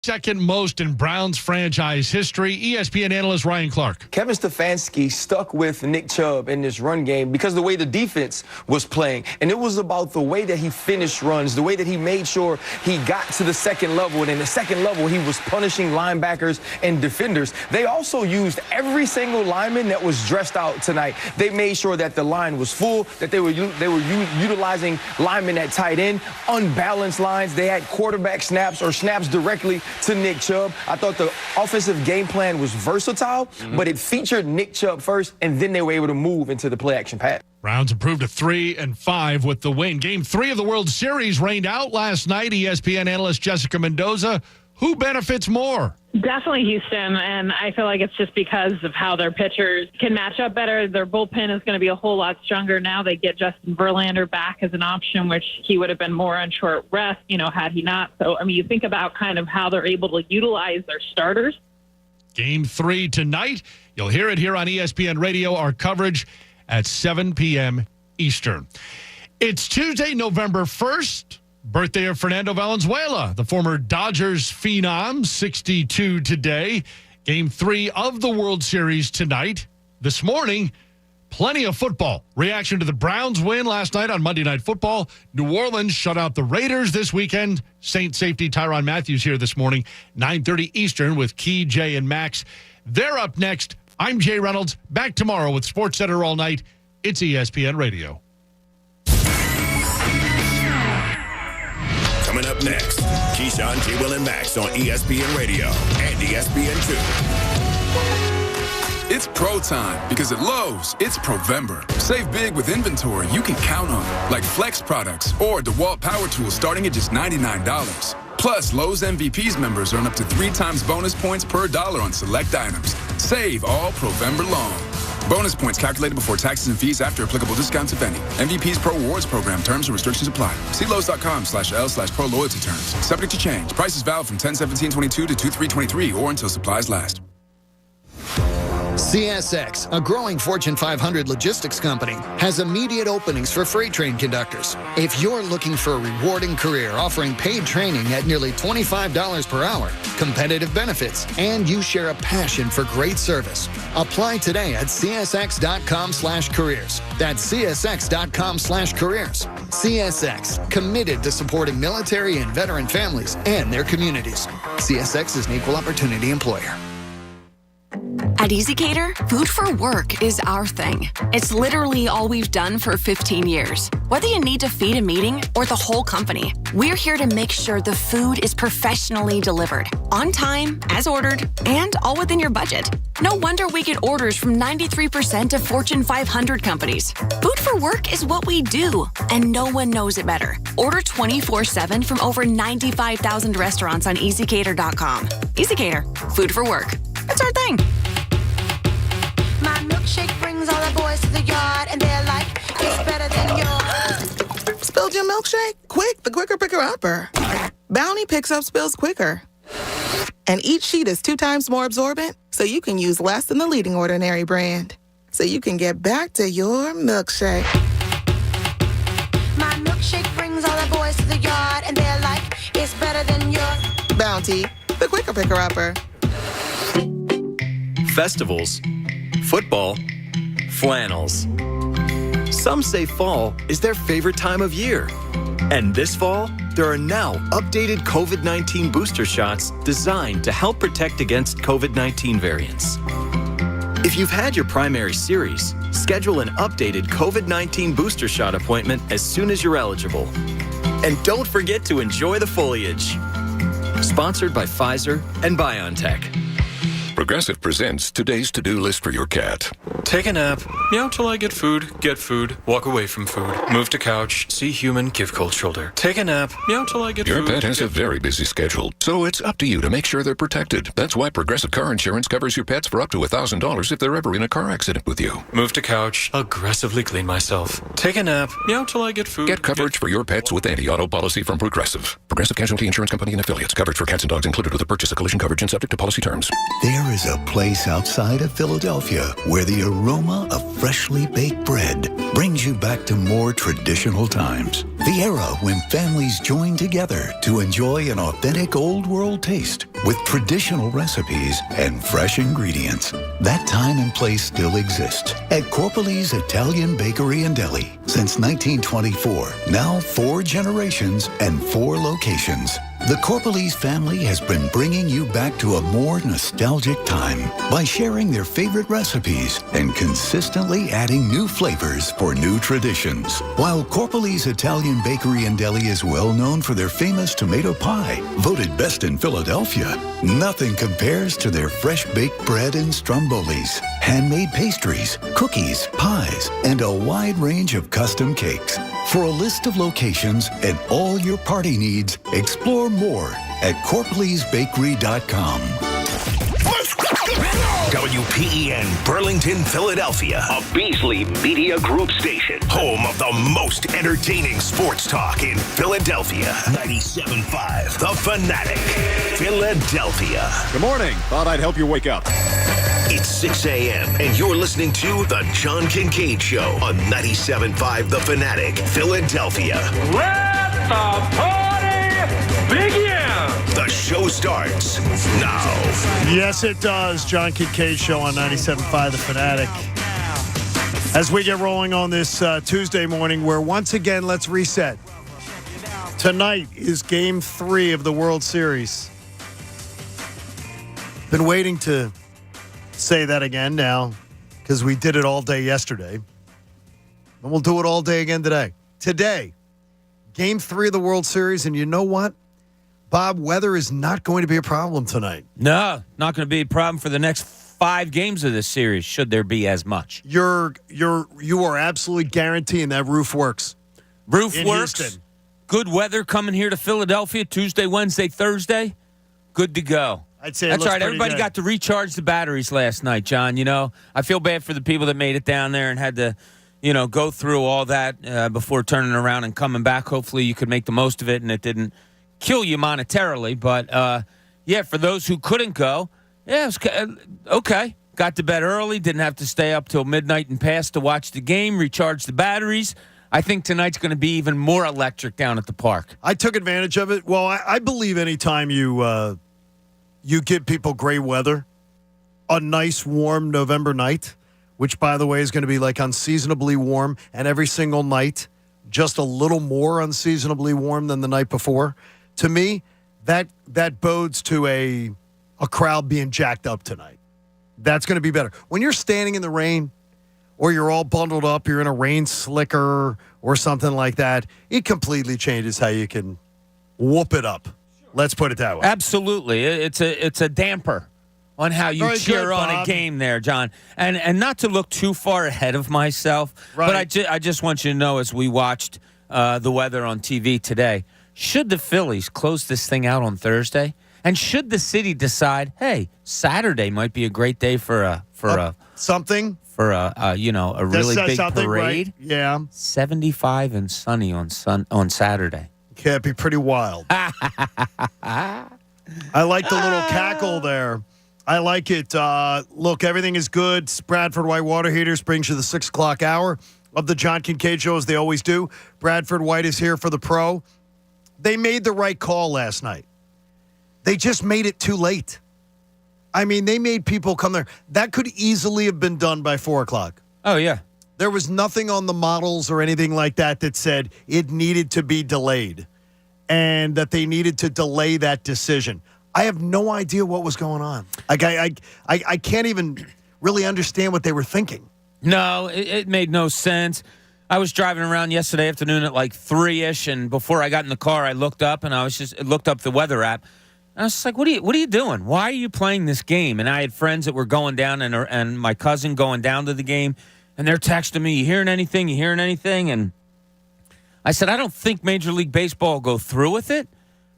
Second most in Browns franchise history. ESPN analyst Ryan Clark. Kevin Stefanski stuck with Nick Chubb in this run game because of the way the defense was playing. And it was about the way that he finished runs, the way that he made sure he got to the second level. And in the second level, he was punishing linebackers and defenders. They also used every single lineman that was dressed out tonight. They made sure that the line was full, that they were utilizing linemen at tight end, unbalanced lines. They had quarterback snaps or snaps directly to Nick Chubb. I thought the offensive game plan was versatile, but it featured Nick Chubb first, and then they were able to move into the play-action pass. Browns improved to 3-5 with the win. Game 3 of the World Series rained out last night. ESPN analyst Jessica Mendoza. Who benefits more? Definitely Houston, and I feel like it's just because of how their pitchers can match up better. Their bullpen is going to be a whole lot stronger now. They get Justin Verlander back as an option, which he would have been more on short rest, had he not. So, you think about kind of how they're able to utilize their starters. Game 3 tonight. You'll hear it here on ESPN Radio, our coverage at 7 p.m. Eastern. It's Tuesday, November 1st. Birthday of Fernando Valenzuela, the former Dodgers phenom, 62 today. Game 3 of the World Series tonight. This morning, plenty of football. Reaction to the Browns win last night on Monday Night Football. New Orleans shut out the Raiders this weekend. Saint safety Tyrann Mathieu here this morning, 9:30 Eastern with Key, Jay, and Max. They're up next. I'm Jay Reynolds. Back tomorrow with SportsCenter All Night. It's ESPN Radio. Coming up next, Keyshawn, J. Will, and Max on ESPN Radio and ESPN2. It's pro time because at Lowe's, it's Provember. Save big with inventory you can count on, like Flex products or DeWalt power tools starting at just $99. Plus, Lowe's MVPs members earn up to 3 times bonus points per dollar on select items. Save all Provember long. Bonus points calculated before taxes and fees after applicable discounts, if any. MVP's Pro Rewards Program. Terms and restrictions apply. See Lowe's.com/L/Pro Loyalty Terms. Subject to change. Prices valid from 10/17/22 to 2/3/23 or until supplies last. CSX, a growing Fortune 500 logistics company, has immediate openings for freight train conductors. If you're looking for a rewarding career offering paid training at nearly $25 per hour, competitive benefits, and you share a passion for great service, apply today at csx.com/careers. That's csx.com/careers. CSX, committed to supporting military and veteran families and their communities. CSX is an equal opportunity employer. At EasyCater, food for work is our thing. It's literally all we've done for 15 years. Whether you need to feed a meeting or the whole company, we're here to make sure the food is professionally delivered, on time, as ordered, and all within your budget. No wonder we get orders from 93% of Fortune 500 companies. Food for work is what we do, and no one knows it better. Order 24/7 from over 95,000 restaurants on EasyCater.com. EasyCater, food for work. That's our thing. My milkshake brings all the boys to the yard, and they're like, it's better than yours. Spilled your milkshake? Quick, the quicker picker-upper. Bounty picks up spills quicker. And each sheet is 2 times more absorbent, so you can use less than the leading Ordinary brand. So you can get back to your milkshake. My milkshake brings all the boys to the yard, and they're like, it's better than yours. Bounty, the quicker picker-upper. Festivals, football, flannels. Some say fall is their favorite time of year. And this fall, there are now updated COVID-19 booster shots designed to help protect against COVID-19 variants. If you've had your primary series, schedule an updated COVID-19 booster shot appointment as soon as you're eligible. And don't forget to enjoy the foliage. Sponsored by Pfizer and BioNTech. Progressive presents today's to-do list for your cat. Take a nap, meow till I get food, walk away from food, move to couch, see human, give cold shoulder. Take a nap, meow till I get Your food. pet has a very busy schedule, so it's up to you to make sure they're protected. That's why Progressive Car Insurance covers your pets for up to $1,000 if they're ever in a car accident with you. Move to couch, aggressively clean myself. Take a nap, meow till I get food. Get coverage for your pets with anti-auto policy from Progressive. Progressive Casualty Insurance Company and Affiliates. Coverage for cats and dogs included with the purchase of collision coverage and subject to policy terms. There is a place outside of Philadelphia where the aroma of freshly baked bread brings you back to more traditional times. The era when families join together to enjoy an authentic old world taste with traditional recipes and fresh ingredients. That time and place still exists at Corpali's Italian Bakery and Deli. Since 1924, now 4 generations and 4 locations. The Corpali's family has been bringing you back to a more nostalgic time by sharing their favorite recipes and consistently adding new flavors for new traditions. While Corpali's Italian Bakery and Deli is well known for their famous tomato pie, voted best in Philadelphia, nothing compares to their fresh baked bread and strombolis, handmade pastries, cookies, pies, and a wide range of custom cakes. For a list of locations and all your party needs, explore more at corpalysbakery.com. WPEN Burlington, Philadelphia, a Beasley Media Group station, home of the most entertaining sports talk in Philadelphia. 97.5 The Fanatic, Philadelphia. Good morning. Thought I'd help you wake up. It's 6 a.m. and you're listening to The John Kincade Show on 97.5 The Fanatic, Philadelphia. Let the party begin! The show starts now. Yes, it does. John Kincade Show on 97.5 The Fanatic. As we get rolling on this Tuesday morning, where once again, let's reset. Tonight is Game 3 of the World Series. Been waiting to say that again now because we did it all day yesterday. And we'll do it all day again today. Today, Game 3 of the World Series, and you know what? Bob, weather is not going to be a problem tonight. No, not going to be a problem for the next 5 games of this series, should there be as much. You are absolutely guaranteeing that roof works. Roof in works. Houston. Good weather coming here to Philadelphia Tuesday, Wednesday, Thursday. Good to go. I'd say that's right. Everybody got to recharge the batteries last night, John. You know, I feel bad for the people that made it down there and had to, go through all that before turning around and coming back. Hopefully you could make the most of it and it didn't kill you monetarily. But, for those who couldn't go, it was okay. Got to bed early, didn't have to stay up till midnight and past to watch the game, recharge the batteries. I think tonight's going to be even more electric down at the park. I took advantage of it. Well, I believe anytime you give people great weather, a nice, warm November night, which, by the way, is going to be like unseasonably warm, and every single night just a little more unseasonably warm than the night before. To me, that bodes to a crowd being jacked up tonight. That's going to be better. When you're standing in the rain or you're all bundled up, you're in a rain slicker or something like that, it completely changes how you can whoop it up. Let's put it that way. Absolutely. It's a damper on how you cheer on a game there, John. And not to look too far ahead of myself, but I just want you to know, as we watched the weather on TV today, should the Phillies close this thing out on Thursday, and should the city decide, hey, Saturday might be a great day for a really big parade. Right? Yeah, 75 and sunny on Saturday. Yeah, it'd be pretty wild. I like the little cackle there. I like it. Look, everything is good. Bradford White Water Heaters brings you the 6 o'clock hour of the John Kincade Show, as they always do. Bradford White is here for the pro. They made the right call last night. They just made it too late. I mean, they made people come there. That could easily have been done by 4 o'clock. Oh, yeah. There was nothing on the models or anything like that that said it needed to be delayed and that they needed to delay that decision. I have no idea what was going on. Like I can't even really understand what they were thinking. No, it made no sense. I was driving around yesterday afternoon at like 3-ish, and before I got in the car, I looked up and I looked up the weather app. And I was just like, what are you doing? Why are you playing this game? And I had friends that were going down and my cousin going down to the game, and they're texting me, you hearing anything? And I said, I don't think Major League Baseball will go through with it,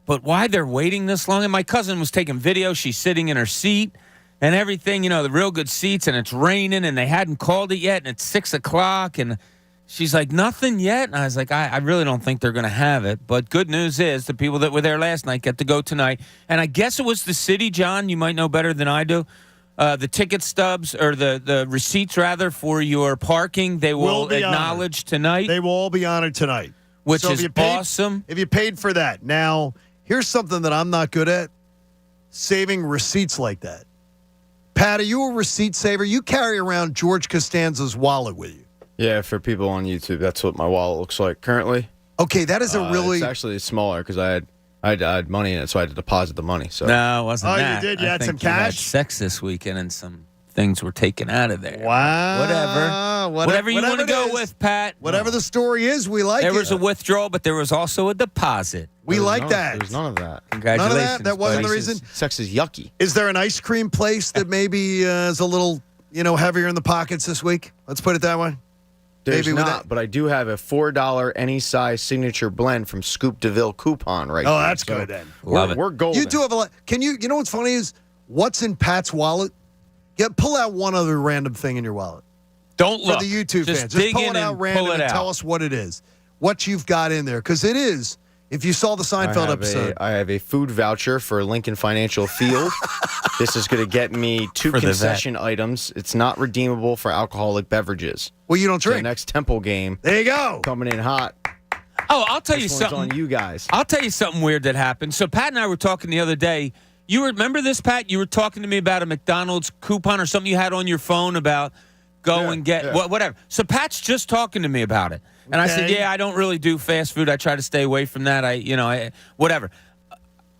but why they're waiting this long? And my cousin was taking video. She's sitting in her seat and everything, the real good seats, and it's raining, and they hadn't called it yet, and it's 6 o'clock, and she's like, nothing yet? And I was like, I really don't think they're going to have it. But good news is the people that were there last night get to go tonight. And I guess it was the city, John, you might know better than I do. The ticket stubs, or the receipts, rather, for your parking, they will acknowledge tonight. They will all be honored tonight. which So is awesome. If you paid for that. Now, here's something that I'm not good at, saving receipts like that. Pat, are you a receipt saver? You carry around George Costanza's wallet with you. Yeah, for people on YouTube, that's what my wallet looks like currently. Okay, that is a really... It's actually smaller because I had money in it, so I had to deposit the money. So No, it wasn't that. You did? You had some You had cash? sex this weekend and some things were taken out of there. Wow. Whatever you want to go with, Pat. Whatever the story is, we like it. There was a withdrawal, but there was also a deposit. We like that. There's none of that. Congratulations. None of that? That wasn't the reason? Sex is yucky. Is there an ice cream place that maybe is a little, heavier in the pockets this week? Let's put it that way. There's Maybe with not, but I do have a $4 any size signature blend from Scoop DeVille coupon right Oh, there. that's good then. Love it. We're golden. You do have a lot. Can you know what's funny is what's in Pat's wallet? Pull out one other random thing in your wallet. Don't look. For the YouTube Just fans. dig Just pull in it out and random pull it and tell out. us what it is. What you've got in there. Because it is, if you saw the Seinfeld episode. I have a food voucher for Lincoln Financial Field. This is going to get me 2 For the concession items. It's not redeemable for alcoholic beverages. Well, you don't So drink. the next Temple game. There you go. Coming in hot. Oh, I'll tell you This one's something. on you guys. I'll tell you something weird that happened. So Pat and I were talking the other day. You remember this, Pat? You were talking to me about a McDonald's coupon or something you had on your phone about and get whatever. So Pat's just talking to me about it. And I said, I don't really do fast food. I try to stay away from that. Whatever.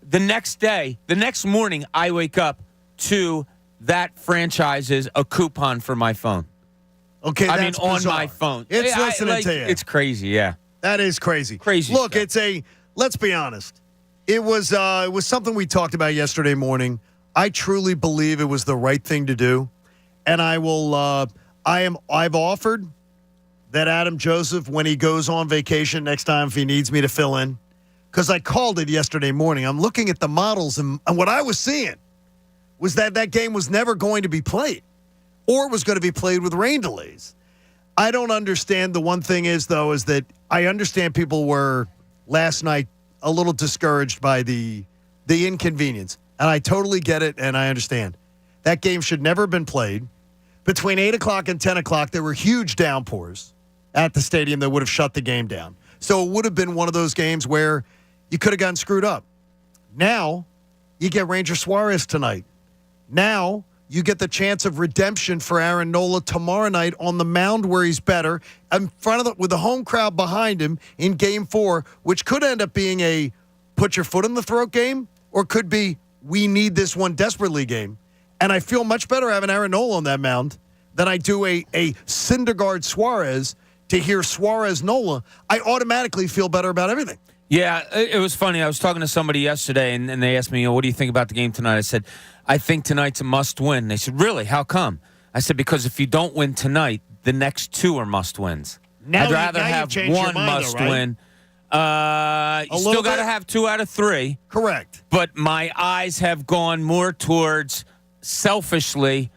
The next morning, I wake up to that franchise's a coupon for my phone. Okay, that's on bizarre. my phone. It's listening to you. It's crazy, yeah. That is crazy. Crazy Look, stuff. let's be honest. It was something we talked about yesterday morning. I truly believe it was the right thing to do. And I've offered that Adam Joseph, when he goes on vacation next time, if he needs me to fill in, because I called it yesterday morning. I'm looking at the models, and what I was seeing was that game was never going to be played, or was going to be played with rain delays. I don't understand. The one thing is that I understand people were last night a little discouraged by the inconvenience, and I totally get it, and I understand. That game should never have been played. Between 8 o'clock and 10 o'clock, there were huge downpours at the stadium that would have shut the game down. So it would have been one of those games where you could have gotten screwed up. Now, you get Ranger Suarez tonight. Now, you get the chance of redemption for Aaron Nola tomorrow night on the mound where he's better, in front of with the home crowd behind him in Game 4, which could end up being a put your foot in the throat game, or could be we need this one desperately game. And I feel much better having Aaron Nola on that mound than I do a Syndergaard Suarez. To hear Suarez Nola, I automatically feel better about everything. Yeah, it was funny. I was talking to somebody yesterday, and they asked me, what do you think about the game tonight? I said, I think tonight's a must-win. They said, really? How come? I said, because if you don't win tonight, the next 2 are must-wins. I'd rather have one must-win. You still got to have 2 out of 3. Correct. But my eyes have gone more towards selfishly,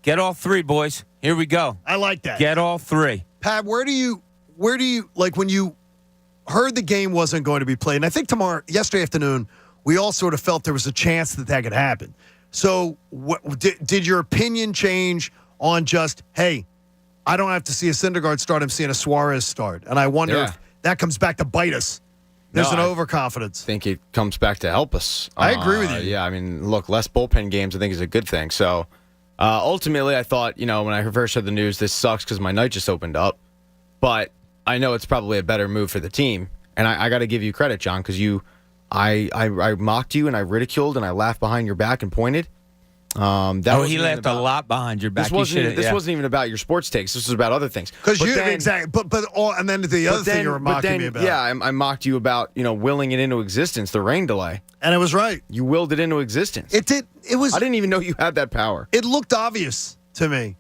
get all 3, boys. Here we go. I like that. Get all 3. Pat, where do you like when you heard the game wasn't going to be played? And I think yesterday afternoon, we all sort of felt there was a chance that could happen. So did your opinion change on just, hey, I don't have to see a Syndergaard start, I'm seeing a Suarez start. And I wonder if that comes back to bite us. There's an overconfidence. I think it comes back to help us. I agree with you. Yeah, I mean, look, less bullpen games I think is a good thing. So ultimately, I thought, when I first heard the news, this sucks because my night just opened up. But I know it's probably a better move for the team. And I got to give you credit, John, because I mocked you and I ridiculed and I laughed behind your back and pointed. He laughed a lot behind your back. This wasn't even about your sports takes. This was about other things. Because exactly. And then the other thing you were mocking me about. Yeah, I mocked you about willing it into existence, the rain delay. And it was right. You willed it into existence. It did. It was. I didn't even know you had that power. It looked obvious to me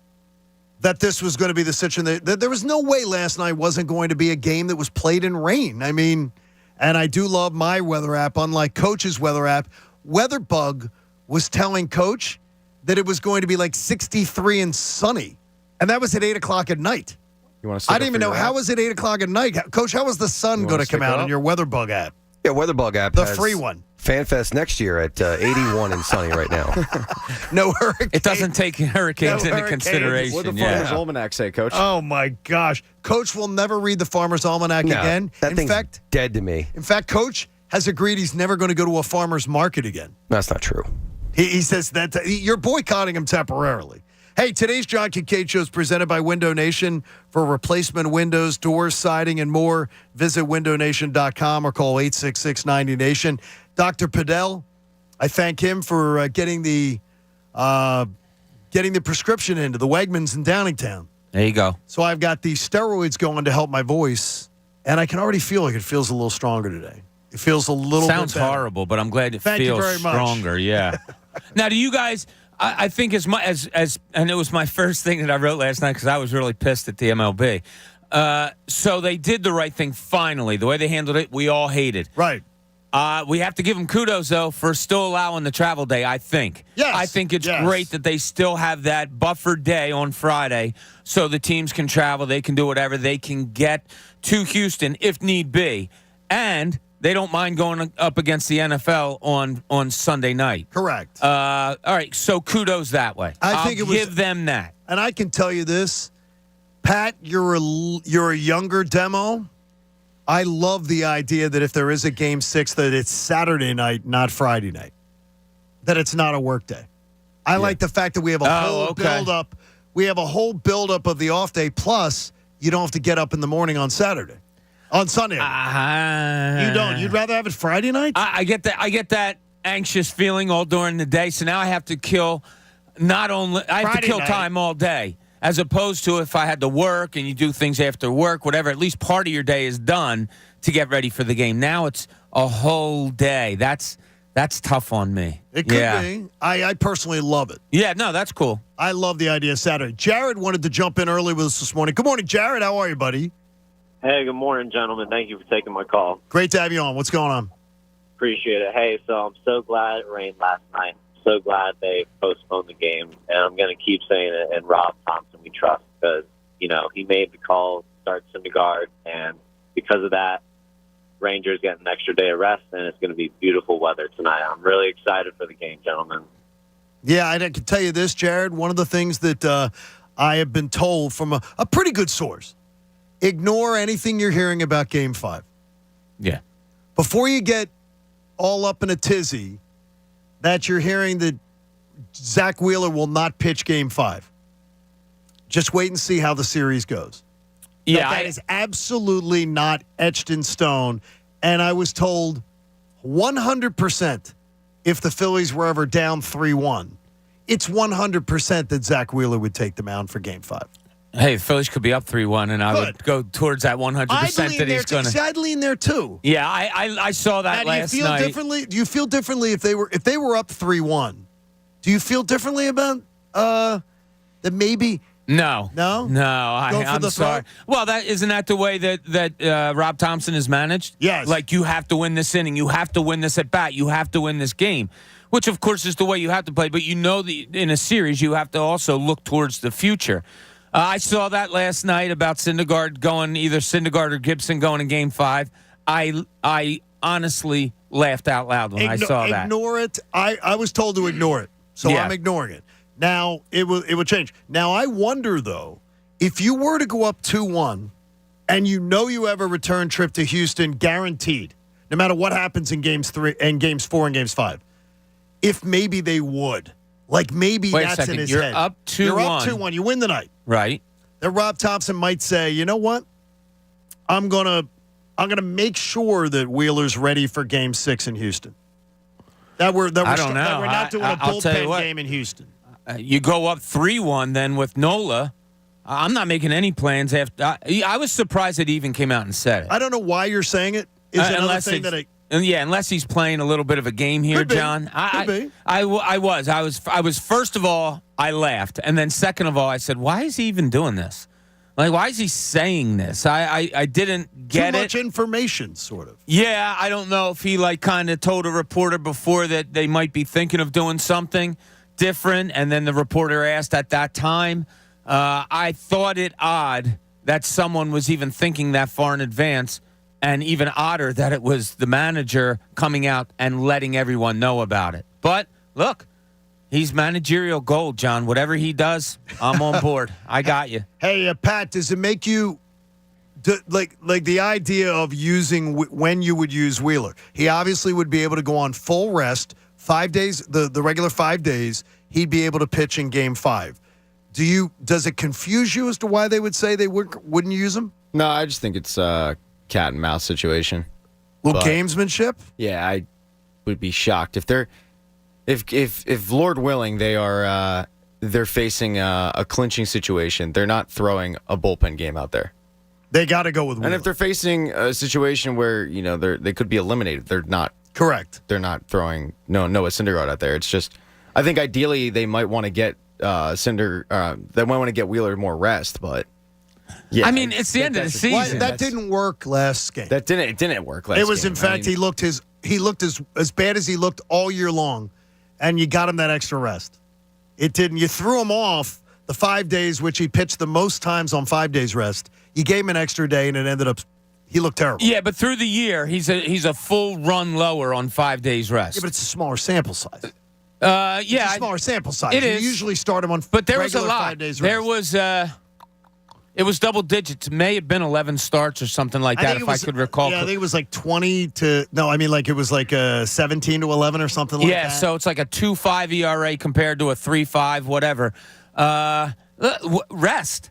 that this was going to be the situation. That there was no way last night wasn't going to be a game that was played in rain. I mean, and I do love my weather app. Unlike Coach's weather app, WeatherBug was telling Coach that it was going to be like 63 and sunny. And that was at 8 o'clock at night. You want to? I didn't even know. How was it 8 o'clock at night? Coach, how was the sun going to come out on your WeatherBug app? Yeah, WeatherBug app. The free one. FanFest next year at 81 and sunny right now. No hurricanes. It doesn't take hurricanes into consideration. What did the Farmer's Almanac say, Coach? Oh, my gosh. Coach will never read the Farmer's Almanac again. That thing's dead to me. In fact, Coach has agreed he's never going to go to a farmer's market again. That's not true. He says that you're boycotting him temporarily. Hey, today's John Kincade Show is presented by Window Nation. For replacement windows, doors, siding, and more, visit windownation.com or call 866-90-NATION. Dr. Padel, I thank him for getting the prescription into the Wegmans in Downingtown. There you go. So I've got these steroids going to help my voice, and I can already feel like it feels a little stronger today. It feels a little Sounds bit better. horrible, but I'm glad it Thank you feels very much. stronger. Yeah. Now, do you guys? I think and it was my first thing that I wrote last night because I was really pissed at the MLB. So they did the right thing finally. The way they handled it, we all hated. Right. We have to give them kudos, though, for still allowing the travel day, I think. Yes. I think it's great that they still have that buffered day on Friday so the teams can travel. They can do whatever. They can get to Houston if need be. And they don't mind going up against the NFL on Sunday night. Correct. All right, so kudos that way. I'll give them that. And I can tell you this, Pat, you're a younger demo. I love the idea that if there is a Game 6, that it's Saturday night, not Friday night. That it's not a work day. I like the fact that we have a whole build-up. We have a whole build-up of the off day, plus you don't have to get up in the morning on Saturday. On Sunday. You don't. You'd rather have it Friday night? I get that. I get that anxious feeling all during the day. So now I have to kill time all day, as opposed to if I had to work and you do things after work, whatever. At least part of your day is done to get ready for the game. Now it's a whole day. That's tough on me. It could be. I personally love it. Yeah, no, that's cool. I love the idea of Saturday. Jared wanted to jump in early with us this morning. Good morning, Jared. How are you, buddy? Hey, good morning, gentlemen. Thank you for taking my call. Great to have you on. What's going on? Appreciate it. Hey, so I'm so glad it rained last night. So glad they postponed the game. And I'm going to keep saying it. And Rob Thompson, we trust, because, he made the call, start Syndergaard. And because of that, Rangers get an extra day of rest, and it's going to be beautiful weather tonight. I'm really excited for the game, gentlemen. Yeah, I can tell you this, Jared. One of the things that I have been told from a pretty good source, ignore anything you're hearing about Game 5. Yeah. Before you get all up in a tizzy that you're hearing that Zach Wheeler will not pitch Game 5. Just wait and see how the series goes. Yeah. That is absolutely not etched in stone. And I was told 100% if the Phillies were ever down 3-1, it's 100% that Zach Wheeler would take the mound for Game 5. Hey, the Phillies could be up 3-1, and I would go towards that 100% that he's going to. I'd lean there too. Yeah, I saw that last night. Do you feel differently if they were up 3-1? Do you feel differently about that maybe? No. I'm sorry. Well, isn't that the way that Rob Thompson is managed? Yes. Like, you have to win this inning, you have to win this at bat, you have to win this game, which of course is the way you have to play. But in a series, you have to also look towards the future. I saw that last night about Syndergaard or Gibson going in Game 5. I honestly laughed out loud when I saw that. Ignore it. I was told to ignore it, so I'm ignoring it. Now, it will change. Now, I wonder, though, if you were to go up 2-1 and you have a return trip to Houston guaranteed, no matter what happens in Games 4 and Games 5, if maybe they would. Like, maybe Wait that's a second. in his You're head. up 2-1. You're up 2-1. You win the night. Right. Then Rob Thompson might say, you know what? I'm gonna make sure that Wheeler's ready for Game 6 in Houston. That we're not doing a bullpen game in Houston. You go up 3-1 then with Nola. I'm not making any plans after. I was surprised that he even came out and said it. I don't know why you're saying it. Is another thing that unless he's playing a little bit of a game here, John. I was first of all, I laughed, and then second of all, I said, why is he even doing this? Like, why is he saying this? I didn't get it. Too much information, sort of. Yeah, I don't know if he kind of told a reporter before that they might be thinking of doing something different, and then the reporter asked at that time. I thought it odd that someone was even thinking that far in advance. and even odder that it was the manager coming out and letting everyone know about it. But look, he's managerial gold, John. Whatever he does, I'm on board. I got you. Hey, Pat, does it make you like the idea of using when you would use Wheeler? He obviously would be able to go on full rest 5 days, the regular 5 days. He'd be able to pitch in Game 5. Does it confuse you as to why they would say they wouldn't use him? No, I just think it's a cat and mouse situation. Little gamesmanship? Yeah, I would be shocked if Lord willing they're facing a clinching situation. They're not throwing a bullpen game out there. They got to go with Wheeler. And if they're facing a situation where they could be eliminated, they're not. Correct. They're not throwing Noah Syndergaard out there. It's just, I think ideally they might want to get they might want to get Wheeler more rest, but yeah. I mean, it's the end of the season. That didn't work last game. It didn't work last game. It was, in fact, he looked as bad as he looked all year long, and you got him that extra rest. It didn't. You threw him off the 5 days, which he pitched the most times on 5 days rest. You gave him an extra day, and it ended up he looked terrible. Yeah, but through the year, he's a full run lower on 5 days rest. Yeah, but it's a smaller sample size. Yeah, it's a smaller sample size. It you is. usually start him on but there was a regular lot. 5 days rest. There was it was double digits. It may have been 11 starts or something like that, I could recall. Yeah, I think it was like 20 to – no, I mean like it was like 17 to 11 or something like that. Yeah, so it's like a 2.5 ERA compared to a 3.5, whatever. Rest.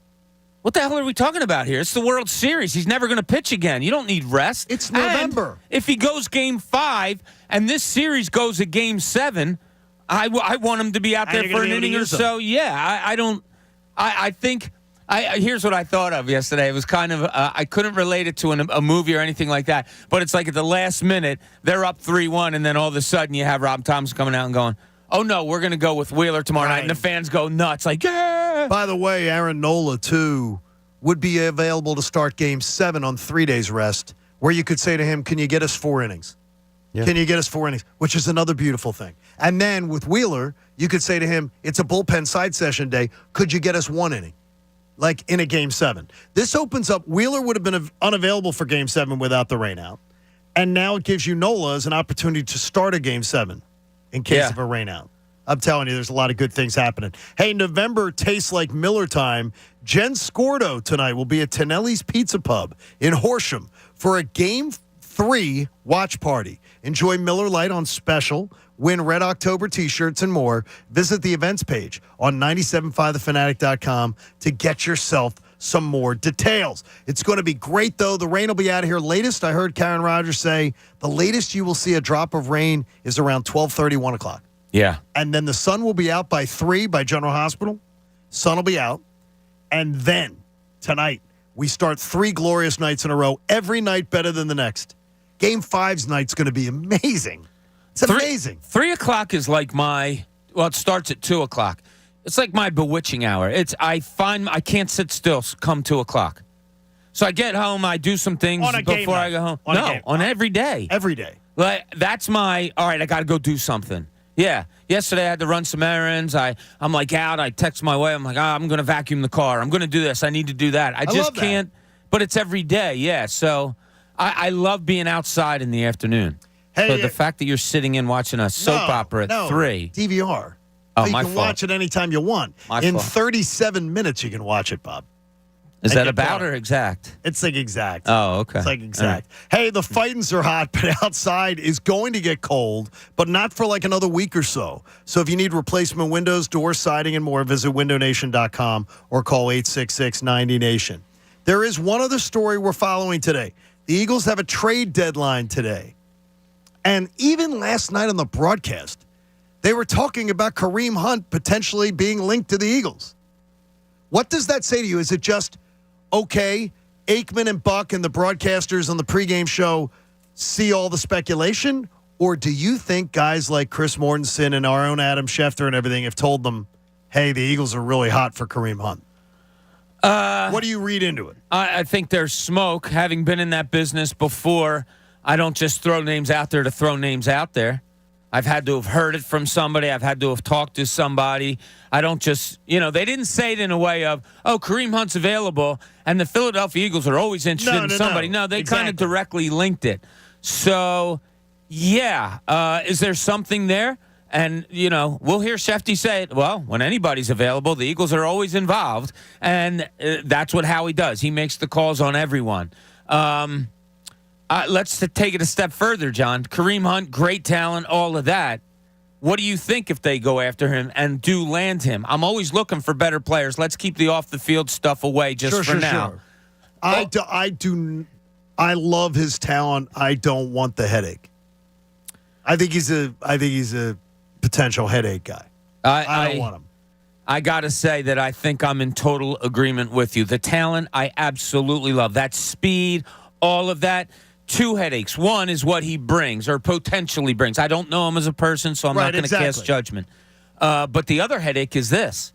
What the hell are we talking about here? It's the World Series. He's never going to pitch again. You don't need rest. It's November. And if he goes Game 5 and this series goes to Game 7, I want him to be out there for an inning or so. Yeah, I don't – I think – here's what I thought of yesterday. It was kind of I couldn't relate it to a movie or anything like that, but it's like at the last minute, they're up 3-1, and then all of a sudden you have Rob Thompson coming out and going, oh, no, we're going to go with Wheeler tomorrow night, and the fans go nuts, like, yeah! By the way, Aaron Nola, too, would be available to start Game 7 on 3 days rest, where you could say to him, can you get us 4 innings? Yeah. Can you get us 4 innings? Which is another beautiful thing. And then with Wheeler, you could say to him, it's a bullpen side session day. Could you get us 1 inning? Like in a Game 7. This opens up. Wheeler would have been unavailable for Game 7 without the rainout. And now it gives you Nola as an opportunity to start a Game 7 in case of a rainout. I'm telling you, there's a lot of good things happening. Hey, November tastes like Miller time. Jen Scordo tonight will be at Tonelli's Pizza Pub in Horsham for a Game 3 watch party. Enjoy Miller Lite on special. Win Red October t-shirts and more. Visit the events page on 97.5thefanatic.com to get yourself some more details. It's going to be great, though. The rain will be out of here latest. I heard Karen Rogers say the latest you will see a drop of rain is around 12:30, 1 o'clock. Yeah. And then the sun will be out by 3 by General Hospital. Sun will be out. And then tonight, we start 3 glorious nights in a row. Every night better than the next. Game 5's night's going to be amazing. It's amazing. 3 o'clock is like it starts at 2 o'clock. It's like my bewitching hour. I can't sit still come 2 o'clock. So I get home, I do some things before I go home. On every day. Every day. Like that's all right, I got to go do something. Yeah. Yesterday I had to run some errands. I'm like out. I text my wife. I'm like, I'm going to vacuum the car. I'm going to do this. I need to do that. I just can't. But it's every day. Yeah. So I love being outside in the afternoon. Hey, so the fact that you're sitting in watching a soap opera at 3. DVR. Oh, you my can fault. watch it anytime you want. In 37 minutes, you can watch it, Bob. Is that about or exact? It's like exact. Oh, okay. It's like exact. Right. Hey, the fightings are hot, but outside is going to get cold, but not for like another week or so. So if you need replacement windows, doors, siding, and more, visit windownation.com or call 866-90-NATION. There is one other story we're following today. The Eagles have a trade deadline today. And even last night on the broadcast, they were talking about Kareem Hunt potentially being linked to the Eagles. What does that say to you? Is it just, okay, Aikman and Buck and the broadcasters on the pregame show see all the speculation? Or do you think guys like Chris Mortensen and our own Adam Schefter and everything have told them, hey, the Eagles are really hot for Kareem Hunt? What do you read into it? I think there's smoke. Having been in that business before, I don't just throw names out there to throw names out there. I've had to have heard it from somebody. I've had to have talked to somebody. I don't just, they didn't say it in a way of, oh, Kareem Hunt's available, and the Philadelphia Eagles are always interested in somebody. No, they kind of directly linked it. So, yeah, is there something there? And, we'll hear Shefty say it. Well, when anybody's available, the Eagles are always involved, and that's what Howie does. He makes the calls on everyone. Let's take it a step further, John. Kareem Hunt, great talent, all of that. What do you think if they go after him and do land him? I'm always looking for better players. Let's keep the off-the-field stuff away for now. Sure. I love his talent. I don't want the headache. I think he's a potential headache guy. I don't want him. I got to say that I think I'm in total agreement with you. The talent, I absolutely love. That speed, all of that. Two headaches. One is what he brings or potentially brings. I don't know him as a person, so I'm not going to cast judgment. But the other headache is this.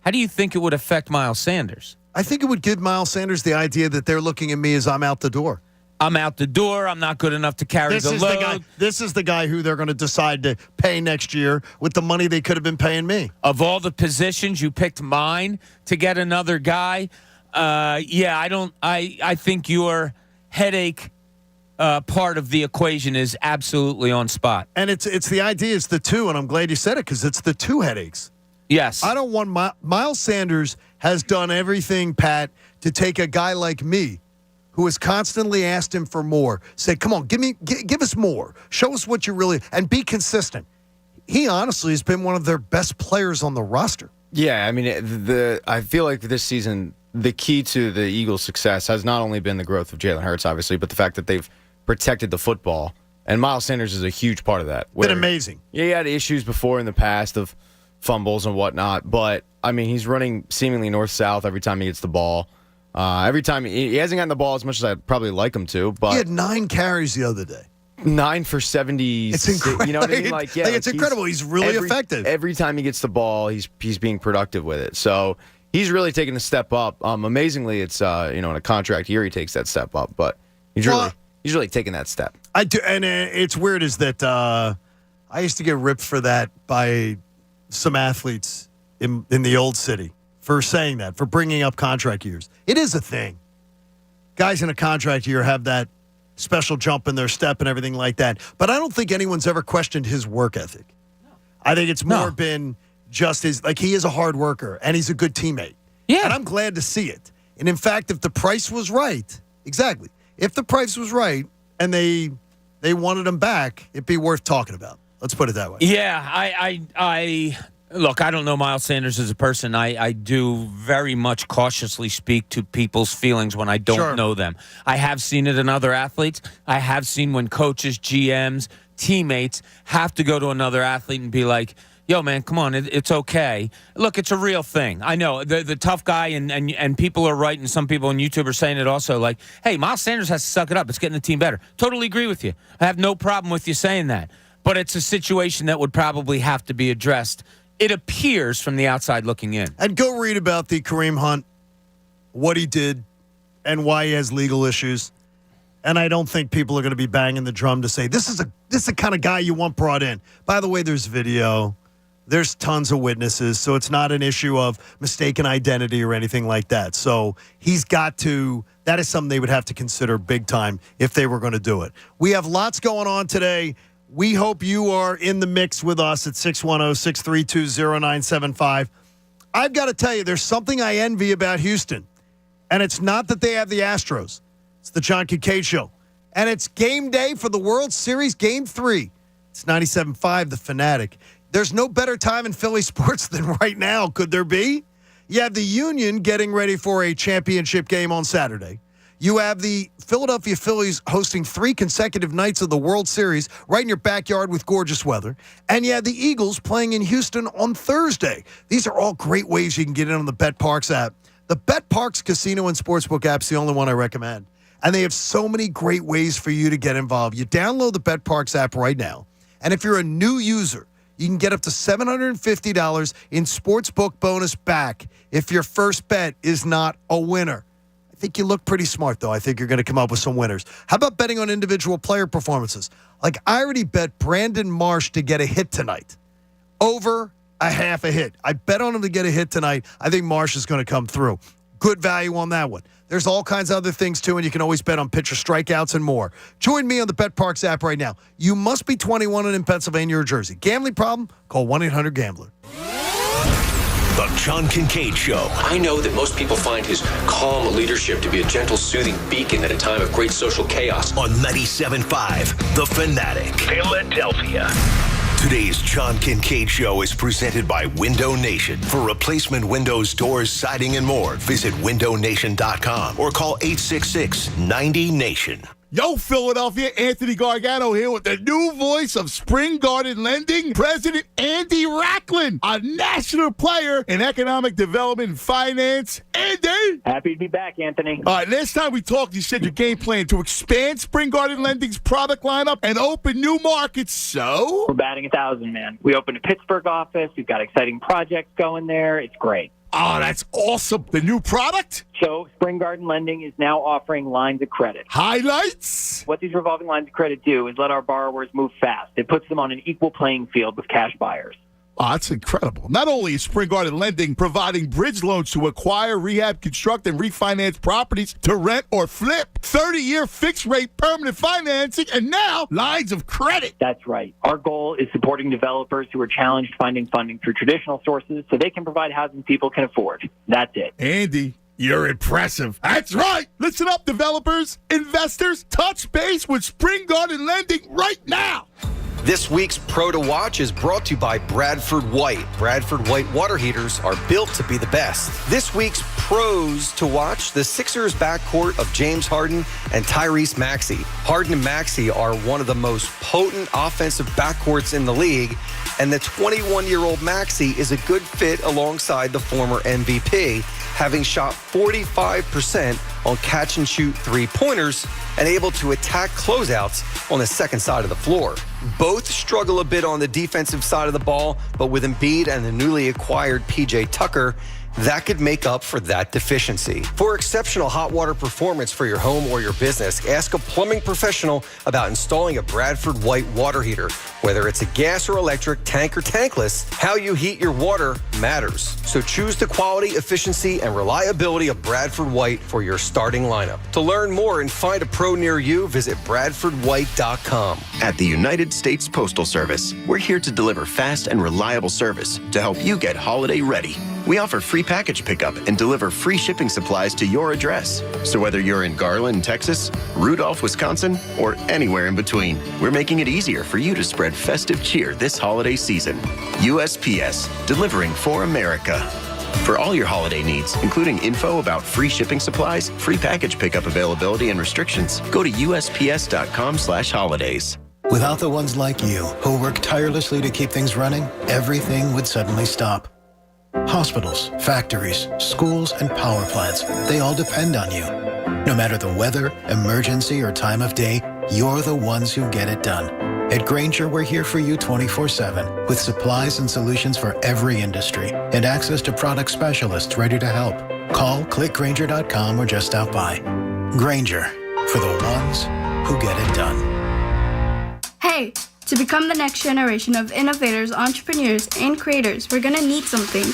How do you think it would affect Miles Sanders? I think it would give Miles Sanders the idea that they're looking at me as I'm out the door. I'm out the door. I'm not good enough to carry the load. This is the guy who they're going to decide to pay next year with the money they could have been paying me. Of all the positions, you picked mine to get another guy. I think your headache part of the equation is absolutely on spot. And it's the idea, it's the two, and I'm glad you said it because it's the two headaches. Yes. I don't want Miles Sanders has done everything, Pat, to take a guy like me who has constantly asked him for more, say, come on, give us more. Show us what you really, and be consistent. He honestly has been one of their best players on the roster. Yeah, I mean, I feel like this season, the key to the Eagles' success has not only been the growth of Jalen Hurts, obviously, but the fact that they've protected the football. And Miles Sanders is a huge part of that. Been amazing. Yeah, he had issues before in the past of fumbles and whatnot, but, I mean, he's running seemingly north-south every time he gets the ball. Every time he hasn't gotten the ball as much as I'd probably like him to, but he had 9 carries the other day. 9 for 70. It's incredible. You know what I mean? It's incredible. He's really effective. Every time he gets the ball, he's being productive with it. So he's really taking a step up. Amazingly, it's in a contract year he takes that step up, but he's really taking that step. I do, and it's weird is that I used to get ripped for that by some athletes in the old city for saying that, for bringing up contract years. It is a thing. Guys in a contract year have that special jump in their step and everything like that. But I don't think anyone's ever questioned his work ethic. No. I think it's more been just he is a hard worker and he's a good teammate. Yeah. And I'm glad to see it. And in fact, if the price was right, if the price was right and they wanted him back, it'd be worth talking about. Let's put it that way. Yeah, I look, I don't know Miles Sanders as a person. I do very much cautiously speak to people's feelings when I don't know them. I have seen it in other athletes. I have seen when coaches, GMs, teammates have to go to another athlete and be like, yo, man, come on, it's okay. Look, it's a real thing. I know the tough guy, and people are right, and some people on YouTube are saying it also, like, hey, Miles Sanders has to suck it up. It's getting the team better. Totally agree with you. I have no problem with you saying that. But it's a situation that would probably have to be addressed. It appears from the outside looking in. And go read about the Kareem Hunt, what he did, and why he has legal issues. And I don't think people are going to be banging the drum to say, this is the kind of guy you want brought in. By the way, there's video. There's tons of witnesses, so it's not an issue of mistaken identity or anything like that. So that is something they would have to consider big time if they were going to do it. We have lots going on today. We hope you are in the mix with us at 610-632-0975. I've got to tell you, there's something I envy about Houston, and it's not that they have the Astros. It's the John Kincade Show. And it's game day for the World Series, Game 3. It's 97.5 The Fanatic. There's no better time in Philly sports than right now, could there be? You have the Union getting ready for a championship game on Saturday. You have the Philadelphia Phillies hosting 3 consecutive nights of the World Series right in your backyard with gorgeous weather. And you have the Eagles playing in Houston on Thursday. These are all great ways you can get in on the BetParx app. The BetParx Casino and Sportsbook app is the only one I recommend. And they have so many great ways for you to get involved. You download the BetParx app right now. And if you're a new user, you can get up to $750 in Sportsbook bonus back if your first bet is not a winner. I think you look pretty smart, though. I think you're going to come up with some winners. How about betting on individual player performances? Like, I already bet Brandon Marsh to get a hit tonight. Over a half a hit. I bet on him to get a hit tonight. I think Marsh is going to come through. Good value on that one. There's all kinds of other things, too, and you can always bet on pitcher strikeouts and more. Join me on the BetParks app right now. You must be 21 and in Pennsylvania or Jersey. Gambling problem? Call 1-800-GAMBLER. The John Kincade Show. I know that most people find his calm leadership to be a gentle, soothing beacon at a time of great social chaos. On 97.5 The Fanatic, Philadelphia. Today's John Kincade Show is presented by Window Nation. For replacement windows, doors, siding, and more, visit windownation.com or call 866-90-NATION. Yo, Philadelphia, Anthony Gargano here with the new voice of Spring Garden Lending, President Andy Racklin, a national player in economic development and finance. Andy! Happy to be back, Anthony. All right, last time we talked, you said your game plan to expand Spring Garden Lending's product lineup and open new markets, so? We're batting 1,000, man. We opened a Pittsburgh office. We've got exciting projects going there. It's great. Oh, that's awesome. The new product? So Spring Garden Lending is now offering lines of credit. Highlights? What these revolving lines of credit do is let our borrowers move fast. It puts them on an equal playing field with cash buyers. Oh, that's incredible. Not only is Spring Garden Lending providing bridge loans to acquire, rehab, construct, and refinance properties to rent or flip, 30-year fixed-rate permanent financing, and now lines of credit. That's right. Our goal is supporting developers who are challenged finding funding through traditional sources so they can provide housing people can afford. That's it. Andy, you're impressive. That's right. Listen up, developers, investors. Touch base with Spring Garden Lending right now. This week's Pro to Watch is brought to you by Bradford White. Bradford White water heaters are built to be the best. This week's Pros to Watch, the Sixers backcourt of James Harden and Tyrese Maxey. Harden and Maxey are one of the most potent offensive backcourts in the league, and the 21-year-old Maxey is a good fit alongside the former MVP, having shot 45% on catch-and-shoot three-pointers and able to attack closeouts on the second side of the floor. Both struggle a bit on the defensive side of the ball, but with Embiid and the newly acquired P.J. Tucker, that could make up for that deficiency. For exceptional hot water performance for your home or your business, ask a plumbing professional about installing a Bradford White water heater. Whether it's a gas or electric, tank or tankless, how you heat your water matters. So choose the quality, efficiency, and reliability of Bradford White for your starting lineup. To learn more and find a pro near you, visit bradfordwhite.com. At the United States Postal Service, we're here to deliver fast and reliable service to help you get holiday ready. We offer free package pickup and deliver free shipping supplies to your address. So whether you're in Garland, Texas, Rudolph, Wisconsin, or anywhere in between, we're making it easier for you to spread festive cheer this holiday season. USPS, delivering for America. For all your holiday needs, including info about free shipping supplies, free package pickup availability, and restrictions, go to USPS.com/holidays. Without the ones like you, who work tirelessly to keep things running, everything would suddenly stop. Hospitals, factories, schools, and power plants, they all depend on you. No matter the weather, emergency, or time of day, you're the ones who get it done. At Grainger, we're here for you 24/7 with supplies and solutions for every industry and access to product specialists ready to help. Call, click Grainger.com, or just stop by. Grainger, for the ones who get it done. Hey, to become the next generation of innovators, entrepreneurs, and creators, we're gonna need some things.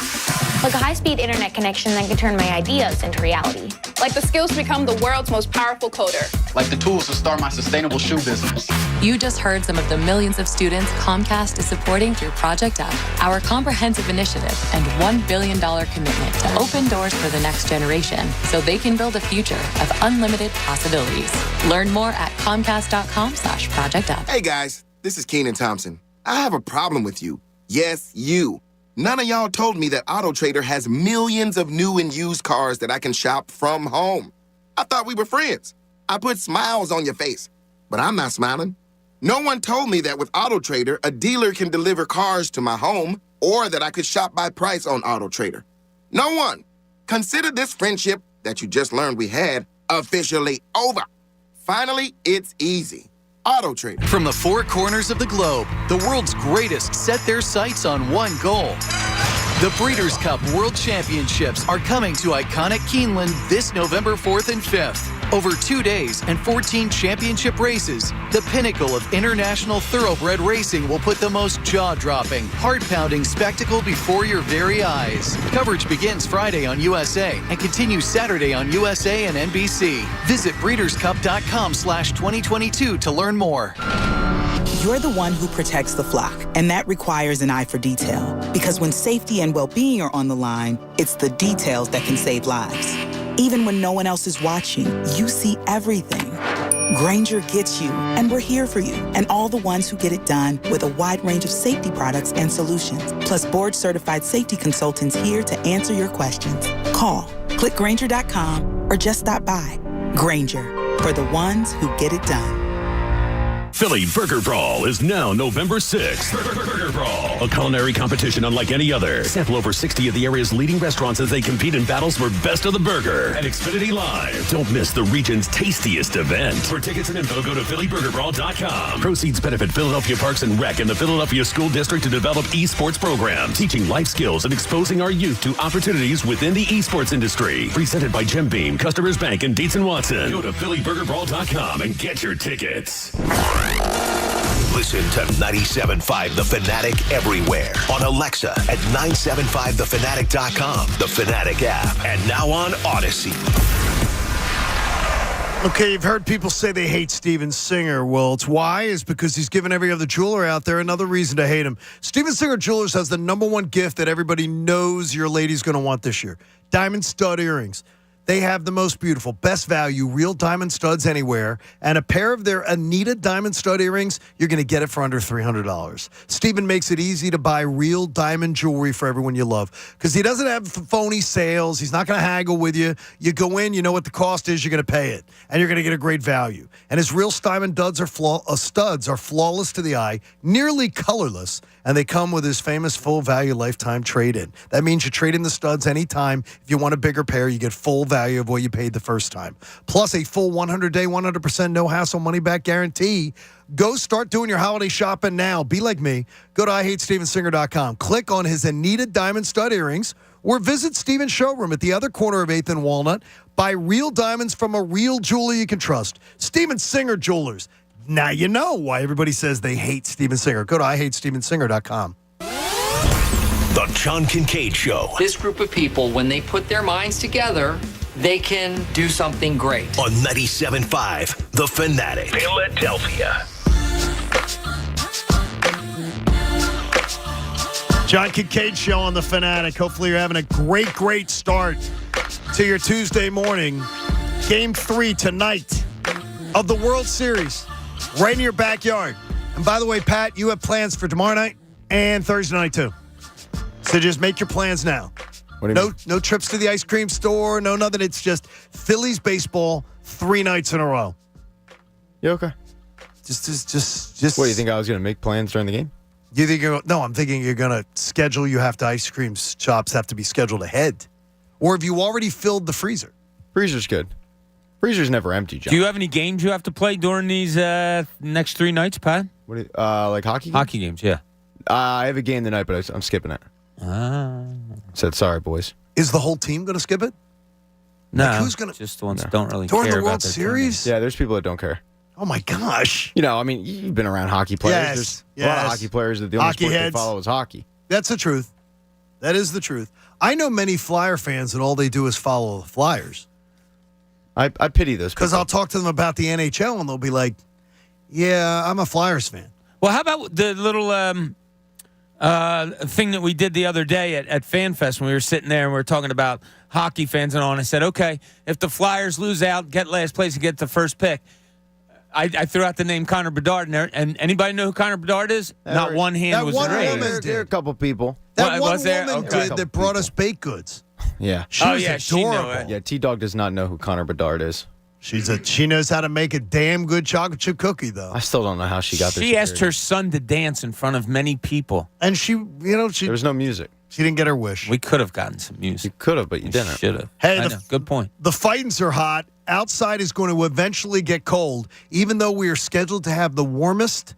Like a high-speed internet connection that can turn my ideas into reality. Like the skills to become the world's most powerful coder. Like the tools to start my sustainable shoe business. You just heard some of the millions of students Comcast is supporting through Project Up, our comprehensive initiative and $1 billion commitment to open doors for the next generation so they can build a future of unlimited possibilities. Learn more at comcast.com/projectup. Hey guys, this is Keenan Thompson. I have a problem with you. Yes, you. None of y'all told me that AutoTrader has millions of new and used cars that I can shop from home. I thought we were friends. I put smiles on your face, but I'm not smiling. No one told me that with AutoTrader, a dealer can deliver cars to my home or that I could shop by price on AutoTrader. No one. Consider this friendship that you just learned we had officially over. Finally, it's easy. AutoTrader. From the four corners of the globe, the world's greatest set their sights on one goal: The Breeders' Cup World Championships are coming to iconic Keeneland this November 4th and 5th. Over 2 days and 14 championship races, the pinnacle of international thoroughbred racing will put the most jaw-dropping, heart-pounding spectacle before your very eyes. Coverage begins Friday on USA and continues Saturday on USA and NBC. Visit breederscup.com/2022 to learn more. You're the one who protects the flock, and that requires an eye for detail. Because when safety and well-being are on the line, it's the details that can save lives. Even when no one else is watching, you see everything. Grainger gets you, and we're here for you, and all the ones who get it done with a wide range of safety products and solutions, plus board-certified safety consultants here to answer your questions. Call, click Grainger.com, or just stop by. Grainger, for the ones who get it done. Philly Burger Brawl is now November 6th. Burger Brawl, a culinary competition unlike any other. Sample over 60 of the area's leading restaurants as they compete in battles for best of the burger at Xfinity Live. Don't miss the region's tastiest event. For tickets and info, go to phillyburgerbrawl.com. Proceeds benefit Philadelphia Parks and Rec and the Philadelphia School District to develop esports programs, teaching life skills and exposing our youth to opportunities within the esports industry. Presented by Jim Beam, Customers Bank, and Dietz & Watson. Go to phillyburgerbrawl.com and get your tickets. Listen to 97.5 The Fanatic everywhere. On Alexa at 975thefanatic.com, the Fanatic app, and now on Odyssey. Okay, you've heard people say they hate Steven Singer. Well, it's why is because he's given every other jeweler out there another reason to hate him. Steven Singer Jewelers has the #1 gift that everybody knows your lady's going to want this year. Diamond stud earrings. They have the most beautiful, best value, real diamond studs anywhere. And a pair of their Anita diamond stud earrings, you're going to get it for under $300. Steven makes it easy to buy real diamond jewelry for everyone you love. Because he doesn't have phony sales. He's not going to haggle with you. You go in, you know what the cost is, you're going to pay it. And you're going to get a great value. And his real diamond studs are flawless to the eye, nearly colorless. And they come with his famous full value lifetime trade-in. That means you trade in the studs anytime. If you want a bigger pair, you get full value of what you paid the first time. Plus a full 100-day, 100% no-hassle money-back guarantee. Go start doing your holiday shopping now. Be like me. Go to IHateStevenSinger.com. Click on his Anita Diamond Stud Earrings or visit Steven's showroom at the other corner of 8th and Walnut. Buy real diamonds from a real jeweler you can trust. Steven Singer Jewelers. Now you know why everybody says they hate Steven Singer. Go to IHateStevenSinger.com. The John Kincade Show. This group of people, when they put their minds together, they can do something great. On 97.5 The Fanatic. Philadelphia. John Kincade Show on The Fanatic. Hopefully you're having a great start to your Tuesday morning. Game 3 tonight of the World Series. Right in your backyard. And by the way, Pat, you have plans for tomorrow night and Thursday night, too. So just make your plans now. What do you mean? No trips to the ice cream store, no nothing. It's just Phillies baseball 3 nights in a row. You okay? Just. What, do you think I was going to make plans during the game? You think no, I'm thinking you're going to schedule. You have to ice cream shops have to be scheduled ahead. Or have you already filled the freezer? Freezer's good. Freezer's never empty, John. Do you have any games you have to play during these next 3 nights, Pat? What? Like hockey games? Hockey games, yeah. I have a game tonight, but I'm skipping it. Said sorry, boys. Is the whole team going to skip it? No. Like, who's going to? Just the ones that don't really during care the World about their Series? tournament. Yeah, there's people that don't care. Oh, my gosh. You know, I mean, you've been around hockey players. There's a lot of hockey players that the only sport they follow is hockey. That's the truth. That is the truth. I know many Flyer fans that all they do is follow the Flyers. I pity those people. Because I'll talk to them about the NHL, and they'll be like, yeah, I'm a Flyers fan. Well, how about the little thing that we did the other day at FanFest when we were sitting there and we were talking about hockey fans and all, and I said, okay, if the Flyers lose out, get last place and get the first pick. I threw out the name Connor Bedard in there, and anybody know who Connor Bedard is? Not one hand was raised. There are a couple people. That one woman did that brought us baked goods. Yeah. She was adorable. She knew it. Yeah, T-Dog does not know who Connor Bedard is. She knows how to make a damn good chocolate chip cookie, though. I still don't know how she got there. She asked her son to dance in front of many people. And there was no music. She didn't get her wish. We could have gotten some music. You could have, but you didn't. Should have. Hey, good point. The fightings are hot. Outside is going to eventually get cold, even though we are scheduled to have the warmest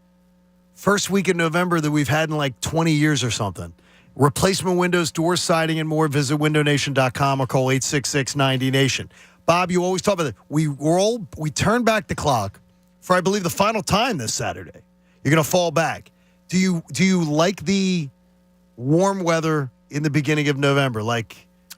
first week in November that we've had in like 20 years or something. Replacement windows, door siding, and more. Visit windownation.com or call 866-90-NATION. Bob, you always talk about it. We turn back the clock for, I believe, the final time this Saturday. You're going to fall back. Do you like the warm weather in the beginning of November?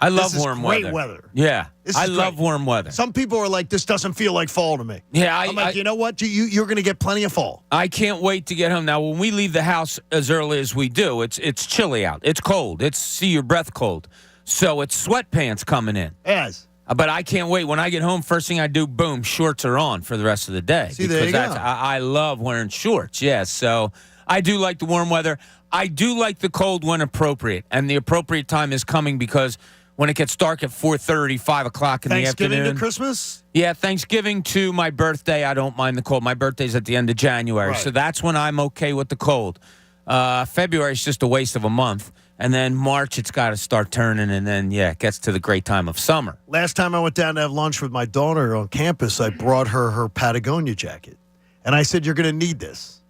I love warm weather. Yeah, I great. love warm weather. Some people are like, this doesn't feel like fall to me. Yeah, I'm like, you know what? You're going to get plenty of fall. I can't wait to get home. Now, when we leave the house as early as we do, it's chilly out. It's cold. It's see your breath cold. So it's sweatpants coming in. Yes. But I can't wait. When I get home, first thing I do, boom, shorts are on for the rest of the day. See, there you go. I love wearing shorts, yes. So I do like the warm weather. I do like the cold when appropriate. And the appropriate time is coming because when it gets dark at 4:30, 5 o'clock in the afternoon. Thanksgiving to Christmas? Yeah, Thanksgiving to my birthday, I don't mind the cold. My birthday's at the end of January, so that's when I'm okay with the cold. February is just a waste of a month. And then March, it's got to start turning, and then, it gets to the great time of summer. Last time I went down to have lunch with my daughter on campus, I brought her Patagonia jacket. And I said, you're going to need this.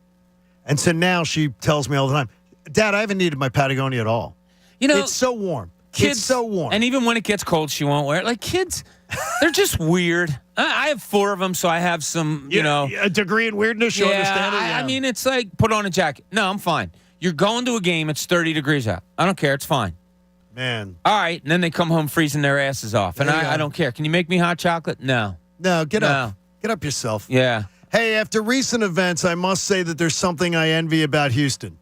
And so now she tells me all the time, Dad, I haven't needed my Patagonia at all. It's so warm. It's so warm. And even when it gets cold, she won't wear it. Like, kids, they're just weird. I have 4 of them, so I have some, a degree in weirdness, you understand it? I mean, it's like, put on a jacket. No, I'm fine. You're going to a game, it's 30 degrees out. I don't care, it's fine. Man. All right, and then they come home freezing their asses off. And I don't care. Can you make me hot chocolate? No. No, get up. Get up yourself. Yeah. Hey, after recent events, I must say that there's something I envy about Houston.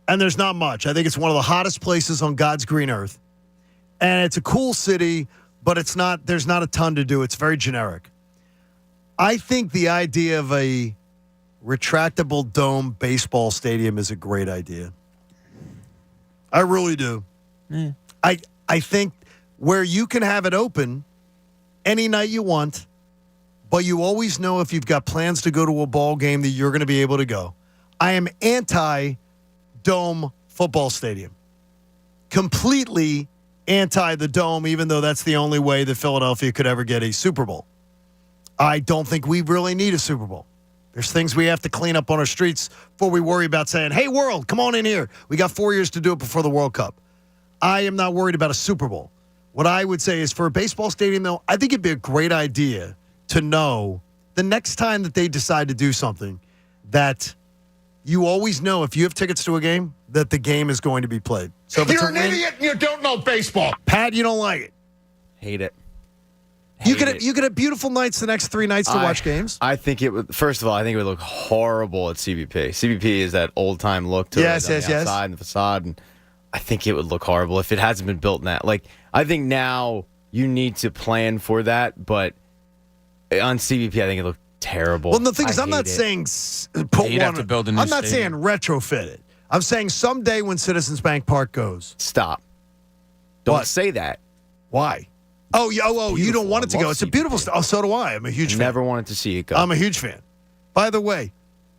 And there's not much. I think it's one of the hottest places on God's green earth. And it's a cool city, but there's not a ton to do. It's very generic. I think the idea of a retractable dome baseball stadium is a great idea. I really do. Mm. I think where you can have it open any night you want, but you always know if you've got plans to go to a ball game that you're going to be able to go. I am anti-dome football stadium. Completely anti the dome, even though that's the only way that Philadelphia could ever get a Super Bowl. I don't think we really need a Super Bowl. There's things we have to clean up on our streets before we worry about saying, hey, world, come on in here. We got 4 years to do it before the World Cup. I am not worried about a Super Bowl. What I would say is for a baseball stadium, though, I think it'd be a great idea to know the next time that they decide to do something that you always know if you have tickets to a game that the game is going to be played. So if You're an idiot and you don't know baseball. Pat, you don't like it. Hate it. You could have beautiful nights the next 3 nights to watch games. I think it would. First of all, I think it would look horrible at CBP. CBP is that old time look to it on the outside and the facade, and I think it would look horrible if it hasn't been built now. Like I think now you need to plan for that, but on CBP, I think it looked terrible. Well, the thing is, I'm not saying put you'd one. have to build a new I'm not stadium. saying retrofit it. I'm saying someday when Citizens Bank Park goes, stop. Don't say that. Why? Oh, you don't want it to go. It's a beautiful stuff. Oh, so do I. I'm a huge fan. Never wanted to see it go. I'm a huge fan. By the way,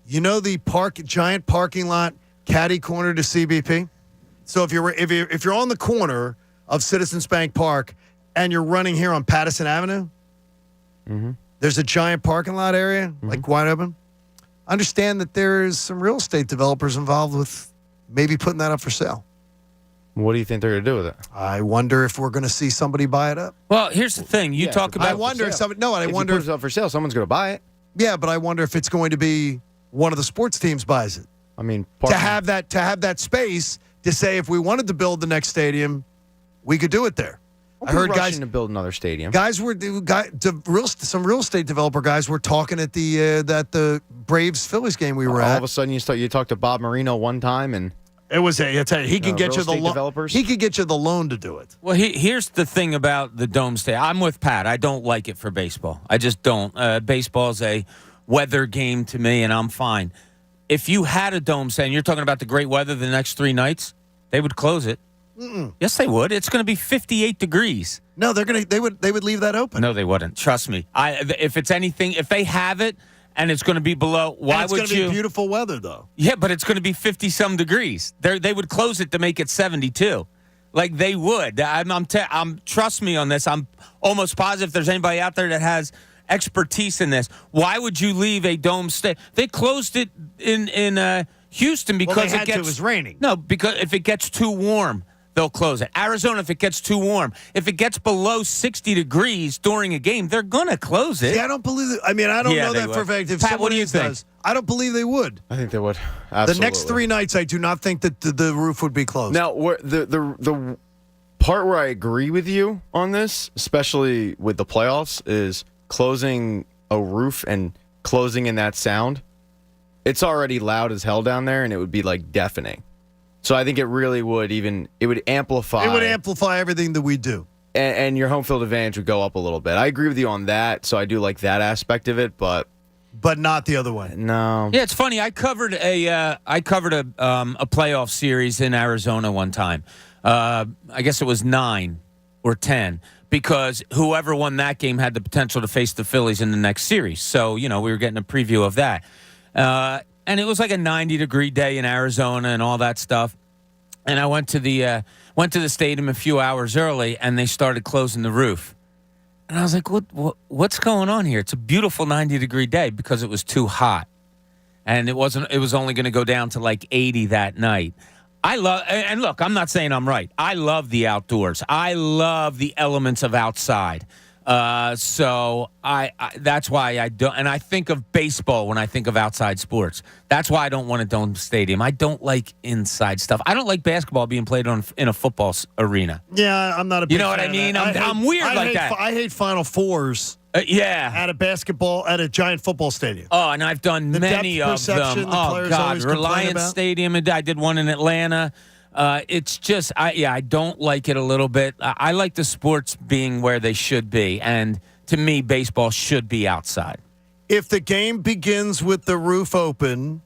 you know the giant parking lot, caddy corner to CBP? So if you're on the corner of Citizens Bank Park and you're running here on Patterson Avenue, there's a giant parking lot area, like wide open. Understand that there's some real estate developers involved with maybe putting that up for sale. What do you think they're going to do with it? I wonder if we're going to see somebody buy it up. Well, here's the thing. You talk about. I wonder if somebody. No, I if wonder you put it up for sale. Someone's going to buy it. Yeah, but I wonder if it's going to be one of the sports teams buys it. I mean, to have that space to say if we wanted to build the next stadium, we could do it there. I heard guys to build another stadium. Some real estate developer guys were talking at the Braves Phillies game we were at. All of a sudden, you talked to Bob Marino one time and. It was I tell you, he can get you the developers. He could get you the loan to do it. Well, here's the thing about the dome stadium. I'm with Pat. I don't like it for baseball. I just don't. Baseball's a weather game to me, and I'm fine. If you had a dome stadium, you're talking about the great weather the next 3 nights, they would close it. Yes, they would. It's going to be 58 degrees. No, they would leave that open. No, they wouldn't. Trust me. If it's anything, if they have it. And it's going to be below. Why would you? It's going to be beautiful weather, though. Yeah, but it's going to be 50-some degrees. They would close it to make it 72. Like they would. Trust me on this. I'm almost positive if there's anybody out there that has expertise in this. Why would you leave a dome stadium? They closed it in Houston, because it was raining. No, because if it gets too warm, they'll close it. Arizona, if it gets too warm. If it gets below 60 degrees during a game, they're going to close it. Yeah, I don't believe it. I mean, I don't know that for a fact. If Pat, what do you think? I don't believe they would. I think they would. Absolutely. The next 3 nights, I do not think that the roof would be closed. Now, the part where I agree with you on this, especially with the playoffs, is closing a roof and closing in that sound. It's already loud as hell down there, and it would be like deafening. So I think it really would amplify. It would amplify everything that we do. And your home field advantage would go up a little bit. I agree with you on that, so I do like that aspect of it, but not the other way. No. Yeah, it's funny. I covered a playoff series in Arizona one time. I guess it was 9 or 10, because whoever won that game had the potential to face the Phillies in the next series. So, we were getting a preview of that. And it was like a 90-degree day in Arizona and all that stuff. And I went to the stadium a few hours early, and they started closing the roof. And I was like, what's going on here? It's a beautiful 90-degree day, because it was too hot. And it was only going to go down to like 80 that night. And look, I'm not saying I'm right. I love the outdoors. I love the elements of outside. So that's why I don't, and I think of baseball when I think of outside sports. That's why I don't want a dome stadium. I don't like inside stuff. I don't like basketball being played in a football arena. Yeah, I'm not a big You know what fan I mean? of that. I'm weird like that. I hate Final Fours. Yeah. At a giant football stadium. Oh, and I've done many of them. Oh, God. Reliance Stadium. I did one in Atlanta. It's just, I don't like it a little bit. I like the sports being where they should be. And to me, baseball should be outside. If the game begins with the roof open,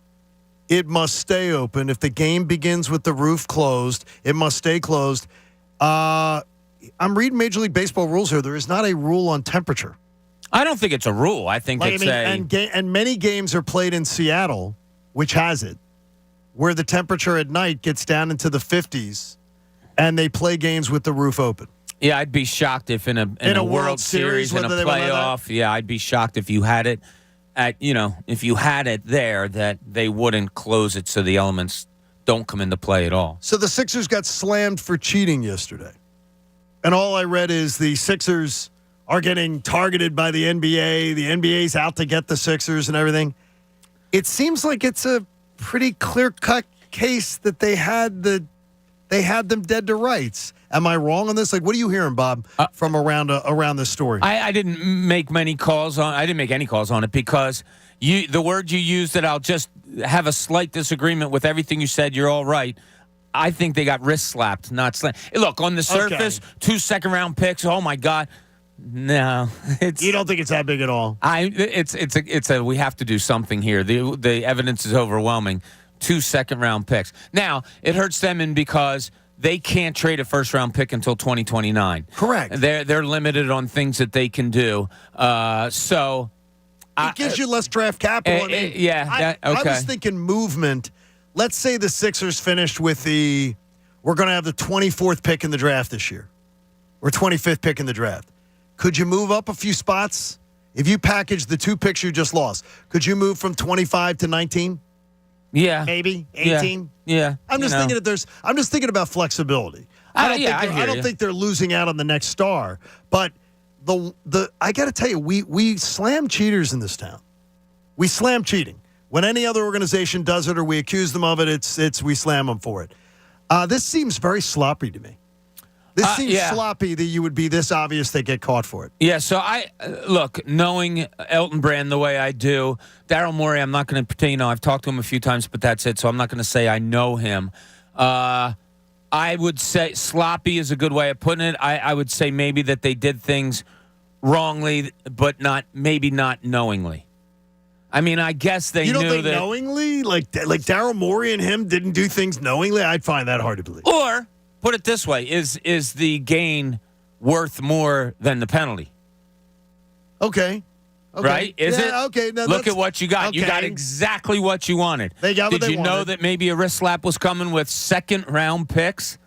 it must stay open. If the game begins with the roof closed, it must stay closed. I'm reading Major League Baseball rules here. There is not a rule on temperature. I don't think it's a rule. I think and many games are played in Seattle, which has it, where the temperature at night gets down into the 50s, and they play games with the roof open. Yeah, I'd be shocked if in a World Series, in a playoff, I'd be shocked if you had it if you had it there, that they wouldn't close it so the elements don't come into play at all. So the Sixers got slammed for cheating yesterday. And all I read is the Sixers are getting targeted by the NBA. The NBA's out to get the Sixers and everything. It seems like it's a pretty clear-cut case that they had them dead to rights. Am I wrong on this? Like, what are you hearing, Bob, from around this story? I didn't make many calls on. I didn't make any calls on it, because the word you used, that I'll just have a slight disagreement with everything you said. You're all right. I think they got wrist slapped, not slammed. Look, on the surface, 2 second-round picks. Oh my God. No, you don't think it's that big at all? We have to do something here. The evidence is overwhelming. 2 second-round picks. Now, it hurts them because they can't trade a first-round pick until 2029. Correct. They're limited on things that they can do. So it gives you less draft capital. Okay. I was thinking movement. Let's say the Sixers finished with we're going to have the 24th pick in the draft this year, or 25th pick in the draft. Could you move up a few spots? If you package the 2 picks you just lost, could you move from 25 to 19? Yeah. Maybe 18? Yeah. I'm just thinking about flexibility. I don't think they're losing out on the next star. But I got to tell you, we slam cheaters in this town. We slam cheating. When any other organization does it or we accuse them of it, it's we slam them for it. This seems very sloppy to me. This seems sloppy that you would be this obvious they get caught for it. Yeah, so look, knowing Elton Brand the way I do, Daryl Morey, I'm not going to pretend, I've talked to him a few times, but that's it, so I'm not going to say I know him. I would say sloppy is a good way of putting it. I would say maybe that they did things wrongly, but maybe not knowingly. I mean, I guess they knew that. You don't think knowingly? Like Daryl Morey and him didn't do things knowingly? I'd find that hard to believe. Or, put it this way, is the gain worth more than the penalty? Okay. Right? Is it? Okay. Look at what you got. Okay. You got exactly what you wanted. They got what they wanted. Did you know that maybe a wrist slap was coming with second-round picks?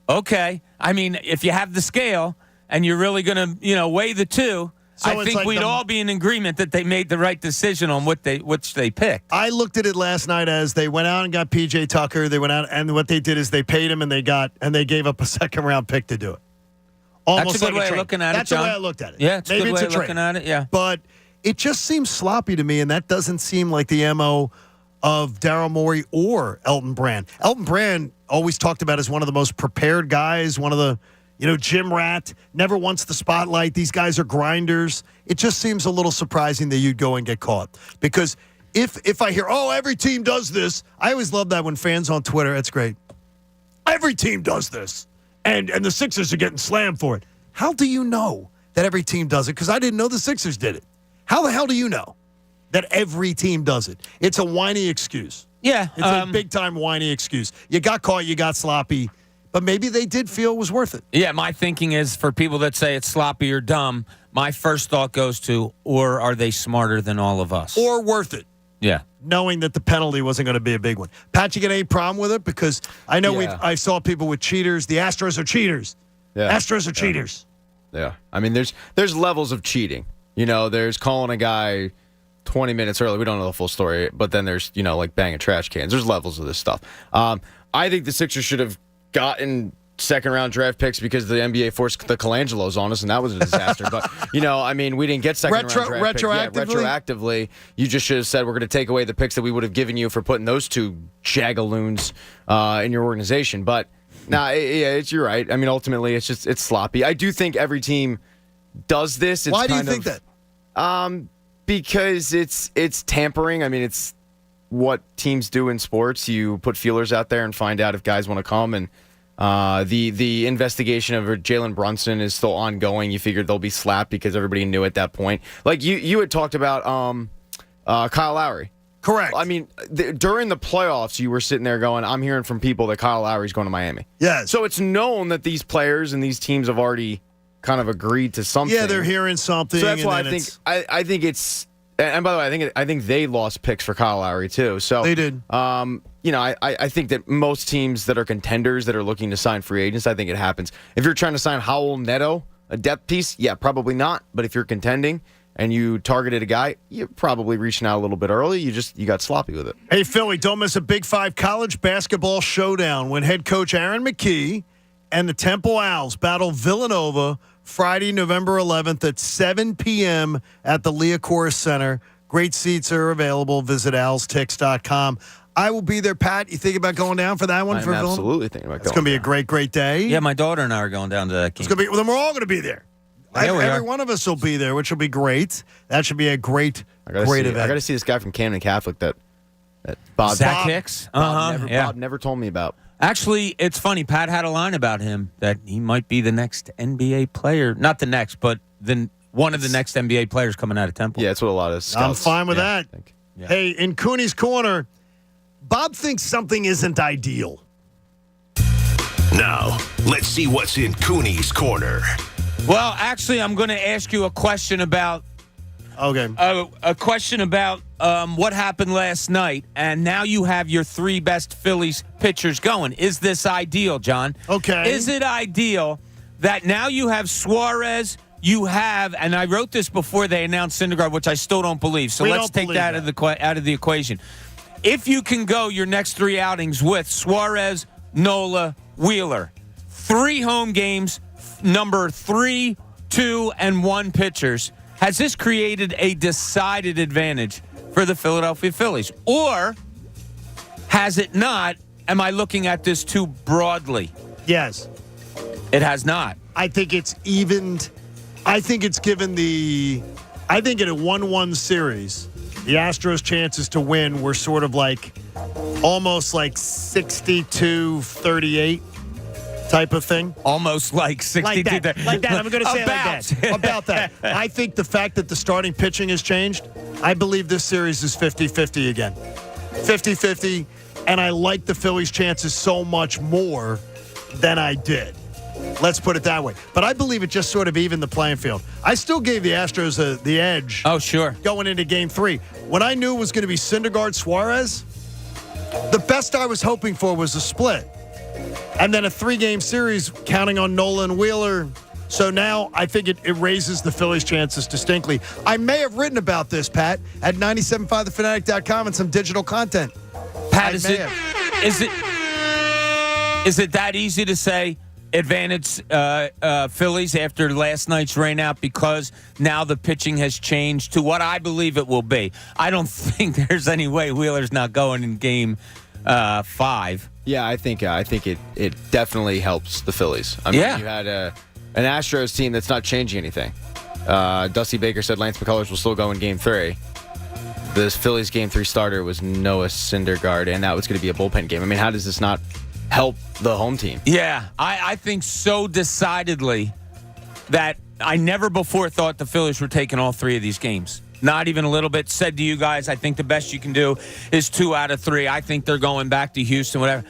Okay. I mean, if you have the scale and you're really going to, weigh the two, So I it's think like we'd all be in agreement that they made the right decision on which they picked. I looked at it last night as they went out and got P.J. Tucker. They went out, and what they did is they paid him, and they gave up a second-round pick to do it. Almost That's a good like way of looking at it, That's John. the way I looked at it. Yeah, it's a Maybe good it's way a of trade. looking at it, yeah. But it just seems sloppy to me, and that doesn't seem like the MO of Daryl Morey or Elton Brand. Elton Brand always talked about as one of the most prepared guys, one of the, gym rat, never wants the spotlight. These guys are grinders. It just seems a little surprising that you'd go and get caught. Because if I hear, every team does this, I always love that when fans on Twitter, it's great. Every team does this. And the Sixers are getting slammed for it. How do you know that every team does it? Because I didn't know the Sixers did it. How the hell do you know that every team does it? It's a whiny excuse. Yeah. It's a big-time whiny excuse. You got caught, you got sloppy, but maybe they did feel it was worth it. Yeah, my thinking is for people that say it's sloppy or dumb, my first thought goes to, or are they smarter than all of us? Or worth it. Yeah. Knowing that the penalty wasn't going to be a big one. Pat, you get any problem with it? Because I know I saw people with cheaters. The Astros are cheaters. Yeah. Astros are cheaters. Yeah. I mean, there's levels of cheating. There's calling a guy 20 minutes early. We don't know the full story, but then there's, like banging trash cans. There's levels of this stuff. I think the Sixers should have gotten second-round draft picks because the NBA forced the Colangelos on us, and that was a disaster. But, we didn't get second-round draft picks. Yeah, retroactively, you just should have said, we're going to take away the picks that we would have given you for putting those two jagaloons in your organization. But, you're right. I mean, ultimately, it's sloppy. I do think every team does this. Why do you think that? Because it's tampering. I mean, it's what teams do in sports. You put feelers out there and find out if guys want to come. And the investigation of Jalen Brunson is still ongoing. You figured they'll be slapped because everybody knew at that point. Like you had talked about Kyle Lowry. Correct. I mean, during the playoffs, you were sitting there going, I'm hearing from people that Kyle Lowry's going to Miami. Yes. So it's known that these players and these teams have already kind of agreed to something. Yeah, they're hearing something. So that's why I think it's. And by the way, I think they lost picks for Kyle Lowry too. So they did. I think that most teams that are contenders that are looking to sign free agents, I think it happens. If you're trying to sign Howell Neto, a depth piece, yeah, probably not. But if you're contending and you targeted a guy, you're probably reaching out a little bit early. You got sloppy with it. Hey, Philly, don't miss a Big 5 college basketball showdown when head coach Aaron McKee and the Temple Owls battle Villanova Friday, November 11th at 7 p.m. at the Liacouras Center. Great seats are available. Visit owlstix.com. I will be there, Pat. You think about going down for that one? I'm absolutely thinking about going. It's going to be a great, great day. Yeah, my daughter and I are going down to that game. It's going to be. Well, then we're all going to be there. Yeah, every one of us will be there, which will be great. That should be a great event. I got to see this guy from Camden Catholic that Bob Zach Hicks. Bob never told me about. Actually, it's funny. Pat had a line about him that he might be the next NBA player. Not the next, but one of the next NBA players coming out of Temple. Yeah, that's what a lot of scouts. I'm fine with that. Yeah. Hey, in Cooney's Corner, Bob thinks something isn't ideal. Now, let's see what's in Cooney's Corner. Well, actually, I'm going to ask you a question about a question about what happened last night, and now you have your three best Phillies pitchers going. Is this ideal, John? Okay. Is it ideal that now you have Suarez, and I wrote this before they announced Syndergaard, which I still don't believe, so let's take that out of the equation. If you can go your next three outings with Suarez, Nola, Wheeler, 3 home games, number 3, 2, and 1 pitchers, has this created a decided advantage for the Philadelphia Phillies? Or has it not? Am I looking at this too broadly? Yes. It has not. I think it's evened. I think it's given I think in a 1-1 series, the Astros' chances to win were sort of almost like 62-38 type of thing. Almost like 62. Like that. I'm going to say it like that. About that. I think the fact that the starting pitching has changed, I believe this series is 50-50 again. 50-50, and I like the Phillies' chances so much more than I did. Let's put it that way. But I believe it just sort of evened the playing field. I still gave the Astros the edge. Oh, sure. Going into Game 3. When I knew it was going to be Syndergaard Suarez, the best I was hoping for was a split. And then a 3-game series counting on Nola and Wheeler. So now I think it raises the Phillies' chances distinctly. I may have written about this, Pat, at 97.5thefanatic.com and some digital content. Pat, is it that easy to say advantage Phillies after last night's rainout because now the pitching has changed to what I believe it will be? I don't think there's any way Wheeler's not going in game 5. Yeah, I think it definitely helps the Phillies. I mean, you had an Astros team that's not changing anything. Dusty Baker said Lance McCullers will still go in Game 3. The Phillies Game 3 starter was Noah Syndergaard, and that was going to be a bullpen game. I mean, how does this not help the home team? Yeah, I think so decidedly that I never before thought the Phillies were taking all 3 of these games. Not even a little bit. Said to you guys, I think the best you can do is 2 out of 3. I think they're going back to Houston, whatever.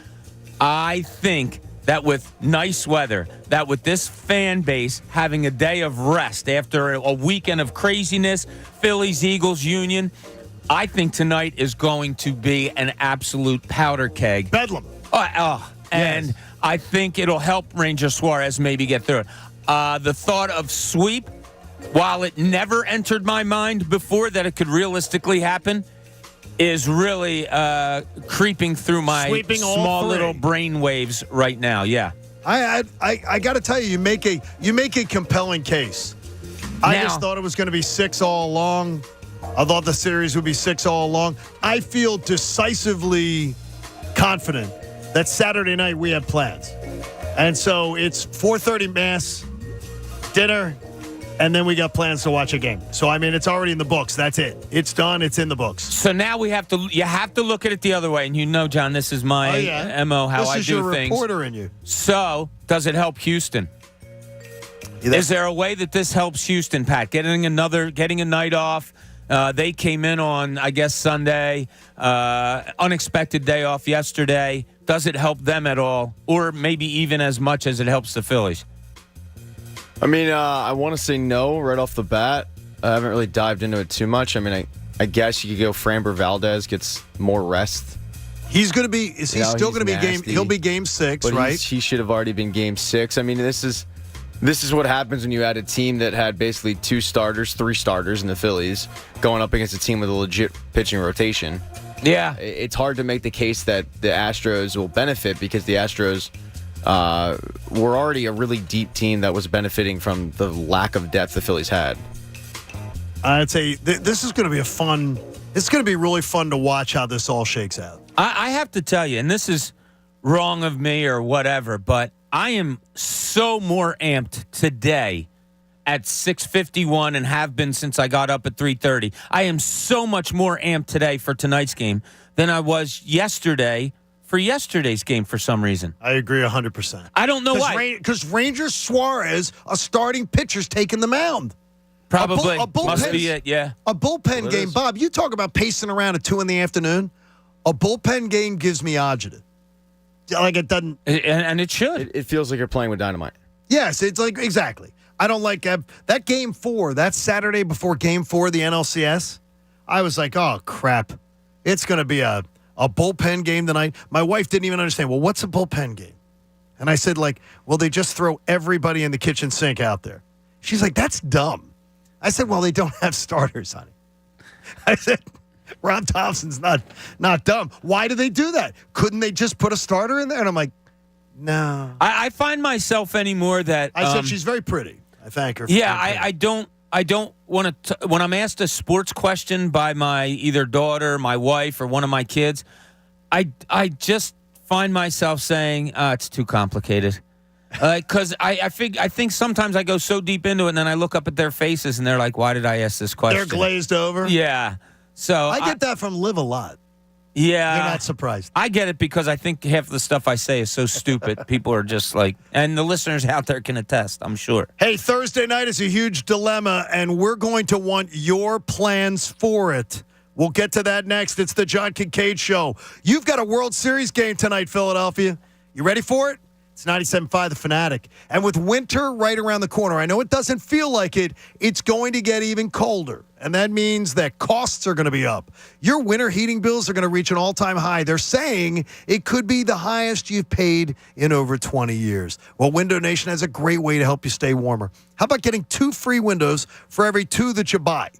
I think that with nice weather, that with this fan base having a day of rest after a weekend of craziness, Phillies, Eagles, Union, I think tonight is going to be an absolute powder keg. Bedlam. And I think it'll help Ranger Suarez maybe get through it. The thought of sweep, while it never entered my mind before that it could realistically happen, is really creeping through my small little brain waves right now. Yeah, I got to tell you, you make a compelling case. I just thought it was going to be 6 all along. I thought the series would be 6 all along. I feel decisively confident that Saturday night we have plans, and so it's 4:30 mass, dinner. And then we got plans to watch a game. So, I mean, it's already in the books. That's it. It's done. It's in the books. So now you have to look at it the other way. And you know, John, this is my MO, how I do things. This is your reporter in you. So, does it help Houston? Is there a way that this helps Houston, Pat? Getting a night off. They came in on, I guess, Sunday. Unexpected day off yesterday. Does it help them at all? Or maybe even as much as it helps the Phillies? I mean, I want to say no right off the bat. I haven't really dived into it too much. I mean, I guess you could go Framber Valdez gets more rest. He's going to be. Is he still going to be game? He'll be game 6, but right? He should have already been game 6. I mean, this is what happens when you had a team that had basically 2 starters, 3 starters in the Phillies going up against a team with a legit pitching rotation. Yeah, it's hard to make the case that the Astros will benefit because the Astros were already a really deep team that was benefiting from the lack of depth the Phillies had. I'd say this is going to be it's going to be really fun to watch how this all shakes out. I have to tell you, and this is wrong of me or whatever, but I am so more amped today at 6:51 and have been since I got up at 3:30. I am so much more amped today for tonight's game than I was yesterday for yesterday's game for some reason. I agree 100%. I don't know why. Because Ranger Suarez, a starting pitcher's taking the mound. Probably. A bullpen, must be it, yeah. A bullpen game, Bob, you talk about pacing around at 2 in the afternoon. A bullpen game gives me agita. Like it doesn't. And it should. It feels like you're playing with dynamite. Yes, it's like, exactly. I don't like that game 4, that Saturday before game 4 of the NLCS. I was like, oh, crap. It's going to be a bullpen game tonight. My wife didn't even understand. Well, what's a bullpen game? And I said, well, they just throw everybody in the kitchen sink out there. She's like, that's dumb. I said, well, they don't have starters, honey. I said, Rob Thompson's not dumb. Why do they do that? Couldn't they just put a starter in there? And I'm like, no. I find myself anymore that I said she's very pretty. I thank her. I don't want to when I'm asked a sports question by my either daughter, my wife, or one of my kids, I just find myself saying it's too complicated. Because I think sometimes I go so deep into it, and then I look up at their faces, and they're like, "Why did I ask this question?" They're glazed over. Yeah. So I get that from Liv a lot. Yeah. You're not surprised. I get it because I think half of the stuff I say is so stupid. People are just like, and the listeners out there can attest, I'm sure. Hey, Thursday night is a huge dilemma, and we're going to want your plans for it. We'll get to that next. It's the John Kincade Show. You've got a World Series game tonight, Philadelphia. You ready for it? It's 97.5 The Fanatic. And with winter right around the corner, I know it doesn't feel like it, it's going to get even colder. And that means that costs are going to be up. Your winter heating bills are going to reach an all-time high. They're saying it could be the highest you've paid in over 20 years. Well, Window Nation has a great way to help you stay warmer. How about getting 2 free windows for every 2 that you buy?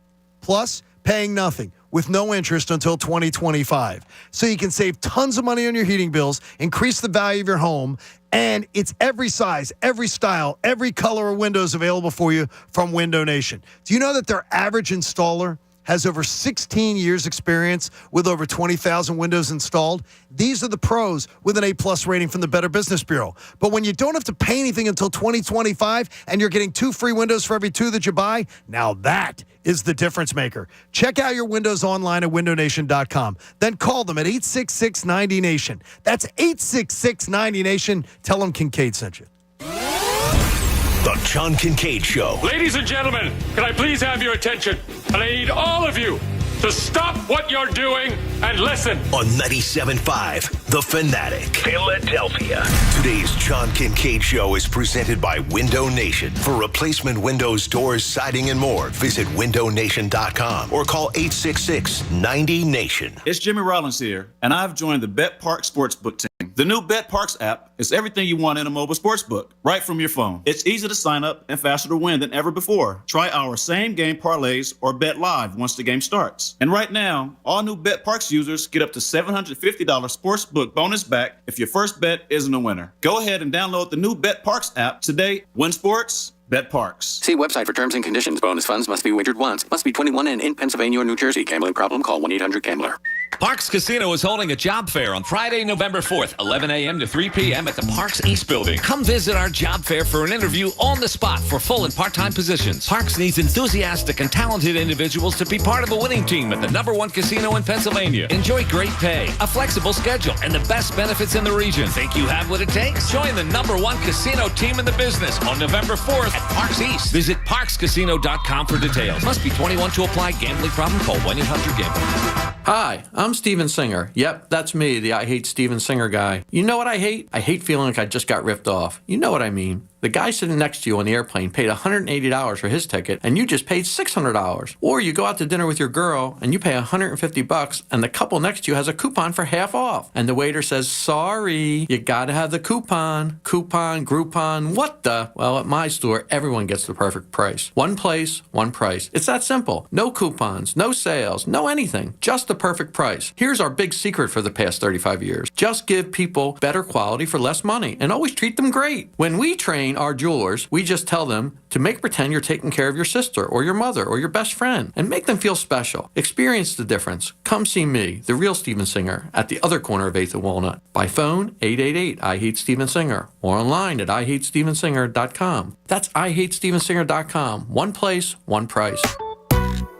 Plus, paying nothing with no interest until 2025. So you can save tons of money on your heating bills, increase the value of your home, and it's every size, every style, every color of windows available for you from Window Nation. Do you know that their average installer has over 16 years experience with over 20,000 windows installed? These are the pros with an A+ rating from the Better Business Bureau. But when you don't have to pay anything until 2025 and you're getting 2 free windows for every 2 that you buy, now that is the difference maker. Check out your windows online at windownation.com. Then call them at 866-90-NATION. That's 866-90-NATION. Tell them Kincade sent you. The John Kincade Show. Ladies and gentlemen, can I please have your attention? And I need all of you to stop what you're doing and listen. On 97.5 The Fanatic, Philadelphia. Today's John Kincade Show is presented by Window Nation. For replacement windows, doors, siding, and more, visit windownation.com or call 866-90-NATION. It's Jimmy Rollins here, and I've joined the Bet Parks Sportsbook team. The new Bet Parks app is everything you want in a mobile sportsbook, right from your phone. It's easy to sign up and faster to win than ever before. Try our same-game parlays or bet live once the game starts. And right now, all new Bet Parks users get up to $750 sportsbook bonus back if your first bet isn't a winner. Go ahead and download the new Bet Parks app today. Win sports, Bet Parks. See website for terms and conditions. Bonus funds must be wagered once. Must be 21 and in Pennsylvania or New Jersey. Gambling problem? Call 1-800-GAMBLER. Parks Casino is holding a job fair on Friday, November 4th, 11 a.m. to 3 p.m. at the Parks East building. Come visit our job fair for an interview on the spot for full and part-time positions. Parks needs enthusiastic and talented individuals to be part of a winning team at the #1 casino in Pennsylvania. Enjoy great pay, a flexible schedule, and the best benefits in the region. Think you have what it takes? Join the #1 casino team in the business on November 4th at Parks East. Visit parkscasino.com for details. Must be 21 to apply. Gambling problem? Call 1-800-GAMBLER. Hi, I'm Steven Singer. Yep, that's me, the I Hate Steven Singer guy. You know what I hate? I hate feeling like I just got ripped off. You know what I mean. The guy sitting next to you on the airplane paid $180 for his ticket, and you just paid $600. Or you go out to dinner with your girl, and you pay $150, and the couple next to you has a coupon for half off. And the waiter says, sorry, you gotta have the coupon. Coupon, Groupon, what the? Well, at my store, everyone gets the perfect price. One place, one price. It's that simple. No coupons, no sales, no anything. Just the perfect price. Here's our big secret for the past 35 years. Just give people better quality for less money, and always treat them great. When we train our jewelers, we just tell them to make pretend you're taking care of your sister or your mother or your best friend and make them feel special. Experience the difference. Come see me, the real Steven Singer, at the other corner of 8th and Walnut. By phone, 888-I-HATE-STEVEN-SINGER, or online at IHateStevenSinger.com. That's IHateStevenSinger.com. One place, one price.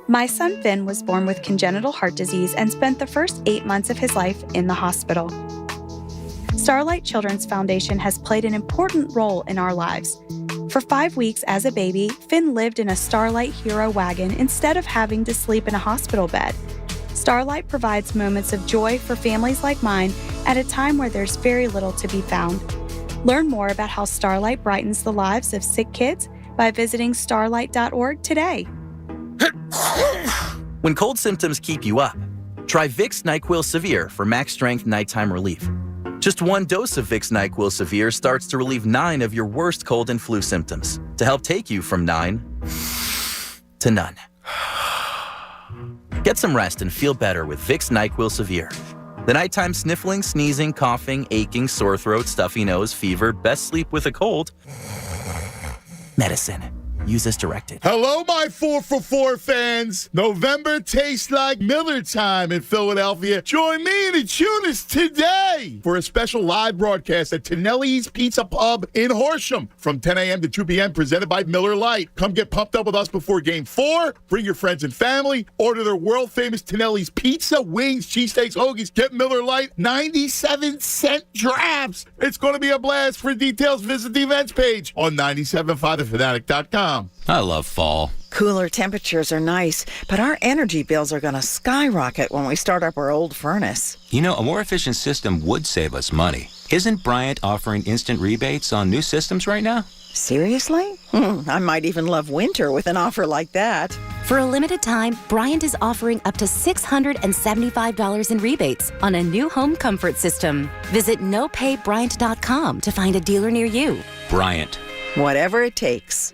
My son Finn was born with congenital heart disease and spent the first 8 months of his life in the hospital. Starlight Children's Foundation has played an important role in our lives. For 5 weeks as a baby, Finn lived in a Starlight Hero wagon instead of having to sleep in a hospital bed. Starlight provides moments of joy for families like mine at a time where there's very little to be found. Learn more about how Starlight brightens the lives of sick kids by visiting starlight.org today. When cold symptoms keep you up, try Vicks NyQuil Severe for max strength nighttime relief. Just 1 dose of Vicks NyQuil Severe starts to relieve 9 of your worst cold and flu symptoms to help take you from 9 to none. Get some rest and feel better with Vicks NyQuil Severe. The nighttime sniffling, sneezing, coughing, aching, sore throat, stuffy nose, fever, best sleep with a cold. Medicine. Use as directed. Hello, my 4 for 4 fans. November tastes like Miller time in Philadelphia. Join me and the Tunis today for a special live broadcast at Tonelli's Pizza Pub in Horsham from 10 a.m. to 2 p.m. presented by Miller Lite. Come get pumped up with us before Game 4. Bring your friends and family. Order their world-famous Tonelli's pizza, wings, cheesesteaks, hoagies. Get Miller Lite 97-cent drafts. It's going to be a blast. For details, visit the events page on 97.5thefanatic.com. come. I love fall. Cooler temperatures are nice, but our energy bills are going to skyrocket when we start up our old furnace. You know, a more efficient system would save us money. Isn't Bryant offering instant rebates on new systems right now? Seriously? I might even love winter with an offer like that. For a limited time, Bryant is offering up to $675 in rebates on a new home comfort system. Visit nopaybryant.com to find a dealer near you. Bryant. Whatever it takes.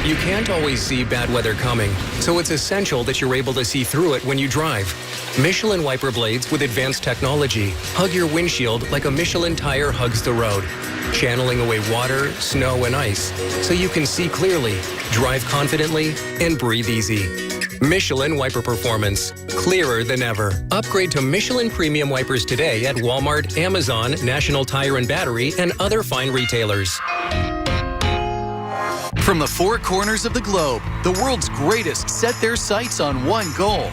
You can't always see bad weather coming, so it's essential that you're able to see through it when you drive. Michelin wiper blades with advanced technology hug your windshield like a Michelin tire hugs the road, channeling away water, snow, and ice so you can see clearly, drive confidently, and breathe easy. Michelin Wiper Performance. Clearer than ever. Upgrade to Michelin Premium Wipers today at Walmart, Amazon, National Tire and Battery, and other fine retailers. From the four corners of the globe, the world's greatest set their sights on one goal.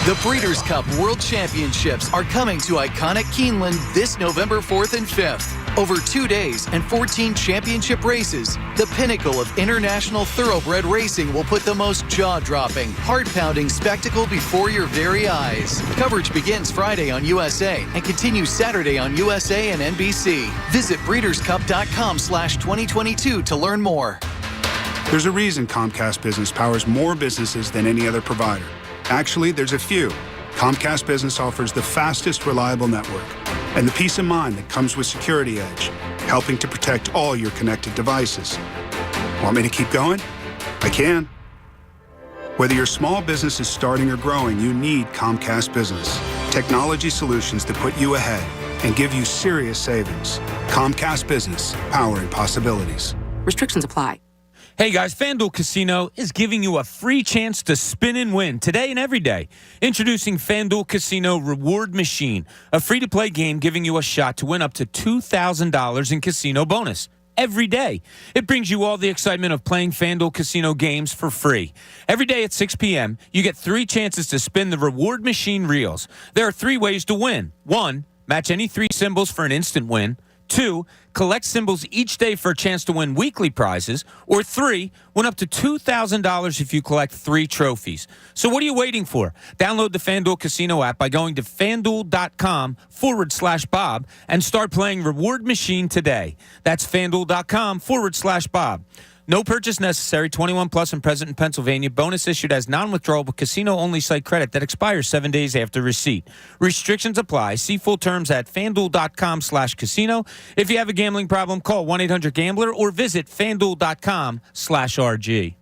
The Breeders' Cup World Championships are coming to iconic Keeneland this November 4th and 5th. Over 2 days and 14 championship races, the pinnacle of international thoroughbred racing will put the most jaw-dropping, heart-pounding spectacle before your very eyes. Coverage begins Friday on USA and continues Saturday on USA and NBC. Visit breederscup.com/2022 to learn more. There's a reason Comcast Business powers more businesses than any other provider. Actually, there's a few. Comcast Business offers the fastest, reliable network and the peace of mind that comes with Security Edge, helping to protect all your connected devices. Want me to keep going? I can. Whether your small business is starting or growing, you need Comcast Business. Technology solutions that put you ahead and give you serious savings. Comcast Business, powering possibilities. Restrictions apply. Hey guys, FanDuel Casino is giving you a free chance to spin and win today and every day. Introducing FanDuel Casino Reward Machine, a free-to-play game giving you a shot to win up to $2,000 in casino bonus every day. It brings you all the excitement of playing FanDuel Casino games for free. Every day at 6 p.m., you get 3 chances to spin the Reward Machine reels. There are 3 ways to win. 1, match any 3 symbols for an instant win. 2, collect symbols each day for a chance to win weekly prizes. Or 3, win up to $2,000 if you collect 3 trophies. So what are you waiting for? Download the FanDuel Casino app by going to FanDuel.com/Bob and start playing Reward Machine today. That's FanDuel.com/Bob. No purchase necessary, 21 plus and present in Pennsylvania. Bonus issued as non-withdrawable casino-only site credit that expires 7 days after receipt. Restrictions apply. See full terms at FanDuel.com/casino. If you have a gambling problem, call 1-800-GAMBLER or visit FanDuel.com/RG.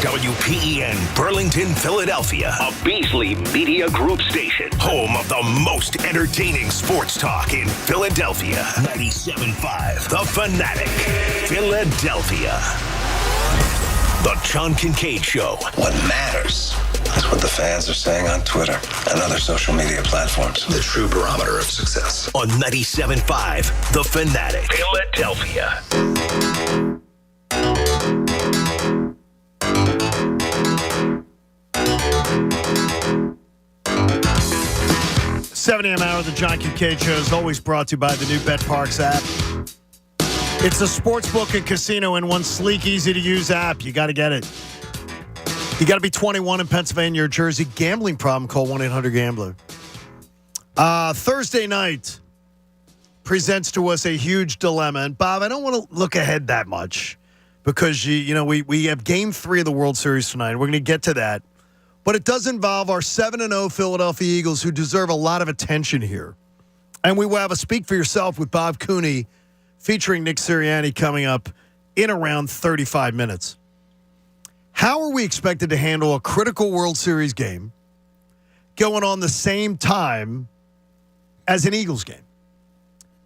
WPEN Burlington, Philadelphia, a Beasley Media Group station, home of the most entertaining sports talk in Philadelphia. 97.5 The Fanatic, Philadelphia. The John Kincade Show. What matters is what the fans are saying on Twitter and other social media platforms. The true barometer of success. On 97.5 The Fanatic, Philadelphia. 7 a.m. hour, the John Kincade Show is always brought to you by the new BetParks app. It's a sportsbook and casino in one sleek, easy-to-use app. You got to get it. You got to be 21 in Pennsylvania or Jersey. Gambling problem, call 1-800-GAMBLER. Thursday night presents to us a huge dilemma. And, Bob, I don't want to look ahead that much because, we have Game 3 of the World Series tonight. We're going to get to that. But it does involve our 7-0 Philadelphia Eagles, who deserve a lot of attention here. And we will have a Speak for Yourself with Bob Cooney featuring Nick Sirianni coming up in around 35 minutes. How are we expected to handle a critical World Series game going on the same time as an Eagles game?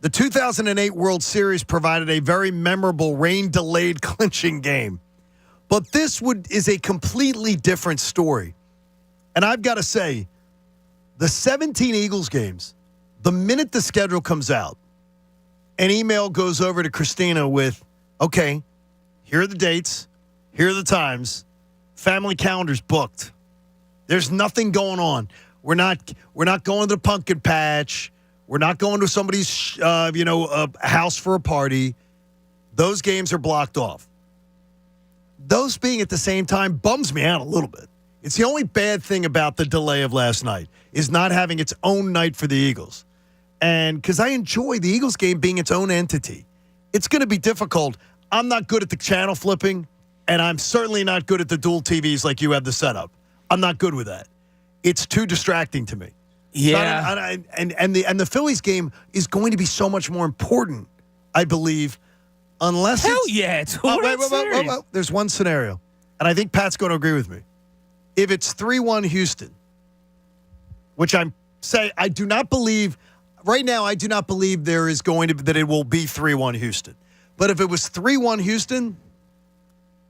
The 2008 World Series provided a very memorable rain-delayed clinching game. But this is a completely different story. And I've got to say, the 17 Eagles games, the minute the schedule comes out, an email goes over to Christina with, okay, here are the dates, here are the times, family calendar's booked. There's nothing going on. We're not going to the pumpkin patch. We're not going to somebody's house for a party. Those games are blocked off. Those being at the same time bums me out a little bit. It's the only bad thing about the delay of last night is not having its own night for the Eagles. And because I enjoy the Eagles game being its own entity, it's going to be difficult. I'm not good at the channel flipping, and I'm certainly not good at the dual TVs like you have the setup. I'm not good with that. It's too distracting to me. Yeah. And the Phillies game is going to be so much more important, I believe, unless it's wait. There's one scenario, and I think Pat's going to agree with me. If it's 3-1 Houston, which I do not believe right now, I do not believe there is going to be, that it will be 3-1 Houston. But if it was 3-1 Houston,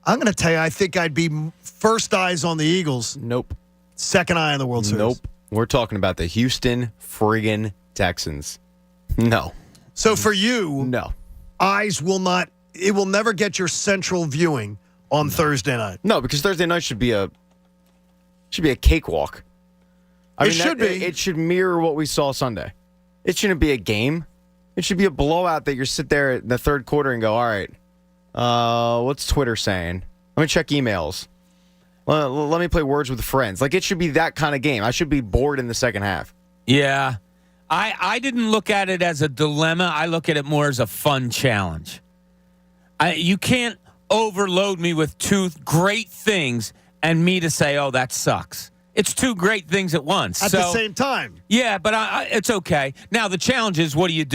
I'm going to tell you, I think I'd be first eyes on the Eagles. Nope. Second eye on the World Series. Nope. We're talking about the Houston friggin' Texans. No. So for you, no. Eyes will not, it will never get your central viewing on Thursday night. No, because Thursday night should be a cakewalk. It should mirror what we saw Sunday. It shouldn't be a game. It should be a blowout that you sit there in the third quarter and go, all right, what's Twitter saying? Let me check emails. Let me play Words with Friends. Like, it should be that kind of game. I should be bored in the second half. Yeah. I didn't look at it as a dilemma. I look at it more as a fun challenge. You can't overload me with two great things and me to say, oh, that sucks. It's two great things at once. At the same time. Yeah, but it's okay. Now, the challenge is, what do?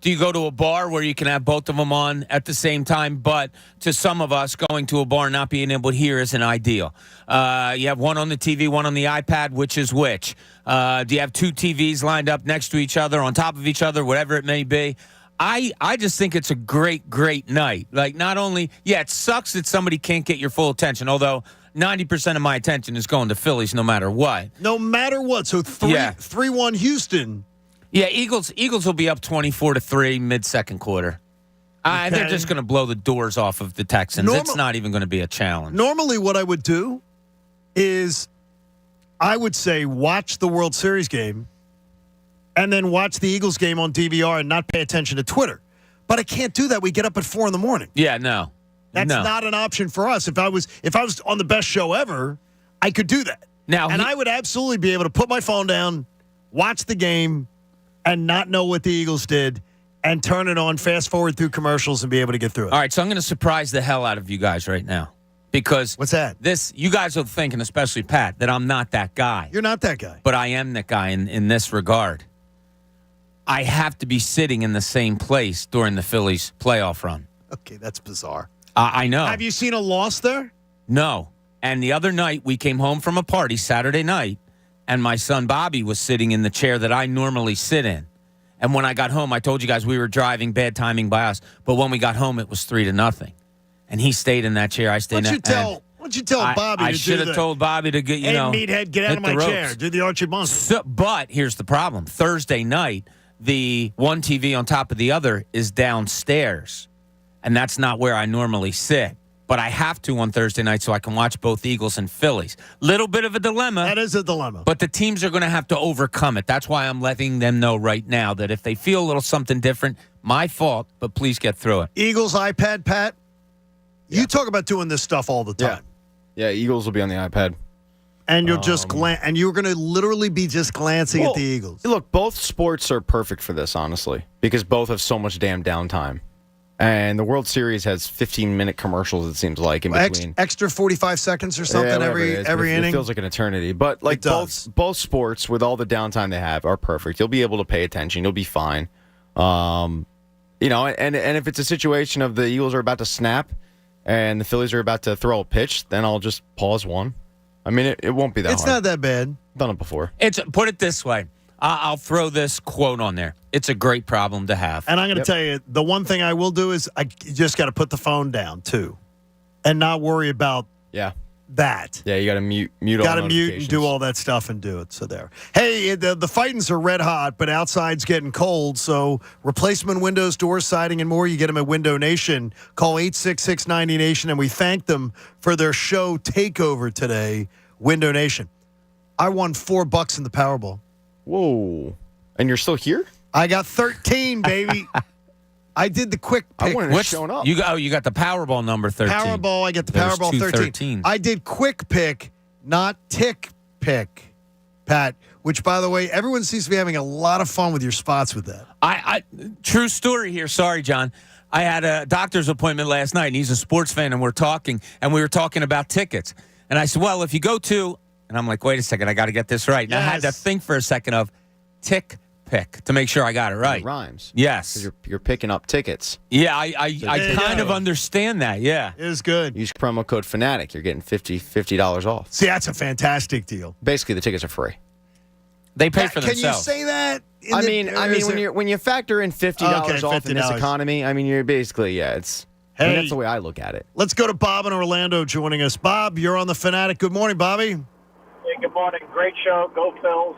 Do you go to a bar where you can have both of them on at the same time? But to some of us, going to a bar not being able to hear isn't ideal. You have one on the TV, one on the iPad, which is which? Do you have two TVs lined up next to each other, on top of each other, whatever it may be? I just think it's a great, great night. Like, not only, it sucks that somebody can't get your full attention, although 90% of my attention is going to Phillies no matter what. No matter what. So 3-1 Houston. Yeah, Eagles will be up 24-3 mid-second quarter. Okay. They're just going to blow the doors off of the Texans. It's not even going to be a challenge. Normally what I would do is I would say watch the World Series game and then watch the Eagles game on DVR and not pay attention to Twitter. But I can't do that. We get up at 4 a.m. Yeah, no. That's not an option for us. If I was on the best show ever, I could do that. I would absolutely be able to put my phone down, watch the game, and not know what the Eagles did, and turn it on, fast forward through commercials, and be able to get through it. All right, so I'm going to surprise the hell out of you guys right now. Because what's that? You guys are thinking, especially Pat, that I'm not that guy. You're not that guy. But I am that guy in this regard. I have to be sitting in the same place during the Phillies playoff run. Okay, that's bizarre. I know. Have you seen a loss there? No. And the other night, we came home from a party Saturday night, and my son Bobby was sitting in the chair that I normally sit in. And when I got home, I told you guys we were driving, bad timing by us. But when we got home, it was 3-0. And he stayed in that chair. I stayed in that. What'd you tell Bobby I to do? should have told Bobby to get, hey, meathead, get out of my chair. Do the Archie Bunker. But here's the problem. Thursday night, the one TV on top of the other is downstairs. And that's not where I normally sit. But I have to on Thursday night so I can watch both Eagles and Phillies. Little bit of a dilemma. That is a dilemma. But the teams are going to have to overcome it. That's why I'm letting them know right now that if they feel a little something different, my fault, but please get through it. Eagles iPad, Pat? You talk about doing this stuff all the time. Yeah, Eagles will be on the iPad. And you'll just and you're going to literally be just glancing at the Eagles. Look, both sports are perfect for this, honestly, because both have so much damn downtime. And the World Series has 15-minute commercials, it seems like, in between. Extra 45 seconds or something every inning? It feels like an eternity. But like both sports, with all the downtime they have, are perfect. You'll be able to pay attention. You'll be fine. And if it's a situation of the Eagles are about to snap and the Phillies are about to throw a pitch, then I'll just pause one. I mean, it won't be that hard. It's not that bad. Done it before. Put it this way. I'll throw this quote on there. It's a great problem to have. And I'm going to tell you, the one thing I will do is you just got to put the phone down, too, and not worry about that. Yeah, you got to mute all Got to mute and do all that stuff and do it. So there. Hey, the fightings are red hot, but outside's getting cold. So replacement windows, doors, siding, and more, you get them at Window Nation. Call 866-90-NATION, and we thank them for their show takeover today, Window Nation. I won $4 in the Powerball. Whoa. And you're still here? I got 13, baby. I did the quick pick. I wouldn't have shown up. You got the Powerball number 13. Powerball, I get the There was Powerball 13. I did quick pick, not tick pick, Pat, which, by the way, everyone seems to be having a lot of fun with your spots with that. I true story here. Sorry, John. I had a doctor's appointment last night, and he's a sports fan, and we were talking about tickets. And I said, well, if you go to, and I'm like, wait a second, I got to get this right. And I had to think for a second of tick pick to make sure I got it right. It rhymes. Yes. 'Cause you're picking up tickets. Yeah, I kind of understand that, yeah. It is good. Use promo code Fanatic. You're getting $50 off. See, that's a fantastic deal. Basically, the tickets are free. They pay for Can themselves. you say that? I mean, when you factor in $50 off in this $50. economy, I mean, you're basically, it's. I mean, that's the way I look at it. Let's go to Bob in Orlando joining us. Bob, you're on the Fanatic. Good morning, Bobby. Hey, good morning. Great show. Go Phils.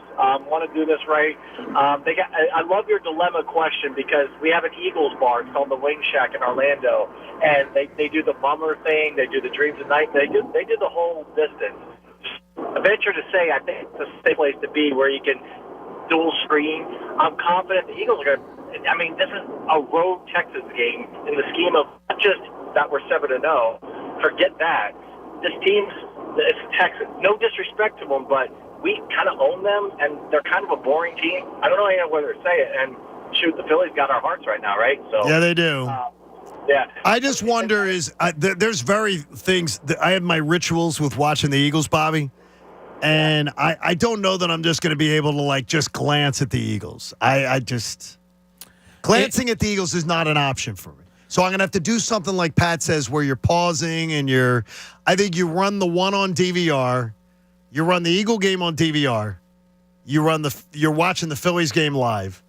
Want to do this right. I love your dilemma question because we have an Eagles bar. It's called the Wing Shack in Orlando, and they do the bummer thing. They do the dreams at night. They do the whole distance. I venture to say I think it's a safe place to be where you can dual screen. I'm confident the Eagles are going to. I mean, this is a road Texas game in the scheme of not just that we're 7-0. Forget that. This team's it's Texas. No disrespect to them, but we kind of own them, and they're kind of a boring team. I don't know whether to say it. And shoot, the Phillies got our hearts right now, right? So yeah, they do. Yeah. I just wonder there's very things that I have my rituals with watching the Eagles, Bobby. And I don't know that I'm just going to be able to just glance at the Eagles. Glancing at the Eagles is not an option for me. So I'm going to have to do something like Pat says where you're pausing and I think you run the one on DVR, you run the Eagle game on DVR, you're watching the Phillies game live,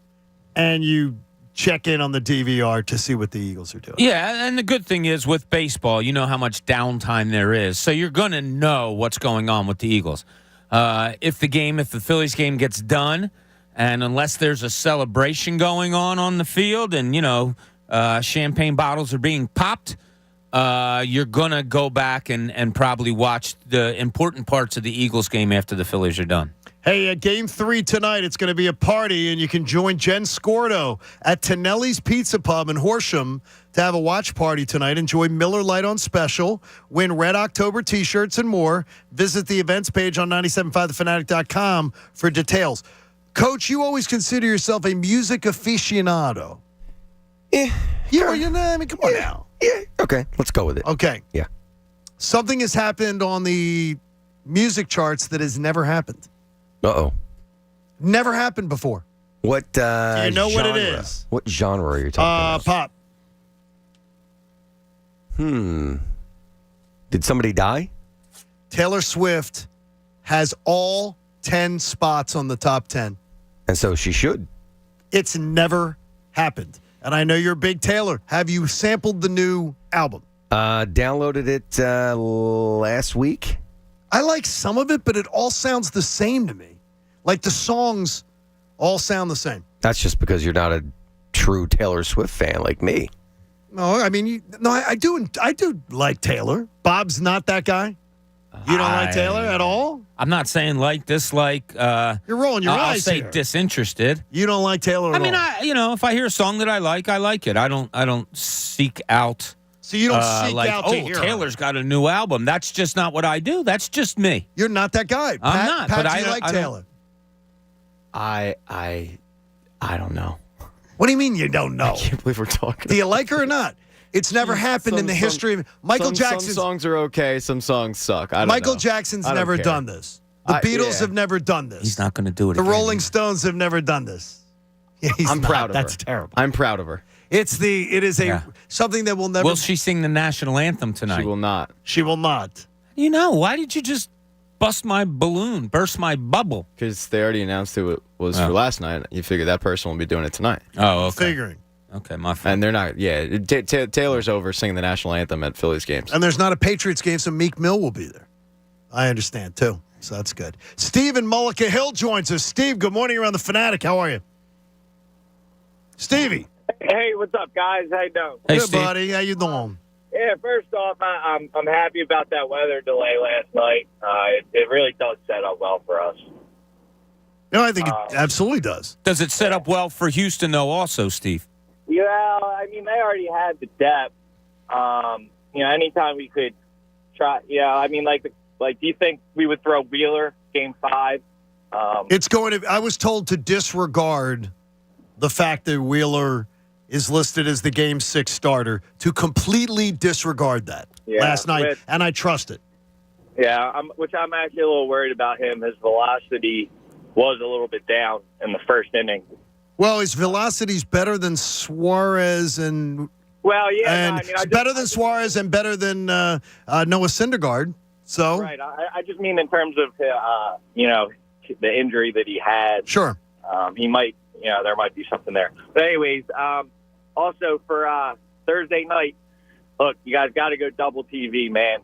and you check in on the DVR to see what the Eagles are doing. Yeah, and the good thing is with baseball, you know how much downtime there is. So you're going to know what's going on with the Eagles. If the Phillies game gets done, and unless there's a celebration going on the field and, champagne bottles are being popped, you're going to go back and probably watch the important parts of the Eagles game after the Phillies are done. Hey, Game 3 tonight, it's going to be a party, and you can join Jen Scordo at Tonelli's Pizza Pub in Horsham to have a watch party tonight. Enjoy Miller Lite on special, win Red October T-shirts and more. Visit the events page on 97.5thefanatic.com for details. Coach, you always consider yourself a music aficionado. Yeah. Come on now. Yeah. Okay, let's go with it. Okay. Yeah. Something has happened on the music charts that has never happened. Uh-oh. Never happened before. What Do you know genre? what it is? What genre are you talking about? Pop. Did somebody die? Taylor Swift has all 10 spots on the top 10. And so she should. It's never happened. And I know you're a big Taylor. Have you sampled the new album? Downloaded it last week. I like some of it, but it all sounds the same to me. Like the songs all sound the same. That's just because you're not a true Taylor Swift fan like me. No, I mean, I do like Taylor. Bob's not that guy. You don't like Taylor at all? I'm not saying dislike. You're rolling your eyes I'll say here. disinterested. You don't like Taylor at all? If I hear a song that I like it. I don't seek out. So you don't seek out to hear Taylor's got a new album. That's just not what I do. That's just me. You're not that guy. I'm not. Pat, but do you like Taylor? I don't know. What do you mean you don't know? I can't believe we're talking. Do you like her or not? It's never happened in the history of Michael Jackson. Some songs are okay. Some songs suck. I don't Michael know. Jackson's I don't never care. done this. The Beatles have never done this. He's not going to do it The again. Rolling Stones have never done this. Yeah, I'm proud of her. That's terrible. I'm proud of her. It is something that will never. Will she sing the national anthem tonight? She will not. She will not. Why did you just burst my bubble? Because they already announced who it was for last night. You figure that person will be doing it tonight. Oh, okay. Figuring. Okay, my fault. And they're not. Yeah, Taylor's over singing the national anthem at Phillies games. And there's not a Patriots game, so Meek Mill will be there. I understand, too. So that's good. Steve in Mullica Hill joins us. Steve, good morning. You're on the Fanatic. How are you? Stevie. Hey, what's up, guys? How you doing? Hey, good, Steve. buddy. How you doing? Yeah, first off, I'm happy about that weather delay last night. It really does set up well for us. No, I think it absolutely does. Does it set up well for Houston, though, also, Steve? Yeah, I mean, they already had the depth. Anytime we could try, I mean, do you think we would throw Wheeler Game 5? It's going to. I was told to disregard the fact that Wheeler is listed as the Game 6 starter, to completely disregard that last night, and I trust it. Yeah, which I'm actually a little worried about him. His velocity was a little bit down in the first inning. Well, his velocity's better than Suarez and. Well, yeah, and better than Suarez and better than Noah Syndergaard. So right, I just mean in terms of the injury that he had. Sure, he might. There might be something there. But anyways, also for Thursday night, look, you guys got to go double TV, man.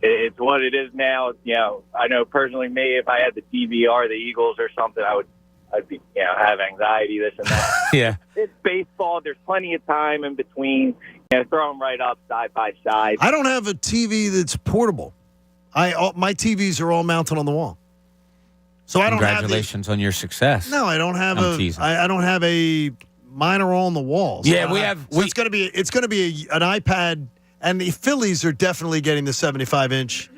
It's what it is now. I know personally, me, if I had the DVR, the Eagles or something, I'd be, have anxiety, this and that. Yeah. It's baseball. There's plenty of time in between. Throw them right up side by side. I don't have a TV that's portable. My TVs are all mounted on the wall. So I don't have Congratulations on your success. No, I don't have I don't have a mine are all on the walls. Yeah, we have. So it's going to be an iPad, and the Phillies are definitely getting the 75-inch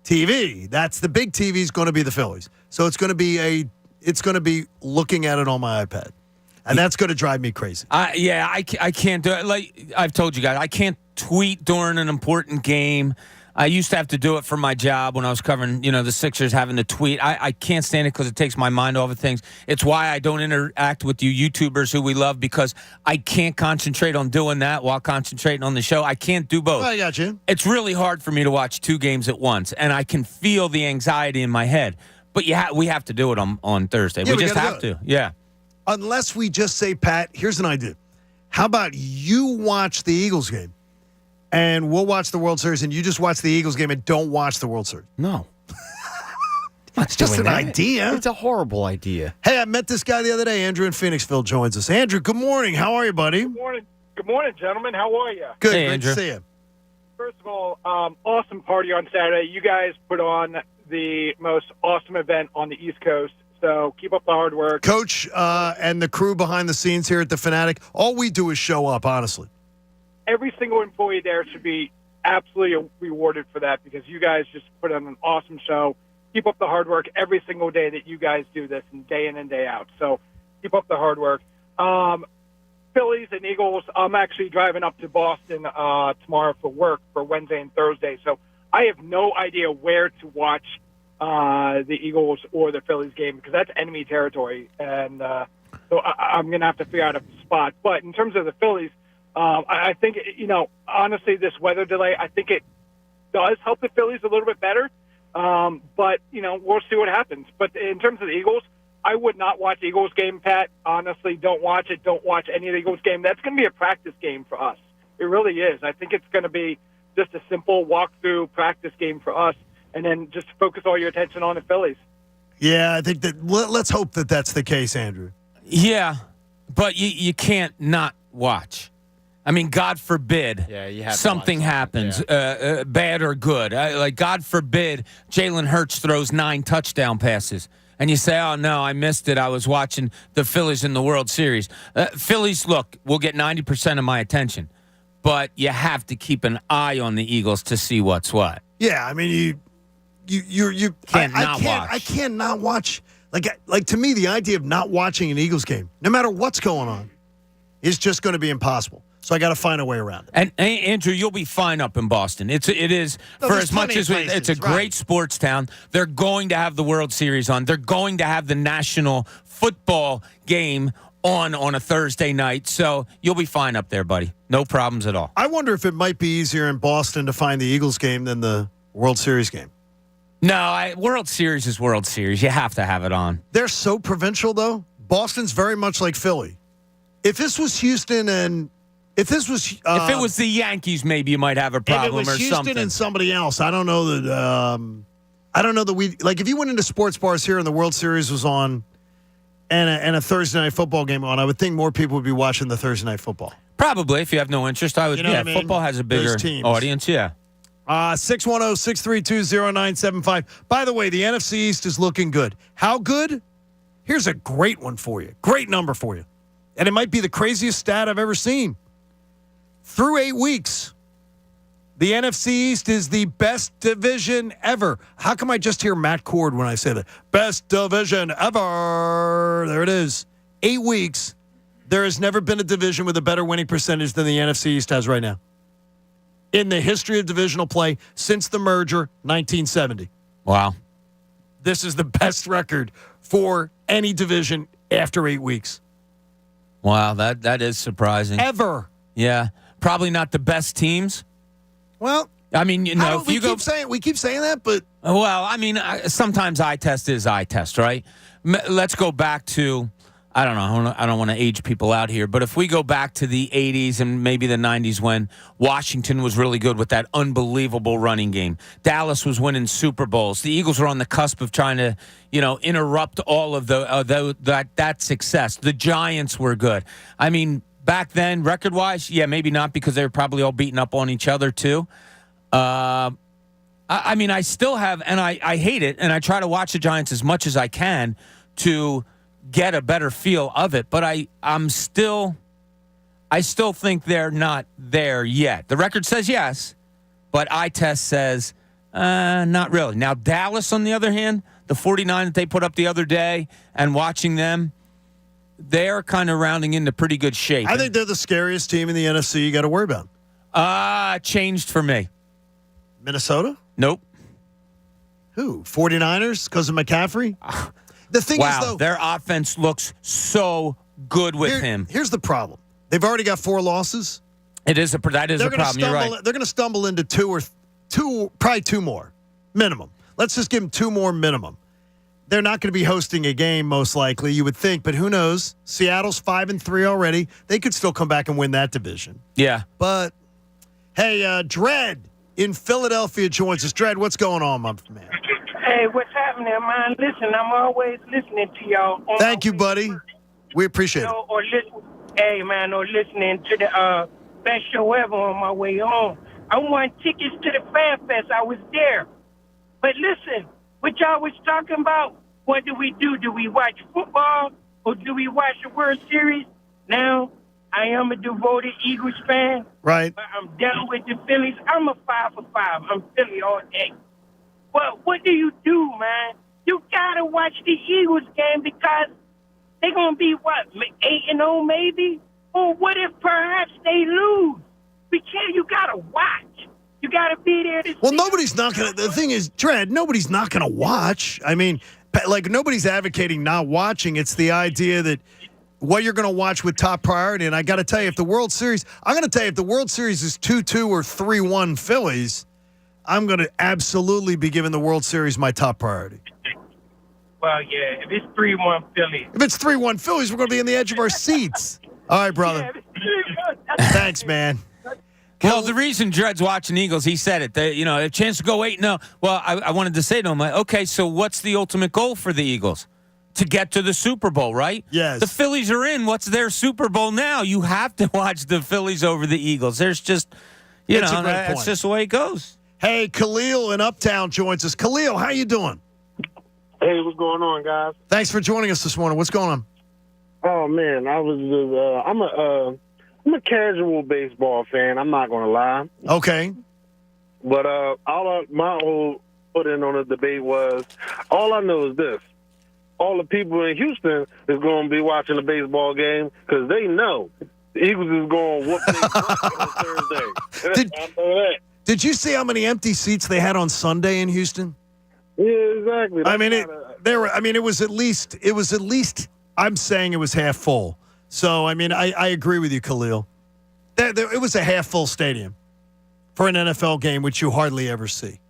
TV. That's the big TV is going to be the Phillies. So it's going to be looking at it on my iPad, and that's going to drive me crazy. I can't do it. Like I've told you guys, I can't tweet during an important game. I used to have to do it for my job when I was covering, the Sixers, having to tweet. I can't stand it because it takes my mind off of things. It's why I don't interact with you YouTubers who we love, because I can't concentrate on doing that while concentrating on the show. I can't do both. I got you. It's really hard for me to watch two games at once, and I can feel the anxiety in my head. But we have to do it on Thursday. Yeah, we just have to. Yeah. Unless we just say, Pat, here's an idea. How about you watch the Eagles game, and we'll watch the World Series, and you just watch the Eagles game and don't watch the World Series? No. It's just an idea. It's a horrible idea. Hey, I met this guy the other day. Andrew in Phoenixville joins us. Andrew, good morning. How are you, buddy? Good morning, gentlemen. How are you? Good. Hey, Great Andrew. to see you. First of all, awesome party on Saturday. You guys put on the most awesome event on the East Coast. So keep up the hard work. Coach and the crew behind the scenes here at The Fanatic, all we do is show up, honestly. Every single employee there should be absolutely rewarded for that, because you guys just put on an awesome show. Keep up the hard work every single day that you guys do this, and day in and day out. So keep up the hard work. Phillies and Eagles, I'm actually driving up to Boston tomorrow for work for Wednesday and Thursday. So I have no idea where to watch the Eagles or the Phillies game, because that's enemy territory. And so I'm going to have to figure out a spot. But in terms of the Phillies, I think, honestly, this weather delay, I think it does help the Phillies a little bit better. But, we'll see what happens. But in terms of the Eagles, I would not watch the Eagles game, Pat. Honestly, don't watch it. Don't watch any of the Eagles game. That's going to be a practice game for us. It really is. I think it's going to be just a simple walk-through practice game for us, and then just focus all your attention on the Phillies. Yeah, I think that let's hope that that's the case, Andrew. Yeah, but you can't not watch. I mean, God forbid something happens, bad or good. God forbid Jalen Hurts throws 9 touchdown passes, and you say, oh, no, I missed it. I was watching the Phillies in the World Series. Phillies, look, will get 90% of my attention, but you have to keep an eye on the Eagles to see what's what. Yeah, I mean, you can't watch. I can't not watch. Like to me, the idea of not watching an Eagles game, no matter what's going on, is just going to be impossible. So I got to find a way around it. And Andrew, you'll be fine up in Boston. It is for as much as it's a great sports town. They're going to have the World Series on. They're going to have the national football game on a Thursday night. So you'll be fine up there, buddy. No problems at all. I wonder if it might be easier in Boston to find the Eagles game than the World Series game. No, World Series is World Series. You have to have it on. They're so provincial, though. Boston's very much like Philly. If this was Houston and if it was the Yankees, maybe you might have a problem or something. If it was Houston and somebody else, I don't know that we like. If you went into sports bars here and the World Series was on, and a Thursday night football game on, I would think more people would be watching the Thursday night football. Probably, if you have no interest, I would. What I mean? Football has a bigger audience. Yeah. 610-632-0975. By the way, the NFC East is looking good. How good? Here's a great one for you. Great number for you. And it might be the craziest stat I've ever seen. Through 8 weeks, the NFC East is the best division ever. How come I just hear Matt Cord when I say that? Best division ever. There it is. 8 weeks. There has never been a division with a better winning percentage than the NFC East has right now. In the history of divisional play since the merger, 1970. Wow. This is the best record for any division after 8 weeks. Wow, that is surprising. Ever. Yeah. Probably not the best teams. Well, I mean, if you we keep saying that, but well, I mean, sometimes eye test is eye test, right? Let's go back to, I don't know, I don't want to age people out here, but if we go back to the 80s and maybe the 90s when Washington was really good with that unbelievable running game, Dallas was winning Super Bowls, the Eagles were on the cusp of trying to, interrupt all of that success. The Giants were good. I mean, back then, record-wise, yeah, maybe not because they were probably all beating up on each other too. I mean, I still have, and I hate it, and I try to watch the Giants as much as I can to get a better feel of it, but I still think they're not there yet. The record says yes, but eye test says not really. Now, Dallas, on the other hand, the 49 that they put up the other day, and watching them, they're kind of rounding into pretty good shape. I think they're the scariest team in the NFC you got to worry about. Changed for me. Minnesota? Nope. Who? 49ers because of McCaffrey? The thing is, though, their offense looks so good with him. Here's the problem. They've already got 4 losses. That is a problem. You're right. They're going to stumble into probably 2 more minimum. Let's just give them 2 more minimum. They're not going to be hosting a game, most likely, you would think, but who knows? Seattle's 5-3 already. They could still come back and win that division. Yeah. But, hey, Dred in Philadelphia joins us. Dred, what's going on, my man? Hey, what's happening, man? Listen, I'm always listening to y'all. Thank you, buddy. We appreciate it. Or listening to the best show ever on my way home. I won tickets to the Fan Fest. I was there. But listen, what y'all was talking about, what do we do? Do we watch football or do we watch the World Series? Now, I am a devoted Eagles fan. Right. But I'm down with the Phillies. I'm a 5 for 5. I'm Philly all day. Well, what do you do, man? You got to watch the Eagles game because they're going to be, 8-0 maybe? Or what if perhaps they lose? You got to watch. You got to be there to see. Well, nobody's not going to. The thing is, Dred, nobody's not going to watch. I mean, like, nobody's advocating not watching. It's the idea that what you're going to watch with top priority. And I got to tell you, if the World Series is 2-2 or 3-1 Phillies, I'm going to absolutely be giving the World Series my top priority. Well, yeah, if it's 3-1 Phillies. If it's 3-1 Phillies, we're going to be on the edge of our seats. All right, brother. Thanks, man. Well, the reason Dred's watching Eagles, he said it. A chance to go 8-0. Well, I wanted to say to him, okay, so what's the ultimate goal for the Eagles? To get to the Super Bowl, right? Yes. The Phillies are in. What's their Super Bowl now? You have to watch the Phillies over the Eagles. There's just, that's just the way it goes. Hey, Khalil in Uptown joins us. Khalil, how you doing? Hey, what's going on, guys? Thanks for joining us this morning. What's going on? Oh man, I'm a casual baseball fan. I'm not gonna lie. Okay. But my whole put in on the debate was all I know is this: all the people in Houston is going to be watching the baseball game because they know the Eagles is going to whoop their butt on Thursday. I know that. Did you see how many empty seats they had on Sunday in Houston? Yeah, exactly. It was at least. I'm saying it was half full. So, I mean, I agree with you, Khalil. It was a half full stadium for an NFL game, which you hardly ever see.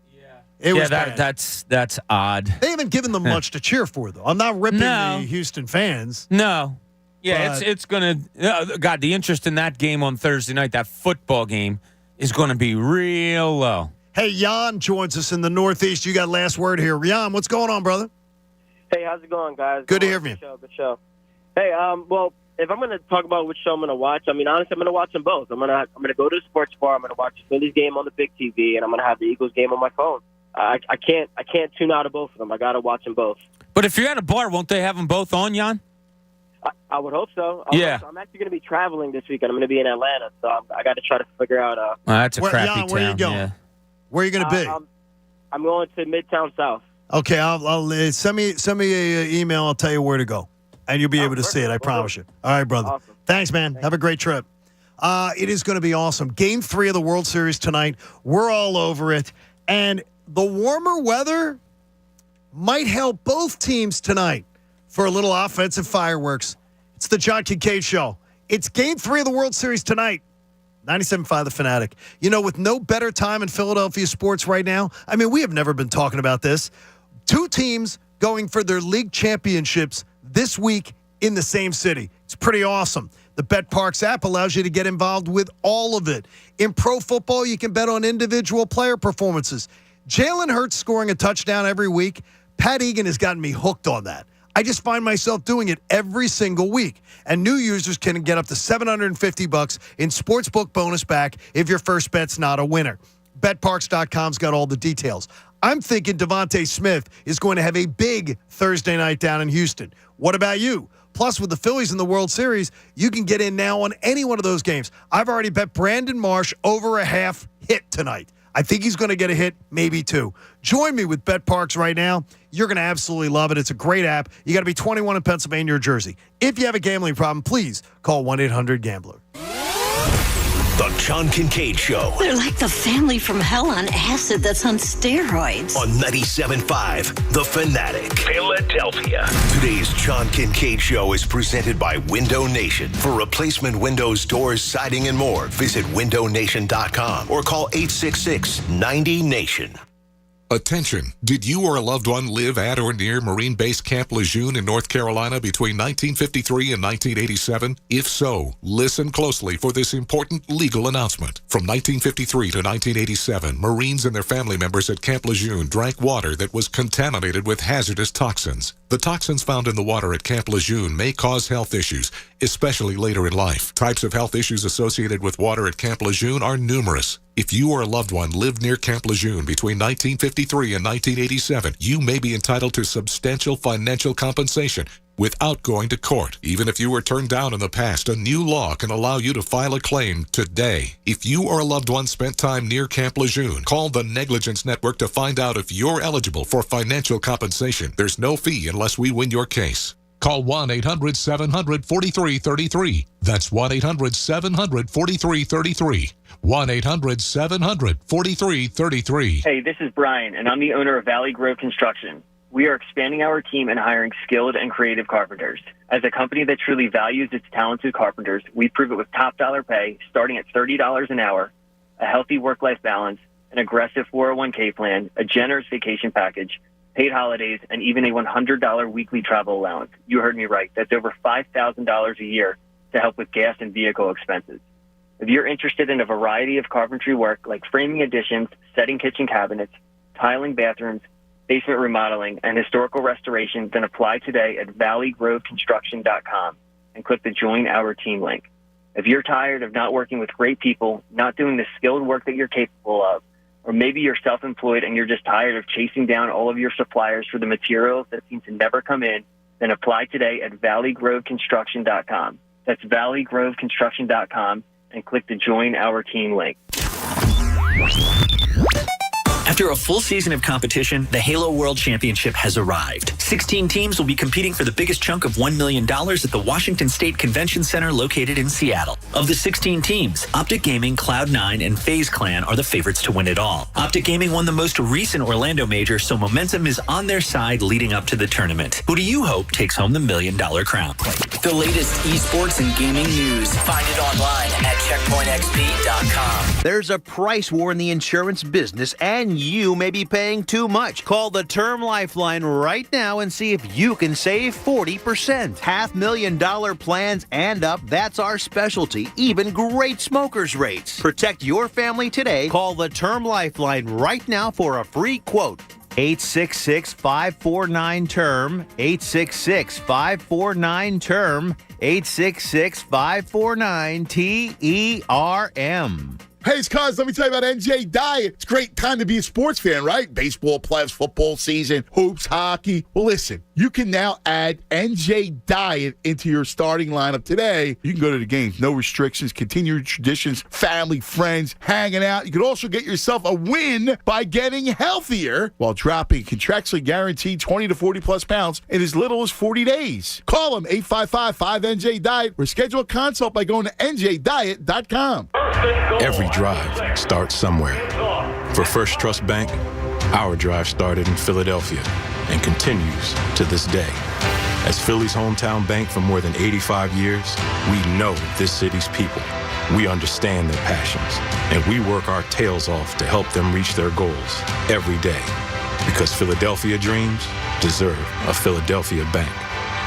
That's odd. They haven't given them much to cheer for, though. I'm not ripping the Houston fans. No. Yeah, it's going to God, the interest in that game on Thursday night, that football game, is going to be real low. Hey, Jan joins us in the Northeast. You got last word here. Jan, what's going on, brother? Hey, how's it going, guys? Good to hear from you. Good show. Hey, well, if I'm going to talk about which show I'm going to watch, I mean, honestly, I'm going to watch them both. I'm going to go to a sports bar. I'm going to watch the Phillies game on the big TV, and I'm going to have the Eagles game on my phone. I can't tune out of both of them. I got to watch them both. But if you're at a bar, won't they have them both on, Jan? I would hope so. Yeah. I'm actually going to be traveling this weekend. I'm going to be in Atlanta, so I got to try to figure out. That's a crappy town. Where are you going? Yeah. Where are you going to be? I'm going to Midtown South. Okay, I'll send me an email. I'll tell you where to go, and you'll be able to see it. I promise you. All right, brother. Awesome. Thanks, man. Have a great trip. It is going to be awesome. Game 3 of the World Series tonight. We're all over it, and the warmer weather might help both teams tonight for a little offensive fireworks. It's the John Kincade Show. It's Game 3 of the World Series tonight. 97.5 The Fanatic. You know, with no better time in Philadelphia sports right now, I mean, we have never been talking about this. 2 teams going for their league championships this week in the same city. It's pretty awesome. The BetParx app allows you to get involved with all of it. In pro football, you can bet on individual player performances. Jalen Hurts scoring a touchdown every week. Pat Egan has gotten me hooked on that. I just find myself doing it every single week. And new users can get up to $750 in sportsbook bonus back if your first bet's not a winner. BetParx.com's got all the details. I'm thinking Devontae Smith is going to have a big Thursday night down in Houston. What about you? Plus, with the Phillies in the World Series, you can get in now on any one of those games. I've already bet Brandon Marsh over a half hit tonight. I think he's going to get a hit, maybe 2. Join me with BetParx right now. You're going to absolutely love it. It's a great app. You got to be 21 in Pennsylvania or Jersey. If you have a gambling problem, please call 1-800-GAMBLER. The John Kincade Show. They're like the family from hell on acid that's on steroids. On 97.5 The Fanatic, Philadelphia. Today's John Kincade Show is presented by Window Nation. For replacement windows, doors, siding, and more, visit windownation.com or call 866-90-NATION. Attention! Did you or a loved one live at or near Marine Base Camp Lejeune in North Carolina between 1953 and 1987? If so, listen closely for this important legal announcement. From 1953 to 1987, Marines and their family members at Camp Lejeune drank water that was contaminated with hazardous toxins. The toxins found in the water at Camp Lejeune may cause health issues, especially later in life. Types of health issues associated with water at Camp Lejeune are numerous. If you or a loved one lived near Camp Lejeune between 1953 and 1987, you may be entitled to substantial financial compensation without going to court. Even if you were turned down in the past, a new law can allow you to file a claim today. If you or a loved one spent time near Camp Lejeune, call the Negligence Network to find out if you're eligible for financial compensation. There's no fee unless we win your case. Call 1-800-700-4333. That's 1-800-700-4333. 1-800-700-4333. Hey, this is Brian, and I'm the owner of Valley Grove Construction. We are expanding our team and hiring skilled and creative carpenters. As a company that truly values its talented carpenters, we prove it with top dollar pay starting at $30 an hour, a healthy work-life balance, an aggressive 401k plan, a generous vacation package, paid holidays, and even a $100 weekly travel allowance. You heard me right. That's over $5,000 a year to help with gas and vehicle expenses. If you're interested in a variety of carpentry work like framing additions, setting kitchen cabinets, tiling bathrooms, basement remodeling, and historical restoration, then apply today at valleygroveconstruction.com and click the Join Our Team link. If you're tired of not working with great people, not doing the skilled work that you're capable of, or maybe you're self-employed and you're just tired of chasing down all of your suppliers for the materials that seem to never come in, then apply today at valleygroveconstruction.com. That's valleygroveconstruction.com and click the Join Our Team link. After a full season of competition, the Halo World Championship has arrived. 16 teams will be competing for the biggest chunk of $1 million at the Washington State Convention Center located in Seattle. Of the 16 teams, Optic Gaming, Cloud9, and FaZe Clan are the favorites to win it all. Optic Gaming won the most recent Orlando major, so momentum is on their side leading up to the tournament. Who do you hope takes home the $1 million crown? The latest esports and gaming news. Find it online at checkpointxp.com. There's a price war in the insurance business, and you may be paying too much. Call the Term Lifeline right now and see if you can save 40%. $500,000 plans and up, that's our specialty. Even great smokers rates. Protect your family today. Call the Term Lifeline right now for a free quote. 866-549-TERM, 866-549-TERM, 866-549-TERM. Hey, it's Cuz. Let me tell you about NJ Diet. It's a great time to be a sports fan, right? Baseball, playoffs, football season, hoops, hockey. Well, listen, you can now add NJ Diet into your starting lineup today. You can go to the games, no restrictions, continue your traditions, family, friends, hanging out. You can also get yourself a win by getting healthier while dropping contractually guaranteed 20 to 40 plus pounds in as little as 40 days. Call them 855-5NJ-DIET or schedule a consult by going to njdiet.com. Every drive starts somewhere. For First Trust Bank, our drive started in Philadelphia and continues to this day. As Philly's hometown bank for more than 85 years, we know this city's people. We understand their passions, and we work our tails off to help them reach their goals every day. Because Philadelphia dreams deserve a Philadelphia bank.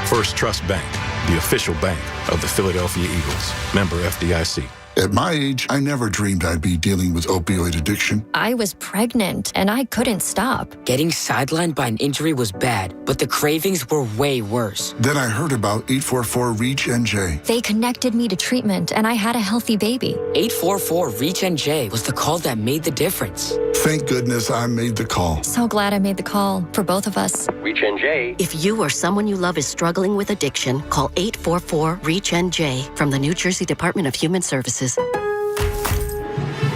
First Trust Bank, the official bank of the Philadelphia Eagles. Member FDIC. At my age, I never dreamed I'd be dealing with opioid addiction. I was pregnant, and I couldn't stop. Getting sidelined by an injury was bad, but the cravings were way worse. Then I heard about 844-REACH-NJ. They connected me to treatment, and I had a healthy baby. 844-REACH-NJ was the call that made the difference. Thank goodness I made the call. So glad I made the call for both of us. REACH-NJ. If you or someone you love is struggling with addiction, call 844-REACH-NJ from the New Jersey Department of Human Services.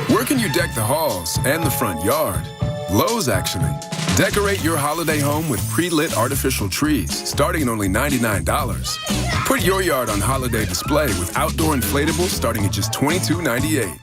Where can you deck the halls and the front yard? Lowe's, actually. Decorate your holiday home with pre-lit artificial trees, starting at only $99. Put your yard on holiday display with outdoor inflatables starting at just $22.98.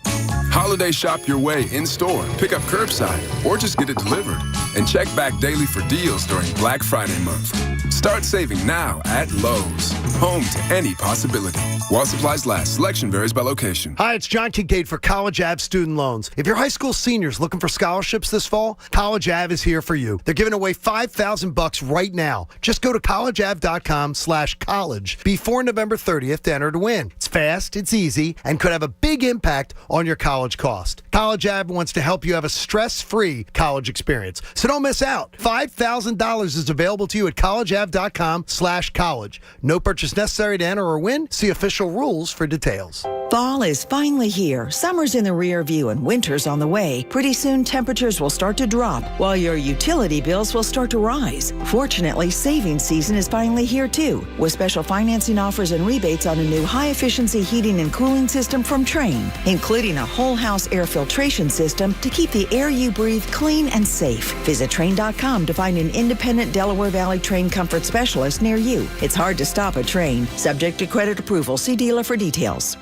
Holiday shop your way in-store, pick up curbside, or just get it delivered. And check back daily for deals during Black Friday month. Start saving now at Lowe's. Home to any possibility. While supplies last, selection varies by location. Hi, it's John Kincade for College Ave Student Loans. If you're high school seniors looking for scholarships this fall, College Ave is here for you. They're giving away $5,000 right now. Just go to collegeave.com/college before November 30th to enter to win. It's fast, it's easy, and could have a big impact on your college cost. College Ave wants to help you have a stress-free college experience. So don't miss out. $5,000 is available to you at collegeave.com/college. No purchase necessary to enter or win. See official rules for details. Fall is finally here. Summer's in the rear view and winter's on the way. Pretty soon temperatures will start to drop while your utility bills will start to rise. Fortunately, saving season is finally here too, with special financing offers and rebates on a new high-efficiency heating and cooling system from Trane, including a whole house air filtration system to keep the air you breathe clean and safe. Visit Trane.com to find an independent Delaware Valley Trane comfort specialist near you. It's hard to stop a Trane. Subject to credit approval. See dealer for details.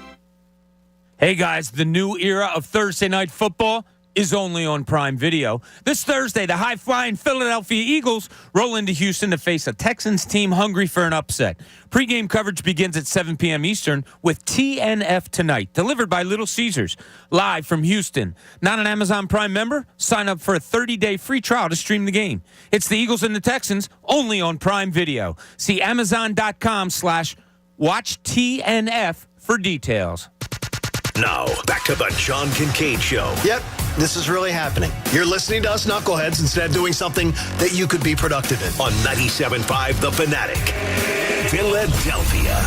Hey guys, the new era of Thursday Night Football is only on Prime Video. This Thursday, the high-flying Philadelphia Eagles roll into Houston to face a Texans team hungry for an upset. Pre-game coverage begins at 7 p.m. Eastern with TNF Tonight, delivered by Little Caesars, live from Houston. Not an Amazon Prime member? Sign up for a 30-day free trial to stream the game. It's the Eagles and the Texans, only on Prime Video. See Amazon.com/watchtnf for details. Now, back to the John Kincade Show. Yep, this is really happening. You're listening to us knuckleheads instead of doing something that you could be productive in. On 97.5 The Fanatic, Philadelphia.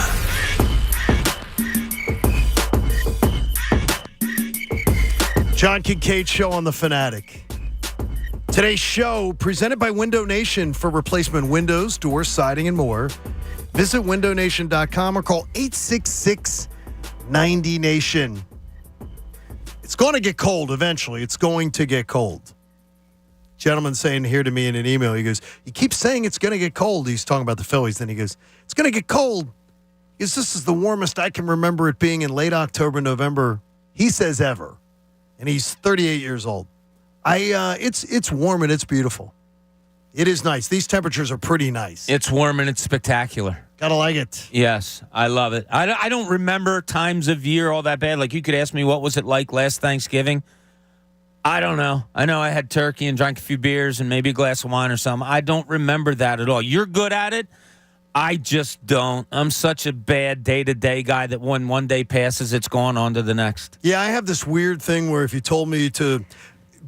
John Kincade Show on The Fanatic. Today's show presented by Window Nation for replacement windows, doors, siding, and more. Visit windownation.com or call 866-90-NATION. It's going to get cold eventually. It's going to get cold. Gentleman saying here to me in an email, he goes, you keep saying it's going to get cold. He's talking about the Phillies. Then he goes, it's going to get cold. Because this is the warmest I can remember it being in late October, November, he says ever. And he's 38 years old. It's warm and it's beautiful. It is nice. These temperatures are pretty nice. It's warm and it's spectacular. Gotta like it. Yes, I love it. I don't remember times of year all that bad. Like, you could ask me what was it like last Thanksgiving. I don't know. I know I had turkey and drank a few beers and maybe a glass of wine or something. I don't remember that at all. You're good at it. I just don't. I'm such a bad day-to-day guy that when one day passes, it's gone on to the next. Yeah, I have this weird thing where if you told me to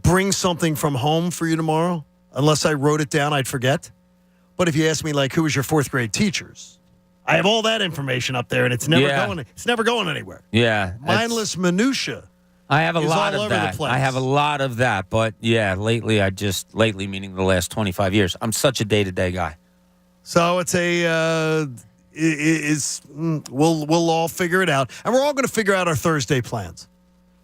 bring something from home for you tomorrow, unless I wrote it down, I'd forget. But if you ask me, like, who was your fourth grade teachers, I have all that information up there, and it's never going anywhere. Yeah. Mindless minutia. I have a He's lot all of over the that. place. I have a lot of that. But, yeah, lately meaning the last 25 years, I'm such a day-to-day guy. So it's we'll all figure it out. And we're all going to figure out our Thursday plans.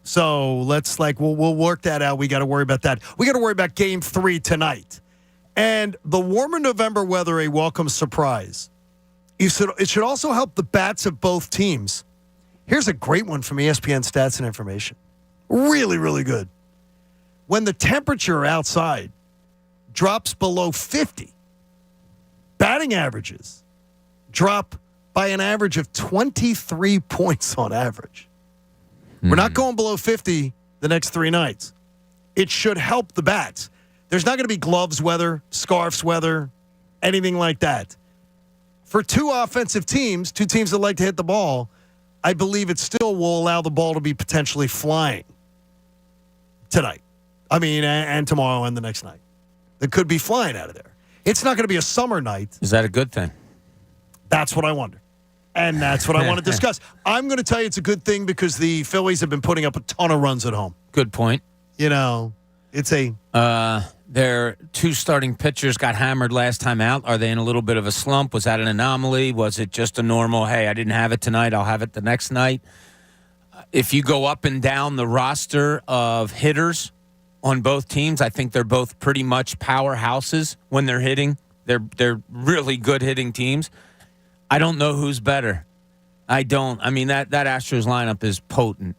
So we'll work that out. We got to worry about that. We got to worry about Game 3 tonight. And the warmer November weather, a welcome surprise. It should also help the bats of both teams. Here's a great one from ESPN Stats and Information. Really, really good. When the temperature outside drops below 50, batting averages drop by an average of 23 points on average. We're not going below 50 the next 3 nights. It should help the bats. There's not going to be gloves weather, scarves weather, anything like that. For two offensive teams, two teams that like to hit the ball, I believe it still will allow the ball to be potentially flying tonight. And tomorrow and the next night. It could be flying out of there. It's not going to be a summer night. Is that a good thing? That's what I wonder. And that's what I want to discuss. I'm going to tell you it's a good thing because the Phillies have been putting up a ton of runs at home. Good point. It's a... Their 2 starting pitchers got hammered last time out. Are they in a little bit of a slump? Was that an anomaly? Was it just a normal, hey, I didn't have it tonight, I'll have it the next night? If you go up and down the roster of hitters on both teams, I think they're both pretty much powerhouses when they're hitting. They're really good hitting teams. I don't know who's better. I don't. That Astros lineup is potent.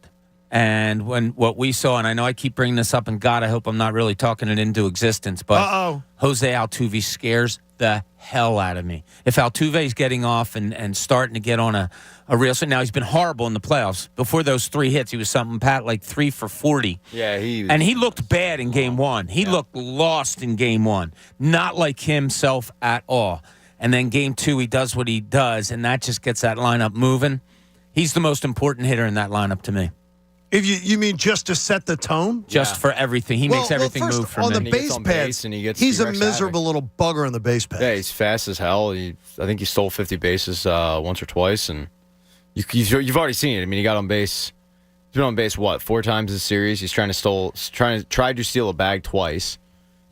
And what we saw, and I know I keep bringing this up, and God, I hope I'm not really talking it into existence, but Jose Altuve scares the hell out of me. If Altuve's getting off and starting to get on a real... Now, he's been horrible in the playoffs. Before those 3 hits, he was something, Pat, like 3 for 40. Yeah, he looked bad in Game 1. He looked lost in Game 1. Not like himself at all. And then Game 2, he does what he does, and that just gets that lineup moving. He's the most important hitter in that lineup to me. If you mean just to set the tone? Just for everything. He makes everything first, move for on me. the base pads, he's a miserable little bugger on the base pads. Yeah, he's fast as hell. I think he stole 50 bases once or twice, and you've already seen it. He got on base. He's been on base, 4 times this series? He's tried to steal a bag twice.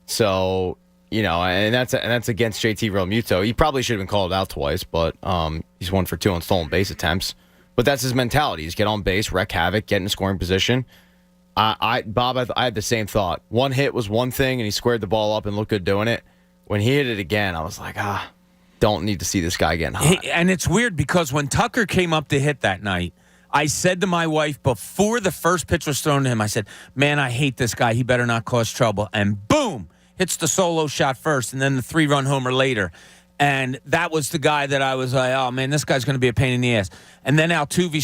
So, and that's against JT Realmuto. He probably should have been called out twice, but he's 1 for 2 on stolen base attempts. But that's his mentality. He's get on base, wreak havoc, get in scoring position. Bob, I had the same thought. 1 hit was one thing, and he squared the ball up and looked good doing it. When he hit it again, I was like, don't need to see this guy getting hot. And it's weird because when Tucker came up to hit that night, I said to my wife before the first pitch was thrown to him, I said, man, I hate this guy. He better not cause trouble. And boom, hits the solo shot first, and then the 3-run homer later. And that was the guy that I was like, oh, man, this guy's going to be a pain in the ass. And then Altuve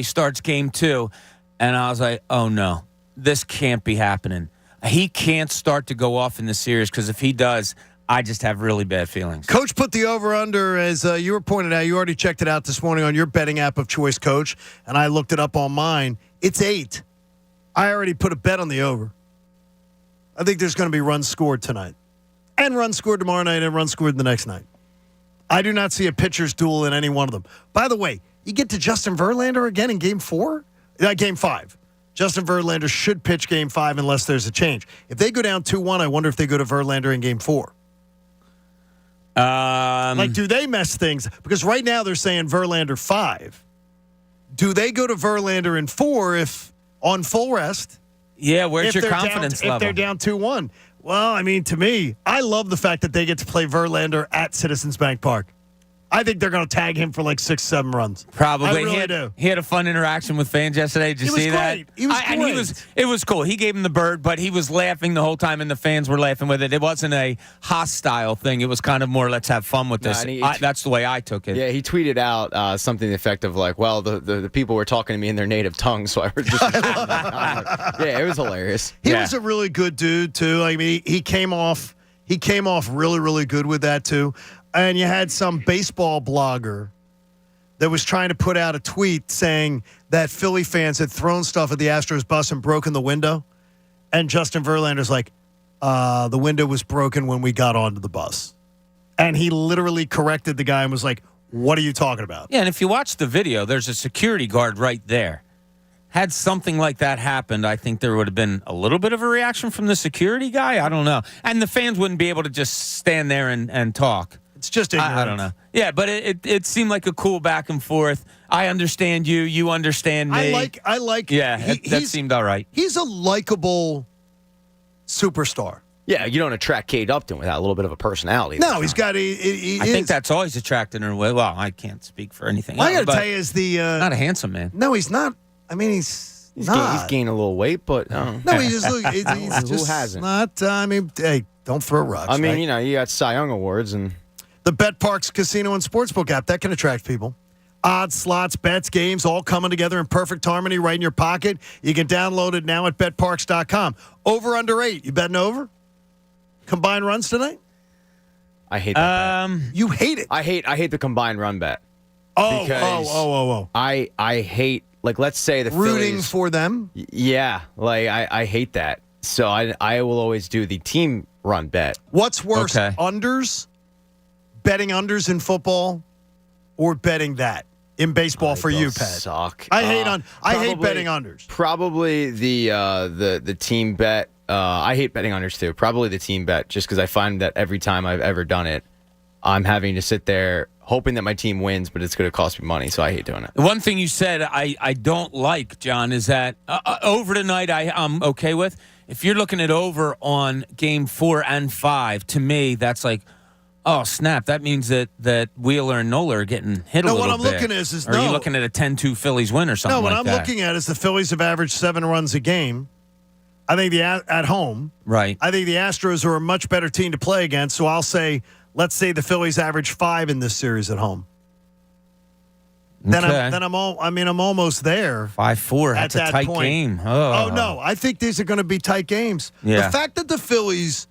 starts Game 2, and I was like, oh, no, this can't be happening. He can't start to go off in the series because if he does, I just have really bad feelings. Coach put the over-under, as you were pointed out. You already checked it out this morning on your betting app of choice, Coach, and I looked it up on mine. It's 8. I already put a bet on the over. I think there's going to be runs scored tonight. And runs scored tomorrow night and runs scored the next night. I do not see a pitcher's duel in any one of them. By the way, you get to Justin Verlander again in Game 4? Game 5. Justin Verlander should pitch Game 5 unless there's a change. If they go down 2-1, I wonder if they go to Verlander in Game 4. Do they mess things? Because right now they're saying Verlander 5. Do they go to Verlander in 4 if on full rest? Yeah, where's your confidence level? If they're down 2-1. Well, to me, I love the fact that they get to play Verlander at Citizens Bank Park. I think they're going to tag him for like 6-7 runs. Probably. I really do. He had a fun interaction with fans yesterday. Did you see that? He was great. And it was cool. He gave him the bird, but he was laughing the whole time, and the fans were laughing with it. It wasn't a hostile thing. It was kind of more, let's have fun with this. That's the way I took it. Yeah, he tweeted out something to the effect of like, well, the people were talking to me in their native tongue, so I heard just yeah, it was hilarious. He was a really good dude, too. He came off really, really good with that, too. And you had some baseball blogger that was trying to put out a tweet saying that Philly fans had thrown stuff at the Astros bus and broken the window. And Justin Verlander's like, the window was broken when we got onto the bus. And he literally corrected the guy and was like, what are you talking about? Yeah, and if you watch the video, there's a security guard right there. had something like that happened, I think there would have been a little bit of a reaction from the security guy. I don't know. And the fans wouldn't be able to just stand there and talk. It's just ignorant. I don't know. Yeah, but it seemed like a cool back and forth. I understand you. You understand me. I like. Yeah, that seemed all right. He's a likable superstar. Yeah, you don't attract Cade Upton without a little bit of a personality. No, he's got a. I think that's always attracted her. Well, I can't speak for anything. I got to tell you, is not a handsome man. No, he's not. I mean, he's not. He's gaining a little weight, but no, he just look. He's just who hasn't? Not. I mean, hey, don't throw rocks. I mean, right? you know, you got Cy Young awards and the Bet Parks Casino and Sportsbook app that can attract people. Odds, slots, bets, games, all coming together in perfect harmony right in your pocket. You can download it now at betparks.com. Over under 8. You betting over? Combined runs tonight? I hate that bet. You hate it? I hate the combined run bet. Oh. I hate, like, let's say the rooting Phillies, for them? Yeah, like I hate that. So I will always do the team run bet. What's worse, unders, betting unders in football, or betting that in baseball for you, Pat? Suck. I hate betting unders. Probably the team bet. I hate betting unders too. Probably the team bet, just because I find that every time I've ever done it, I'm having to sit there hoping that my team wins, but it's going to cost me money, so I hate doing it. One thing you said I don't like, John, is that over tonight I'm okay with. If you're looking at over on game 4 and 5, to me, that's like, oh, snap. That means that Wheeler and Nola are getting hit a little bit. No, what I'm looking at is are you looking at a 10-2 Phillies win or something like that? No, what I'm looking at is the Phillies have averaged 7 runs a game. I think at home. Right. I think the Astros are a much better team to play against, so I'll say, let's say the Phillies average 5 in this series at home. Okay. I'm almost there. 5-4. That's a tight game. Oh, no. I think these are going to be tight games. Yeah. The fact that the Phillies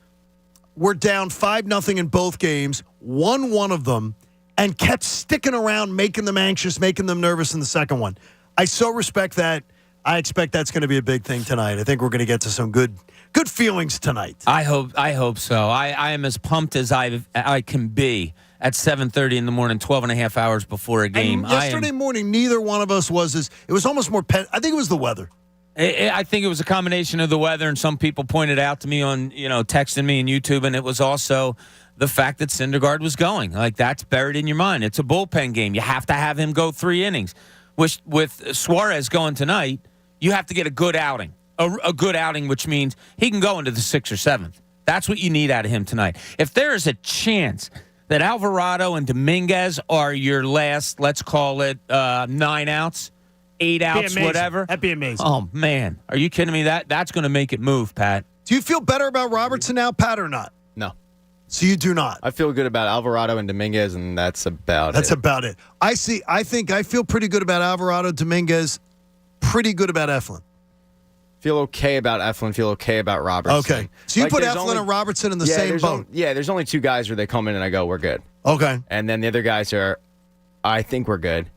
were down 5-0 in both games, won one of them, and kept sticking around, making them anxious, making them nervous in the second one. I so respect that. I expect that's going to be a big thing tonight. I think we're going to get to some good feelings tonight. I hope so. I am as pumped as I can be at 7:30 in the morning, 12 and a half hours before a game. And yesterday morning, neither one of us was as. It was almost more. I think it was the weather. I think it was a combination of the weather, and some people pointed out to me on, texting me on YouTube, and it was also the fact that Syndergaard was going. Like, that's buried in your mind. It's a bullpen game. You have to have him go 3 innings. With Suarez going tonight, you have to get a good outing. A good outing, which means he can go into the 6th or 7th. That's what you need out of him tonight. If there is a chance that Alvarado and Dominguez are your last, let's call it 9 outs, 8 outs, whatever. That'd be amazing. Oh, man. Are you kidding me? That's going to make it move, Pat. Do you feel better about Robertson now, Pat, or not? No. So you do not? I feel good about Alvarado and Dominguez, and that's about it. That's about it. I think I feel pretty good about Alvarado, Dominguez, pretty good about Eflin. Feel okay about Eflin, feel okay about Robertson. Okay. So you put Eflin and Robertson in the same boat? There's only 2 guys where they come in and I go, we're good. Okay. And then the other guys are, I think we're good.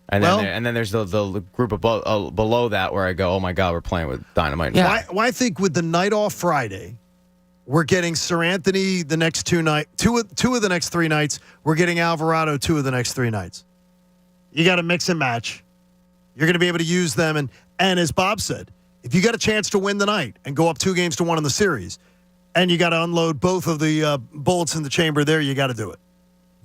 And then there's the group above, below that where I go, oh my God, we're playing with dynamite. Yeah. Well, I think with the night off Friday, we're getting Sir Anthony the next 2 nights, two of the next 3 nights. We're getting Alvarado 2 of the next 3 nights. You got to mix and match. You're going to be able to use them. And as Bob said, if you got a chance to win the night and go up 2-1 in the series, and you got to unload both of the bullets in the chamber there, you got to do it.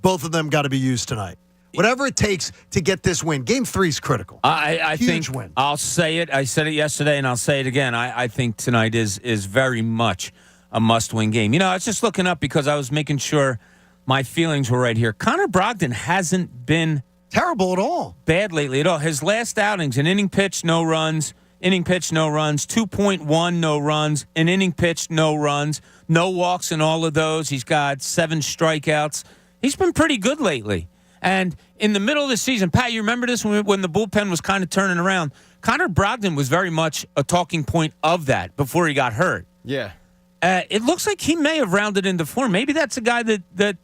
Both of them got to be used tonight. Whatever it takes to get this win. Game 3 is critical. I Huge think win. I'll say it. I said it yesterday, and I'll say it again. I think tonight is very much a must-win game. I was just looking up because I was making sure my feelings were right here. Connor Brogdon hasn't been terrible at all. Bad lately at all. His last outings, an inning pitched, no runs. Inning pitched, no runs. 2.1, no runs. An inning pitched, no runs. No walks in all of those. He's got 7 strikeouts. He's been pretty good lately. And in the middle of the season, Pat, you remember this when the bullpen was kind of turning around? Connor Brogdon was very much a talking point of that before he got hurt. Yeah. It looks like he may have rounded into form. Maybe that's a guy that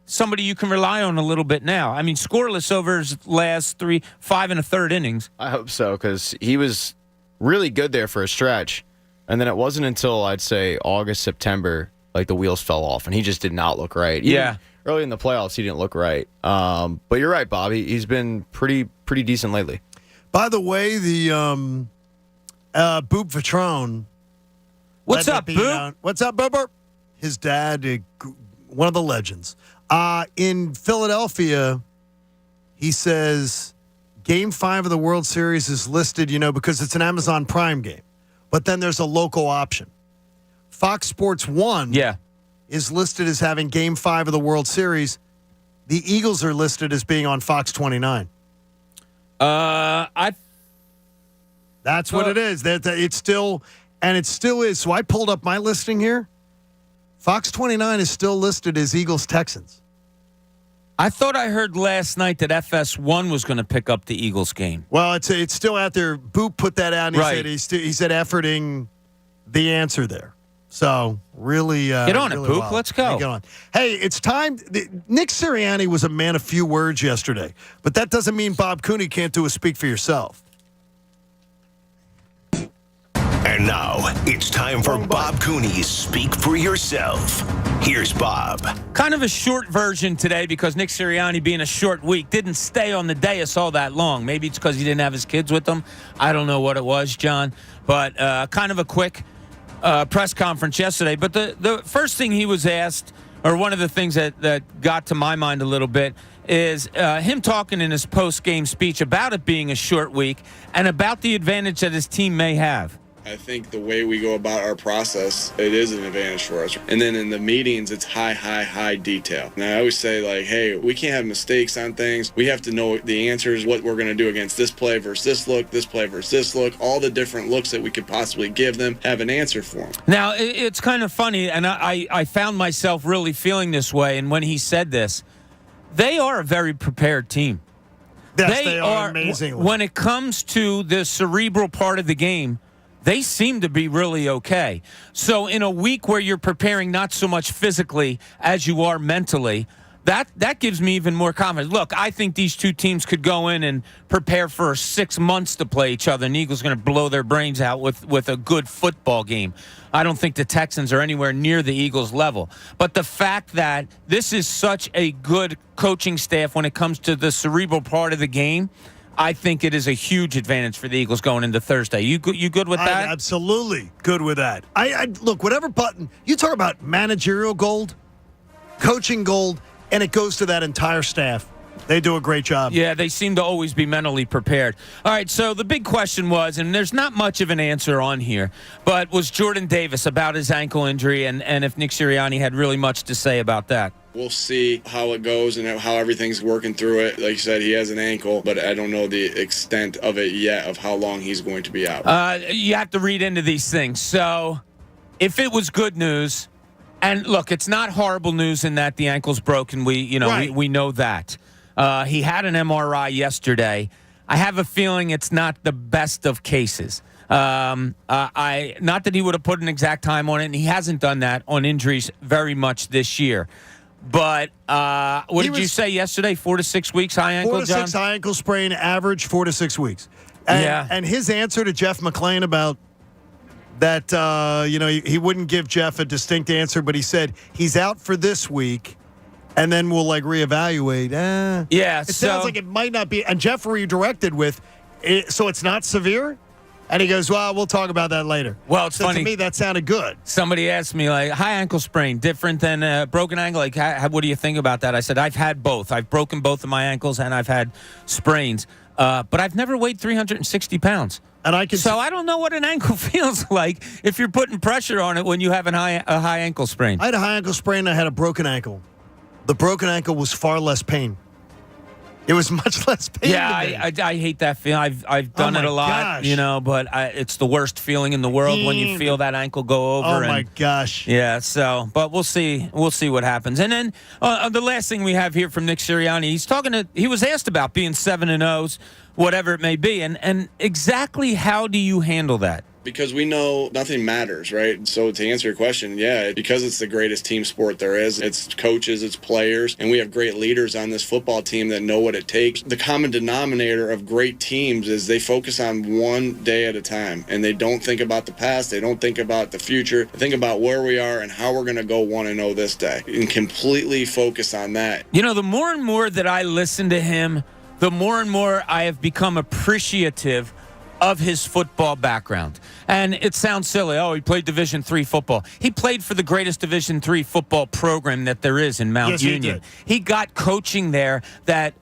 somebody you can rely on a little bit now. I mean, scoreless over his last 5 1/3 innings. I hope so, because he was really good there for a stretch. And then it wasn't until, I'd say, August, September, like the wheels fell off, and he just did not look right. Even early in the playoffs, he didn't look right. But you're right, Bobby. He's been pretty decent lately. By the way, the Boop Vitrone. What's up, Boop? What's up, Boop? His dad, one of the legends. In Philadelphia, he says Game 5 of the World Series is listed, because it's an Amazon Prime game. But then there's a local option. Fox Sports 1 is listed as having Game 5 of the World Series. The Eagles are listed as being on Fox 29. That's what it is. It's still is. So I pulled up my listing here. Fox 29 is still listed as Eagles-Texans. I thought I heard last night that FS1 was going to pick up the Eagles game. Well, it's still out there. Boop put that out, and he said efforting the answer there. So really, get on really it, Boop. wild. Let's go. Get on. Hey, it's time. Nick Sirianni was a man of few words yesterday, but that doesn't mean Bob Cooney can't do a speak for yourself. And now it's time for Bob Cooney's Speak for Yourself. Here's Bob. Kind of a short version today because Nick Sirianni, being a short week, didn't stay on the dais all that long. Maybe it's because he didn't have his kids with him. I don't know what it was, John. But kind of a quick press conference yesterday. But the first thing he was asked, or one of the things that got to my mind a little bit, is him talking in his post-game speech about it being a short week and about the advantage that his team may have. I think the way we go about our process, it is an advantage for us. And then in the meetings, it's high detail. And I always say, hey, we can't have mistakes on things. We have to know the answers, what we're going to do against this play versus this look, this play versus this look, all the different looks that we could possibly give them, have an answer for them. Now, it's kind of funny, and I found myself really feeling this way, and when he said this, they are a very prepared team. Yes, they are amazing. When it comes to the cerebral part of the game, they seem to be really okay. So in a week where you're preparing not so much physically as you are mentally, that gives me even more confidence. Look, I think these two teams could go in and prepare for 6 months to play each other, and the Eagles are going to blow their brains out with a good football game. I don't think the Texans are anywhere near the Eagles' level. But the fact that this is such a good coaching staff when it comes to the cerebral part of the game, I think it is a huge advantage for the Eagles going into Thursday. You good with that? I'm absolutely good with that. I look, whatever button you talk about, managerial gold, coaching gold, and it goes to that entire staff. They do a great job. Yeah, they seem to always be mentally prepared. All right, so the big question was, and there's not much of an answer on here, but was Jordan Davis about his ankle injury and if Nick Sirianni had really much to say about that. We'll see how it goes and how everything's working through it. Like you said, he has an ankle, but I don't know the extent of it yet, of how long he's going to be out. You have to read into these things. So if it was good news, and look, it's not horrible news in that the ankle's broken. We know that. He had an MRI yesterday. I have a feeling it's not the best of cases. Not that he would have put an exact time on it, and he hasn't done that on injuries very much this year. But what did you say yesterday? 4 to 6 weeks high ankle, 4 to 6 high ankle sprain, average 4 to 6 weeks. And his answer to Jeff McClain about that, he wouldn't give Jeff a distinct answer, but he said he's out for this week, and then we'll reevaluate. It sounds like it might not be. And Jeff redirected with, so it's not severe? And he goes, well, we'll talk about that later. Well, it's funny. To me, that sounded good. Somebody asked me, high ankle sprain, different than a broken ankle? What do you think about that? I said, I've had both. I've broken both of my ankles, and I've had sprains. But I've never weighed 360 pounds. So I don't know what an ankle feels like if you're putting pressure on it when you have a high ankle sprain. I had a high ankle sprain, and I had a broken ankle. The broken ankle was far less pain. It was much less pain. Yeah, I hate that feeling. I've done it a lot, but it's the worst feeling in the world when you feel that ankle go over. Oh my gosh. Yeah. So, but we'll see. We'll see what happens. And then the last thing we have here from Nick Sirianni, he was asked about being 7-0, whatever it may be, and exactly how do you handle that? Because we know nothing matters, right? So to answer your question, because it's the greatest team sport there is. It's coaches, it's players, and we have great leaders on this football team that know what it takes. The common denominator of great teams is they focus on one day at a time, and they don't think about the past, they don't think about the future, they think about where we are and how we're going to go 1-0 this day, and completely focus on that. The more and more that I listen to him, the more and more I have become appreciative of his football background. And it sounds silly. Oh, he played Division III football. He played for the greatest Division III football program that there is in Mount Union. He got coaching there that,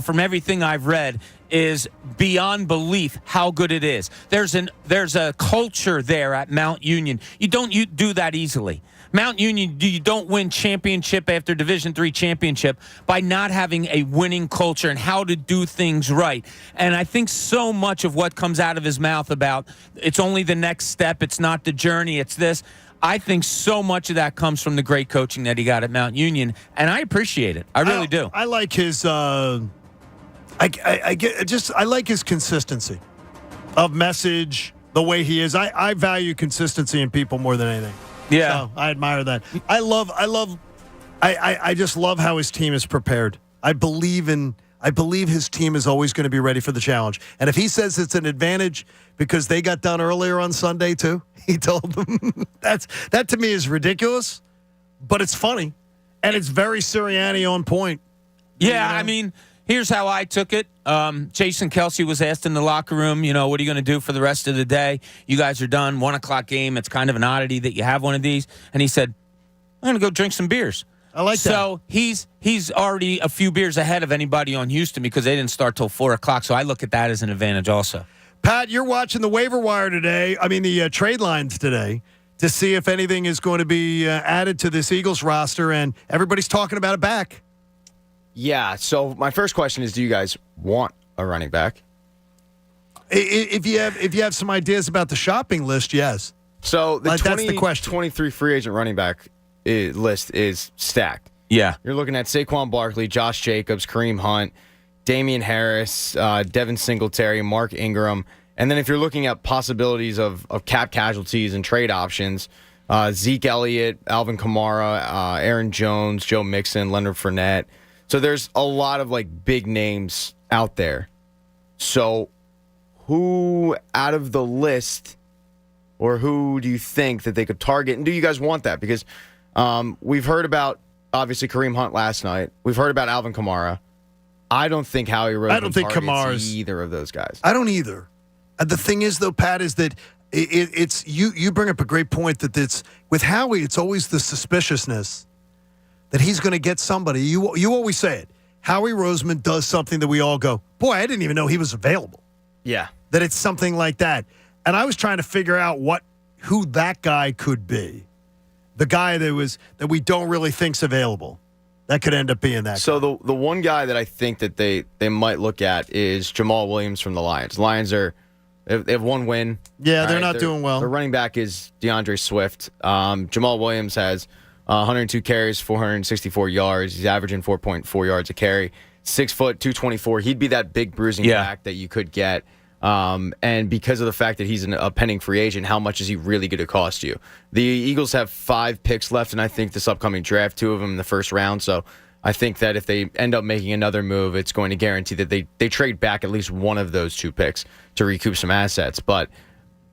from everything I've read, is beyond belief how good it is. There's a culture there at Mount Union. You do that easily. Mount Union, you don't win championship after Division III championship by not having a winning culture and how to do things right. And I think so much of what comes out of his mouth about it's only the next step, it's not the journey, it's this. I think so much of that comes from the great coaching that he got at Mount Union, and I appreciate it. I really do. I like his I like his consistency of message, the way he is. I value consistency in people more than anything. Yeah. So I admire that. I just love how his team is prepared. I believe his team is always going to be ready for the challenge. And if he says it's an advantage because they got done earlier on Sunday too, he told them that to me is ridiculous, but it's funny. And it's very Sirianni on point. Yeah, I mean, here's how I took it. Jason Kelsey was asked in the locker room, what are you going to do for the rest of the day? You guys are done. 1 o'clock game. It's kind of an oddity that you have one of these. And he said, I'm going to go drink some beers. I like that. So he's already a few beers ahead of anybody on Houston because they didn't start till 4 o'clock. So I look at that as an advantage also. Pat, you're watching the waiver wire today. I mean, the trade lines today to see if anything is going to be added to this Eagles roster. And everybody's talking about it back. Yeah, so my first question is, do you guys want a running back? If you have some ideas about the shopping list, yes. So that's the question. 23 free agent running back list is stacked. Yeah. You're looking at Saquon Barkley, Josh Jacobs, Kareem Hunt, Damian Harris, Devin Singletary, Mark Ingram. And then if you're looking at possibilities of cap casualties and trade options, Zeke Elliott, Alvin Kamara, Aaron Jones, Joe Mixon, Leonard Fournette. So there's a lot of big names out there. So who out of the list, or who do you think that they could target? And do you guys want that? Because we've heard about, obviously, Kareem Hunt last night. We've heard about Alvin Kamara. I don't think Howie Roseman targets Kamara's either of those guys. I don't either. The thing is, though, Pat, is that it's you bring up a great point that it's with Howie, it's always the suspiciousness that he's going to get somebody. You always say it. Howie Roseman does something that we all go, boy, I didn't even know he was available. Yeah. That it's something like that. And I was trying to figure out who that guy could be. The guy that we don't really think's available. That could end up being that So guy. the one guy that I think that they might look at is Jamal Williams from the Lions. Lions they have one win. Yeah, they're not doing well. Their running back is DeAndre Swift. Jamal Williams has 102 carries, 464 yards. He's averaging 4.4 yards a carry. 6 foot, 224. He'd be that big bruising back that you could get. And because of the fact that he's a pending free agent, how much is he really going to cost you? The Eagles have 5 picks left, and I think this upcoming draft, 2 of them in the first round. So I think that if they end up making another move, it's going to guarantee that they trade back at least one of those 2 picks to recoup some assets. But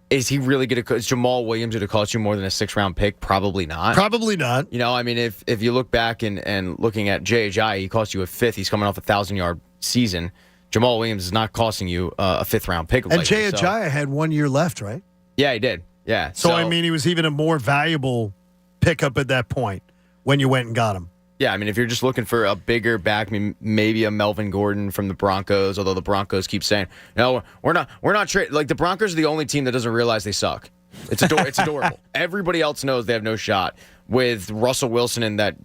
is he really going to? Is Jamal Williams going to cost you more than a 6-round pick? Probably not. Probably not. I mean, if you look back and looking at J.J., he cost you a 5th. He's coming off a 1,000-yard season. Jamal Williams is not costing you a 5th-round pick. And Jay Ajayi had 1 year left, right? Yeah, he did. Yeah. So, I mean, he was even a more valuable pickup at that point when you went and got him. Yeah, I mean, if you're just looking for a bigger back, maybe a Melvin Gordon from the Broncos, although the Broncos keep saying, no, we're not trading. Like, the Broncos are the only team that doesn't realize they suck. It's adorable. Everybody else knows they have no shot with Russell Wilson and that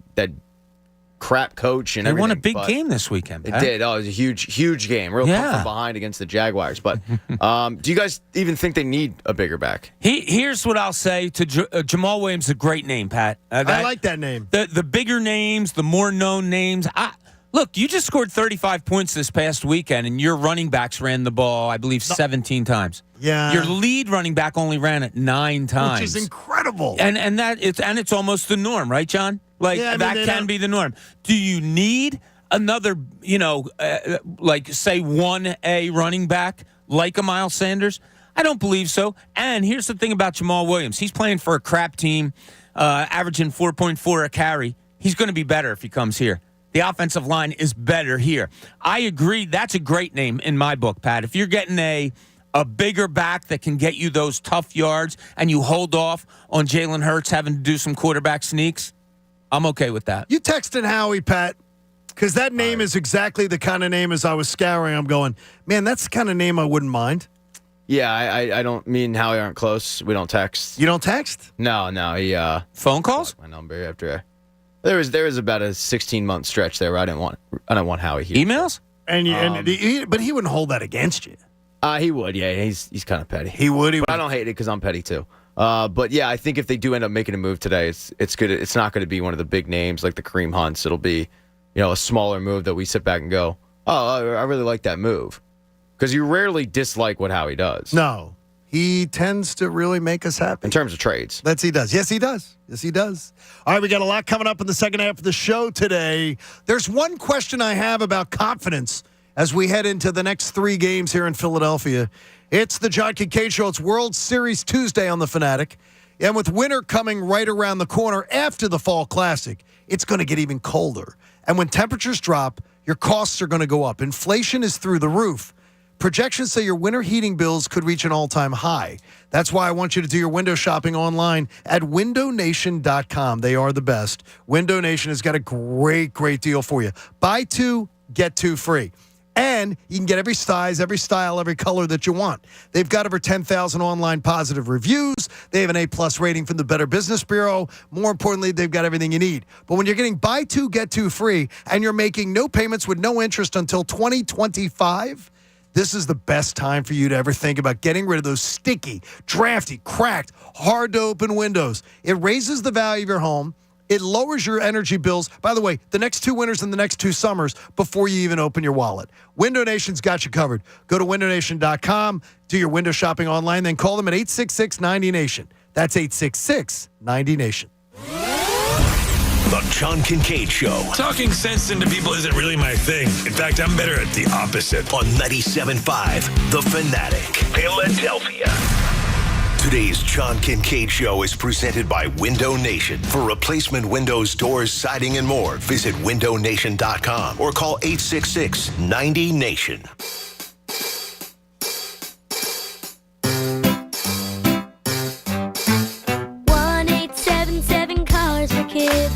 crap coach and everything. They won a big game this weekend, Pat. It did. Oh, it was a huge game. Real come from behind against the Jaguars. But do you guys even think they need a bigger back? Here's what I'll say to Jamal Williams, a great name, Pat. I like that name. The bigger names, the more known names. Look, you just scored 35 points this past weekend, and your running backs ran the ball, I believe, 17 times. Yeah. Your lead running back only ran it 9 times. Which is incredible. And it's almost the norm, right, John? Like, that can be the norm. Do you need another, say 1A running back like a Miles Sanders? I don't believe so. And here's the thing about Jamal Williams. He's playing for a crap team, averaging 4.4 a carry. He's going to be better if he comes here. The offensive line is better here. I agree. That's a great name in my book, Pat. If you're getting a bigger back that can get you those tough yards and you hold off on Jalen Hurts having to do some quarterback sneaks, I'm okay with that. You texting Howie, Pat, because that name is exactly the kind of name as I was scouring. I'm going, man, that's the kind of name I wouldn't mind. Yeah, I don't mean Howie aren't close. We don't text. You don't text? No. He phone calls? My number after there was about a 16-month stretch there where I didn't want Howie here. Emails? But he wouldn't hold that against you. He would. Yeah, he's kind of petty. He would. But I don't hate it because I'm petty too. But yeah, I think if they do end up making a move today, it's good. It's not going to be one of the big names like the Kareem Hunts. It'll be, a smaller move that we sit back and go, oh, I really like that move. Because you rarely dislike what Howie does. No. He tends to really make us happy. In terms of trades. He does. Yes, he does. Yes, he does. All right, we got a lot coming up in the second half of the show today. There's one question I have about confidence as we head into the next 3 games here in Philadelphia. It's the John Kincade Show. It's World Series Tuesday on The Fanatic. And with winter coming right around the corner after the Fall Classic, it's going to get even colder. And when temperatures drop, your costs are going to go up. Inflation is through the roof. Projections say your winter heating bills could reach an all-time high. That's why I want you to do your window shopping online at windownation.com. They are the best. Window Nation has got a great, great deal for you. Buy 2, get 2 free. And you can get every size, every style, every color that you want. They've got over 10,000 online positive reviews. They have an A+ rating from the Better Business Bureau. More importantly, they've got everything you need. But when you're getting buy 2, get 2 free, and you're making no payments with no interest until 2025, this is the best time for you to ever think about getting rid of those sticky, drafty, cracked, hard-to-open windows. It raises the value of your home. It lowers your energy bills. By the way, the next 2 winters and the next 2 summers before you even open your wallet. Window Nation's got you covered. Go to windownation.com, do your window shopping online, then call them at 866-90-NATION. That's 866-90-NATION. The John Kincade Show. Talking sense into people isn't really my thing. In fact, I'm better at the opposite. On 97.5 The Fanatic, Philadelphia. Today's John Kincade Show is presented by Window Nation. For replacement windows, doors, siding, and more, visit windownation.com or call 866-90-NATION. 1877 Cars for Kids.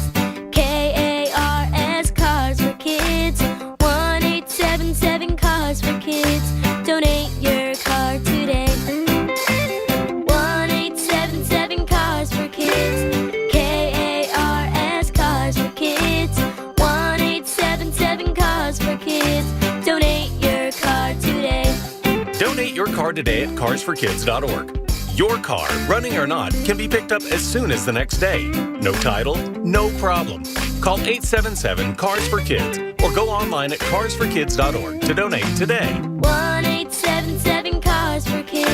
KARS Cars for Kids. 1877 Cars for Kids. Donate your car today. 1877 Cars for Kids. KARS Cars for Kids. 1877 Cars for Kids. Donate your car today. Donate your car today at carsforkids.org. Your car, running or not, can be picked up as soon as the next day. No title, no problem. Call 877-CARS-FOR-KIDS or go online at carsforkids.org to donate today. 1877 Cars for Kids.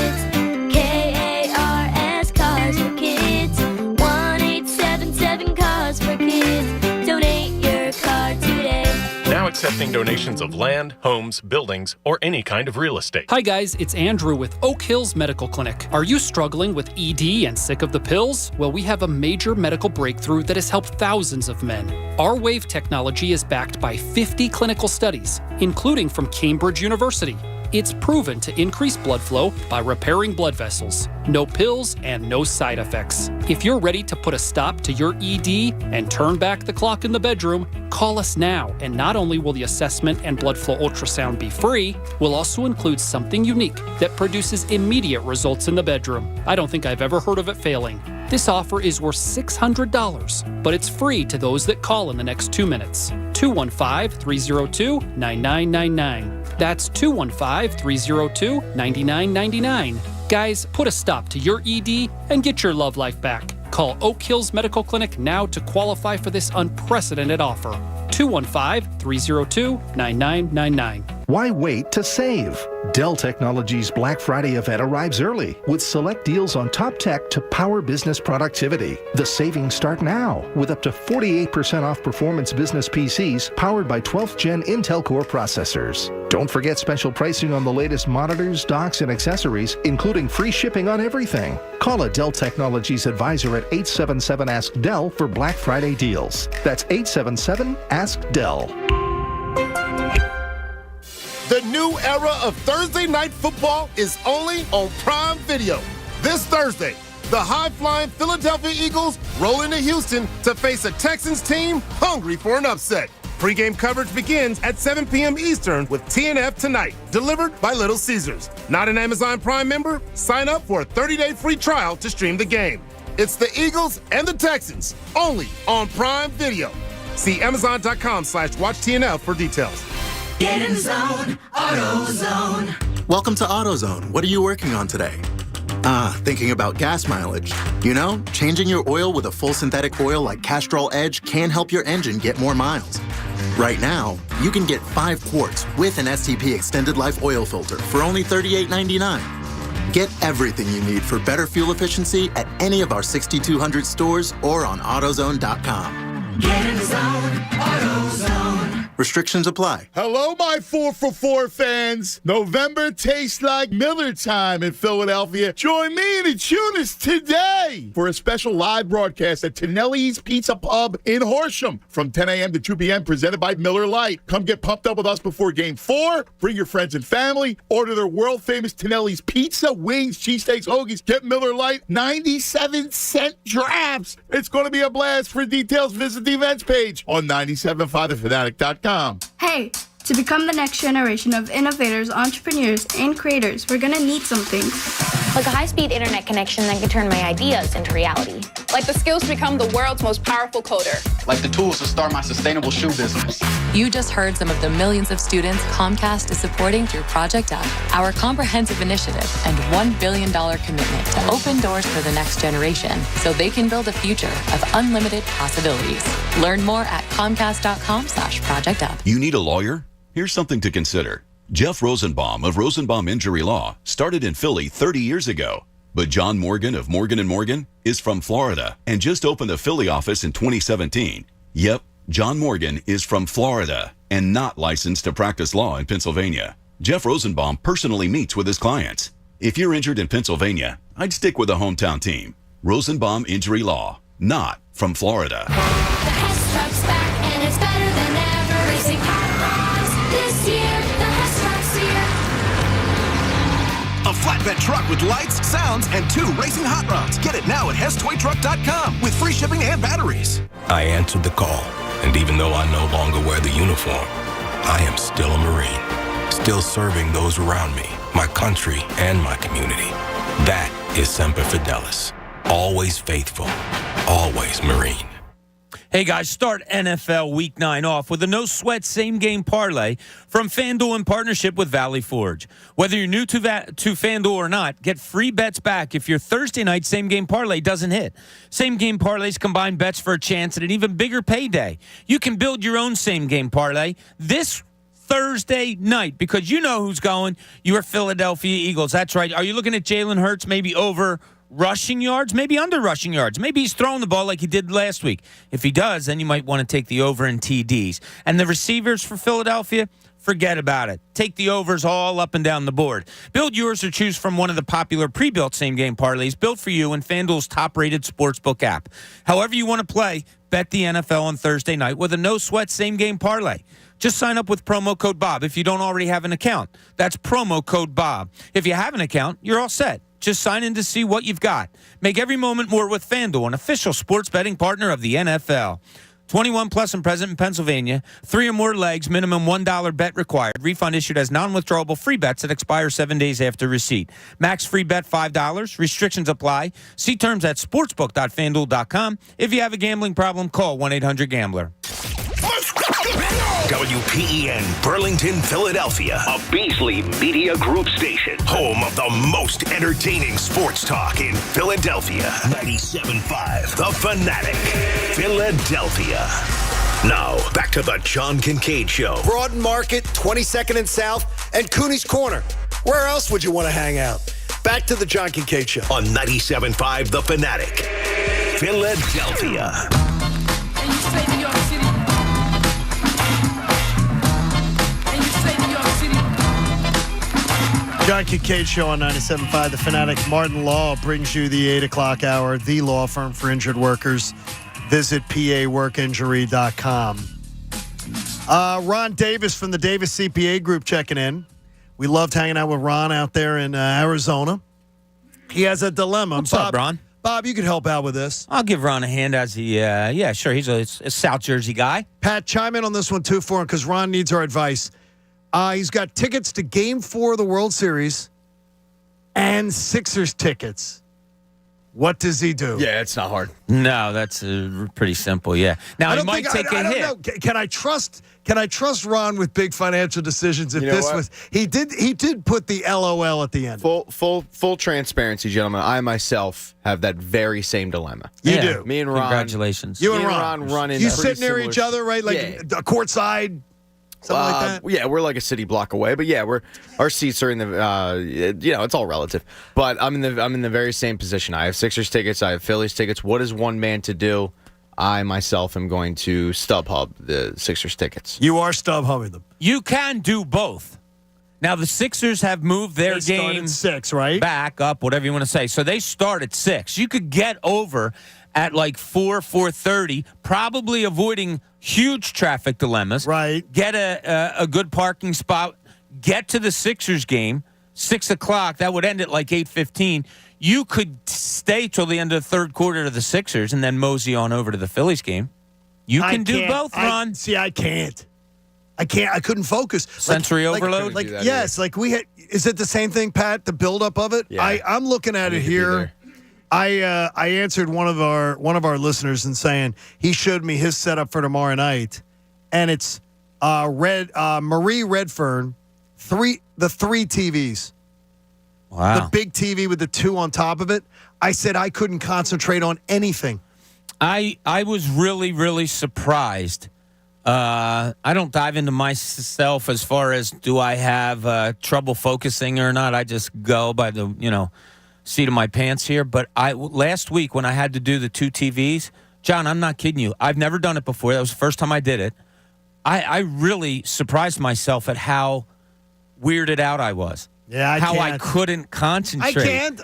KARS Cars for Kids. 1877 Cars for Kids. Donate your car today. Now accepting donations of land, homes, buildings, or any kind of real estate. Hi guys, it's Andrew with Oak Hills Medical Clinic. Are you struggling with ED and sick of the pills? Well, we have a major medical breakthrough that has helped thousands of men. Our wave technology is backed by 50 clinical studies, including from Cambridge University. It's proven to increase blood flow by repairing blood vessels. No pills and no side effects. If you're ready to put a stop to your ED and turn back the clock in the bedroom, call us now. And not only will the assessment and blood flow ultrasound be free, we'll also include something unique that produces immediate results in the bedroom. I don't think I've ever heard of it failing. This offer is worth $600, but it's free to those that call in the next 2 minutes. 215-302-9999. That's 215-302-9999. Guys, put a stop to your ED and get your love life back. Call Oak Hills Medical Clinic now to qualify for this unprecedented offer. 215-302-9999. Why wait to save? Dell Technologies' Black Friday event arrives early with select deals on top tech to power business productivity. The savings start now with up to 48% off performance business PCs powered by 12th Gen Intel Core processors. Don't forget special pricing on the latest monitors, docks, and accessories, including free shipping on everything. Call a Dell Technologies advisor at 877-ASK-DELL for Black Friday deals. That's 877-ASK-DELL. The new era of Thursday Night Football is only on Prime Video. This Thursday, the high-flying Philadelphia Eagles roll into Houston to face a Texans team hungry for an upset. Pregame coverage begins at 7 p.m. Eastern with TNF Tonight, delivered by Little Caesars. Not an Amazon Prime member? Sign up for a 30-day free trial to stream the game. It's the Eagles and the Texans, only on Prime Video. See Amazon.com/WatchTNF for details. Get in the zone, AutoZone. Welcome to AutoZone. What are you working on today? Thinking about gas mileage. You know, changing your oil with a full synthetic oil like Castrol Edge can help your engine get more miles. Right now, you can get 5 quarts with an STP Extended Life Oil Filter for only $38.99. Get everything you need for better fuel efficiency at any of our 6,200 stores or on AutoZone.com. Get in the zone, AutoZone. Restrictions apply. Hello, my 4 for 4 fans. November tastes like Miller time in Philadelphia. Join me and the Tunis today for a special live broadcast at Tonelli's Pizza Pub in Horsham from 10 a.m. to 2 p.m. presented by Miller Lite. Come get pumped up with us before Game 4. Bring your friends and family. Order their world-famous Tonelli's pizza, wings, cheesesteaks, hoagies. Get Miller Lite 97-cent drafts. It's going to be a blast. For details, visit the events page on 97.5thefanatic.com. Hey, to become the next generation of innovators, entrepreneurs, and creators, we're gonna need some things. Like a high-speed internet connection that can turn my ideas into reality. Like the skills to become the world's most powerful coder. Like the tools to start my sustainable shoe business. You just heard some of the millions of students Comcast is supporting through Project Up, our comprehensive initiative and $1 billion commitment to open doors for the next generation so they can build a future of unlimited possibilities. Learn more at comcast.com/projectup. You need a lawyer? Here's something to consider. Jeff Rosenbaum of Rosenbaum Injury Law started in Philly 30 years ago. But John Morgan of Morgan & Morgan is from Florida and just opened a Philly office in 2017. Yep, John Morgan is from Florida and not licensed to practice law in Pennsylvania. Jeff Rosenbaum personally meets with his clients. If you're injured in Pennsylvania, I'd stick with the hometown team. Rosenbaum Injury Law, not from Florida. The Hess truck's back and it's better than ever. Racing hot rods this year. The Hess truck's here. A flatbed truck with lights, sounds, and 2 racing hot rods. Get it now at HessToyTruck.com with free shipping and batteries. I answered the call, and even though I no longer wear the uniform, I am still a Marine, still serving those around me, my country, and my community. That is Semper Fidelis. Always faithful, always Marine. Hey guys, start NFL Week 9 off with a no-sweat same-game parlay from FanDuel in partnership with Valley Forge. Whether you're new to FanDuel or not, get free bets back if your Thursday night same-game parlay doesn't hit. Same-game parlays combine bets for a chance at an even bigger payday. You can build your own same-game parlay this Thursday night because you know who's going. Your Philadelphia Eagles. That's right. Are you looking at Jalen Hurts maybe over rushing yards, maybe under rushing yards? Maybe he's throwing the ball like he did last week. If he does, then you might want to take the over in TDs. And the receivers for Philadelphia, forget about it. Take the overs all up and down the board. Build yours or choose from one of the popular pre-built same-game parlays built for you in FanDuel's top-rated sportsbook app. However you want to play, bet the NFL on Thursday night with a no-sweat same-game parlay. Just sign up with promo code Bob if you don't already have an account. That's promo code Bob. If you have an account, you're all set. Just sign in to see what you've got. Make every moment more with FanDuel, an official sports betting partner of the NFL. 21 plus and present in Pennsylvania. 3 or more legs, minimum $1 bet required. Refund issued as non-withdrawable free bets that expire 7 days after receipt. Max free bet $5. Restrictions apply. See terms at sportsbook.fanduel.com. If you have a gambling problem, call 1-800-GAMBLER. WPEN Burlington, Philadelphia, a Beasley Media Group station, home of the most entertaining sports talk in Philadelphia. 97.5 The Fanatic, Philadelphia. Now, back to the John Kincade Show. Broad Market, 22nd and South, and Cooney's Corner. Where else would you want to hang out? Back to the John Kincade Show. On 97.5 The Fanatic, Philadelphia. And you say New York City. And you say New York City. John Kincade Show on 97.5 The Fanatic. Martin Law brings you the 8 o'clock hour, the law firm for injured workers. Visit paworkinjury.com. Ron Davis from the Davis CPA Group checking in. We loved hanging out with Ron out there in Arizona. He has a dilemma. What's Bob, up, Ron? Bob, you could help out with this. I'll give Ron a hand as he, yeah, sure. He's a South Jersey guy. Pat, chime in on this one, too, for him, because Ron needs our advice. He's got tickets to Game 4 of the World Series and Sixers tickets. What does he do? Yeah, it's not hard. No, that's pretty simple. Yeah. Now he might take a hit. Know. Can I trust Ron with big financial decisions? If You know this what? was he did put the LOL at the end. Full transparency, gentlemen. I myself have that very same dilemma. You do. Me and Ron. Congratulations. You me and Ron run into you pretty sit near each similar- other, right? Like Yeah. courtside, something like that. Yeah, we're like a city block away, but yeah, our seats are in the it's all relative. But I'm in the very same position. I have Sixers tickets, I have Phillies tickets. What is one man to do? I myself am going to StubHub the Sixers tickets. You are StubHubbing them. You can do both. Now the Sixers have moved their They start game at 6, right? back up, whatever you want to say. So they start at 6. You could get over at like 4:30, probably avoiding huge traffic dilemmas. Right. Get a good parking spot. Get to the Sixers game, 6 o'clock. That would end at like 8:15. You could stay till the end of the third quarter of the Sixers and then mosey on over to the Phillies game. You can do both, Ron. I can't. I couldn't focus. Sensory overload? Like yes, like we had. Is it the same thing, Pat? The buildup of it. Yeah. I'm looking at it here. I answered one of our listeners and saying he showed me his setup for tomorrow night, and it's Marie Redfern, the three TVs. Wow. The big TV with the 2 on top of it. I said I couldn't concentrate on anything. I was really, really surprised. I don't dive into myself as far as do I have trouble focusing or not. I just go by the, seat of my pants here. But last week when I had to do the 2 TVs, John, I'm not kidding you. I've never done it before. That was the first time I did it. I really surprised myself at how weirded out I was. Yeah, I couldn't concentrate.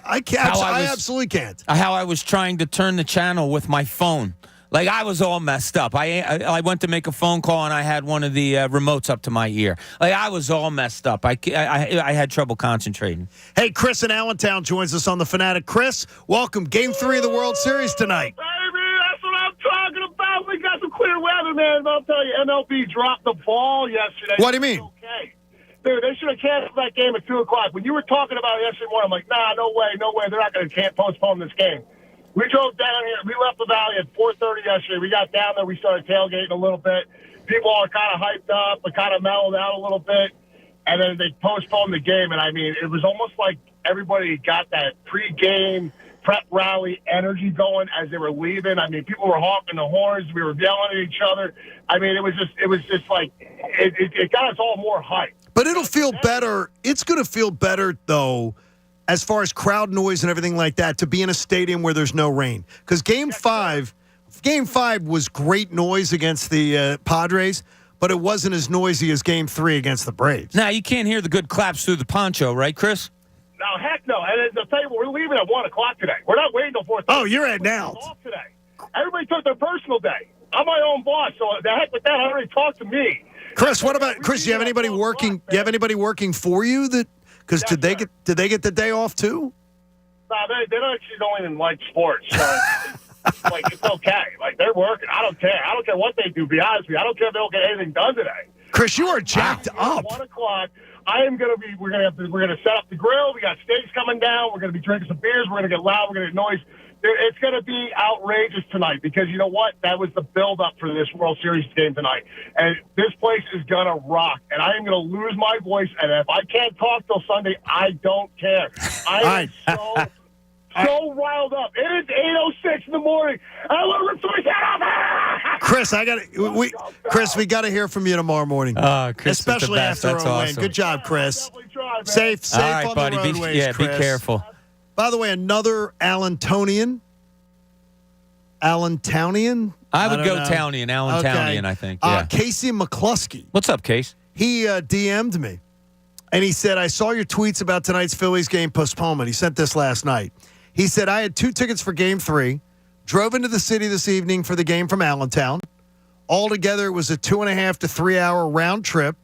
I can't. I absolutely can't. How I was trying to turn the channel with my phone. Like, I was all messed up. I went to make a phone call, and I had one of the remotes up to my ear. Like, I was all messed up. I had trouble concentrating. Hey, Chris in Allentown joins us on The Fanatic. Chris, welcome. Game 3 of the World Series tonight. Baby, that's what I'm talking about. We got some clear weather, man. I'll tell you, MLB dropped the ball yesterday. What do you mean? Okay. Dude, they should have canceled that game at 2 o'clock. When you were talking about it yesterday morning, I'm like, nah, no way. They're not going to postpone this game. We drove down here. We left the Valley at 4:30 yesterday. We got down there. We started tailgating a little bit. People are kind of hyped up, but kind of mellowed out a little bit. And then they postponed the game. And, I mean, it was almost like everybody got that pregame prep rally energy going as they were leaving. I mean, people were honking the horns. We were yelling at each other. I mean, it was just like it got us all more hyped. But it'll feel better. It's going to feel better, though, as far as crowd noise and everything like that, to be in a stadium where there's no rain. Because Game 5 was great noise against the Padres, but it wasn't as noisy as Game 3 against the Braves. Now, you can't hear the good claps through the poncho, right, Chris? No, heck no. And I'll tell you what, we're leaving at 1 o'clock today. We're not waiting till 4:30. Oh, you're at now. Today. Everybody took their personal day. I'm my own boss, so the heck with that. I already talked to me. Chris, what about Chris? Do you have anybody working? Do you have anybody working for you that? Because did they get the day off too? No, they don't even like sports. So it's okay. Like, they're working. I don't care. I don't care what they do. Be honest with you, I don't care if they don't get anything done today. Chris, you are jacked up. 1 o'clock. We're gonna set up the grill. We got steaks coming down. We're gonna be drinking some beers. We're gonna get loud. We're gonna get noise. It's going to be outrageous tonight because you know what? That was the build-up for this World Series game tonight. And this place is going to rock. And I am going to lose my voice. And if I can't talk till Sunday, I don't care. I am so riled up. It is 8:06 in the morning. I want to rip somebody's head off. Chris, we got to hear from you tomorrow morning. Chris, especially is the best. after That's a win. awesome. Good job, Chris. Safe All right, on buddy. the roadways, Be Chris. careful. By the way, another Allentownian. I would go know. Townian, Allentownian, I think. Yeah. Casey McCluskey. What's up, Case? He DM'd me, and he said, I saw your tweets about tonight's Phillies game postponement. He sent this last night. He said, I had 2 tickets for Game 3, drove into the city this evening for the game from Allentown. Altogether, it was a 2.5 to 3 hour round trip.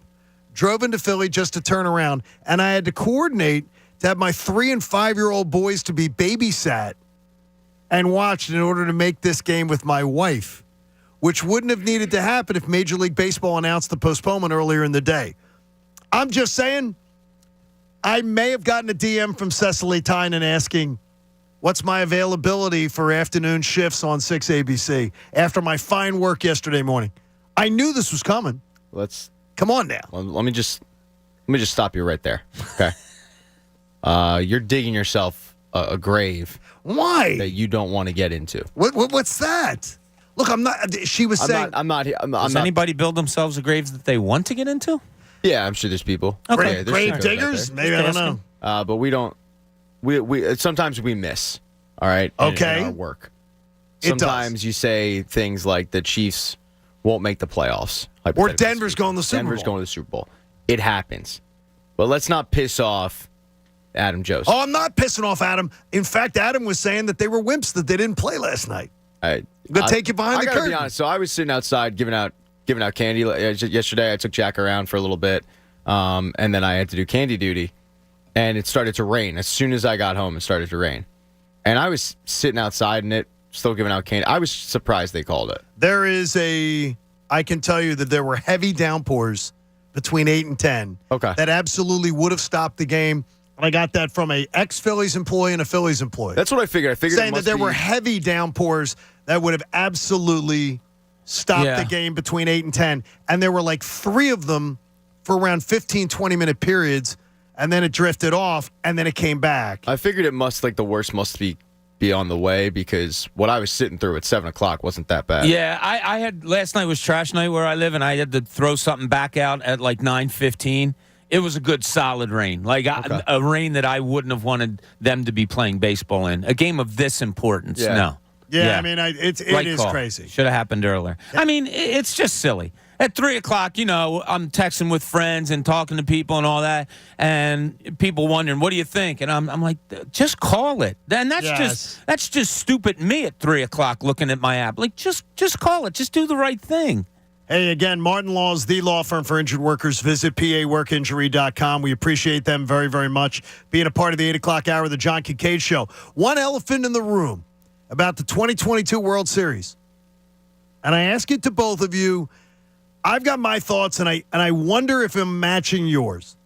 Drove into Philly just to turn around, and I had to coordinate to have my 3 and 5-year-old boys to be babysat and watched in order to make this game with my wife, which wouldn't have needed to happen if Major League Baseball announced the postponement earlier in the day. I'm just saying, I may have gotten a DM from Cecily Tynan asking, what's my availability for afternoon shifts on 6 ABC after my fine work yesterday morning? I knew this was coming. Come on now. Let me just stop you right there. Okay. You're digging yourself a grave. Why? That you don't want to get into. What's that? Look, I'm not. She was saying. I'm not. Does anybody build themselves a grave that they want to get into? Yeah, I'm sure there's people. Okay. Yeah, Grave diggers? Maybe, I don't know. But we don't. We sometimes we miss. All right. Okay. In our work. Sometimes you say things like the Chiefs won't make the playoffs. Or Denver's going to the Super Bowl. Denver's going to the Super Bowl. It happens. But let's not piss off Adam Joseph. Oh, I'm not pissing off Adam. In fact, Adam was saying that they were wimps that they didn't play last night. I'm going to take you behind the curtain. I got to be honest. So I was sitting outside giving out candy. Yesterday, I took Jack around for a little bit, and then I had to do candy duty, and it started to rain. As soon as I got home, it started to rain. And I was sitting outside in it, still giving out candy. I was surprised they called it. I can tell you that there were heavy downpours between 8 and 10. Okay. That absolutely would have stopped the game. I got that from a ex-Phillies employee and a Phillies employee. That's what I figured. I figured saying that there were heavy downpours that would have absolutely stopped the game between 8 and 10. And there were like 3 of them for around 15, 20-minute periods, and then it drifted off, and then it came back. I figured the worst must be on the way, because what I was sitting through at 7 o'clock wasn't that bad. Yeah, I had last night was trash night where I live, and I had to throw something back out at like 9:15. It was a good solid rain, a rain that I wouldn't have wanted them to be playing baseball in. A game of this importance, no. Yeah, I mean, it is crazy. Should have happened earlier. I mean, it's just silly. At 3 o'clock, I'm texting with friends and talking to people and all that, and people wondering, what do you think? And I'm like, just call it. And that's just stupid me at 3 o'clock looking at my app. Like, just call it. Just do the right thing. Hey, again, Martin Law is the law firm for injured workers. Visit paworkinjury.com. We appreciate them very, very much being a part of the 8 o'clock hour of the John Kincade Show. One elephant in the room about the 2022 World Series. And I ask it to both of you. I've got my thoughts, and I wonder if I'm matching yours.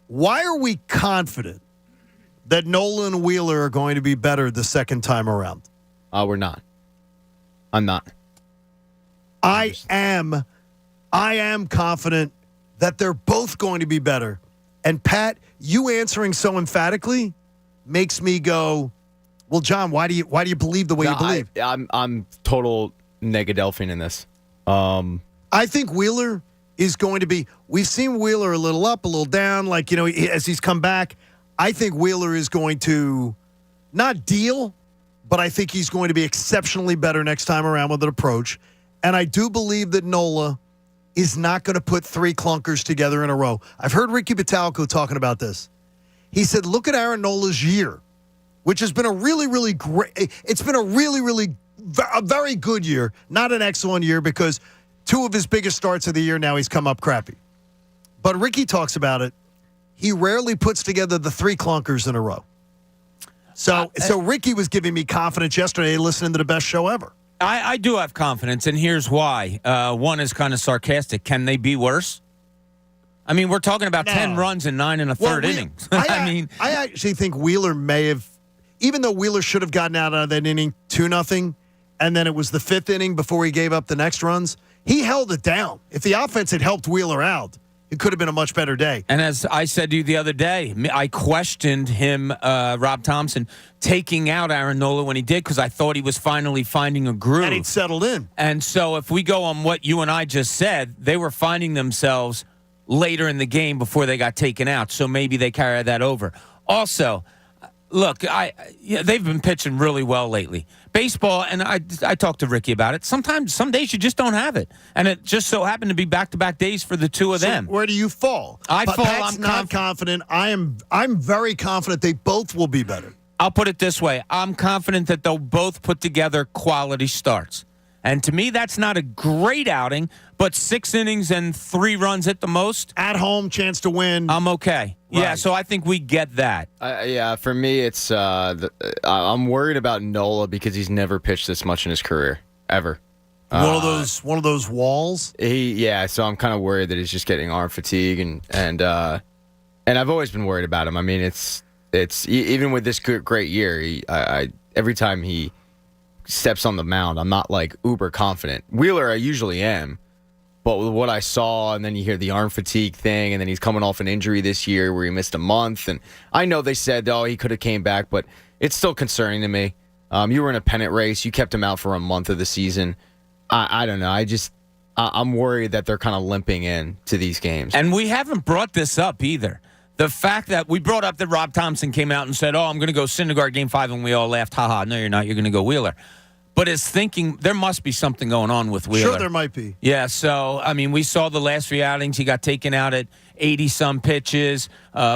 Why are we confident that Nola and Wheeler are going to be better the second time around? We're not. I'm not. I am confident that they're both going to be better. And Pat, you answering so emphatically makes me go, well, John, why do you believe the way you believe? I'm total negadelphine in this. I think Wheeler is going to be. We've seen Wheeler a little up, a little down, as he's come back. I think Wheeler is going to not deal, but I think he's going to be exceptionally better next time around with an approach. And I do believe that Nola is not going to put 3 clunkers together in a row. I've heard Ricky Batalco talking about this. He said, look at Aaron Nola's year, which has been a really, really great. It's been a very good year, not an excellent year, because 2 of his biggest starts of the year now he's come up crappy. But Ricky talks about it. He rarely puts together the 3 clunkers in a row. So Ricky was giving me confidence yesterday listening to the best show ever. I do have confidence, and here's why. One is kind of sarcastic. Can they be worse? I mean, we're talking about 10 runs in 9 1/3 innings. I actually think Wheeler may have, even though Wheeler should have gotten out of that inning 2-0, and then it was the 5th inning before he gave up the next runs, he held it down. If the offense had helped Wheeler out, it could have been a much better day. And as I said to you the other day, I questioned him, Rob Thompson, taking out Aaron Nola when he did because I thought he was finally finding a groove. And he'd settled in. And so if we go on what you and I just said, they were finding themselves later in the game before they got taken out. So maybe they carry that over. Also, look, they've been pitching really well lately. Baseball, and I talked to Ricky about it, sometimes, some days you just don't have it. And it just so happened to be back-to-back days for the two of them. Where do you fall? I'm not confident. I'm very confident they both will be better. I'll put it this way. I'm confident that they'll both put together quality starts. And to me, that's not a great outing, but 6 innings and 3 runs at the most. At home, chance to win. I'm okay. Right. Yeah, so I think we get that. Yeah, for me, it's I'm worried about Nola because he's never pitched this much in his career, ever. One of those walls? So I'm kind of worried that he's just getting arm fatigue, and I've always been worried about him. I mean, it's even with this great year, every time he steps on the mound, I'm not like uber confident. Wheeler, I usually am, but with what I saw, and then you hear the arm fatigue thing, and then he's coming off an injury this year where he missed a month, and I know they said, he could have came back, but it's still concerning to me. You were in a pennant race, you kept him out for a month of the season. I don't know. I'm worried that they're kind of limping in to these games. And we haven't brought this up either. The fact that we brought up that Rob Thompson came out and said, I'm going to go Syndergaard Game 5, and we all laughed, haha, no, you're not, you're going to go Wheeler. But his thinking, there must be something going on with Wheeler. Sure, there might be. Yeah, so, I mean, we saw the last 3 outings. He got taken out at 80-some pitches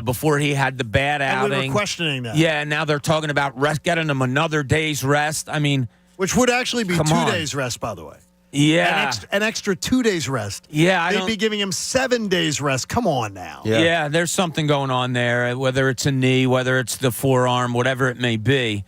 before he had the bad outing. And we were questioning that. Yeah, and now they're talking about getting him another day's rest. I mean, which would actually be 2 days rest, by the way. Yeah. An extra 2 days rest. Yeah. They'd be giving him 7 days rest. Come on now. Yeah, there's something going on there, whether it's a knee, whether it's the forearm, whatever it may be,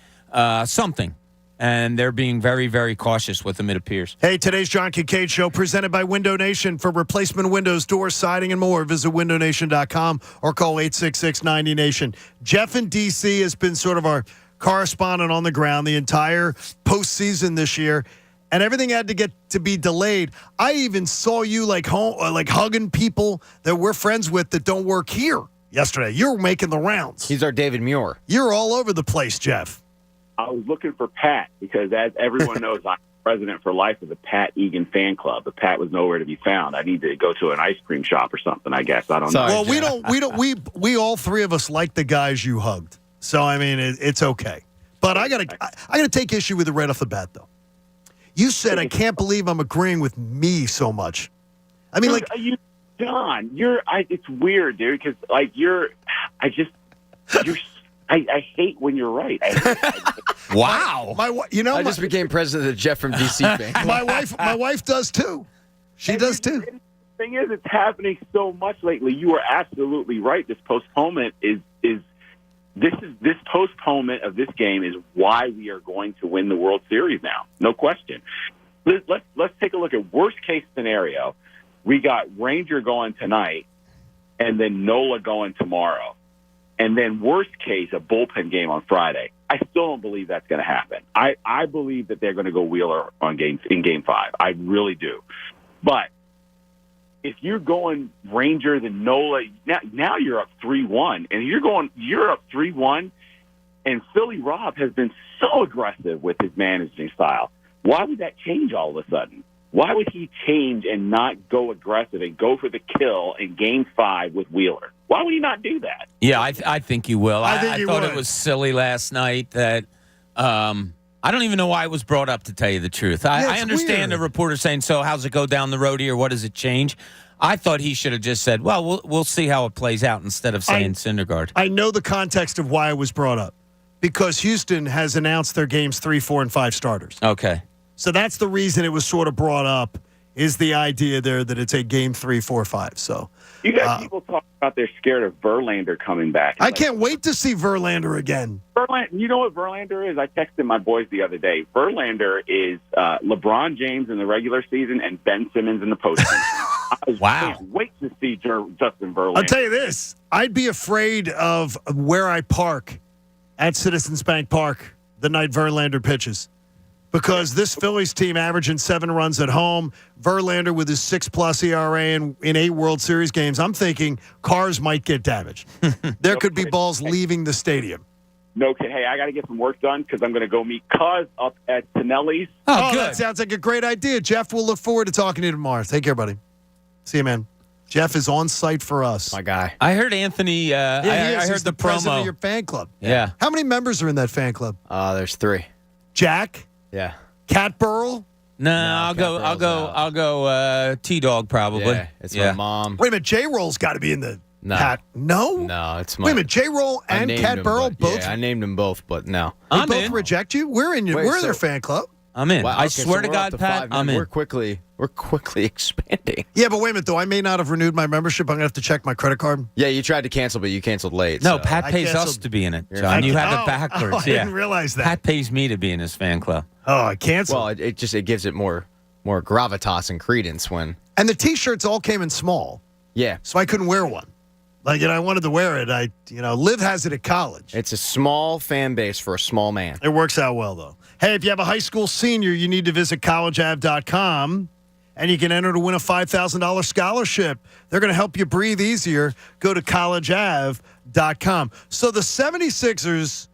something. And they're being very, very cautious with him, it appears. Hey, today's John Kincade Show presented by Window Nation. For replacement windows, doors, siding, and more, visit windownation.com or call 866-90-NATION. Jeff in D.C. has been sort of our correspondent on the ground the entire postseason this year, and everything had to get to be delayed. I even saw you like hugging people that we're friends with that don't work here yesterday. You're making the rounds. He's our David Muir. You're all over the place, Jeff. I was looking for Pat because, as everyone knows, I'm president for life of the Pat Egan fan club. But Pat was nowhere to be found. I need to go to an ice cream shop or something, I guess. I don't know. Well, we all three of us like the guys you hugged. So, I mean, it's okay. But I gotta take issue with it right off the bat, though. You said, I can't believe I'm agreeing with me so much. I mean, dude, John, it's weird, dude, because, I hate when you're right. Wow. I just became president of the Jeff from D.C. thing. My wife does, too. She does, too. The thing is, it's happening so much lately. You are absolutely right. This postponement this postponement of this game is why we are going to win the World Series now. No question. Let's take a look at worst case scenario. We got Ranger going tonight and then Nola going tomorrow. And then worst case, a bullpen game on Friday. I still don't believe that's going to happen. I believe that they're going to go Wheeler in Game 5. I really do. But if you're going Ranger, then Nola, now you're up 3-1. And you're up 3-1, and Philly Rob has been so aggressive with his managing style. Why would that change all of a sudden? Why would he change and not go aggressive and go for the kill in Game 5 with Wheeler? Why would he not do that? Yeah, I think he will. I thought would. It was silly last night that I don't even know why it was brought up, to tell you the truth. I understand weird. a reporter saying, so how's it go down the road here? What does it change? I thought he should have just said, well, we'll see how it plays out instead of saying Syndergaard. I know the context of why it was brought up because Houston has announced their games 3, 4, and 5 starters. Okay. So that's the reason it was sort of brought up, is the idea there that it's a game 3, 4, 5. So you got people talking about they're scared of Verlander coming back. I can't wait to see Verlander again. You know what Verlander is? I texted my boys the other day. Verlander is LeBron James in the regular season and Ben Simmons in the postseason. Wow. Can't wait to see Justin Verlander. I'll tell you this. I'd be afraid of where I park at Citizens Bank Park the night Verlander pitches. because this Phillies team averaging 7 runs at home, Verlander with his 6+ ERA in 8 World Series games, I'm thinking cars might get damaged. There could be balls leaving the stadium. No kidding. Hey, I got to get some work done because I'm going to go meet Cuz up at Tonelli's. Oh, that sounds like a great idea. Jeff, we'll look forward to talking to you tomorrow. Take care, buddy. See you, man. Jeff is on site for us. My guy. I heard Anthony. I heard He's the president promo. of your fan club. Yeah. How many members are in that fan club? There's 3. Jack? Yeah. Cat Burl? No, I'll go T-Dog probably. Yeah, it's my mom. Wait a minute, J-Roll's got to be in the Cat. No? No, it's my. Wait a minute, J-Roll and Cat Burl both? Yeah, I named them both, but no. They both reject you? We're in their fan club. I'm in. Wow, I okay, swear so to we're God, up to Pat, 5 I'm now. in. We're quickly expanding. Yeah, but wait a minute, though. I may not have renewed my membership. I'm going to have to check my credit card. Yeah, you tried to cancel, but you canceled late. No, so. Pat I pays us canceled. to be in it, John. You have it backwards. I didn't realize that. Pat pays me to be in his fan club. Oh, I canceled. Well, it gives it more gravitas and credence when. And the T-shirts all came in small. Yeah. So I couldn't wear one. Like, I wanted to wear it. Liv has it at college. It's a small fan base for a small man. It works out well, though. Hey, if you have a high school senior, you need to visit collegeav.com, and you can enter to win a $5,000 scholarship. They're going to help you breathe easier. Go to collegeav.com. So the 76ers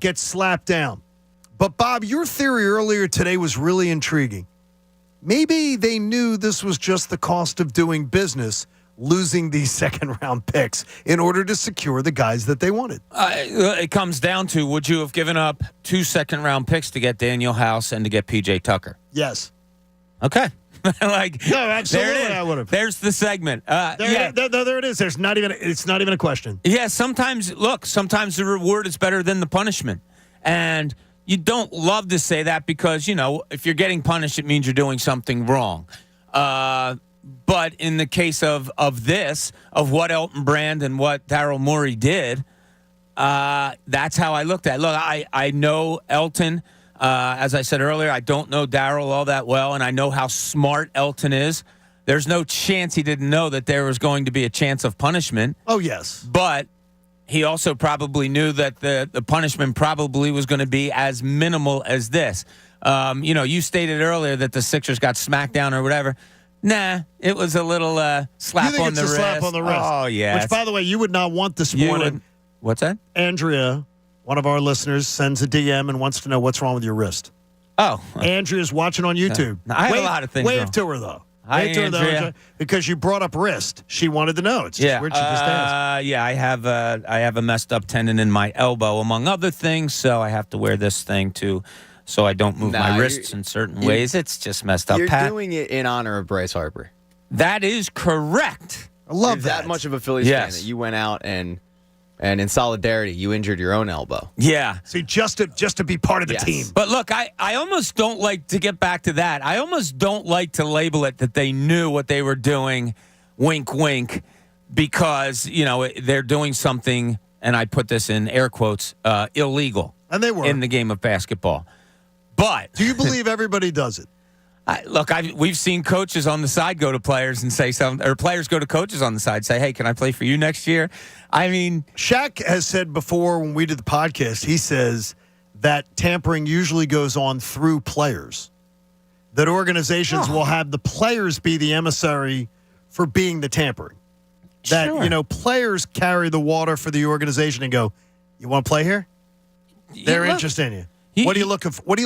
get slapped down. But, Bob, your theory earlier today was really intriguing. Maybe they knew this was just the cost of doing business, losing these second-round picks in order to secure the guys that they wanted. It comes down to, would you have given up 2 second-round picks to get Daniel House and to get P.J. Tucker? Yes. Okay. No, absolutely, there it is. I would have. There's the segment. There it is. It's not even a question. Yeah, sometimes the reward is better than the punishment. And you don't love to say that because, if you're getting punished, it means you're doing something wrong. But in the case of what Elton Brand and what Daryl Morey did, that's how I looked at it. Look, I know Elton. As I said earlier, I don't know Daryl all that well, and I know how smart Elton is. There's no chance he didn't know that there was going to be a chance of punishment. Oh, yes. But he also probably knew that the punishment probably was going to be as minimal as this. You stated earlier that the Sixers got smacked down or whatever. Nah, it was a little slap you think on it's the a wrist. slap on the wrist. Oh, yeah. Which, by the way, you would not want this morning. What's that? Andrea, one of our listeners, sends a DM and wants to know what's wrong with your wrist. Oh. Andrea's watching on YouTube. I have a lot of things Wave wrong. to her, though. Hi, Wave to her, though, Andrea. because you brought up wrist. She wanted to know. It's just weird. She just asked. Yeah, I have a messed up tendon in my elbow, among other things, so I have to wear this thing too, so I don't move my wrists in certain ways. It's just messed up. You're Pat, doing it in honor of Bryce Harper. that is correct. I love You're that much of a Phillies fan that you went out and in solidarity, you injured your own elbow. Yeah. See, just to be part of the team. But look, I almost don't like to get back to that. I almost don't like to label it that they knew what they were doing, wink, wink, because, they're doing something, and I put this in air quotes, illegal. And they were. In the game of basketball. But do you believe everybody does it? We've seen coaches on the side go to players and say something, or players go to coaches on the side and say, hey, can I play for you next year? I mean, Shaq has said before when we did the podcast, he says that tampering usually goes on through players. That organizations will have the players be the emissary for being the tampering. That, players carry the water for the organization and go, you want to play here? They're interested in you. What are you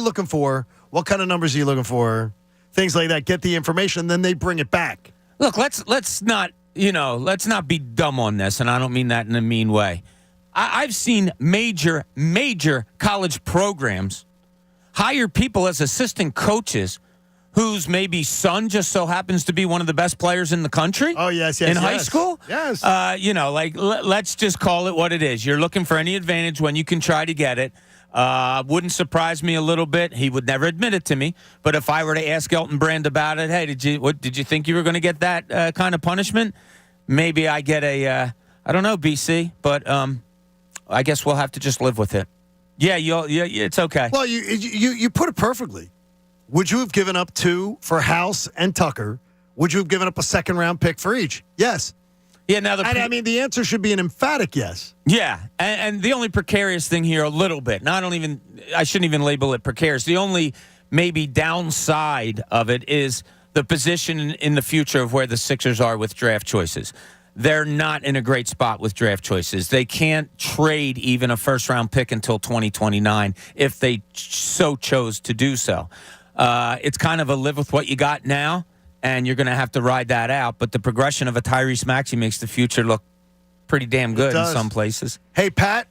looking for? What kind of numbers are you looking for? Things like that. Get the information, then they bring it back. Look, let's not be dumb on this, and I don't mean that in a mean way. I've seen major college programs hire people as assistant coaches whose maybe son just so happens to be one of the best players in the country. Oh, yes. In high school? Yes. Let's just call it what it is. You're looking for any advantage when you can try to get it. Wouldn't surprise me a little bit. He would never admit it to me. But if I were to ask Elton Brand about it, hey, did you think you were going to get that kind of punishment? Maybe I get I don't know, BC, but I guess we'll have to just live with it. Yeah, it's okay. Well, you put it perfectly. Would you have given up 2 for House and Tucker? Would you have given up a second-round pick for each? Yes. Yeah, now the answer should be an emphatic yes. Yeah, and the only precarious thing here a little bit. I shouldn't even label it precarious. The only maybe downside of it is the position in the future of where the Sixers are with draft choices. They're not in a great spot with draft choices. They can't trade even a first-round pick until 2029 if they so chose to do so. It's kind of a live with what you got now, and you're going to have to ride that out. But the progression of a Tyrese Maxey makes the future look pretty damn good in some places. Hey, Pat,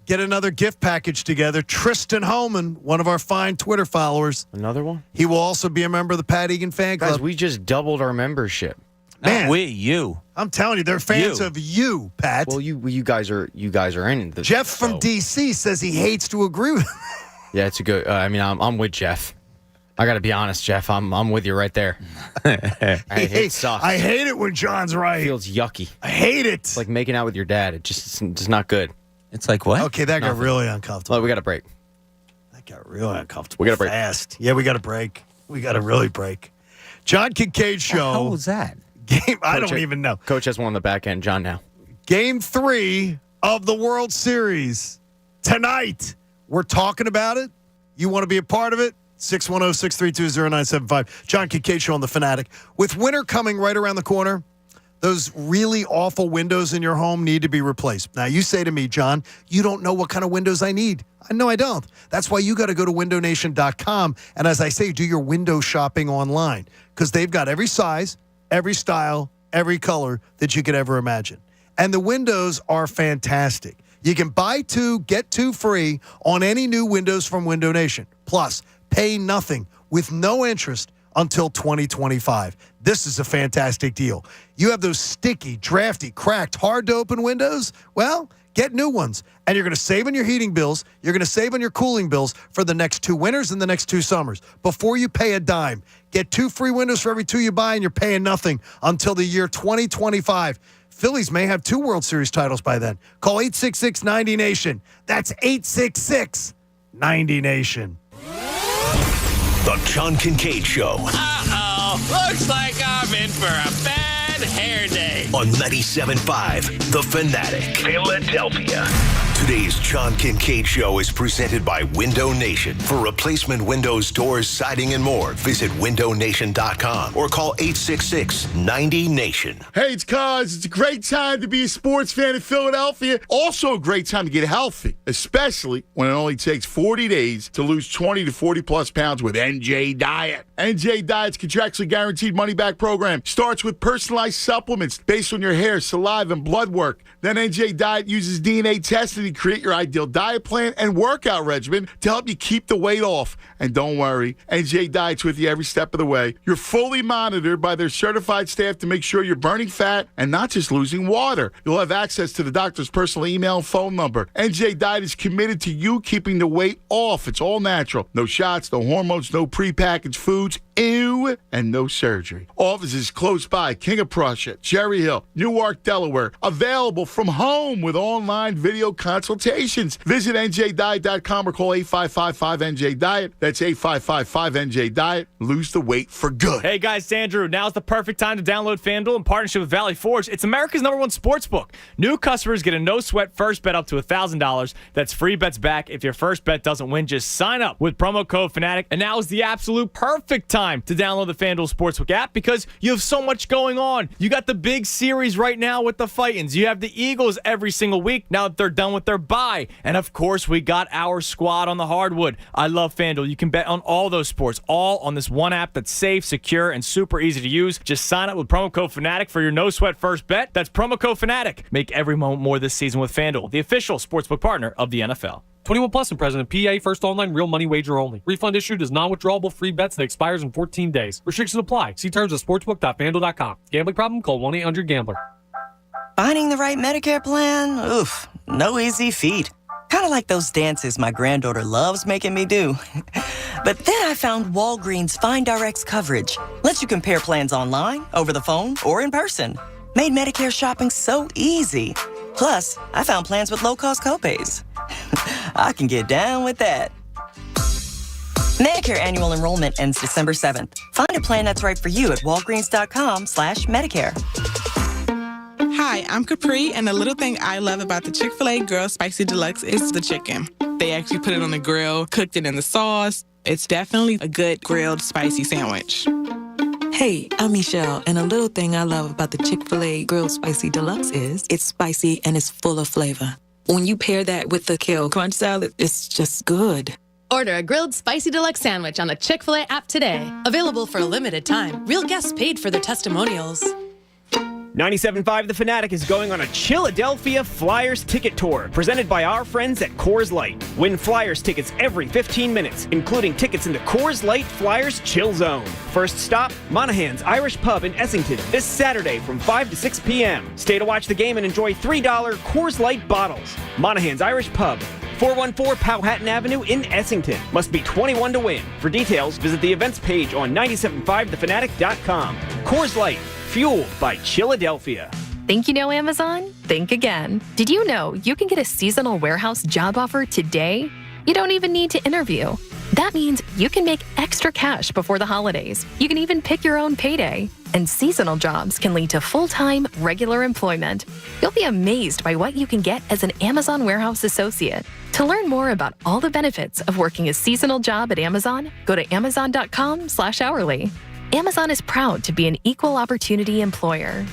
get another gift package together. Tristan Holman, one of our fine Twitter followers. Another one? He will also be a member of the Pat Egan fan club. Guys, we just doubled our membership. Man, you. I'm telling you, they're fans of you, Pat. Well, you guys are in the Jeff from D.C. says he hates to agree with. Yeah, it's a good. I'm with Jeff. I got to be honest, Jeff. I'm with you right there. It sucks. I hate it when John's right. It feels yucky. I hate it. It's like making out with your dad. It's just not good. It's like what? Okay, that got really uncomfortable. Well, we got to break. That got really uncomfortable. We got to break fast. Yeah, we got to break. We got to really break. John Kincade show. How was that? I don't even know. Coach has one on the back end. John now. Game 3 of the World Series tonight. We're talking about it. You want to be a part of it? 610-632-0975. John Kincade show on The Fanatic. With winter coming right around the corner, those really awful windows in your home need to be replaced. Now, you say to me, John, you don't know what kind of windows I need. I know I don't. That's why you got to go to windownation.com. And as I say, do your window shopping online because they've got every size, every style, every color that you could ever imagine. And the windows are fantastic. You can buy 2, get 2 free on any new windows from Window Nation. Plus, pay nothing with no interest until 2025. This is a fantastic deal. You have those sticky, drafty, cracked, hard-to-open windows? Well, get new ones. And you're going to save on your heating bills. You're going to save on your cooling bills for the next 2 winters and the next 2 summers. Before you pay a dime, get 2 free windows for every 2 you buy, and you're paying nothing until the year 2025. Phillies may have 2 World Series titles by then. Call 866-90-NATION. That's 866-90-NATION. The John Kincade Show. Uh-oh. Looks like I'm in for a bad hair day. On 97.5 The Fanatic, Philadelphia. Today's John Kincade Show is presented by Window Nation. For replacement windows, doors, siding, and more, visit windownation.com or call 866-90-NATION. Hey, it's Cuz. It's a great time to be a sports fan in Philadelphia. Also a great time to get healthy, especially when it only takes 40 days to lose 20 to 40-plus pounds with NJ Diet. NJ Diet's contractually guaranteed money-back program starts with personalized supplements based on your hair, saliva, and blood work. Then NJ Diet uses DNA testing to create your ideal diet plan and workout regimen to help you keep the weight off. And don't worry, NJ Diet's with you every step of the way. You're fully monitored by their certified staff to make sure you're burning fat and not just losing water. You'll have access to the doctor's personal email and phone number. NJ Diet is committed to you keeping the weight off. It's all natural. No shots, no hormones, no prepackaged foods. Ew, and no surgery. Offices close by: King of Prussia, Cherry Hill, Newark, Delaware. Available from home with online video consultations. Visit njdiet.com or call 855-5NJ-DIET. That's 855-5NJ-DIET. Lose the weight for good. Hey guys, it's Andrew. Now's the perfect time to download FanDuel in partnership with Valley Forge. It's America's #1 sportsbook. New customers get a no-sweat first bet up to $1,000. That's free bets back if your first bet doesn't win. Just sign up with promo code FANATIC. And now is the absolute perfect time to download the FanDuel Sportsbook app because you have so much going on. You got the big series right now with the Fightins. You have the Eagles every single week now that they're done with their bye. And of course, we got our squad on the hardwood. I love FanDuel. You can bet on all those sports, all on this one app that's safe, secure, and super easy to use. Just sign up with promo code FANATIC for your no-sweat first bet. That's promo code FANATIC. Make every moment more this season with FanDuel, the official sportsbook partner of the NFL. 21 plus and present in PA. First online real money wager only. Refund issued is non-withdrawable free bets that expires in 14 days. Restrictions apply. See terms at sportsbook.fanduel.com. Gambling problem? Call 1-800-GAMBLER. Finding the right Medicare plan? Oof, no easy feat. Kind of like those dances my granddaughter loves making me do. But then I found Walgreens Find Rx coverage. Lets you compare plans online, over the phone, or in person. Made Medicare shopping so easy. Plus, I found plans with low-cost copays. I can get down with that. Medicare annual enrollment ends December 7th. Find a plan that's right for you at walgreens.com/Medicare. Hi, I'm Capri, and the little thing I love about the Chick-fil-A Grilled Spicy Deluxe is the chicken. They actually put it on the grill, cooked it in the sauce. It's definitely a good grilled spicy sandwich. Hey, I'm Michelle, and a little thing I love about the Chick-fil-A Grilled Spicy Deluxe is it's spicy and it's full of flavor. When you pair that with the Kale Crunch salad, it's just good. Order a grilled spicy deluxe sandwich on the Chick-fil-A app today. Available for a limited time. Real guests paid for their testimonials. 97.5 The Fanatic is going on a Philadelphia Flyers ticket tour presented by our friends at Coors Light. Win Flyers tickets every 15 minutes, including tickets in the Coors Light Flyers Chill Zone. First stop, Monahan's Irish Pub in Essington this Saturday from 5 to 6 p.m. Stay to watch the game and enjoy $3 Coors Light bottles. Monahan's Irish Pub, 414 Powhatan Avenue in Essington. Must be 21 to win. For details, visit the events page on 97.5thefanatic.com. Coors Light, fueled by Philadelphia. Think you know Amazon? Think again. Did you know you can get a seasonal warehouse job offer today? You don't even need to interview. That means you can make extra cash before the holidays. You can even pick your own payday. And seasonal jobs can lead to full-time, regular employment. You'll be amazed by what you can get as an Amazon warehouse associate. To learn more about all the benefits of working a seasonal job at Amazon, go to amazon.com/hourly. Amazon is proud to be an equal opportunity employer.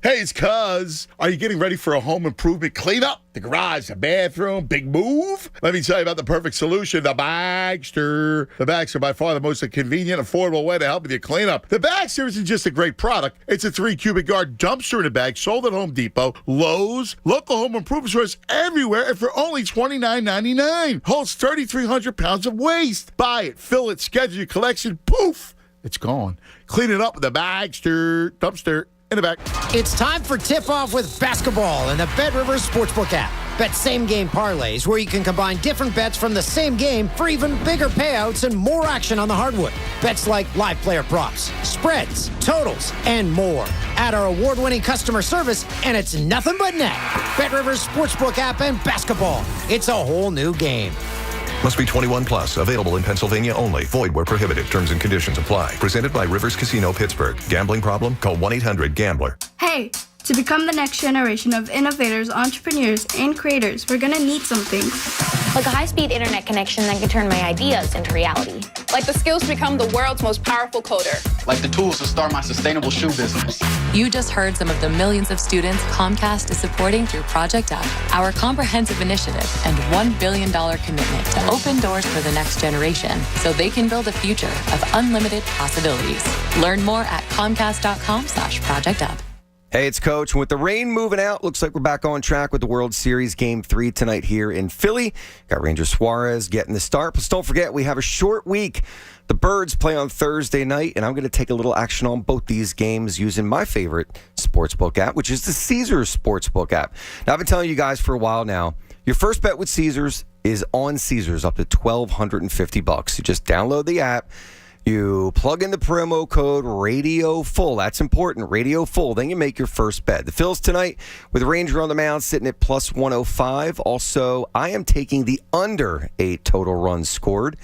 Hey, it's Cuz. Are you getting ready for a home improvement cleanup? The garage, the bathroom, big move? Let me tell you about the perfect solution, the Bagster. The Bagster, by far the most convenient, affordable way to help with your cleanup. The Bagster isn't just a great product. It's a 3 cubic yard dumpster in a bag sold at Home Depot, Lowe's, local home improvement stores everywhere, and for only $29.99. Holds 3,300 pounds of waste. Buy it, fill it, schedule your collection, poof, it's gone. Clean it up with the Bagster dumpster in the back. It's time for tip-off with basketball in the Bet Rivers Sportsbook app. Bet same-game parlays where you can combine different bets from the same game for even bigger payouts and more action on the hardwood. Bets like live player props, spreads, totals, and more. Add our award-winning customer service, and it's nothing but net. Bet Rivers Sportsbook app and basketball. It's a whole new game. Must be 21 plus. Available in Pennsylvania only. Void where prohibited. Terms and conditions apply. Presented by Rivers Casino Pittsburgh. Gambling problem? Call 1-800-GAMBLER. Hey, to become the next generation of innovators, entrepreneurs, and creators, we're gonna need some things. Like a high-speed internet connection that can turn my ideas into reality. Like the skills to become the world's most powerful coder. Like the tools to start my sustainable shoe business. You just heard some of the millions of students Comcast is supporting through Project Up, our comprehensive initiative and $1 billion commitment to open doors for the next generation so they can build a future of unlimited possibilities. Learn more at comcast.com/projectup. Hey, it's Coach. With the rain moving out, looks like we're back on track with the World Series Game 3 tonight here in Philly. Got Ranger Suarez getting the start. But don't forget, we have a short week. The Birds play on Thursday night, and I'm going to take a little action on both these games using my favorite sportsbook app, which is the Caesars Sportsbook app. Now, I've been telling you guys for a while now, your first bet with Caesars is on Caesars up to $1,250. You just download the app. You plug in the promo code Radio Full. That's important, Radio Full. Then you make your first bet. The Phillies tonight with Ranger on the mound sitting at plus 105. Also, I am taking the under 8 total runs scored.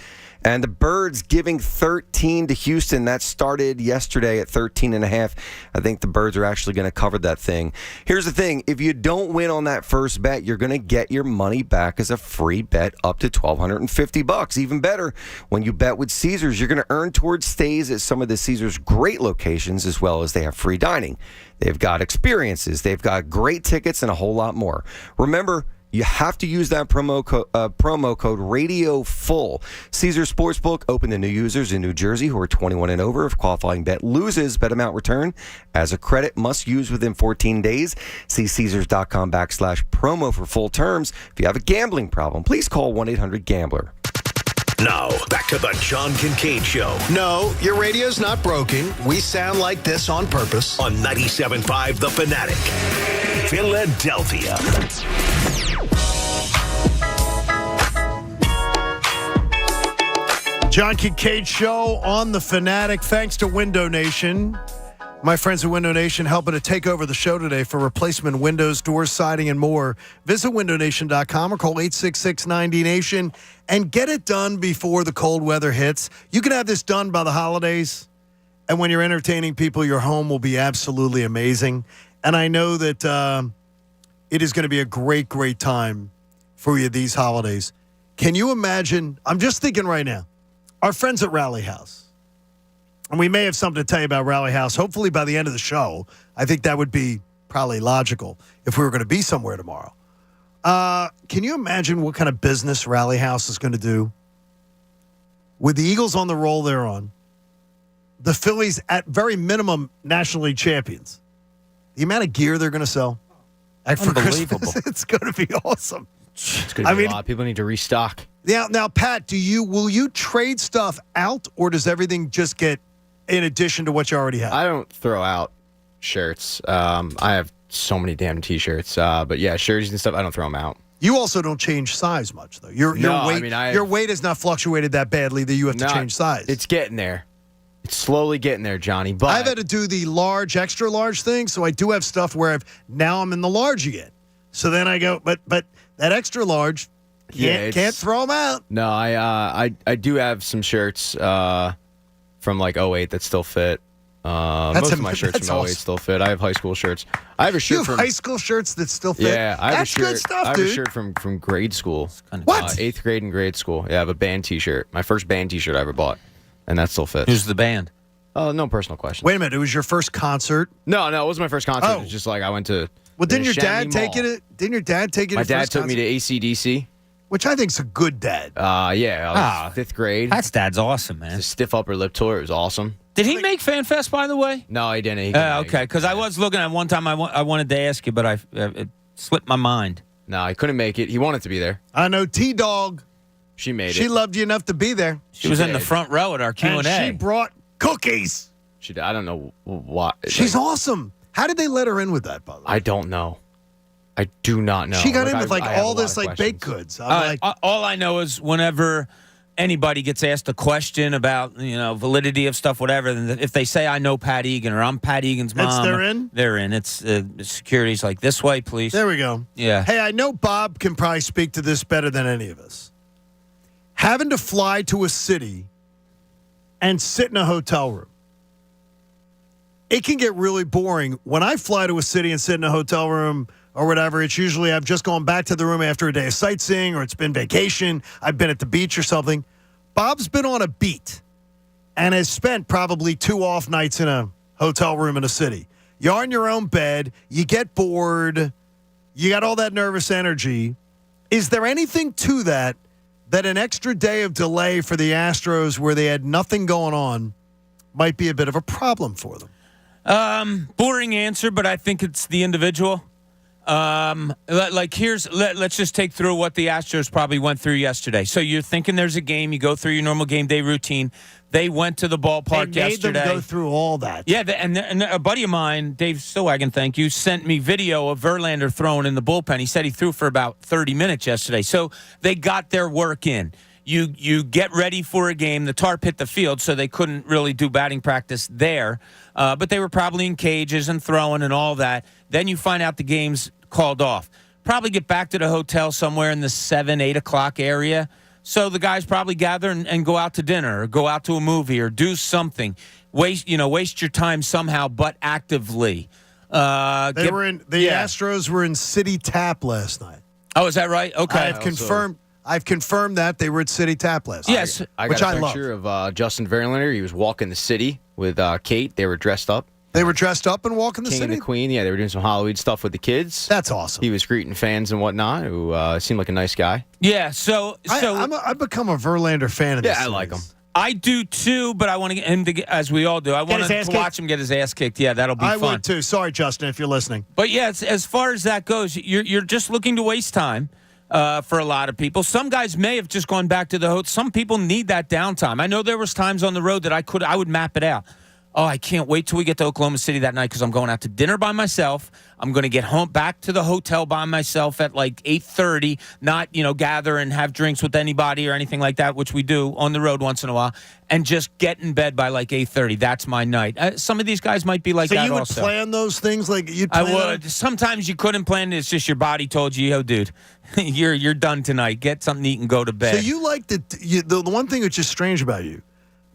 And the Birds giving 13 to Houston. That started yesterday at 13.5. I think the Birds are actually going to cover that thing. Here's the thing. If you don't win on that first bet, you're going to get your money back as a free bet up to $1,250. Even better, when you bet with Caesars, you're going to earn towards stays at some of the Caesars great locations, as well as they have free dining. They've got experiences. They've got great tickets and a whole lot more. Remember, you have to use that promo code Radio Full. Caesars Sportsbook open to new users in New Jersey who are 21 and over. If qualifying bet loses, bet amount return as a credit must use within 14 days. See Caesars.com/promo for full terms. If you have a gambling problem, please call 1-800-GAMBLER. Now, back to the John Kincade Show. No, your radio's not broken. We sound like this on purpose. On 97.5 The Fanatic. Philadelphia. John Kincade Show on The Fanatic. Thanks to Window Nation. My friends at Window Nation helping to take over the show today for replacement windows, doors, siding, and more. Visit windownation.com or call 866-90-NATION and get it done before the cold weather hits. You can have this done by the holidays, and when you're entertaining people, your home will be absolutely amazing. And I know that it is going to be a great, great time for you these holidays. Can you imagine? I'm just thinking right now, our friends at Rally House. And we may have something to tell you about Rally House. Hopefully by the end of the show. I think that would be probably logical if we were going to be somewhere tomorrow. Can you imagine what kind of business Rally House is going to do? With the Eagles on the roll they're on, the Phillies at very minimum National League champions, the amount of gear they're going to sell for Christmas, it's going to be awesome. It's going to be a lot. People need to restock. Now, Pat, will you trade stuff out, or does everything just get in addition to what you already have? I don't throw out shirts. I have so many damn T-shirts. But yeah, shirts and stuff, I don't throw them out. You also don't change size much, though. Your weight has not fluctuated that badly that you have to change size. It's getting there. It's slowly getting there, Johnny. But I've had to do the large, extra large thing, so I do have stuff where now I'm in the large again. So then I go, but that extra large, can't throw them out. No, I do have some shirts from like 08 that still fit. Most of my shirts from 08 still fit. I have high school shirts. I have a shirt from high school shirts that still fit. Yeah, I have That's a shirt. good stuff, I have dude. a shirt from grade school. What? 8th grade and grade school. Yeah, I have a band T-shirt. My first band T-shirt I ever bought, and that still fits. Who's the band? Oh, no personal question. Wait a minute, it was your first concert? No, it wasn't my first concert. It was just like I went to. Well, didn't your Chamonix dad take Mall. it? Didn't your dad take it? My dad took me to AC/DC. Which I think's a good dad. Yeah, I was 5th grade. Dad's awesome, man. It's a stiff upper lip tour. It was awesome. Did he make FanFest, by the way? No, he didn't. He couldn't make Okay, because I was looking at one time. I wanted to ask you, but it slipped my mind. No, he couldn't make it. He wanted to be there. I know T-Dog. She made it. She loved you enough to be there. She was in the front row at our Q&A. And she brought cookies. I don't know why. She's awesome. How did they let her in with that, by the way? I don't know. I do not know. She got in with I have all a lot this of baked questions. goods. I'm All I know is whenever anybody gets asked a question about validity of stuff, whatever, then if they say I know Pat Egan or I'm Pat Egan's mom, they're in? They're in. It's security's like this way, please. There we go. Yeah. Hey, I know Bob can probably speak to this better than any of us. Having to fly to a city and sit in a hotel room. It can get really boring. When I fly to a city and sit in a hotel room or whatever, it's usually I've just gone back to the room after a day of sightseeing or it's been vacation. I've been at the beach or something. Bob's been on a beat and has spent probably 2 off nights in a hotel room in a city. You're in your own bed. You get bored. You got all that nervous energy. Is there anything to that an extra day of delay for the Astros where they had nothing going on might be a bit of a problem for them? Boring answer, but I think it's the individual. Let's just take through what the Astros probably went through yesterday. So you're thinking there's a game, you go through your normal game day routine. They went to the ballpark yesterday. Them go through all that. Yeah, and a buddy of mine, Dave Stillwagon, thank you, sent me video of Verlander throwing in the bullpen. He said he threw for about 30 minutes yesterday. So they got their work in. You get ready for a game. The tarp hit the field, so they couldn't really do batting practice there. But they were probably in cages and throwing and all that. Then you find out the game's called off. Probably get back to the hotel somewhere in the 7, 8 o'clock area. So the guys probably gather and go out to dinner or go out to a movie or do something. Waste your time somehow, but actively. Astros were in City Tap last night. Oh, is that right? Okay. I've confirmed that they were at City Tap last night. Yes. I got a picture of Justin Verlander. He was walking the city with Kate. They were dressed up. They were dressed up and walking the King city? and the Queen. Yeah, they were doing some Halloween stuff with the kids. That's awesome. He was greeting fans and whatnot, who seemed like a nice guy. Yeah, so I've become a Verlander fan of this. Yeah, I like him. I do too, but I want to get him to, as we all do, I want to watch him get his ass kicked. Yeah, that'll be fun. I would too. Sorry, Justin, if you're listening. But yeah, as far as that goes, you're just looking to waste time for a lot of people. Some guys may have just gone back to the hotel. Some people need that downtime. I know there was times on the road that I would map it out. Oh, I can't wait till we get to Oklahoma City that night because I'm going out to dinner by myself. I'm going to get home back to the hotel by myself at like 8:30, not, gather and have drinks with anybody or anything like that, which we do on the road once in a while, and just get in bed by like 8:30. That's my night. Some of these guys might be like that also. So you would plan those things like you'd I plan would. Sometimes you couldn't plan it. It's just your body told you, yo, dude, you're done tonight. Get something to eat and go to bed. So you like the one thing that's just strange about you,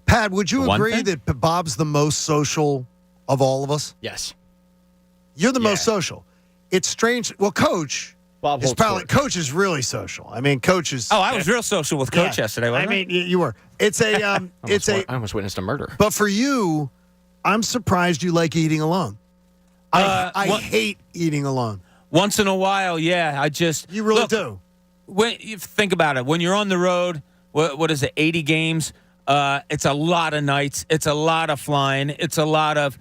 Pat, would you agree that Bob's the most social of all of us? Yes. You're the most social. It's strange. Well, Coach is probably Coach is really social. I mean, Coach is. Oh, I was real social with Coach yesterday. Wasn't I mean, you were. It's a. I almost witnessed a murder. But for you, I'm surprised you like eating alone. I hate eating alone. Once in a while, yeah. You really do. When you think about it, when you're on the road, what is it, 80 games? It's a lot of nights. It's a lot of flying. It's a lot of,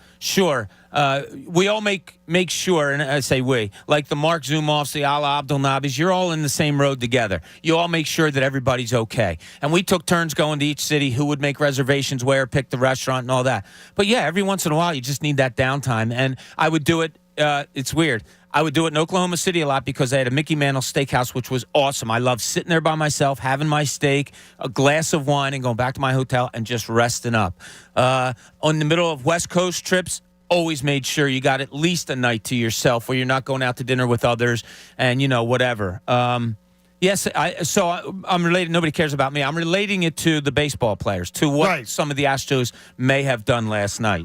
we all make sure, and I say we, like the Mark Zumoffs, the Ala Abdelnabis, you're all in the same road together. You all make sure that everybody's okay. And we took turns going to each city, who would make reservations where, pick the restaurant and all that. But yeah, every once in a while, you just need that downtime. And I would do it, it's weird. I would do it in Oklahoma City a lot because they had a Mickey Mantle steakhouse, which was awesome. I loved sitting there by myself, having my steak, a glass of wine, and going back to my hotel and just resting up. On the middle of West Coast trips, always made sure you got at least a night to yourself where you're not going out to dinner with others and, whatever. Yes, I'm related. Nobody cares about me. I'm relating it to the baseball players, to what some of the Astros may have done last night.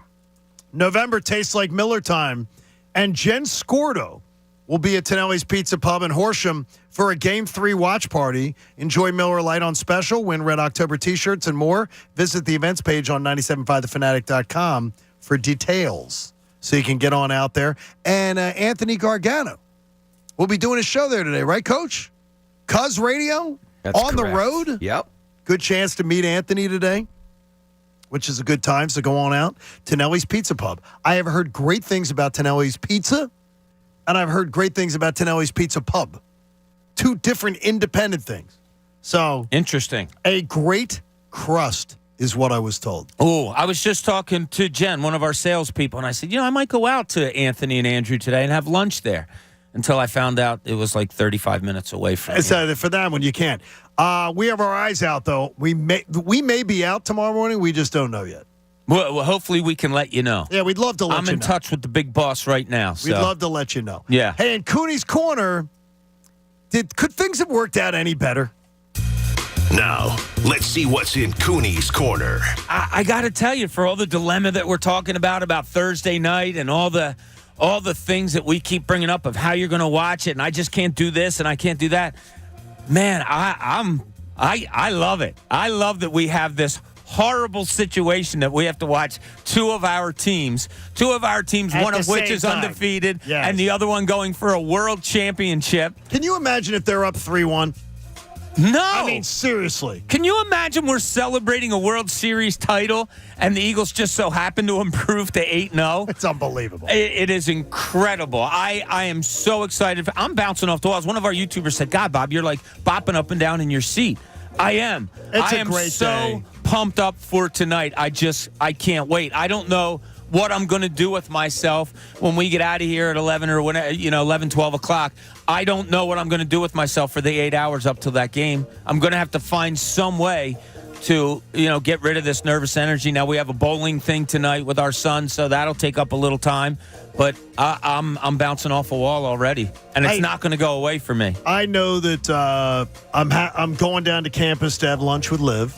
November tastes like Miller time. And Jen Scordo will be at Tonelli's Pizza Pub in Horsham for a Game 3 watch party. Enjoy Miller Lite on special, win Red October T-shirts, and more. Visit the events page on 97.5thefanatic.com for details so you can get on out there. And Anthony Gargano will be doing a show there today, right, Coach? Cuz Radio? That's on correct. The road? Yep. Good chance to meet Anthony today, which is a good time, so go on out. Tonelli's Pizza Pub. I have heard great things about Tonelli's Pizza, and I've heard great things about Tonelli's Pizza Pub. Two different independent things. So interesting. A great crust is what I was told. Oh, I was just talking to Jen, one of our salespeople, and I said, I might go out to Anthony and Andrew today and have lunch there. Until I found out it was like 35 minutes away from me. So for that one, you can't. We have our eyes out, though. We may be out tomorrow morning. We just don't know yet. Well, hopefully we can let you know. Yeah, we'd love to let you know. I'm in touch with the big boss right now. So. We'd love to let you know. Yeah. Hey, in Cooney's Corner, could things have worked out any better? Now, let's see what's in Cooney's Corner. I got to tell you, for all the dilemma that we're talking about Thursday night and all the things that we keep bringing up of how you're going to watch it, and I just can't do this and I can't do that. Man, I love it. I love that we have this horrible situation that we have to watch two of our teams, one of which is undefeated, and the other one going for a world championship. Can you imagine if they're up 3-1? No. I mean, seriously. Can you imagine we're celebrating a World Series title and the Eagles just so happen to improve to 8-0? It's unbelievable. It is incredible. I am so excited. I'm bouncing off the walls. One of our YouTubers said, God, Bob, you're like bopping up and down in your seat. I am. It's a great day. Pumped up for tonight. I can't wait. I don't know what I'm going to do with myself when we get out of here at 11 or when 11, 12 o'clock. I don't know what I'm going to do with myself for the 8 hours up till that game. I'm going to have to find some way to, get rid of this nervous energy. Now we have a bowling thing tonight with our son, so that'll take up a little time. But I'm bouncing off a wall already, and it's not going to go away for me. I know that I'm going down to campus to have lunch with Liv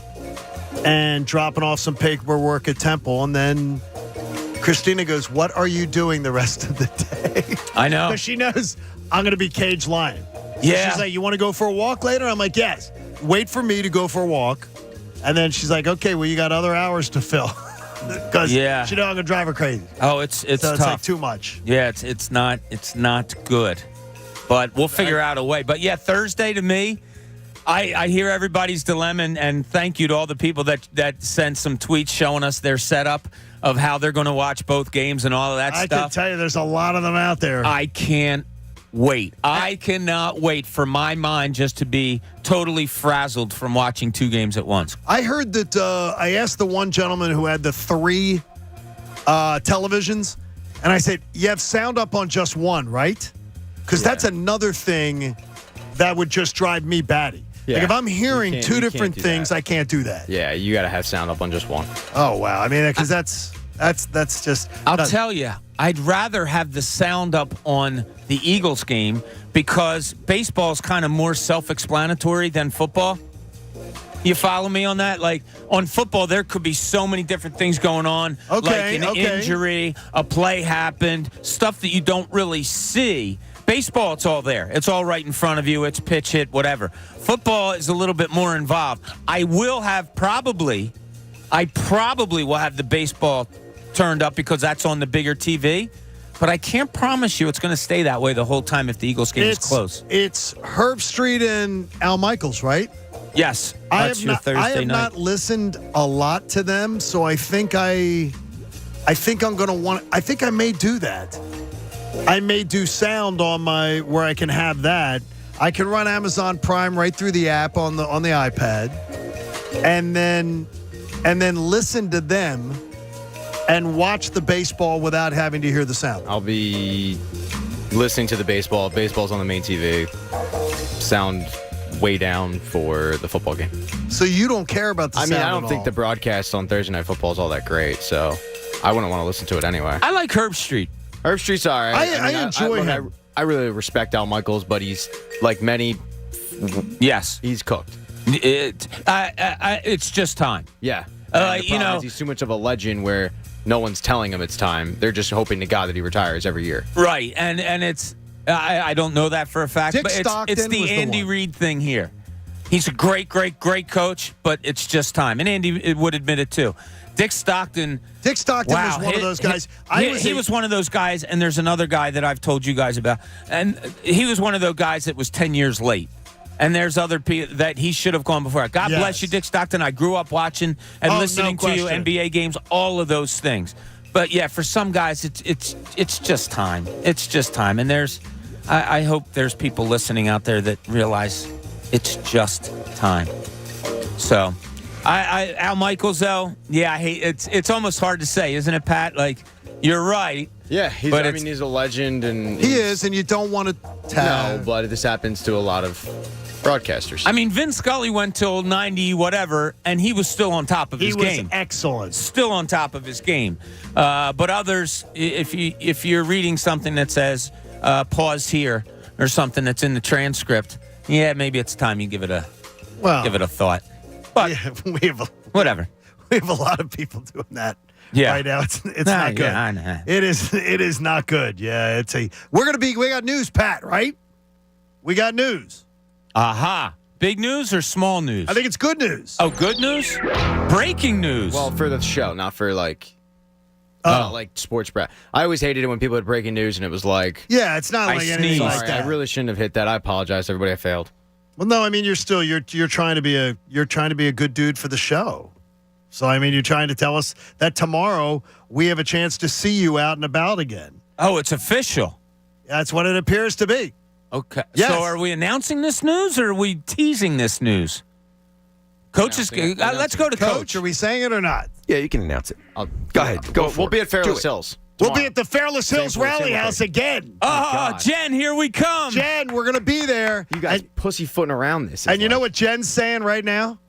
and dropping off some paperwork at Temple, and then Christina goes, what are you doing the rest of the day? I know. Because she knows I'm going to be cage lying. Yeah. She's like, you want to go for a walk later? I'm like, yes. Wait for me to go for a walk. And then she's like, okay, well, you got other hours to fill. Because she knows I'm going to drive her crazy. Oh, it's so tough. It's like too much. Yeah, it's not good. But we'll figure out a way. But, yeah, Thursday to me, I hear everybody's dilemma, and thank you to all the people that sent some tweets showing us their setup of how they're going to watch both games and all of that stuff. I can tell you there's a lot of them out there. I can't wait. I cannot wait for my mind just to be totally frazzled from watching two games at once. I heard that I asked the one gentleman who had the 3 televisions, and I said, you have sound up on just one, right? Because that's another thing that would just drive me batty. Yeah. Like if I'm hearing two different things, I can't do that. Yeah, you got to have sound up on just one. Oh, wow. I mean, because that's just... I'll tell you, I'd rather have the sound up on the Eagles game because baseball is kind of more self-explanatory than football. You follow me on that? Like on football, there could be so many different things going on. Okay, like an injury, a play happened, stuff that you don't really see. Baseball, it's all there. It's all right in front of you. It's pitch hit, whatever. Football is a little bit more involved. I probably will have the baseball turned up because that's on the bigger TV. But I can't promise you it's going to stay that way the whole time if the Eagles game is close. It's Herb Street and Al Michaels, right? Yes. I have night. not listened a lot to them, so I think I'm going to want. I think I may do that. I may do sound on where I can have that. I can run Amazon Prime right through the app on the iPad, and then listen to them and watch the baseball without having to hear the sound. I'll be listening to the baseball. Baseball's on the main TV. Sound way down for the football game. So you don't care about the sound I don't think the broadcast on Thursday Night Football is all that great, so I wouldn't want to listen to it anyway. I like Herb Street. Herb Street's all right. I enjoy him. I really respect Al Michaels, but he's like many. Yes. He's cooked. It's just time. Yeah. He's too much of a legend where no one's telling him it's time. They're just hoping to God that he retires every year. Right. And it's I don't know that for a fact, Dick but it's the Andy Reid thing here. He's a great, great, great coach, but it's just time. And Andy would admit it too. Dick Stockton was one of those guys. He was one of those guys, and there's another guy that I've told you guys about. And he was one of those guys that was 10 years late. And there's other people that he should have gone before. God bless you, Dick Stockton. I grew up watching and listening to you, NBA games, all of those things. But, yeah, for some guys, it's just time. It's just time. And I hope there's people listening out there that realize it's just time. So, Al Michaels, though, I hate it's almost hard to say, isn't it, Pat? Like, you're right. Yeah, he's a legend, and he is, and you don't want to tell. No, but this happens to a lot of broadcasters. I mean, Vin Scully went till 90 whatever, and he was still on top of his game. He was excellent. Still on top of his game. But others, if you're reading something that says pause here or something that's in the transcript, maybe it's time you give it a thought. But whatever. We have a lot of people doing that. Yeah. Right now, it's not good. I know. It is not good. Yeah, we got news, Pat, right? We got news. Aha. Big news or small news? I think it's good news. Oh, good news? Breaking news. Well, for the show, not for like sports press. I always hated it when people had breaking news and it was like, yeah, it's not like anything like that. I really shouldn't have hit that. I apologize, everybody. I failed. Well, no, I mean you're trying to be a good dude for the show. So, I mean, you're trying to tell us that tomorrow we have a chance to see you out and about again. Oh, it's official. That's what it appears to be. Okay. Yes. So are we announcing this news or are we teasing this news? Coach let's go to Coach. Are we saying it or not? Yeah, you can announce it. Go ahead. We'll be at Fairless Hills. We'll be at the Fairless Hills Rally House again. Oh, Jen, here we come. Jen, we're going to be there. You guys pussyfooting around this. And you know what Jen's saying right now?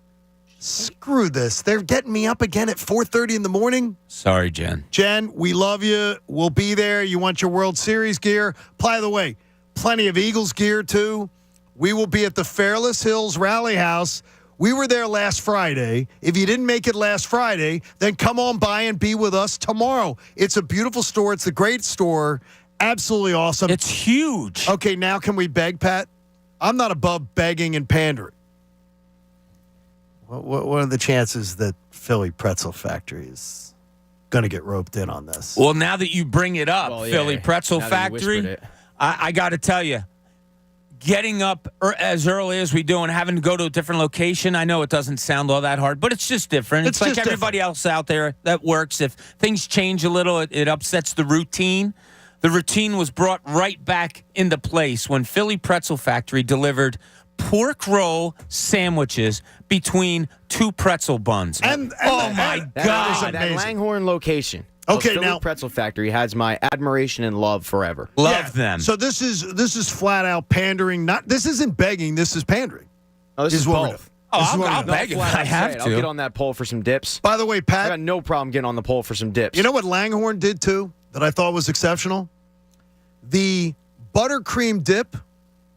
Screw this. They're getting me up again at 4:30 in the morning. Sorry, Jen. Jen, we love you. We'll be there. You want your World Series gear? By the way, plenty of Eagles gear, too. We will be at the Fairless Hills Rally House. We were there last Friday. If you didn't make it last Friday, then come on by and be with us tomorrow. It's a beautiful store. It's a great store. Absolutely awesome. It's huge. Okay, now can we beg, Pat? I'm not above begging and pandering. What are the chances that Philly Pretzel Factory is going to get roped in on this? Well, now that you bring it up, Philly Pretzel Factory, I got to tell you, getting up as early as we do and having to go to a different location, I know it doesn't sound all that hard, but it's just different. It's like everybody else out there that works. If things change a little, it upsets the routine. The routine was brought right back into place when Philly Pretzel Factory delivered pork roll sandwiches between two pretzel buns. My God. That Langhorne location. Okay, Philly now Pretzel Factory has my admiration and love forever. Love them. So this is flat out pandering. This isn't begging. This is pandering. Oh, this is both. I'll beg if I have to. I'll get on that pole for some dips. By the way, Pat, I got no problem getting on the pole for some dips. You know what Langhorne did too that I thought was exceptional? The buttercream dip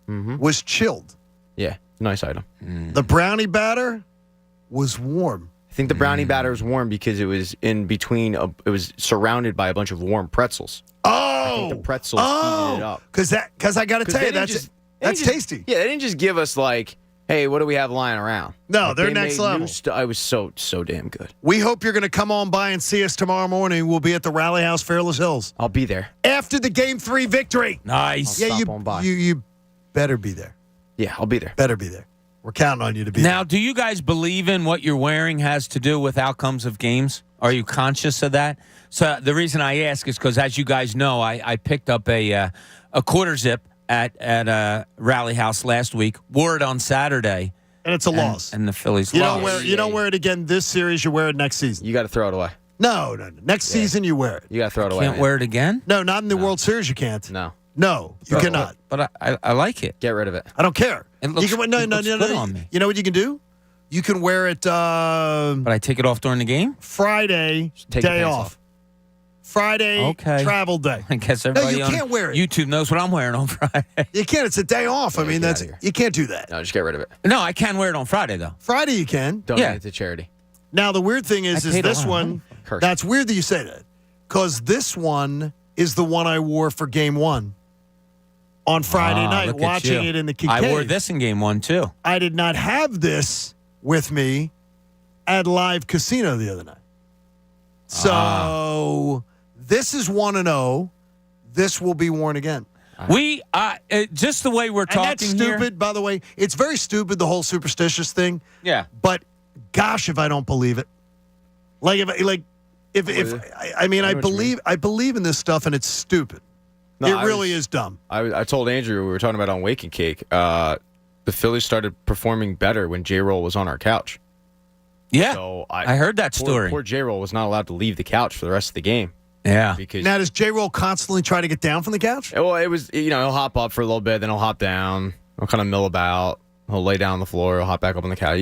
was chilled. Yeah, nice item. The brownie batter was warm. I think the brownie batter was warm because it was in between. It was surrounded by a bunch of warm pretzels. I think the pretzels heated it up. Because I got to tell you, that's tasty. Yeah, they didn't just give us like, hey, what do we have lying around? No, Like, they're they next made level. I was so damn good. We hope you're going to come on by and see us tomorrow morning. We'll be at the Rally House, Fairless Hills. I'll be there. After the Game 3 victory. Nice. Yeah, stop on by. you better be there. Yeah, I'll be there. Better be there. We're counting on you to be Now, there. do you guys believe in what you're wearing has to do with outcomes of games? Are you conscious of that? So the reason I ask is because, as you guys know, I picked up a quarter zip at Rally House last week, wore it on Saturday. And it's a loss. And the Phillies You lost. don't wear it again this series. You wear it next season. You got to throw it away. No. Next season, you wear it. You got to throw it away. Can't wear it again? No, not in the World Series. You can't. No, you cannot. But I like it. Get rid of it. I don't care. It looks, you can, it looks good on me. You know what you can do? You can wear it. But I take it off during the game? Friday, take your day pants off. Friday, travel day. I guess everybody you on can't wear it. YouTube knows what I'm wearing on Friday. You can't. It's a day off. I mean, you can't do that. No, just get rid of it. No, I can wear it on Friday, though. Friday you can. Donate Yeah. it to charity. Now, the weird thing is paid a this lot of one, money. that's weird that you say that, because this one is the one I wore for Game 1 on Friday night, look at watching you. it in the Kincade. I wore this in Game 1, too. I did not have this with me at Live Casino the other night. So this is 1-0. This will be worn again. We just the way we're talking and that's stupid, here. by the way. It's very stupid, the whole superstitious thing. Yeah. But gosh, if I don't believe it. I believe in this stuff, and it's stupid. No, it really is dumb. I told Andrew, we were talking about on Wake and Cake, the Phillies started performing better when J-Roll was on our couch. Yeah, so I heard that story. Poor J-Roll was not allowed to leave the couch for the rest of the game. Yeah. Because now, does J-Roll constantly try to get down from the couch? Well, it was, he'll hop up for a little bit, then he'll hop down. He'll kind of mill about. He'll lay down on the floor. He'll hop back up on the couch.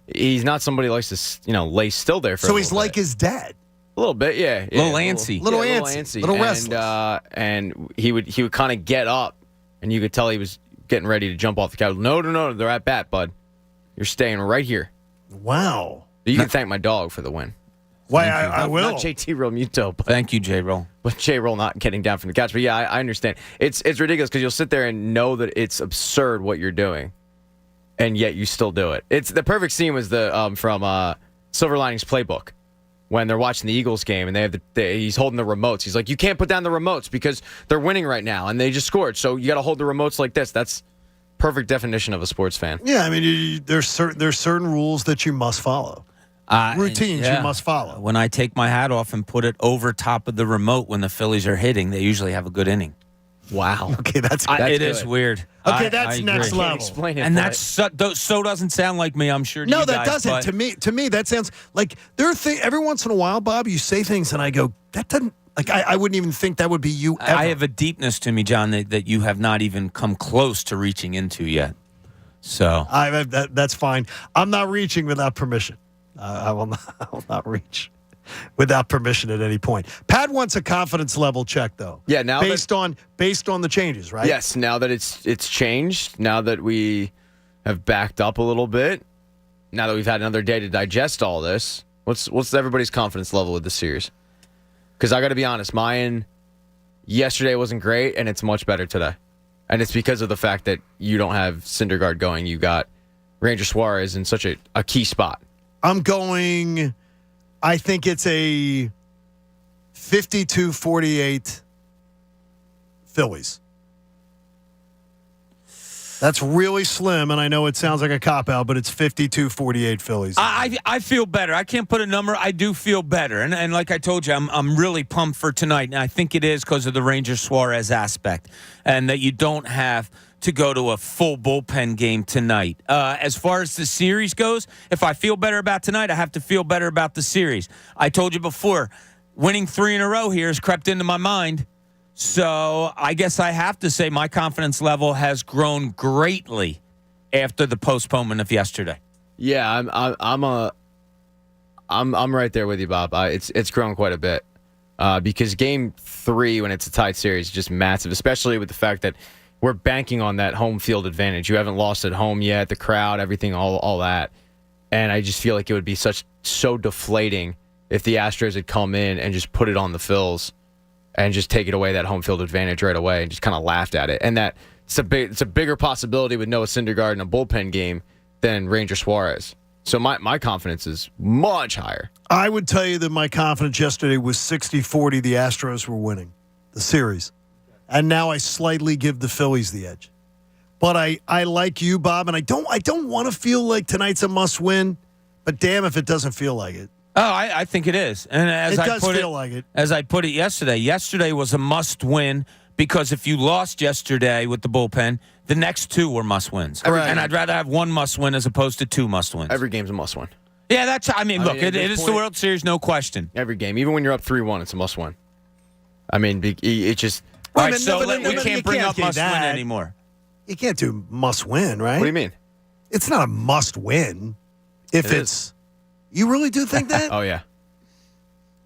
He's not somebody who likes to, lay still there for a So little he's like bit. his dad. A little bit, yeah. Little antsy. Little antsy. Little restless. And he would kind of get up, and you could tell he was getting ready to jump off the couch. No, they're at bat, bud. You're staying right here. Wow. You can thank my dog for the win. Why, I will. Not JT Real Muto, but thank you, J-Roll. But J-Roll not getting down from the couch. But yeah, I understand. It's ridiculous because you'll sit there and know that it's absurd what you're doing, and yet you still do it. It's the perfect scene was the from Silver Linings Playbook when they're watching the Eagles game and they have he's holding the remotes. He's like, you can't put down the remotes because they're winning right now and they just scored. So you got to hold the remotes like this. That's perfect definition of a sports fan. Yeah, I mean, there's certain rules that you must follow. Routines you must follow. When I take my hat off and put it over top of the remote when the Phillies are hitting, they usually have a good inning. Wow. Okay, that's it is weird. Okay, that's next level. Explain it. And that's so doesn't sound like me. I'm sure. To No, you that guys, doesn't. but To me, that sounds like there are things. Every once in a while, Bob, you say things, and I go, that doesn't. Like I wouldn't even think that would be you. Ever. I have a deepness to me, John, that you have not even come close to reaching into yet. So that's fine. I'm not reaching without permission. I will not reach without permission at any point. Pat wants a confidence level check, though. Yeah, now based on the changes, right? Yes, now that it's changed, now that we have backed up a little bit, now that we've had another day to digest all this, what's everybody's confidence level with this series? Because I got to be honest, mine yesterday wasn't great, and it's much better today. And it's because of the fact that you don't have Syndergaard going. You got Ranger Suarez in such a key spot. I'm going, I think it's a 52-48 Phillies. That's really slim, and I know it sounds like a cop-out, but it's 52-48 Phillies. I feel better. I can't put a number. I do feel better. And like I told you, I'm really pumped for tonight, and I think it is because of the Ranger Suarez aspect, and that you don't have to go to a full bullpen game tonight. As far as the series goes, if I feel better about tonight, I have to feel better about the series. I told you before, winning 3 in a row here has crept into my mind. So I guess I have to say my confidence level has grown greatly after the postponement of yesterday. Yeah, I'm right there with you, Bob. It's grown quite a bit because Game 3, when it's a tied series, is just massive, especially with the fact that we're banking on that home field advantage. You haven't lost at home yet, the crowd, everything, all that. And I just feel like it would be so deflating if the Astros had come in and just put it on the Phils and just taken away that home field advantage right away and just kind of laughed at it. And that it's a bigger possibility with Noah Syndergaard in a bullpen game than Ranger Suarez. So my confidence is much higher. I would tell you that my confidence yesterday was 60-40 the Astros were winning the series. And now I slightly give the Phillies the edge. But I like you, Bob, and I don't want to feel like tonight's a must-win, but damn if it doesn't feel like it. Oh, I think it is. And as It does feel like it. As I put it yesterday was a must-win because if you lost yesterday with the bullpen, the next two were must-wins. And I'd rather have one must-win as opposed to two must-wins. Every game's a must-win. Yeah, look, it is the World Series, no question. Every game. Even when you're up 3-1, it's a must-win. I mean, it just... All right, so we can't bring up must-win anymore. You can't do must-win, right? What do you mean? It's not a must-win if it's... You really do think that? Oh, yeah.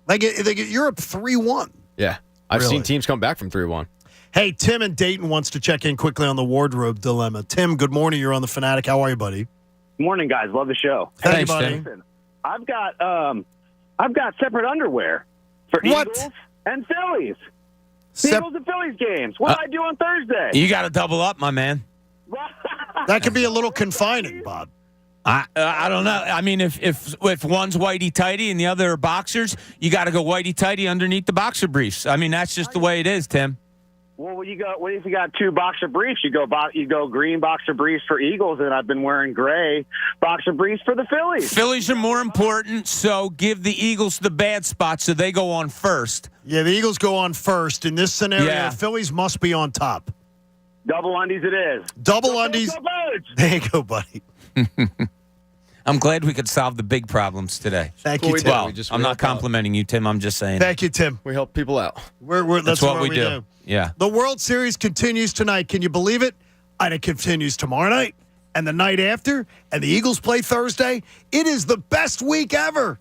Like, you're up 3-1. Yeah. I've seen teams come back from 3-1. Hey, Tim in Dayton wants to check in quickly on the wardrobe dilemma. Tim, good morning. You're on the Fanatic. How are you, buddy? Good morning, guys. Love the show. Hey, buddy. Listen, I've got separate underwear for Eagles and Phillies. Eagles and Phillies games. What do I do on Thursday? You got to double up, my man. That could be a little confining, Bob. I don't know. I mean, if one's whitey-tighty and the other are boxers, you got to go whitey-tighty underneath the boxer briefs. I mean, that's just the way it is, Tim. Well, what if you got two boxer briefs? You go green boxer briefs for Eagles, and I've been wearing gray boxer briefs for the Phillies. Phillies are more important, so give the Eagles the bad spot so they go on first. Yeah, the Eagles go on first. In this scenario, the Phillies must be on top. Double undies it is. Double undies. There you go, buddy. I'm glad we could solve the big problems today. Thank you, Tim. Well, I'm not complimenting you, Tim. I'm just saying. Thank you, Tim. We help people out. That's what we do. Yeah. The World Series continues tonight. Can you believe it? And it continues tomorrow night and the night after. And the Eagles play Thursday. It is the best week ever.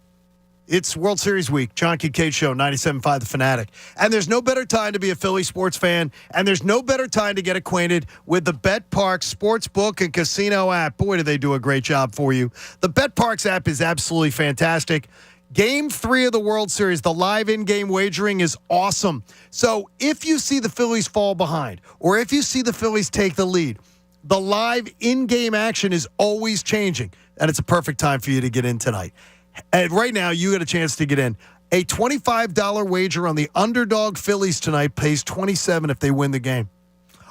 It's World Series week. John Kincade Show, 97.5 The Fanatic. And there's no better time to be a Philly sports fan, and there's no better time to get acquainted with the BetParx Sportsbook and Casino app. Boy, do they do a great job for you. The BetParx app is absolutely fantastic. Game 3 of the World Series, the live in-game wagering is awesome. So if you see the Phillies fall behind, or if you see the Phillies take the lead, the live in-game action is always changing, and it's a perfect time for you to get in tonight. And right now, you get a chance to get in. A $25 wager on the underdog Phillies tonight pays $27 if they win the game.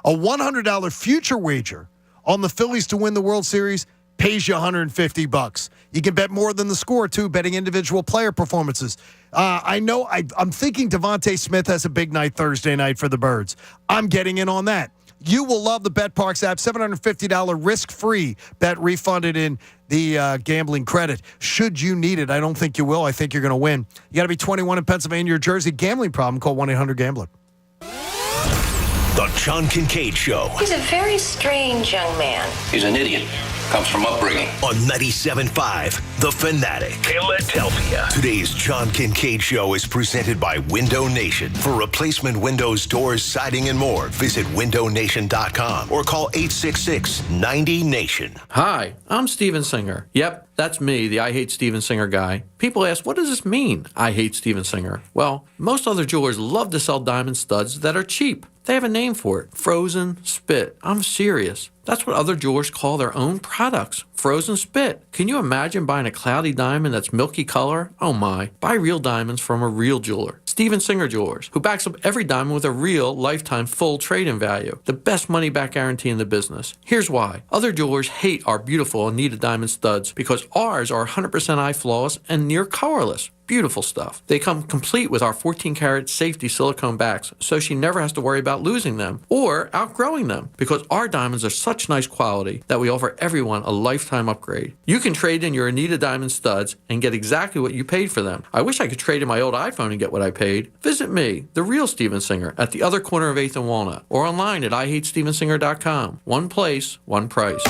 A $100 future wager on the Phillies to win the World Series pays you $150. You can bet more than the score, too, betting individual player performances. I'm thinking Devontae Smith has a big night Thursday night for the Birds. I'm getting in on that. You will love the BetParx app. $750 risk-free bet refunded in the gambling credit. Should you need it, I don't think you will. I think you're going to win. You got to be 21 in Pennsylvania or Jersey. Gambling problem, call 1-800-GAMBLER. The John Kincade Show. He's a very strange young man. He's an idiot. Comes from upbringing. On 97.5 The Fanatic, Philadelphia. Today's John Kincade Show is presented by Window Nation. For replacement windows, doors, siding, and more, visit windownation.com or call 866-90-NATION. Hi, I'm Steven Singer. Yep, that's me, the I Hate Steven Singer guy. People ask, what does this mean, I hate Steven Singer? Well, most other jewelers love to sell diamond studs that are cheap. They have a name for it, frozen spit. I'm serious. That's what other jewelers call their own products, frozen spit. Can you imagine buying a cloudy diamond that's milky color? Oh my. Buy real diamonds from a real jeweler. Steven Singer Jewelers, who backs up every diamond with a real lifetime full trade-in value. The best money-back guarantee in the business. Here's why. Other jewelers hate our beautiful Anita diamond studs because ours are 100% eye flawless and near colorless. Beautiful stuff. They come complete with our 14-karat safety silicone backs, so she never has to worry about losing them or outgrowing them because our diamonds are such nice quality that we offer everyone a lifetime upgrade. You can trade in your Anita diamond studs and get exactly what you paid for them. I wish I could trade in my old iPhone and get what I paid. Visit me, the real Steven Singer, at the other corner of 8th and Walnut or online at IHateStevenSinger.com. One place, one price.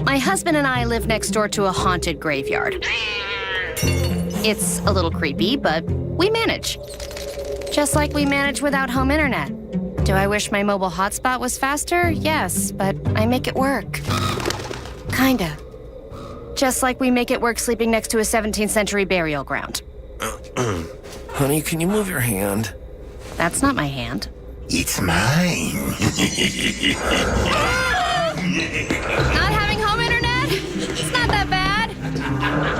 My husband and I live next door to a haunted graveyard. It's a little creepy, but we manage. Just like we manage without home internet. Do I wish my mobile hotspot was faster? Yes, but I make it work. Kinda. Just like we make it work sleeping next to a 17th century burial ground. Honey, can you move your hand? That's not my hand. It's mine. Not having home internet? It's not that bad.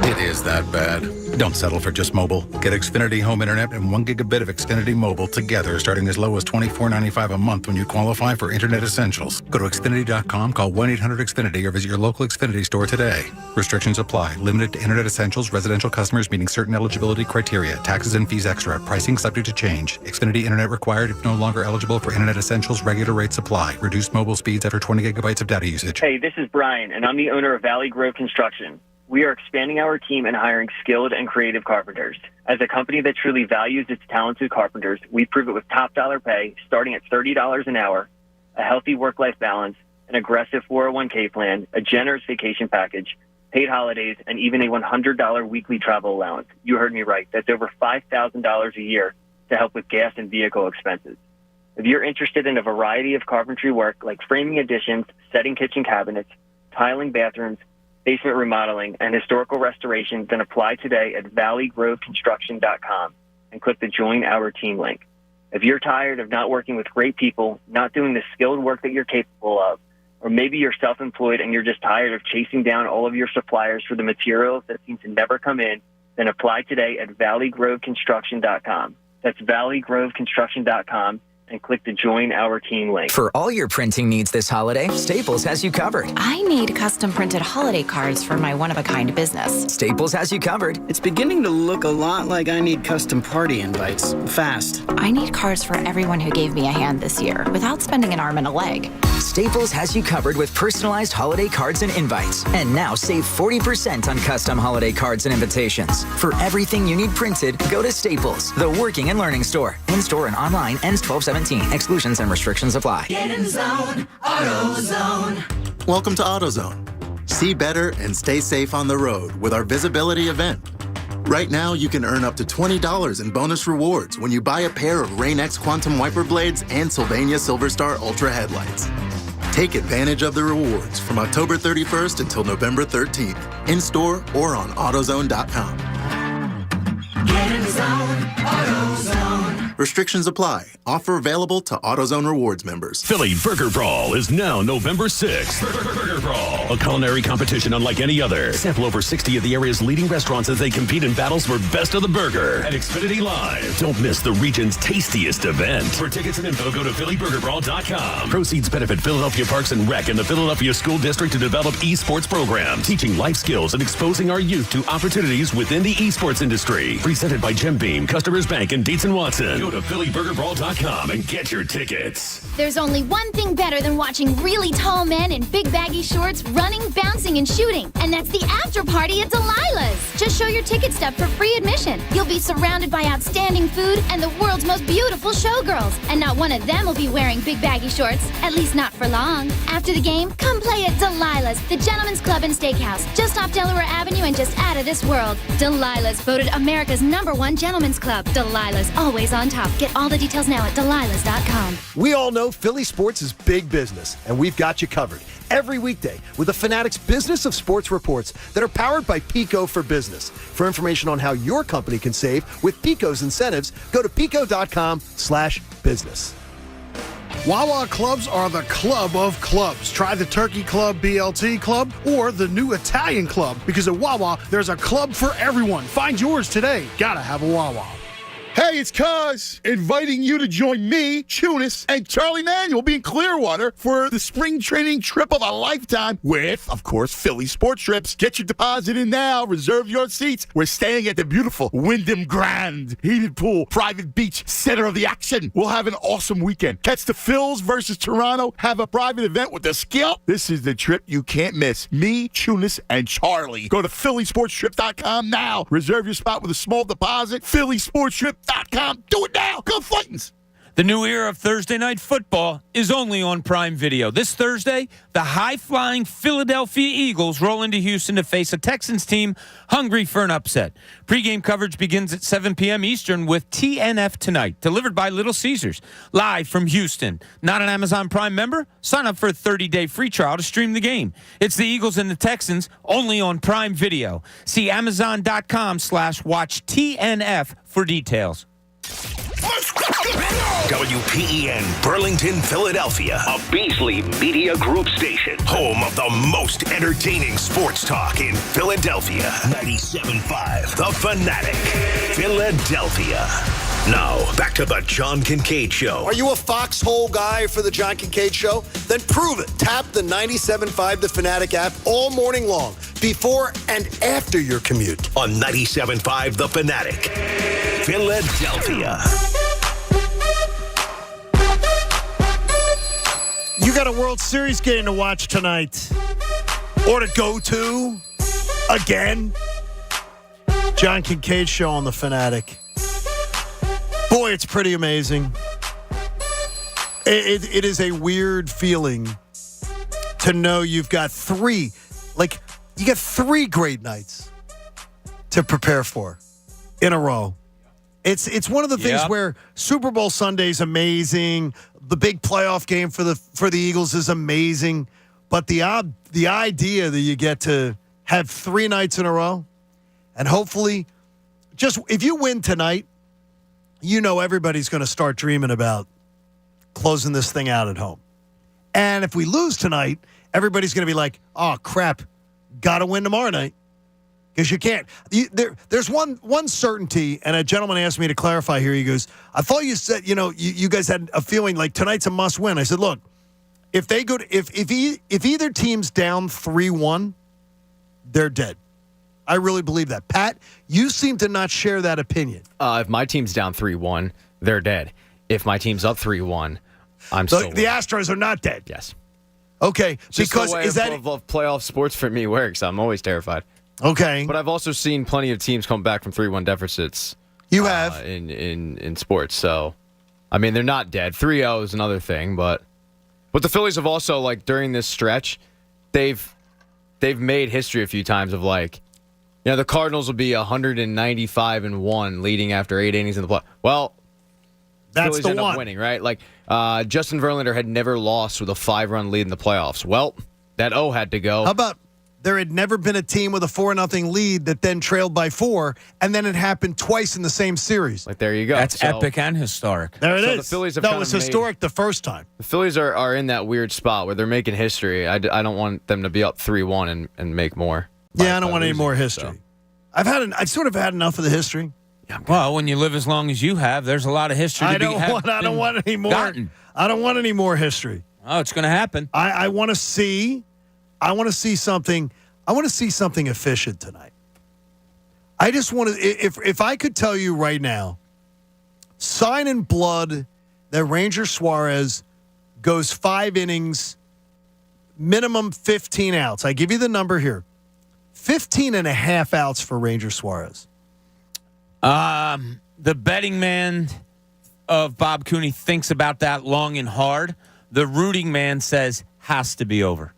It is that bad. Don't settle for just mobile. Get Xfinity Home Internet and 1 gigabit of Xfinity Mobile together starting as low as $24.95 a month when you qualify for Internet Essentials. Go to Xfinity.com, call 1-800-XFINITY or visit your local Xfinity store today. Restrictions apply. Limited to Internet Essentials, residential customers meeting certain eligibility criteria. Taxes and fees extra. Pricing subject to change. Xfinity Internet required if no longer eligible for Internet Essentials. Regular rates apply. Reduced mobile speeds after 20 gigabytes of data usage. Hey, this is Brian, and I'm the owner of Valley Grove Construction. We are expanding our team and hiring skilled and creative carpenters. As a company that truly values its talented carpenters, we prove it with top dollar pay starting at $30 an hour, a healthy work-life balance, an aggressive 401k plan, a generous vacation package, paid holidays, and even a $100 weekly travel allowance. You heard me right. That's over $5,000 a year to help with gas and vehicle expenses. If you're interested in a variety of carpentry work like framing additions, setting kitchen cabinets, tiling bathrooms, basement remodeling, and historical restoration, then apply today at valleygroveconstruction.com and click the Join Our Team link. If you're tired of not working with great people, not doing the skilled work that you're capable of, or maybe you're self-employed and you're just tired of chasing down all of your suppliers for the materials that seem to never come in, then apply today at valleygroveconstruction.com. That's valleygroveconstruction.com. and click the Join Our Team link. For all your printing needs this holiday, Staples has you covered. I need custom printed holiday cards for my one-of-a-kind business. Staples has you covered. It's beginning to look a lot like I need custom party invites. Fast. I need cards for everyone who gave me a hand this year without spending an arm and a leg. Staples has you covered with personalized holiday cards and invites. And now save 40% on custom holiday cards and invitations. For everything you need printed, go to Staples, the working and learning store. In-store and online, ends 12/17. Exclusions and restrictions apply. Get in the zone, AutoZone. Welcome to AutoZone. See better and stay safe on the road with our visibility event. Right now, you can earn up to $20 in bonus rewards when you buy a pair of Rain-X Quantum Wiper Blades and Sylvania Silverstar Ultra headlights. Take advantage of the rewards from October 31st until November 13th, in-store or on AutoZone.com. Get in the zone, AutoZone. Restrictions apply. Offer available to AutoZone Rewards members. Philly Burger Brawl is now November 6th. Burger Brawl, a culinary competition unlike any other. Sample over 60 of the area's leading restaurants as they compete in battles for best of the burger at Xfinity Live. Don't miss the region's tastiest event. For tickets and info, go to phillyburgerbrawl.com. Proceeds benefit Philadelphia Parks and Rec and the Philadelphia School District to develop esports programs, teaching life skills and exposing our youth to opportunities within the esports industry. Presented by Jim Beam, Customers Bank, and Dietz & Watson. Go to phillyburgerbrawl.com and get your tickets. There's only one thing better than watching really tall men in big baggy shorts running, bouncing, and shooting, and that's the after party at Delilah's. Just show your ticket stub for free admission. You'll be surrounded by outstanding food and the world's most beautiful showgirls, and not one of them will be wearing big baggy shorts, at least not for long. After the game, come play at Delilah's, the Gentleman's Club and Steakhouse, just off Delaware Avenue and just out of this world. Delilah's, voted America's #1 gentleman's club. Delilah's, always on top. Get all the details now at delilahs.com. We all know Philly sports is big business, and we've got you covered every weekday with the Fanatic's Business of Sports reports that are powered by Pico for Business. For information on how your company can save with Pico's incentives, go to pico.com/business. Wawa clubs are the club of clubs. Try the Turkey Club BLT Club or the new Italian Club, because at Wawa, there's a club for everyone. Find yours today. Gotta have a Wawa. Hey, it's Cuz inviting you to join me, Tunis, and Charlie Manuel be in Clearwater for the spring training trip of a lifetime with, of course, Philly Sports Trips. Get your deposit in now. Reserve your seats. We're staying at the beautiful Wyndham Grand. Heated pool, private beach, center of the action. We'll have an awesome weekend. Catch the Phils versus Toronto. Have a private event with the Skip. This is the trip you can't miss. Me, Tunis, and Charlie. Go to phillysportstrip.com now. Reserve your spot with a small deposit. phillysportstrip.com. Do it now. Go Fightins. The new era of Thursday Night Football is only on Prime Video. This Thursday, the high-flying Philadelphia Eagles roll into Houston to face a Texans team hungry for an upset. Pregame coverage begins at 7 p.m. Eastern with TNF Tonight, delivered by Little Caesars, live from Houston. Not an Amazon Prime member? Sign up for a 30-day free trial to stream the game. It's the Eagles and the Texans, only on Prime Video. See Amazon.com/watch TNF for details. WPEN Burlington, Philadelphia, a Beasley Media Group station, home of the most entertaining sports talk in Philadelphia. 97.5 The Fanatic, Philadelphia. Now, back to the John Kincade Show. Are you a foxhole guy for the John Kincade Show? Then prove it. Tap the 97.5 The Fanatic app all morning long, before and after your commute. On 97.5 The Fanatic, Philadelphia. You got a World Series game to watch tonight, or to go to again. John Kincade Show on The Fanatic. Boy, it's pretty amazing. It is a weird feeling to know you've got three great nights to prepare for in a row. It's one of the things where Super Bowl Sunday's amazing. The big playoff game for the Eagles is amazing, but the idea that you get to have 3 nights in a row, and hopefully, just if you win tonight, you know everybody's going to start dreaming about closing this thing out at home. And if we lose tonight, everybody's going to be like, "Oh crap, got to win tomorrow night." Because you can't. There's one certainty, and a gentleman asked me to clarify here. He goes, "I thought you said, you guys had a feeling like tonight's a must-win." I said, "Look, if they go to, if either team's down 3-1, they're dead." I really believe that. Pat, you seem to not share that opinion. If my team's down 3-1, they're dead. If my team's up 3-1, I'm still the Astros are not dead. Yes. Okay, just because the way is that of playoff sports for me works? I'm always terrified. Okay. But I've also seen plenty of teams come back from 3-1 deficits. You have in sports. So, I mean, they're not dead. 3-0 is another thing, but the Phillies have also, like, during this stretch, they've made history a few times of, like, the Cardinals will be 195-1 leading after 8 innings in the play. Well, that's Phillies the end one. up winning, right? Like, Justin Verlander had never lost with a 5-run lead in the playoffs. Well, that O had to go. How about there had never been a team with a 4-0 lead that then trailed by 4, and then it happened twice in the same series. Like, there you go. That's epic and historic. There it is. The Phillies have that was historic the first time. The Phillies are in that weird spot where they're making history. I don't want them to be up 3-1 and make more. Yeah, I don't want any more history. So. I've sort of had enough of the history. Well, when you live as long as you have, there's a lot of history I don't want any more. Gotten. I don't want any more history. Oh, it's going to happen. I want to see something. I want to see something efficient tonight. I just want to. If I could tell you right now, sign in blood that Ranger Suarez goes 5 innings, minimum 15 outs. I give you the number here. 15 and a half outs for Ranger Suarez. The betting man of Bob Cooney thinks about that long and hard. The rooting man says has to be over.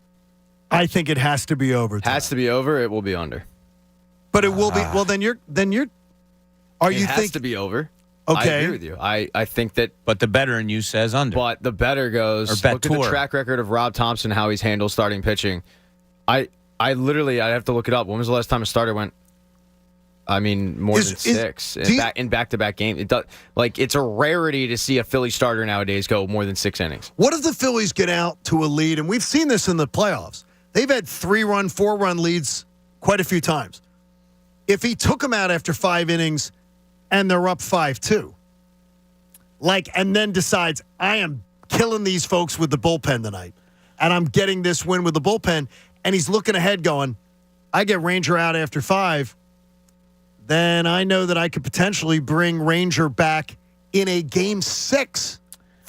I think it has to be over. Has to be over. It will be under. But it will be. Well, then you're. Are you it has to be over. Okay. I agree with you. I think that. But the better in you says under. But the better goes. Or bet look at the track record of Rob Thompson, how he's handled starting pitching. I literally, I have to look it up. When was the last time a starter went? I mean, more than 6 in back-to-back games. It's a rarity to see a Philly starter nowadays go more than 6 innings. What if the Phillies get out to a lead? And we've seen this in the playoffs. They've had 3-run, 4-run leads quite a few times. If he took them out after 5 innings and they're up 5-2, and then decides, I am killing these folks with the bullpen tonight, and I'm getting this win with the bullpen, and he's looking ahead going, I get Ranger out after 5, then I know that I could potentially bring Ranger back in a game 6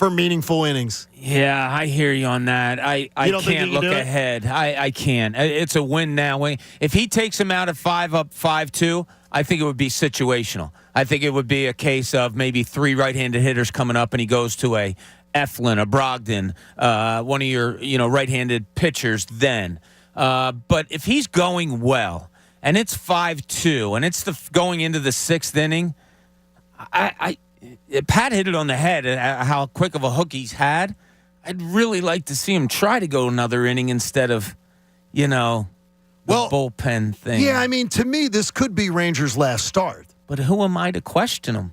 for meaningful innings. Yeah, I hear you on that. I can't look ahead. I can't. It's a win now. If he takes him out at 5-up, 5-2, I think it would be situational. I think it would be a case of maybe 3 right-handed hitters coming up, and he goes to a Eflin, a Brogdon, one of your right-handed pitchers then. But if he's going well, and it's 5-2, and it's going into the 6th inning, Pat hit it on the head, how quick of a hook he's had. I'd really like to see him try to go another inning instead of, the bullpen thing. Yeah, I mean, to me, this could be Rangers' last start. But who am I to question him?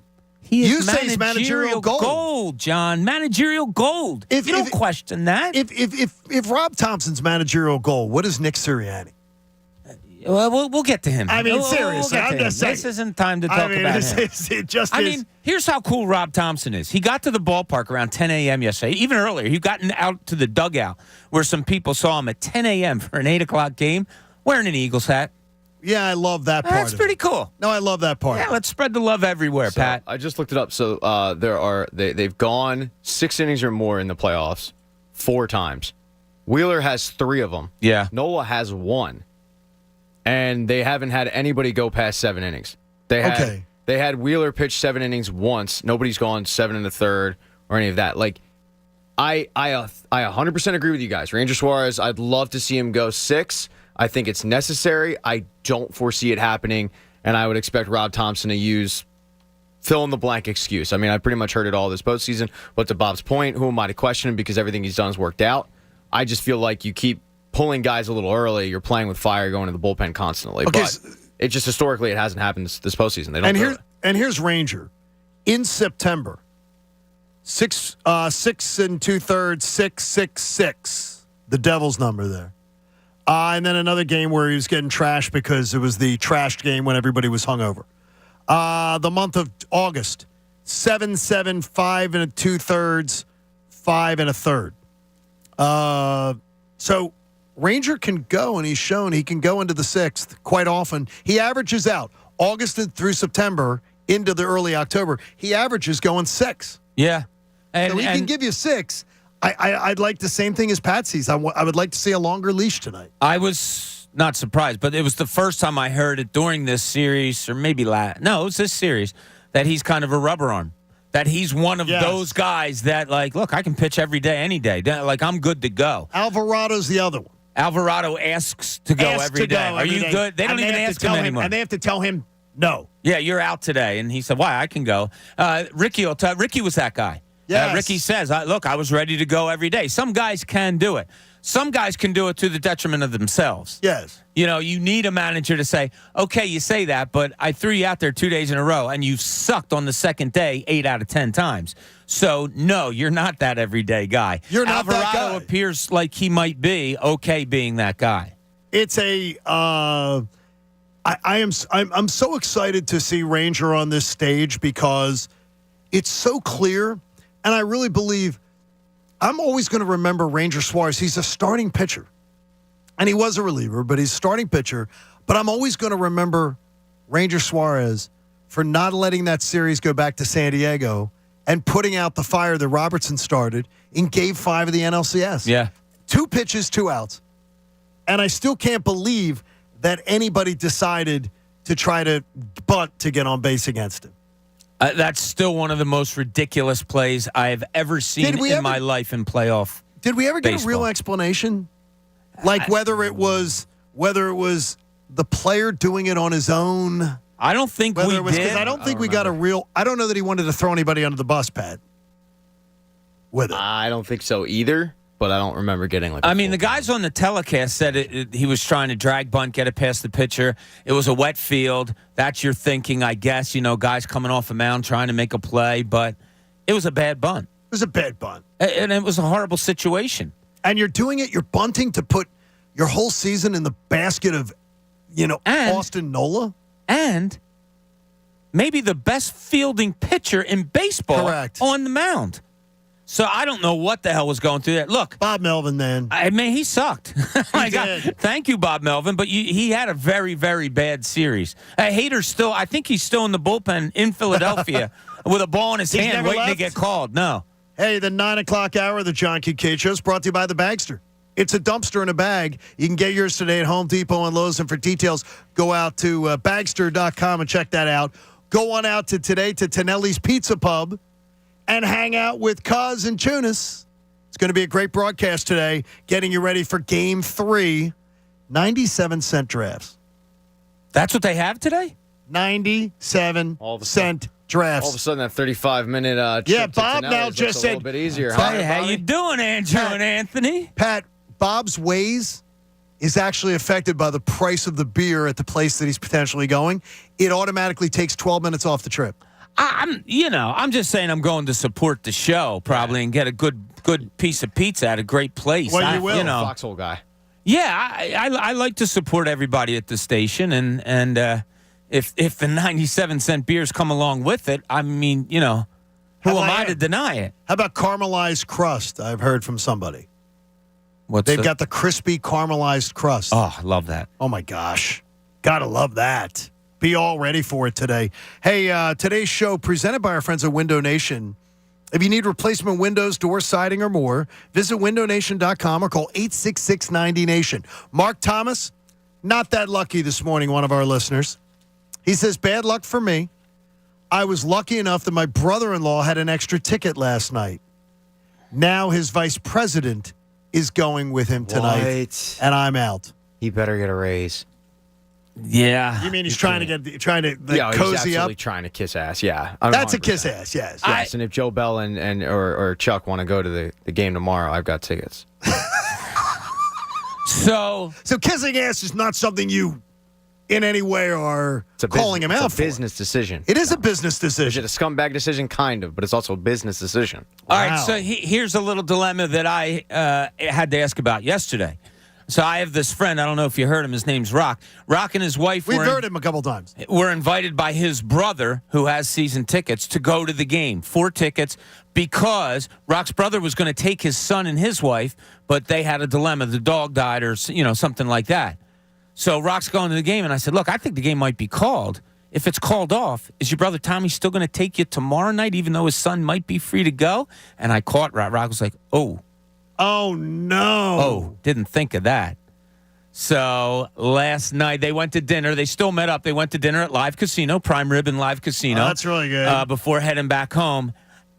You say he's managerial gold, John. Managerial gold. You don't question that. If Rob Thompson's managerial gold, what is Nick Sirianni? Well, we'll get to him. I mean, seriously, I'm just saying. This isn't time to talk about him. I mean, here's how cool Rob Thompson is. He got to the ballpark around 10 a.m. yesterday. Even earlier, he got out to the dugout where some people saw him at 10 a.m. for an 8 o'clock game wearing an Eagles hat. Yeah, I love that part. That's pretty cool. No, I love that part. Yeah, let's spread the love everywhere, Pat. I just looked it up. So they've gone 6 innings or more in the playoffs 4 times. Wheeler has 3 of them. Yeah. Nola has 1. And they haven't had anybody go past 7 innings. They had Wheeler pitch 7 innings once. Nobody's gone 7 1/3 or any of that. Like, I 100% agree with you guys. Ranger Suarez, I'd love to see him go 6. I think it's necessary. I don't foresee it happening, and I would expect Rob Thompson to use fill-in-the-blank excuse. I mean, I pretty much heard it all this postseason, but to Bob's point, who am I to question him because everything he's done has worked out? I just feel like you keep pulling guys a little early. You're playing with fire going to the bullpen constantly. Okay, but it just historically, it hasn't happened this postseason. They don't and here's Ranger. In September, 6 2/3, 666, the Devil's number there. And then another game where he was getting trashed because it was the trashed game when everybody was hungover. The month of August, 7-7, 5 2/3, 5 1/3. So Ranger can go, and he's shown he can go into the 6th quite often. He averages out August through September into the early October. He averages going 6. Yeah. So he can give you 6. I'd like the same thing as Pat sees. I would like to see a longer leash tonight. I was not surprised, but it was the first time I heard it during this series, or maybe it was this series, that he's kind of a rubber arm. That he's one of those guys that, like, look, I can pitch every day, any day. Like, I'm good to go. Alvarado's the other one. Alvarado asks to go every day. Are you good? They don't even ask him anymore. And they have to tell him no. Yeah, you're out today. And he said, why? I can go. Ricky was that guy. Yes. Ricky says, look, I was ready to go every day. Some guys can do it. Some guys can do it to the detriment of themselves. Yes. You need a manager to say, okay, you say that, but I threw you out there 2 days in a row, and you've sucked on the second day 8 out of 10 times. So, no, you're not that everyday guy. You're not that guy. Alvarado appears like he might be okay being that guy. It's I'm so excited to see Ranger on this stage because it's so clear, and I really believe I'm always going to remember Ranger Suarez. He's a starting pitcher. And he was a reliever, but he's a starting pitcher. But I'm always going to remember Ranger Suarez for not letting that series go back to San Diego and putting out the fire that Robertson started in Game 5 of the NLCS. Yeah. 2 pitches, 2 outs. And I still can't believe that anybody decided to try to bunt to get on base against him. That's still one of the most ridiculous plays I have ever seen in my life in playoff. Did we ever get baseball. a real explanation? Like whether it was the player doing it on his own? I don't think we did. Because I don't think we got a real. I don't know that he wanted to throw anybody under the bus, Pat. With it, I don't think so either. But I don't remember getting like. I mean, the guys on the telecast said he was trying to drag bunt, get it past the pitcher. It was a wet field. That's your thinking, I guess. Guys coming off a mound trying to make a play, but it was a bad bunt. It was a bad bunt, and it was a horrible situation. And you're doing it. You're bunting to put your whole season in the basket of, Austin Nola, and maybe the best fielding pitcher in baseball. Correct. On the mound. So I don't know what the hell was going through there. Look, Bob Melvin. Then he sucked. Thank you, Bob Melvin. But he had a very, very bad series. Hader's I think he's still in the bullpen in Philadelphia with a ball in his hand, waiting to get called. No, Hey, the 9 o'clock hour of the John Kincade Show is brought to you by the Bagster. It's a dumpster in a bag. You can get yours today at Home Depot and Lowe's. And for details, go out to Bagster.com and check that out. Go on out today to Tonelli's Pizza Pub and hang out with Cuz and Tunis. It's going to be a great broadcast today, getting you ready for Game 3, 97-cent drafts. That's what they have today? 97-cent drafts. All of a sudden, that 35-minute trip yeah, to Bob now Tonelli's just looks a said, little bit easier. Hey, how you doing, Andrew and Anthony? Pat, Bob's Waze is actually affected by the price of the beer at the place that he's potentially going. It automatically takes 12 minutes off the trip. I'm just saying I'm going to support the show probably and get a good piece of pizza at a great place. Well, you will. Foxhole guy. Yeah, I like to support everybody at the station, and if the 97-cent beers come along with it, I mean, who am I to deny it? How about caramelized crust? I've heard from somebody. They've got the crispy caramelized crust. Oh, I love that. Oh, my gosh. Gotta love that. Be all ready for it today. Hey, today's show presented by our friends at Window Nation. If you need replacement windows, doors, siding, or more, visit windownation.com or call 866-90-NATION. Mark Thomas, not that lucky this morning, one of our listeners. He says, bad luck for me. I was lucky enough that my brother-in-law had an extra ticket last night. Now his vice president is going with him tonight, and I'm out. He better get a raise. Yeah. You mean he's trying to he's cozy absolutely up? trying to kiss ass. Yeah, That's 100%. a kiss ass. Yes. Yes, and if Joe Bell or Chuck want to go to the game tomorrow, I've got tickets. So kissing ass is not something you, in any way, are calling him out It's a business decision. It is a business decision. It's a scumbag decision, kind of, but it's also a business decision. All right, so here's a little dilemma that I had to ask about yesterday. So I have this friend. I don't know if you heard him. His name's Rock. Rock and his wife We've heard him a couple times. Were invited by his brother, who has season tickets, to go to the game. 4 tickets, because Rock's brother was going to take his son and his wife, but they had a dilemma. The dog died or something like that. So Rock's going to the game, and I said, look, I think the game might be called. If it's called off, is your brother Tommy still going to take you tomorrow night, even though his son might be free to go? And I caught Rock. Rock was like, oh. Oh, no. Oh, didn't think of that. So last night they went to dinner. They still met up. They went to dinner at Live Casino, Prime Rib and Live Casino. Oh, that's really good. Before heading back home.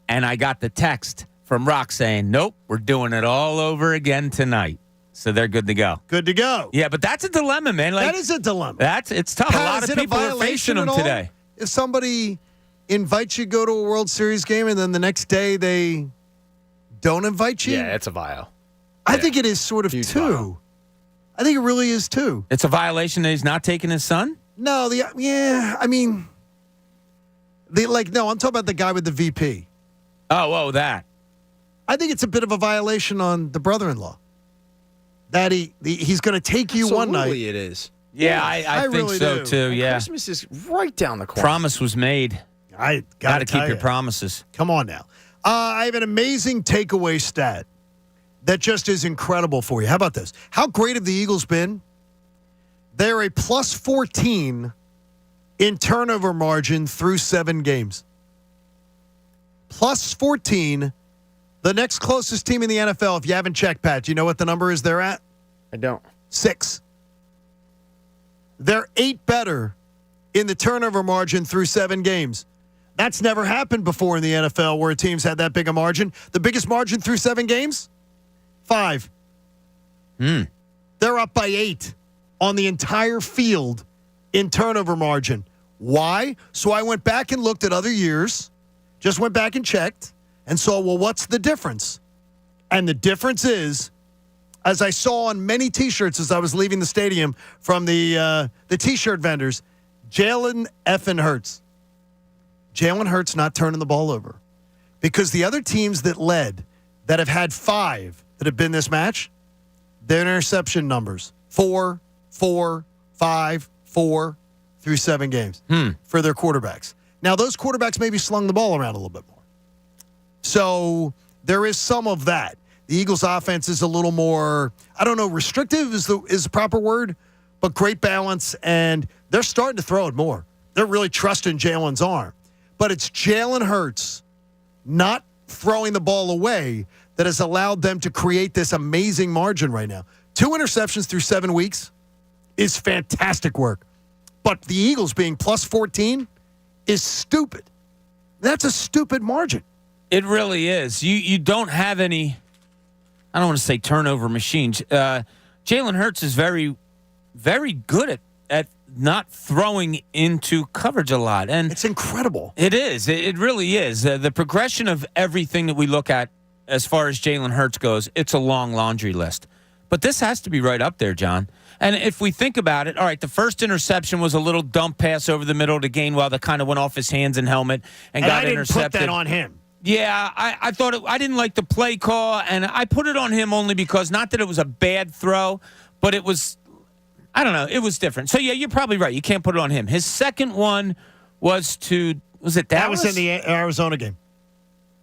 And I got the text from Rock saying, nope, we're doing it all over again tonight. So they're good to go. Good to go. Yeah, but that's a dilemma, man. That is a dilemma. It's tough. Pat, a lot of people are facing them today. If somebody invites you to go to a World Series game and then the next day they don't invite you? Yeah, it's a vile. I think it is sort of too. Vile. I think it really is too. It's a violation that he's not taking his son? No, no, I'm talking about the guy with the VP. Oh, that. I think it's a bit of a violation on the brother-in-law. That he's going to take you one night. Absolutely it is. Yeah, I think really so do. too. And Yeah, Christmas is right down the corner. promise was made. I Got got to keep your promises. Come on now. I have an amazing takeaway stat that just is incredible for you. How about this? How great have the Eagles been? They're a plus 14 in turnover margin through 7 games. Plus 14. The next closest team in the NFL, if you haven't checked, Pat, do you know what the number is they're at? I don't. 6. They're 8 better in the turnover margin through 7 games. That's never happened before in the NFL where a team's had that big a margin. The biggest margin through 7 games? 5. They're up by 8 on the entire field in turnover margin. Why? So I went back and looked at other years, just went back and checked, and saw, well, what's the difference? And the difference is, as I saw on many T-shirts as I was leaving the stadium from the T-shirt vendors, Jalen effing Hurts. Jalen Hurts not turning the ball over. Because the other teams that led, that have had 5 that have been this match, their interception numbers, 4, 4, 5, 4 through 7 games for their quarterbacks. Now, those quarterbacks maybe slung the ball around a little bit more. So there is some of that. The Eagles' offense is a little more, I don't know, restrictive is the proper word, but great balance, and they're starting to throw it more. They're really trusting Jalen's arm. But it's Jalen Hurts not throwing the ball away that has allowed them to create this amazing margin right now. 2 interceptions through 7 weeks is fantastic work. But the Eagles being plus 14 is stupid. That's a stupid margin. It really is. You don't have any, I don't want to say turnover machines. Jalen Hurts is very, very good at not throwing into coverage a lot. And it's incredible. It is. It really is. The progression of everything that we look at as far as Jalen Hurts goes, it's a long laundry list. But this has to be right up there, John. And if we think about it, all right, the first interception was a little dump pass over the middle to Gainwell that kind of went off his hands and helmet and got I didn't intercepted. put that on him. Yeah, I thought I didn't like the play call, and I put it on him only because not that it was a bad throw, but it was, I don't know, it was different. So, yeah, you're probably right. You can't put it on him. His second one was it Dallas? That was in the Arizona game.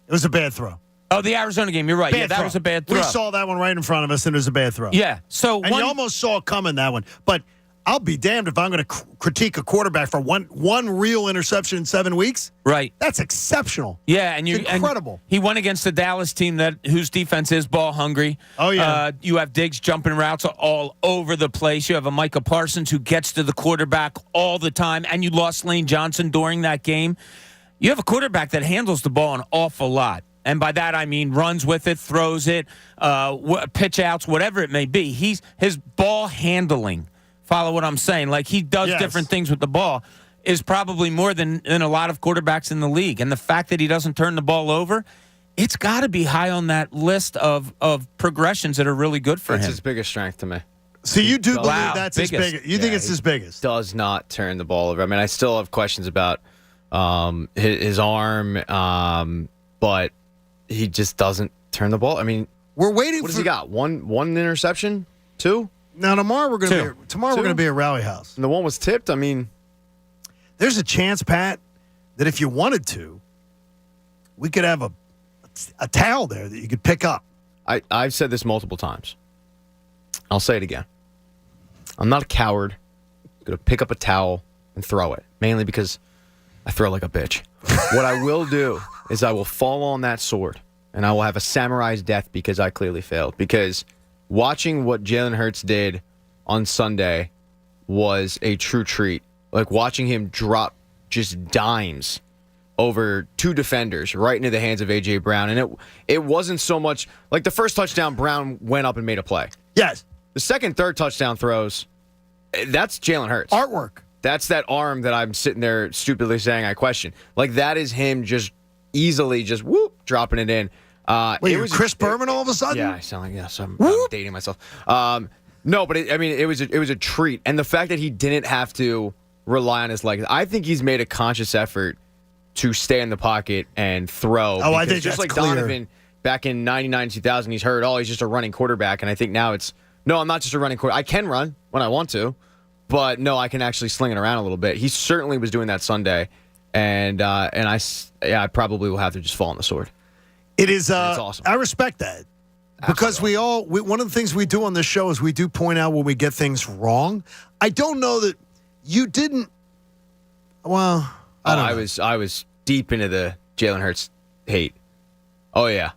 It was a bad throw. Oh, the Arizona game. You're right. Bad that throw. was a bad throw. We saw that one right in front of us, and it was a bad throw. Yeah. So you almost saw it coming, that one. But I'll be damned if I'm going to critique a quarterback for one real interception in 7 weeks. Right. That's exceptional. Yeah, and it's incredible. And he went against the Dallas team whose defense is ball hungry. Oh, yeah. You have Diggs jumping routes all over the place. You have a Micah Parsons who gets to the quarterback all the time, and you lost Lane Johnson during that game. You have a quarterback that handles the ball an awful lot. And by that, I mean runs with it, throws it, pitch outs, whatever it may be. His ball handling, follow what I'm saying, like he does different things with the ball, is probably more than a lot of quarterbacks in the league. And the fact that he doesn't turn the ball over, it's got to be high on that list of progressions that are really good for him. It's his biggest strength to me. So you do believe that's his biggest? You think it's his biggest? Does not turn the ball over. I mean, I still have questions about his arm, but he just doesn't turn the ball. I mean, we're waiting. What does he got? One interception? 2? Now tomorrow we're going to be at Rally House. And the one was tipped. I mean, there's a chance, Pat, that if you wanted to, we could have a towel there that you could pick up. I've said this multiple times. I'll say it again. I'm not a coward. I'm going to pick up a towel and throw it, mainly because I throw like a bitch. What I will do is I will fall on that sword, and I will have a samurai's death because I clearly failed. Because watching what Jalen Hurts did on Sunday was a true treat. Like watching him drop just dimes over 2 defenders right into the hands of A.J. Brown. And it wasn't so much like the first touchdown, Brown went up and made a play. Yes. The second, third touchdown throws, that's Jalen Hurts. Artwork. That's that arm that I'm sitting there stupidly saying I question. Like that is him just easily just dropping it in. Wait, it was Chris Berman all of a sudden? Yeah, I sound like I'm dating myself. No, but it was a treat, and the fact that he didn't have to rely on his legs. I think he's made a conscious effort to stay in the pocket and throw. Oh, I think just that's like clear. Donovan back in 99, 2000, he's heard, he's just a running quarterback, and I think now no, I'm not just a running quarterback. I can run when I want to, but no, I can actually sling it around a little bit. He certainly was doing that Sunday, and I probably will have to just fall on the sword. It is. It's awesome. I respect that because one of the things we do on this show is we do point out when we get things wrong. I don't know that you didn't. Well, I was deep into the Jalen Hurts hate. Oh yeah.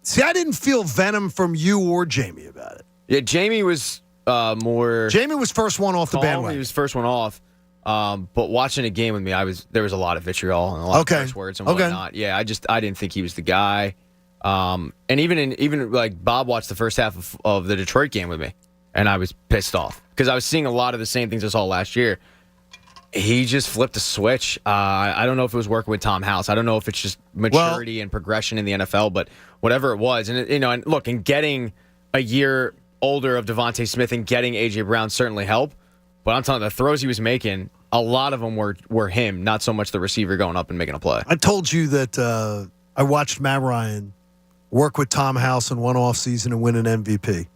See, I didn't feel venom from you or Jamie about it. Yeah, Jamie was more. Jamie was first one off the bandwagon. He was first one off. But watching a game with me, there was a lot of vitriol and a lot of curse words and whatnot. Yeah, I didn't think he was the guy. And even like Bob watched the first half of the Detroit game with me, and I was pissed off because I was seeing a lot of the same things I saw last year. He just flipped a switch. I don't know if it was working with Tom House. I don't know if it's just maturity and progression in the NFL, but whatever it was, and look, and getting a year older of Devontae Smith and getting A.J. Brown certainly helped. But I'm telling you, the throws he was making, a lot of them were him, not so much the receiver going up and making a play. I told you that I watched Matt Ryan work with Tom House in one offseason and win an MVP.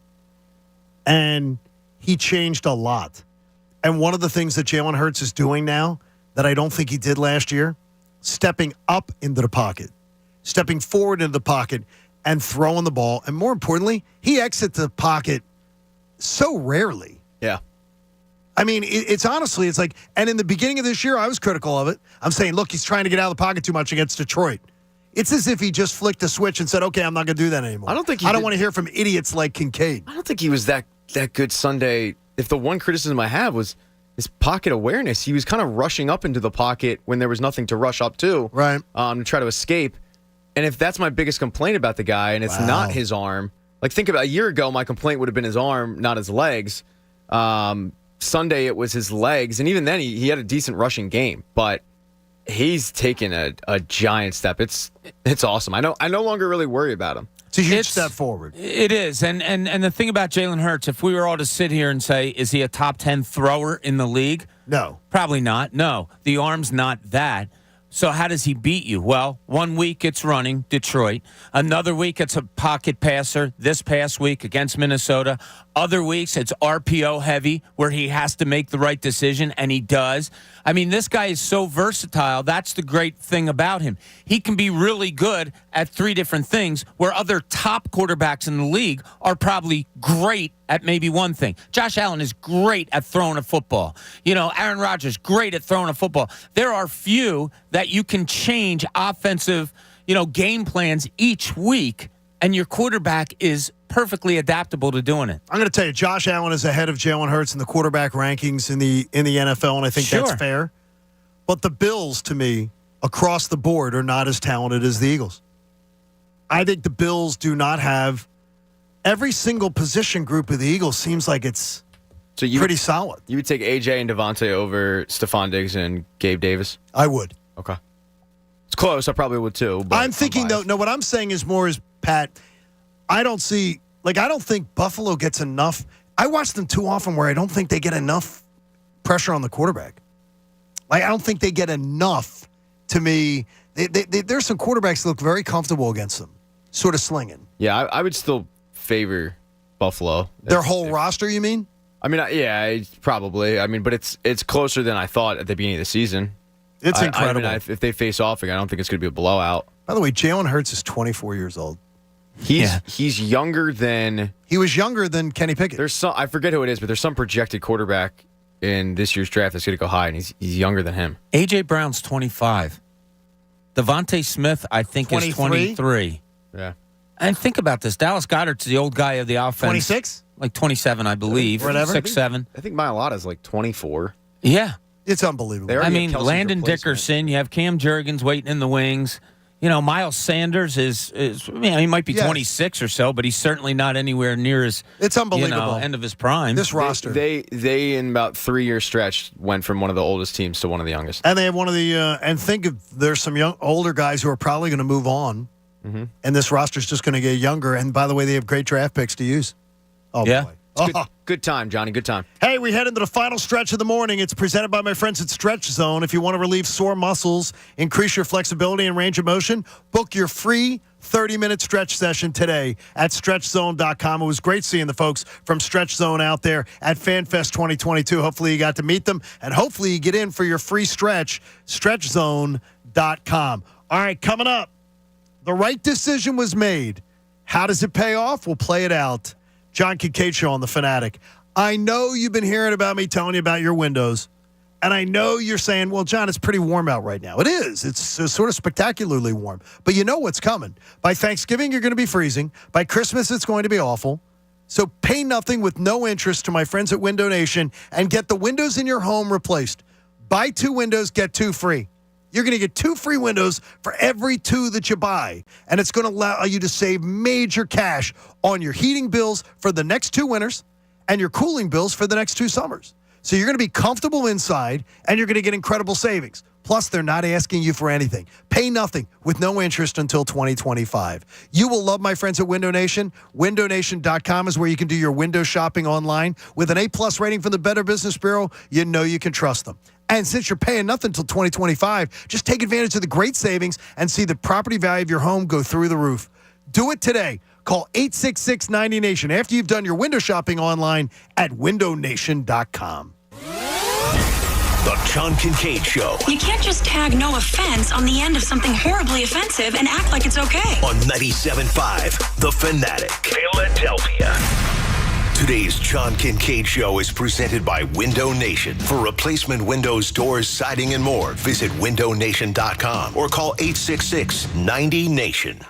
And he changed a lot. And one of the things that Jalen Hurts is doing now that I don't think he did last year, stepping up into the pocket, stepping forward into the pocket and throwing the ball. And more importantly, he exits the pocket so rarely. Yeah. I mean, it's honestly, it's like, and in the beginning of this year, I was critical of it. I'm saying, look, he's trying to get out of the pocket too much against Detroit. It's as if he just flicked a switch and said, okay, I'm not going to do that anymore. I don't want to hear from idiots like Kincade. I don't think he was that good Sunday. If the one criticism I have was his pocket awareness, he was kind of rushing up into the pocket when there was nothing to rush up to, right? To try to escape. And if that's my biggest complaint about the guy, and it's not his arm, like think about a year ago, my complaint would have been his arm, not his legs. Sunday it was his legs, and even then he had a decent rushing game, but he's taken a giant step. It's awesome. I no longer really worry about him. It's a huge step forward. It is. And the thing about Jalen Hurts, if we were all to sit here and say, is he a top 10 thrower in the league? No. Probably not. No. The arm's not that. So how does he beat you? Well, 1 week it's running, Detroit. Another week it's a pocket passer, this past week against Minnesota. Other weeks it's RPO heavy where he has to make the right decision, and he does. I mean, this guy is so versatile. That's the great thing about him. He can be really good at three different things where other top quarterbacks in the league are probably great at maybe one thing. Josh Allen is great at throwing a football. Aaron Rodgers, great at throwing a football. There are few that you can change offensive, game plans each week, and your quarterback is perfectly adaptable to doing it. I'm going to tell you, Josh Allen is ahead of Jalen Hurts in the quarterback rankings in the NFL, and I think that's fair. But the Bills, to me, across the board, are not as talented as the Eagles. I think the Bills do not have every single position group of the Eagles seems like it's pretty solid. You would take AJ and Devontae over Stephon Diggs and Gabe Davis? I would. Okay. It's close. I probably would too. But I'm thinking, though, no, what I'm saying is more is, Pat, I don't think Buffalo gets enough. I watch them too often where I don't think they get enough pressure on the quarterback. I don't think they get enough, to me. There's some quarterbacks that look very comfortable against them, sort of slinging. Yeah, I would still favor Buffalo. Their whole roster, you mean? I mean, yeah, probably. I mean, but it's closer than I thought at the beginning of the season. It's incredible. I mean, if they face off again, I don't think it's going to be a blowout. By the way, Jalen Hurts is 24 years old. He's younger than... He was younger than Kenny Pickett. There's some, I forget who it is, but there's some projected quarterback in this year's draft that's going to go high, and he's younger than him. A.J. Brown's 25. Devontae Smith, I think, is 23. Yeah. And think about this. Dallas Goedert's the old guy of the offense. 26? Like 27, I believe. Whatever. 6'7". I think Mailata's like 24. Yeah. It's unbelievable. I mean, Landon Dickerson, you have Cam Jurgens waiting in the wings. Miles Sanders he might be 26 or so, but he's certainly not anywhere near his it's unbelievable. End of his prime. This roster. They in about 3-year stretch went from one of the oldest teams to one of the youngest. And they have one of the and think of there's some older guys who are probably going to move on. Mm-hmm. And this roster's just going to get younger. And by the way, they have great draft picks to use. Oh, yeah. boy. Good time, Johnny. Good time. Hey, we head into the final stretch of the morning. It's presented by my friends at Stretch Zone. If you want to relieve sore muscles, increase your flexibility and range of motion, book your free 30-minute stretch session today at StretchZone.com. It was great seeing the folks from Stretch Zone out there at FanFest 2022. Hopefully you got to meet them, and hopefully you get in for your free stretch, StretchZone.com. All right, coming up, the right decision was made. How does it pay off? We'll play it out. John Kincade Show on The Fanatic. I know you've been hearing about me telling you about your windows, and I know you're saying, well, John, it's pretty warm out right now. It is. It's sort of spectacularly warm. But you know what's coming. By Thanksgiving, you're going to be freezing. By Christmas, it's going to be awful. So pay nothing with no interest to my friends at Window Nation and get the windows in your home replaced. Buy 2 windows, get 2 free. You're going to get 2 free windows for every 2 that you buy. And it's going to allow you to save major cash on your heating bills for the next 2 winters and your cooling bills for the next 2 summers. So you're going to be comfortable inside, and you're going to get incredible savings. Plus, they're not asking you for anything. Pay nothing with no interest until 2025. You will love my friends at Window Nation. WindowNation.com is where you can do your window shopping online. With an A+ rating from the Better Business Bureau, you know you can trust them. And since you're paying nothing until 2025, just take advantage of the great savings and see the property value of your home go through the roof. Do it today. Call 866-90-NATION after you've done your window shopping online at windownation.com. The John Kincade Show. You can't just tag no offense on the end of something horribly offensive and act like it's okay. On 97.5 The Fanatic. Philadelphia. Today's John Kincade Show is presented by Window Nation. For replacement windows, doors, siding, and more, visit windownation.com or call 866-90-NATION.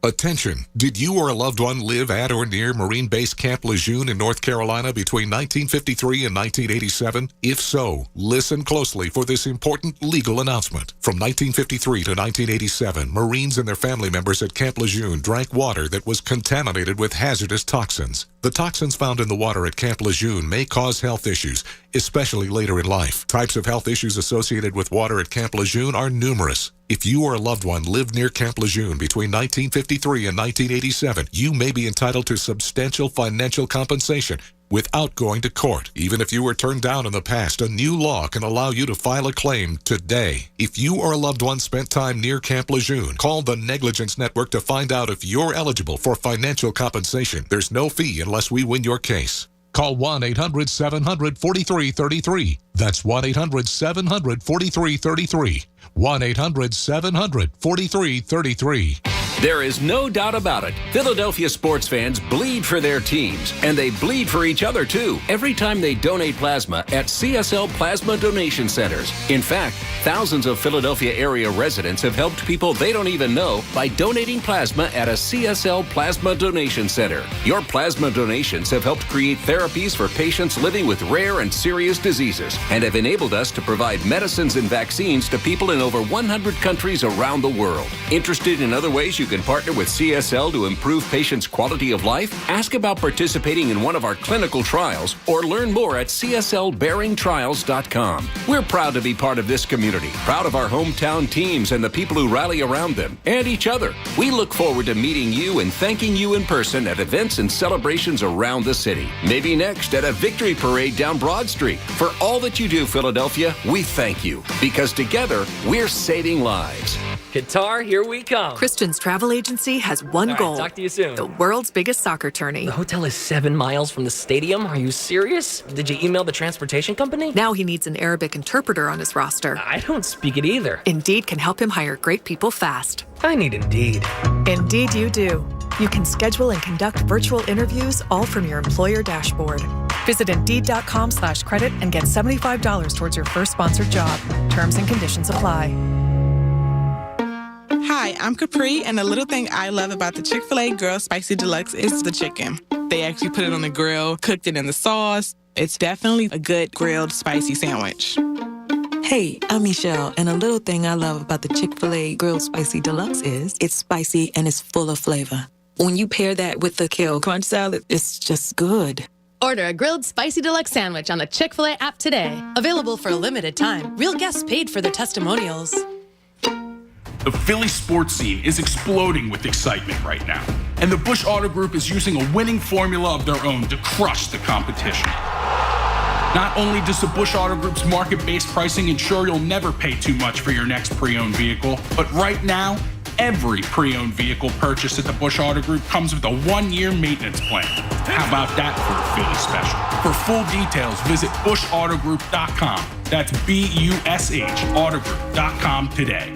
Attention! Did you or a loved one live at or near Marine Base Camp Lejeune in North Carolina between 1953 and 1987? If so, listen closely for this important legal announcement. From 1953 to 1987, Marines and their family members at Camp Lejeune drank water that was contaminated with hazardous toxins. The toxins found in the water at Camp Lejeune may cause health issues, especially later in life. Types of health issues associated with water at Camp Lejeune are numerous. If you or a loved one lived near Camp Lejeune between 1953 and 1987, you may be entitled to substantial financial compensation without going to court. Even if you were turned down in the past, a new law can allow you to file a claim today. If you or a loved one spent time near Camp Lejeune, call the Negligence Network to find out if you're eligible for financial compensation. There's no fee unless we win your case. Call 1-800-700-4333. That's 1-800-700-4333. 1-800-700-4333. There is no doubt about it. Philadelphia sports fans bleed for their teams, and they bleed for each other, too, every time they donate plasma at CSL Plasma Donation Centers. In fact, thousands of Philadelphia area residents have helped people they don't even know by donating plasma at a CSL Plasma Donation Center. Your plasma donations have helped create therapies for patients living with rare and serious diseases and have enabled us to provide medicines and vaccines to people in over 100 countries around the world. Interested in other ways you can partner with CSL to improve patients' quality of life? Ask about participating in one of our clinical trials or learn more at CSLBearingTrials.com. We're proud to be part of this community, proud of our hometown teams and the people who rally around them, and each other. We look forward to meeting you and thanking you in person at events and celebrations around the city. Maybe next at a victory parade down Broad Street. For all that you do, Philadelphia, we thank you. Because together, we're saving lives. Qatar, here we come. Christian's travel agency has one goal. Talk to you soon. The world's biggest soccer tourney. The hotel is 7 miles from the stadium. Are you serious? Did you email the transportation company? Now he needs an Arabic interpreter on his roster. I don't speak it either. Indeed can help him hire great people fast. I need Indeed. Indeed you do. You can schedule and conduct virtual interviews all from your employer dashboard. Visit Indeed.com/credit and get $75 towards your first sponsored job. Terms and conditions apply. Hi, I'm Capri, and the little thing I love about the Chick-fil-A Grilled Spicy Deluxe is the chicken. They actually put it on the grill, cooked it in the sauce. It's definitely a good grilled spicy sandwich. Hey, I'm Michelle, and a little thing I love about the Chick-fil-A Grilled Spicy Deluxe is it's spicy and it's full of flavor. When you pair that with the Kale Crunch Salad, it's just good. Order a grilled spicy deluxe sandwich on the Chick-fil-A app today. Available for a limited time. Real guests paid for their testimonials. The Philly sports scene is exploding with excitement right now, and the Busch Auto Group is using a winning formula of their own to crush the competition. Not only does the Busch Auto Group's market-based pricing ensure you'll never pay too much for your next pre-owned vehicle, but right now, every pre-owned vehicle purchased at the Busch Auto Group comes with a 1-year maintenance plan. How about that for a Philly special? For full details, visit BuschAutoGroup.com. That's BUSH Autogroup.com today.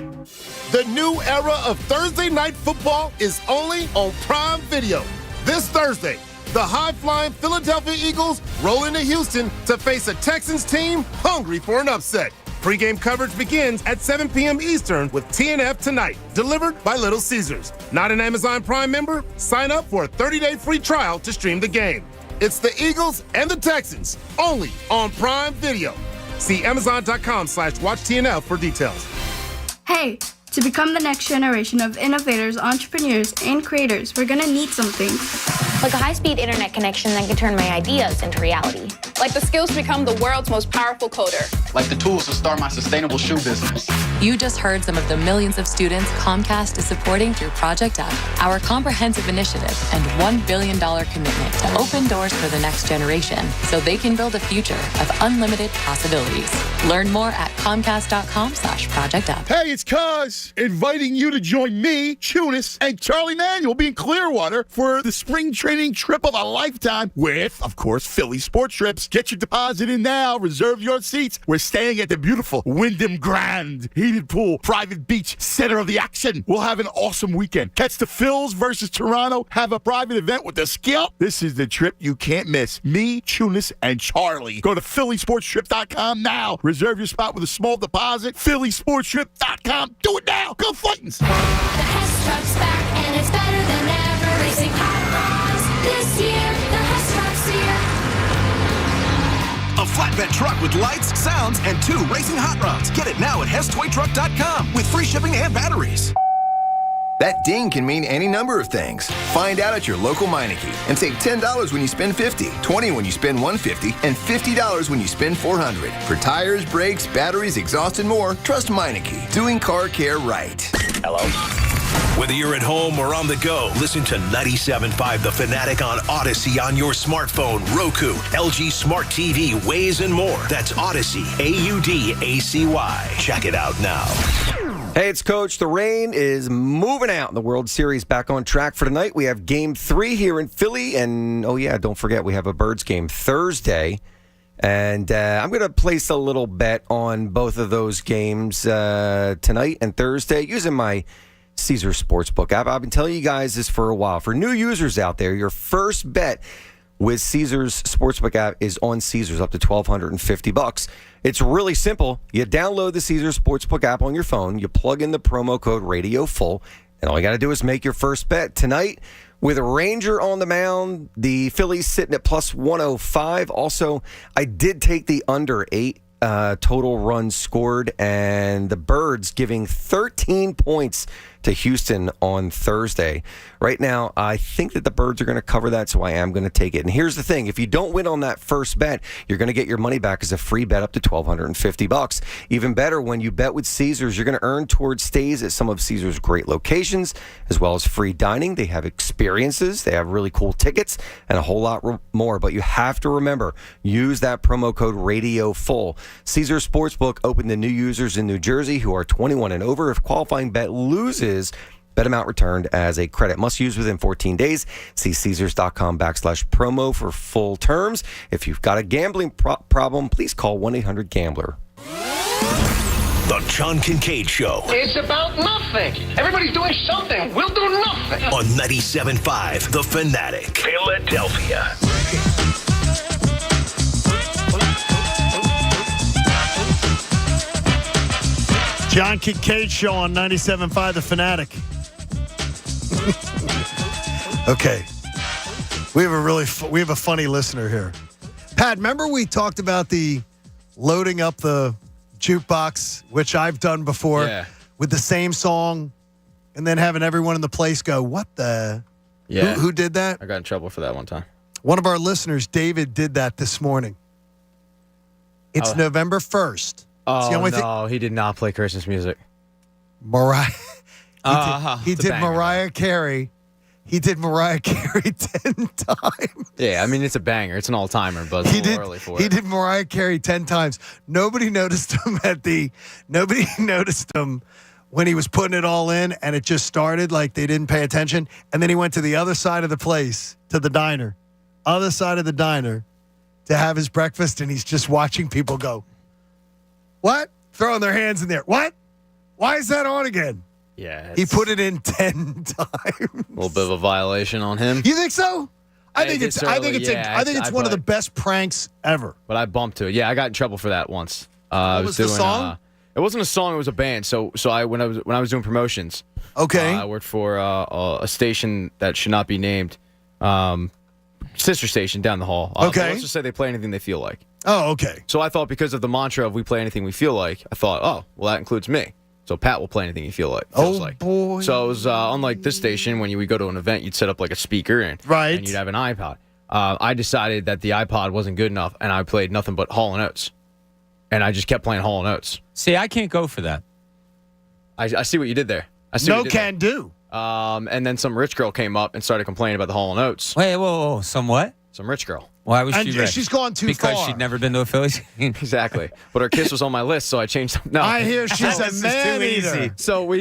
The new era of Thursday Night Football is only on Prime Video. This Thursday, the high-flying Philadelphia Eagles roll into Houston to face a Texans team hungry for an upset. Pre-game coverage begins at 7 p.m. Eastern with TNF Tonight, delivered by Little Caesars. Not an Amazon Prime member? Sign up for a 30-day free trial to stream the game. It's the Eagles and the Texans, only on Prime Video. See Amazon.com/watchtnf for details. Hey, to become the next generation of innovators, entrepreneurs, and creators, we're gonna need some things. Like a high-speed internet connection that can turn my ideas into reality. Like the skills to become the world's most powerful coder. Like the tools to start my sustainable shoe business. You just heard some of the millions of students Comcast is supporting through Project Up, our comprehensive initiative and $1 billion commitment to open doors for the next generation so they can build a future of unlimited possibilities. Learn more at comcast.com/projectup. Hey, it's Cuz inviting you to join me, Tunis, and Charlie Manuel be in Clearwater for the spring training trip of a lifetime with, of course, Philly Sports Trips. Get your deposit in now. Reserve your seats. We're staying at the beautiful Wyndham Grand heated pool, private beach, center of the action. We'll have an awesome weekend. Catch the Phils versus Toronto, have a private event with the Skip. This is the trip you can't miss. Me, Chunas, and Charlie. Go to phillysportstrip.com now. Reserve your spot with a small deposit. phillysportstrip.com. Do it now. Go Fightins. The Hess Truck's back and it's better than ever. Racing hot rods this year. The Hess Truck's here. A flatbed truck with lights, sounds, and 2 racing hot rods. Get it now at HessToyTruck.com with free shipping and batteries. That ding can mean any number of things. Find out at your local Meineke and save $10 when you spend $50, $20 when you spend $150, and $50 when you spend $400. For tires, brakes, batteries, exhaust, and more, trust Meineke. Doing car care right. Hello? Whether you're at home or on the go, listen to 97.5 The Fanatic on Odyssey on your smartphone, Roku, LG Smart TV, Waze, and more. That's Odyssey, AUDACY. Check it out now. Hey, it's Coach. The rain is moving out. The World Series back on track for tonight. We have Game 3 here in Philly. And, oh, yeah, don't forget, we have a Birds game Thursday. And I'm going to place a little bet on both of those games tonight and Thursday using my Caesars Sportsbook app. I've been telling you guys this for a while. For new users out there, your first bet with Caesars Sportsbook app is on Caesars up to $1,250. It's really simple. You download the Caesars Sportsbook app on your phone. You plug in the promo code RadioFull, and all you got to do is make your first bet. Tonight, with a Ranger on the mound, the Phillies sitting at plus 105. Also, I did take the under 8 total runs scored, and the Birds giving 13 points to Houston on Thursday. Right now, I think that the Birds are going to cover that, so I am going to take it. And here's the thing. If you don't win on that first bet, you're going to get your money back as a free bet up to $1,250. Even better, when you bet with Caesars, you're going to earn towards stays at some of Caesars' great locations, as well as free dining. They have experiences. They have really cool tickets and a whole lot more. But you have to remember, use that promo code RadioFull. Caesars Sportsbook open to new users in New Jersey who are 21 and over. If qualifying bet loses, bet amount returned as a credit. Must use within 14 days. See Caesars.com/promo for full terms. If you've got a gambling problem, please call 1-800-GAMBLER. The John Kincade Show. It's about nothing. Everybody's doing something. We'll do nothing. On 97.5 The Fanatic, Philadelphia. John Kincade Show on 97.5 The Fanatic. Okay. We have a funny listener here. Pat, remember we talked about the loading up the jukebox, which I've done before, with the same song, and then having everyone in the place go, what the? Yeah. Who did that? I got in trouble for that one time. One of our listeners, David, did that this morning. It's November 1st. Oh, no, he did not play Christmas music. Mariah. He did Mariah Carey. He did Mariah Carey 10 times. Yeah, I mean, it's a banger. It's an all-timer, but it's a little early for it. He did Mariah Carey 10 times. Nobody noticed him when he was putting it all in, and it just started like they didn't pay attention. And then he went to the other side of the place, to the diner, other side of the diner, to have his breakfast, and he's just watching people go, what? Throwing their hands in there. What? Why is that on again? Yeah. He put it in 10 times. A little bit of a violation on him. You think so? I think it's one of the best pranks ever. But I bumped to it. Yeah, I got in trouble for that once. What was the song? It wasn't a song, it was a band. So when I was doing promotions. Okay. I worked for a station that should not be named. Sister station down the hall. Okay. Let's just say they play anything they feel like. Oh, okay. So I thought because of the mantra of we play anything we feel like, I thought, oh, well, that includes me. So Pat will play anything you feel like. Boy. So it was unlike this station, when you would go to an event, you'd set up like a speaker and you'd have an iPod. I decided that the iPod wasn't good enough, and I played nothing but Hall & Oates. And I just kept playing Hall & Oates. See, I can't go for that. I see what you did there. No can do. And then some rich girl came up and started complaining about the Hall & Oates. Wait, whoa. Some what? Some rich girl. Why was she rich? She's gone too far. Because she'd never been to a Phillies game. Exactly. But her kiss was on my list, so I changed them. No. I hear she's a man-eater. So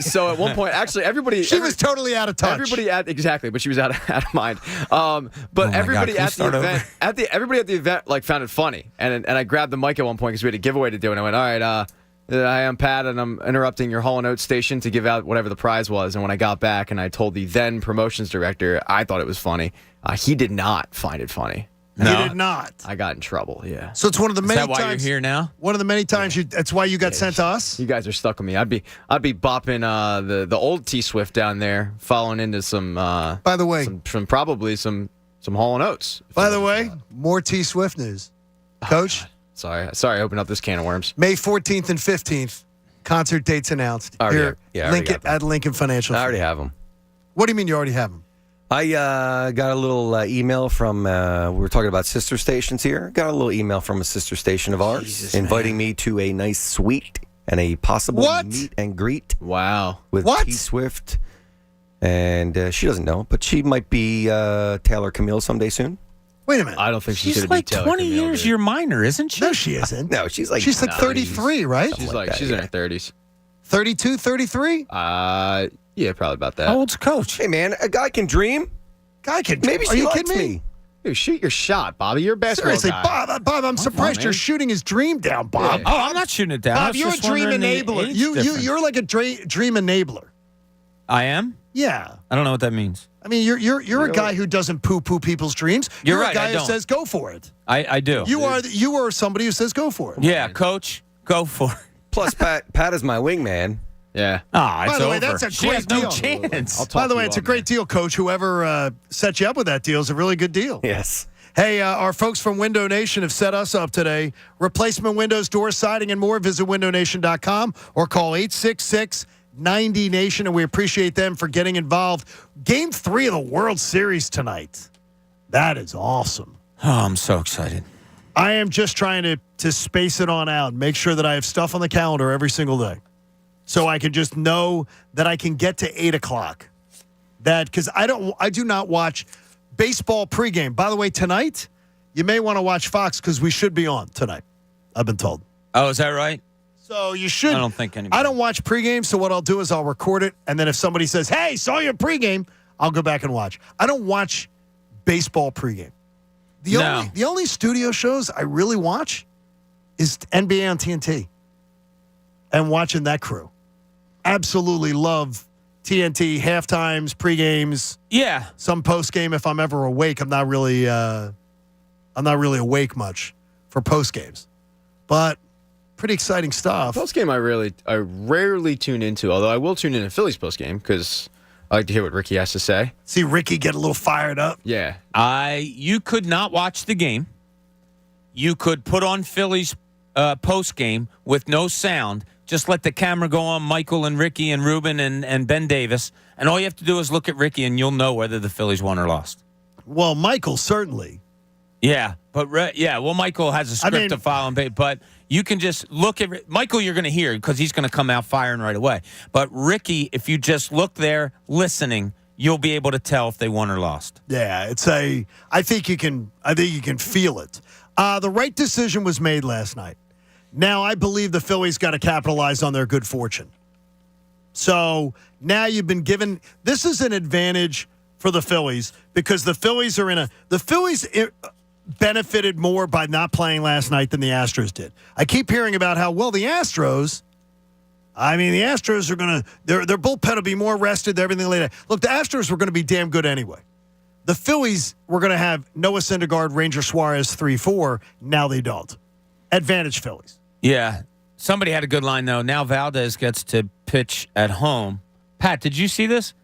so at one point, actually, everybody... She was totally out of touch. Exactly, but she was out of mind. But everybody at the event, everybody at the event, like, found it funny. And I grabbed the mic at one point because we had a giveaway to do, and I went, all right, I am Pat, and I'm interrupting your Hall & Oates station to give out whatever the prize was. And when I got back and I told the then promotions director I thought it was funny, he did not find it funny. No. He did not. I got in trouble, yeah. So it's one of the many times. Is that why you're here now? One of the many times that's why you got sent to us? You guys are stuck with me. I'd be bopping the old T-Swift down there, following into some by the way, probably some Hall & Oates. By the way, more T-Swift news. Coach? Sorry, I opened up this can of worms. May 14th and 15th, concert dates announced. At Lincoln Financial. I already have them. What do you mean you already have them? I got a little email from, we were talking about sister stations here. Got a little email from a sister station of ours inviting me to a nice suite and a possible meet and greet. Wow. With T-Swift. And she doesn't know, but she might be Taylor Camille someday soon. Wait a minute. I don't think she's She's like 20 years your minor, isn't she? No, she isn't. No, she's like 33, right? She's in her 30s. 32, 33? Yeah, probably about that. How old's Coach? Hey, man, a guy can dream. Maybe she likes me. Dude, shoot your shot, Bobby. You're a basketball Seriously, guy. Bob, I'm surprised you're shooting his dream down, Bob. Yeah. Oh, I'm not shooting it down. Bob, you're a dream enabler. You're like a dream enabler. I am? Yeah. I don't know what that means. I mean, you're a guy who doesn't poo-poo people's dreams. You're You're right, a guy I who don't. says go for it. I do. You are somebody who says go for it. Yeah, Coach, go for it. Plus, Pat is my wingman. Yeah. Ah, it's By the way, over. that's a She great has no deal. chance. By the way, it's a great deal, Coach. Whoever set you up with that deal is a really good deal. Yes. Hey, our folks from Window Nation have set us up today. Replacement windows, doors, siding, and more. Visit windownation.com or call 866-90-NATION, and we appreciate them for getting involved. Game 3 of the World Series tonight. That is awesome. Oh, I'm so excited. I am just trying to space it on out, make sure that I have stuff on the calendar every single day. So I can just know that I can get to 8 o'clock. Because I do not watch baseball pregame. By the way, tonight, you may want to watch Fox because we should be on tonight, I've been told. Oh, is that right? So you should. I don't think anybody. I don't watch pregame, so what I'll do is I'll record it, and then if somebody says, hey, saw your pregame, I'll go back and watch. I don't watch baseball pregame. The only studio shows I really watch is NBA on TNT and watching that crew. Absolutely love TNT halftimes, pregames. Yeah. Some postgame if I'm ever awake. I'm not really awake much for postgames. But pretty exciting stuff. Postgame I rarely tune into, although I will tune in Phillies postgame because I like to hear what Ricky has to say. See Ricky get a little fired up. Yeah. You could not watch the game. You could put on Phillies postgame with no sound. Just let the camera go on Michael and Ricky and Ruben and Ben Davis. And all you have to do is look at Ricky and you'll know whether the Phillies won or lost. Well, Michael, certainly. Yeah, but Michael has a script to follow, but you can just look at Michael. You're going to hear because he's going to come out firing right away. But Ricky, if you just look there listening, you'll be able to tell if they won or lost. Yeah, I think you can feel it. The right decision was made last night. Now I believe the Phillies got to capitalize on their good fortune. So now you've been given. This is an advantage for the Phillies because the Phillies benefited more by not playing last night than the Astros did. I keep hearing about how well the Astros are going to their bullpen will be more rested, everything like that. Look, the Astros were going to be damn good anyway. The Phillies were going to have Noah Syndergaard, Ranger Suarez 3-4. Now they don't. Advantage Phillies. Yeah. Somebody had a good line though. Now Valdez gets to pitch at home. Pat, did you see this?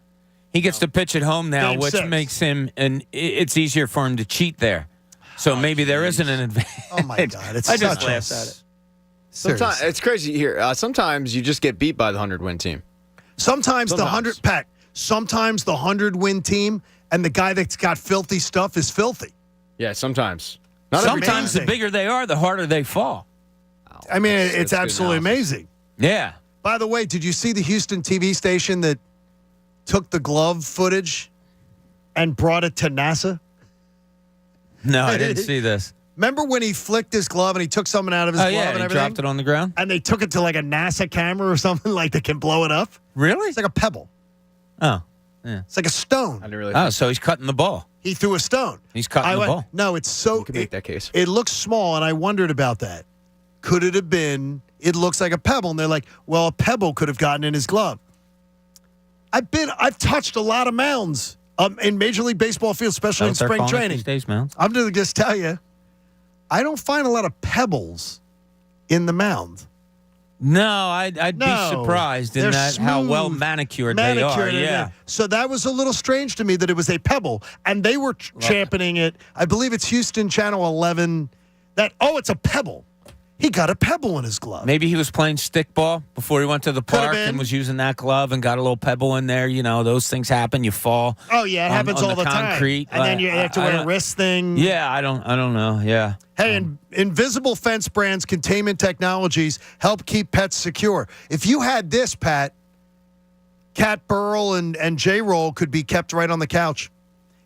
He gets to pitch at home now, Game which 6. makes him, and it's easier for him to cheat there. So maybe there isn't an advantage. Oh my God! It's I just such laughed at it. Sometimes it's crazy here. Sometimes you just get beat by the 100-win team. Sometimes the 100-win team and the guy that's got filthy stuff is filthy. Yeah, sometimes. Sometimes the bigger they are, the harder they fall. I mean, it's absolutely amazing. Yeah. By the way, did you see the Houston TV station that took the glove footage and brought it to NASA? No, I didn't see this. Remember when he flicked his glove and he took something out of his glove and everything? Dropped it on the ground? And they took it to like a NASA camera or something like that can blow it up? Really? It's like a pebble. Oh, yeah. It's like a stone. I didn't really so he's cutting the ball. He threw a stone. He's cutting the ball. No, it's so. You can make that case. It looks small, and I wondered about that. could it have been, it looks like a pebble. And they're like, well, a pebble could have gotten in his glove. I've touched a lot of mounds in Major League Baseball fields, especially in spring training. These days, mounds. I'm going to just tell you, I don't find a lot of pebbles in the mound. No, I'd be surprised in They're that how well smooth, manicured they are. Yeah. So that was a little strange to me that it was a pebble, and they were championing it. I believe it's Houston Channel 11. It's a pebble. He got a pebble in his glove. Maybe he was playing stickball before he went to the park and was using that glove and got a little pebble in there. You know, those things happen. You fall. Oh yeah, it happens all the concrete. time. And then you have to wear a wrist thing. Yeah, I don't know. Yeah. Hey, Invisible Fence Brands containment technologies help keep pets secure. If you had this, Pat, Cat Burl and J-Roll could be kept right on the couch.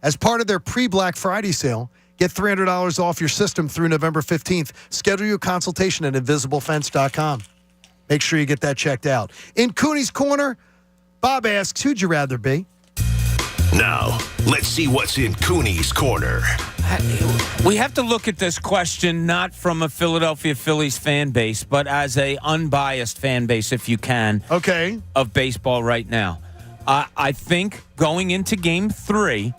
As part of their pre-Black Friday sale, get $300 off your system through November 15th. Schedule your consultation at invisiblefence.com. Make sure you get that checked out. In Cooney's Corner, Bob asks, who'd you rather be? Now, let's see what's in Cooney's Corner. We have to look at this question not from a Philadelphia Phillies fan base, but as a unbiased fan base, if you can, of baseball right now. I think going into Game 3,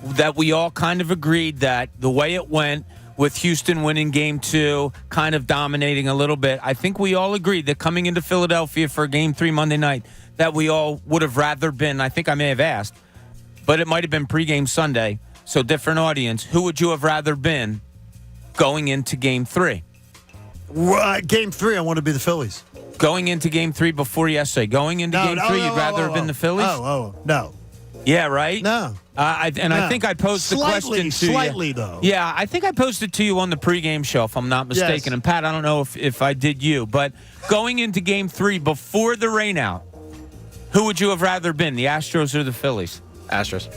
that we all kind of agreed that the way it went with Houston winning Game 2, kind of dominating a little bit, I think we all agreed that coming into Philadelphia for Game 3 Monday night, that we all would have rather been, I think I may have asked, but it might have been pregame Sunday, so different audience. Who would you have rather been going into Game 3? Game 3, I want to be the Phillies. Going into Game 3 before yesterday. Going into Game 3, you'd rather have been the Phillies? No. Yeah, right? No. I think I posed the question to you. Slightly, though. Yeah, I think I posed it to you on the pregame show, if I'm not mistaken. Yes. And, Pat, I don't know if I did you. But going into Game 3 before the rainout, who would you have rather been, the Astros or the Phillies? Astros.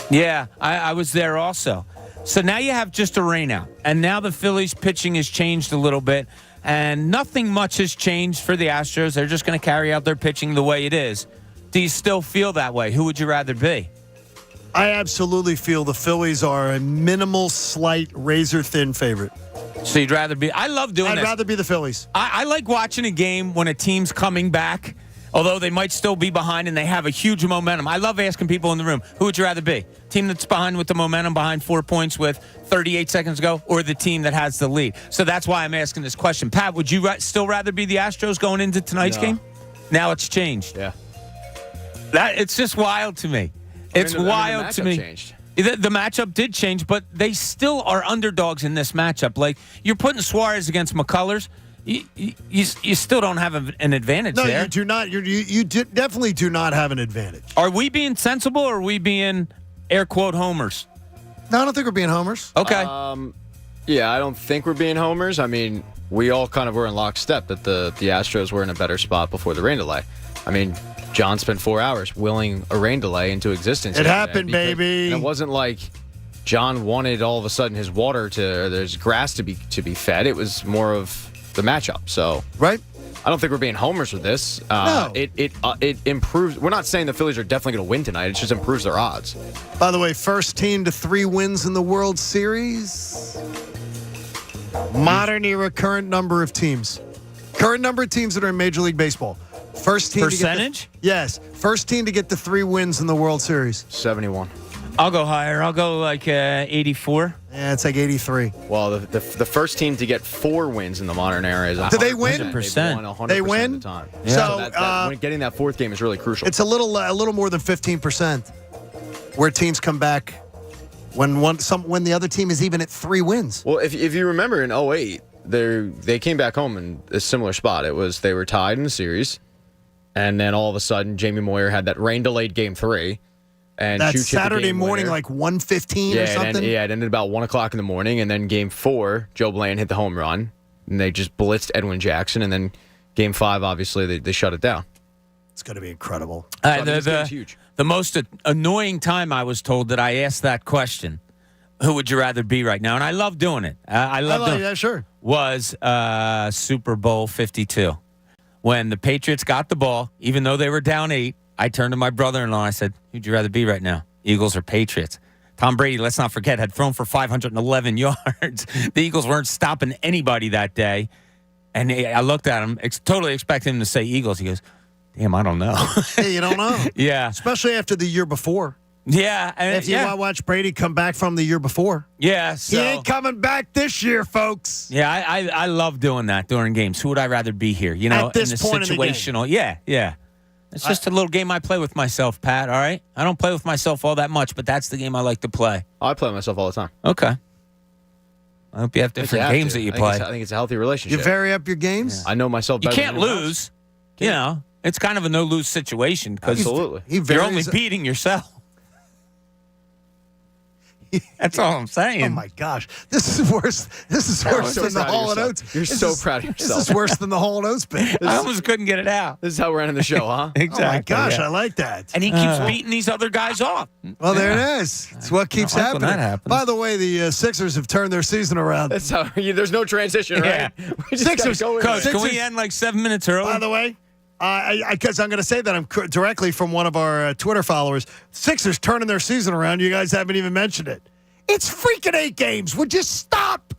Yeah, I was there also. So now you have just a rainout. And now the Phillies pitching has changed a little bit. And nothing much has changed for the Astros. They're just going to carry out their pitching the way it is. Do you still feel that way? Who would you rather be? I absolutely feel the Phillies are a minimal, slight, razor-thin favorite. So you'd rather be... I love doing this. I'd rather be the Phillies. I like watching a game when a team's coming back, although they might still be behind and they have a huge momentum. I love asking people in the room, who would you rather be? Team that's behind with the momentum, behind 4 points with 38 seconds to go, or the team that has the lead? So that's why I'm asking this question. Pat, would you still rather be the Astros going into tonight's game? Now it's changed. Yeah. It's just wild to me. It's wild to me. Changed. The matchup did change, but they still are underdogs in this matchup. Like, you're putting Suarez against McCullers. You still don't have an advantage there. No, you do not. You definitely do not have an advantage. Are we being sensible, or are we being, air quote, homers? No, I don't think we're being homers. Okay. Yeah, I don't think we're being homers. I mean, we all kind of were in lockstep that the Astros were in a better spot before the rain delay. I mean, John spent 4 hours willing a rain delay into existence. It happened, baby. And it wasn't like John wanted all of a sudden his water or there's grass to be fed. It was more of the matchup. So right. I don't think we're being homers with this. No. It improves. We're not saying the Phillies are definitely going to win tonight. It just improves their odds. By the way, first team to 3 wins in the World Series. Modern era current number of teams. Current number of teams that are in Major League Baseball. First team percentage? Yes. First team to get the 3 wins in the World Series. 71. I'll go higher. I'll go like 84. Yeah, it's like 83. Well, the first team to get 4 wins in the modern era is 100%. Do they win? 100% They win? of the time. Yeah. So getting that 4th game is really crucial. It's a little more than 15% where teams come back when the other team is even at 3 wins. Well, if you remember in 2008, they came back home in a similar spot. It was they were tied in the series, and then all of a sudden Jamie Moyer had that rain-delayed Game 3. And that Chooch hit the Saturday game morning, winner. like 1:15 or something? It ended about 1 o'clock in the morning, and then Game 4, Joe Bland hit the home run, and they just blitzed Edwin Jackson, and then Game 5, obviously, they shut it down. It's going to be incredible. This game's huge. The most annoying time I was told that I asked that question, who would you rather be right now? And I love doing it. I love doing it. Yeah, sure. Was Super Bowl 52. When the Patriots got the ball, even though they were down 8, I turned to my brother-in-law and I said, who'd you rather be right now, Eagles or Patriots? Tom Brady, let's not forget, had thrown for 511 yards. The Eagles weren't stopping anybody that day. And I looked at him, totally expecting him to say Eagles. He goes, damn, I don't know. Hey, you don't know. Yeah. Especially after the year before. Yeah. And if you want to watch Brady come back from the year before. Yeah. So, he ain't coming back this year, folks. Yeah, I love doing that during games. Who would I rather be here? You know, at this in the point situational. Yeah. It's just a little game I play with myself, Pat, all right? I don't play with myself all that much, but that's the game I like to play. I play with myself all the time. Okay. I hope you have different games that you play. I think it's a healthy relationship. You vary up your games? Yeah. I know myself better. You can't lose. You know, it's kind of a no-lose situation because Absolutely. You're only beating yourself. That's all I'm saying. Oh my gosh, this is worse. This is worse than the Hall and Oats. You're so proud of yourself. This is worse than the Hall and Oats bit. I almost couldn't get it out. This is how we're ending the show, huh? Exactly. Oh my gosh, yeah. I like that. And he keeps beating these other guys off. Well, there it is. It's what keeps I like when happening. that happens. By the way, the Sixers have turned their season around. That's how. There's no transition, right? We just Sixers, gotta go in Coach, there. can we end like 7 minutes early? By the way, because I'm going to say that I'm directly from one of our Twitter followers. Sixers turning their season around. You guys haven't even mentioned it. It's freaking 8 games. Would you stop?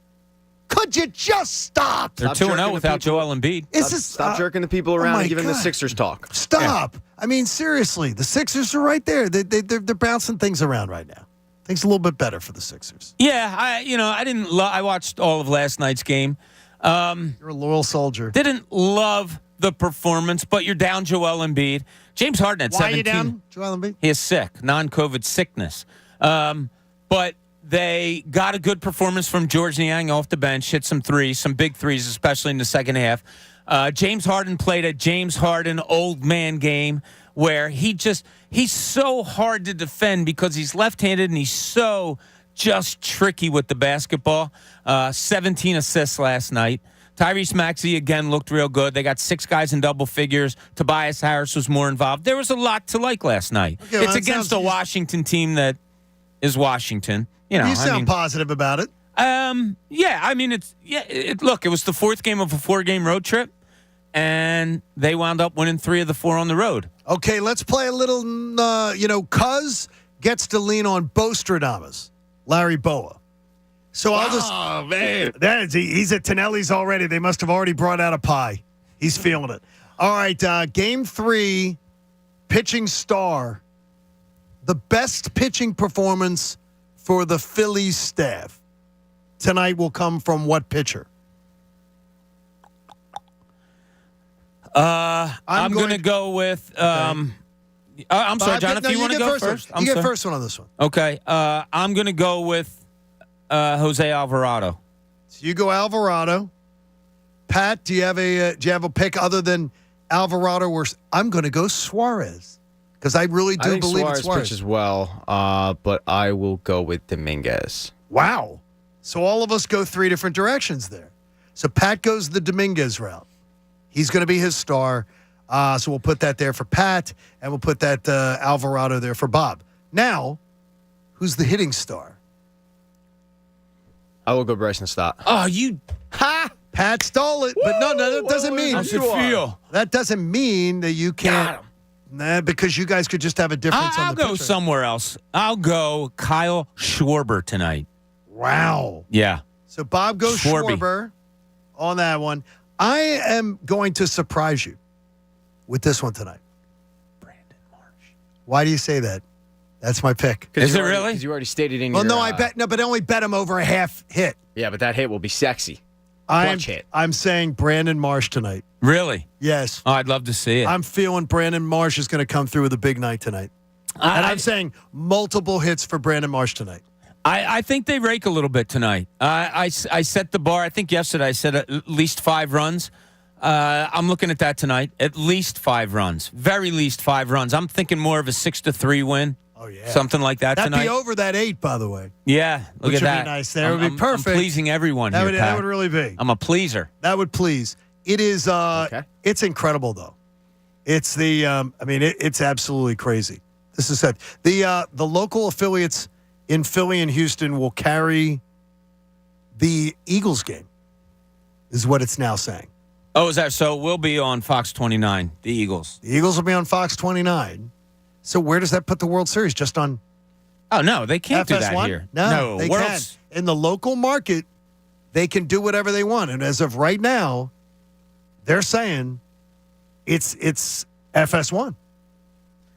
Could you just stop? They're 2-0 without Joel Embiid. Stop jerking the people around and giving the Sixers talk. Stop. Yeah. I mean, seriously, the Sixers are right there. They're bouncing things around right now. Things a little bit better for the Sixers. Yeah, I watched all of last night's game. You're a loyal soldier. Didn't love the performance, but you're down Joel Embiid. James Harden at 17. Why are you down Joel Embiid? He is sick, non-COVID sickness. But they got a good performance from George Niang off the bench, hit some threes, some big threes, especially in the second half. James Harden played a James Harden old man game where he's so hard to defend because he's left-handed and he's so just tricky with the basketball. 17 assists last night. Tyrese Maxey, again, looked real good. They got 6 guys in double figures. Tobias Harris was more involved. There was a lot to like last night. Okay, well, it's against a Washington team that is Washington. You sound positive about it. Yeah, I mean, look, it was the 4th game of a 4-game road trip, and they wound up winning 3 of the 4 on the road. Okay, let's play a little, Cuz gets to lean on Bostradamus, Larry Boa. So I'll just. Oh, man. He's at Tonelli's already. They must have already brought out a pie. He's feeling it. All right, game 3, pitching star. The best pitching performance for the Phillies staff tonight will come from what pitcher? I'm going to go with. I'm sorry, John. If you want to go first, you get first one on this one. Okay. I'm going to go with Jose Alvarado. So you go Alvarado. Pat, do you have a pick other than Alvarado? Or I'm going to go Suarez because I really do believe it's Suarez. Pitches well, but I will go with Dominguez. Wow. So all of us go 3 different directions there. So Pat goes the Dominguez route. He's going to be his star. So we'll put that there for Pat, and we'll put that Alvarado there for Bob. Now, who's the hitting star? I will go Bryson Stott. Oh, you. Ha! Pat stole it. But no, that doesn't mean. How's it feel? That doesn't mean that you can't. Nah, because you guys could just have a difference on the I'll go pitcher. somewhere else. I'll go Kyle Schwarber tonight. Wow. Yeah. So Bob goes Schwarber on that one. I am going to surprise you with this one tonight. Brandon Marsh. Why do you say that? That's my pick. Is it really? Because you already stated in your... Well, no, but I only bet him over a half hit. Yeah, but that hit will be sexy. Clutch hit. I'm saying Brandon Marsh tonight. Really? Yes. Oh, I'd love to see it. I'm feeling Brandon Marsh is going to come through with a big night tonight. And I'm saying multiple hits for Brandon Marsh tonight. I think they rake a little bit tonight. I set the bar. I think yesterday I said at least 5 runs. I'm looking at that tonight. At least 5 runs. Very least 5 runs. I'm thinking more of a 6-3 win. Oh, yeah. Something like that That'd tonight. be over that 8, by the way. Yeah. Look Which at would that. be nice. That would be perfect. I'm pleasing everyone that here, would, Pat. that would really be. I'm a pleaser. That would please. It is. It's incredible, though. It's the. It's absolutely crazy. This is it. The local affiliates in Philly and Houston will carry the Eagles game. Is what it's now saying. Oh, is that so? We'll be on Fox 29. The Eagles. The Eagles will be on Fox 29. So where does that put the World Series? Just on? Oh no, they can't do that FS1? here. No, they can. In the local market, they can do whatever they want. And as of right now, they're saying it's FS1.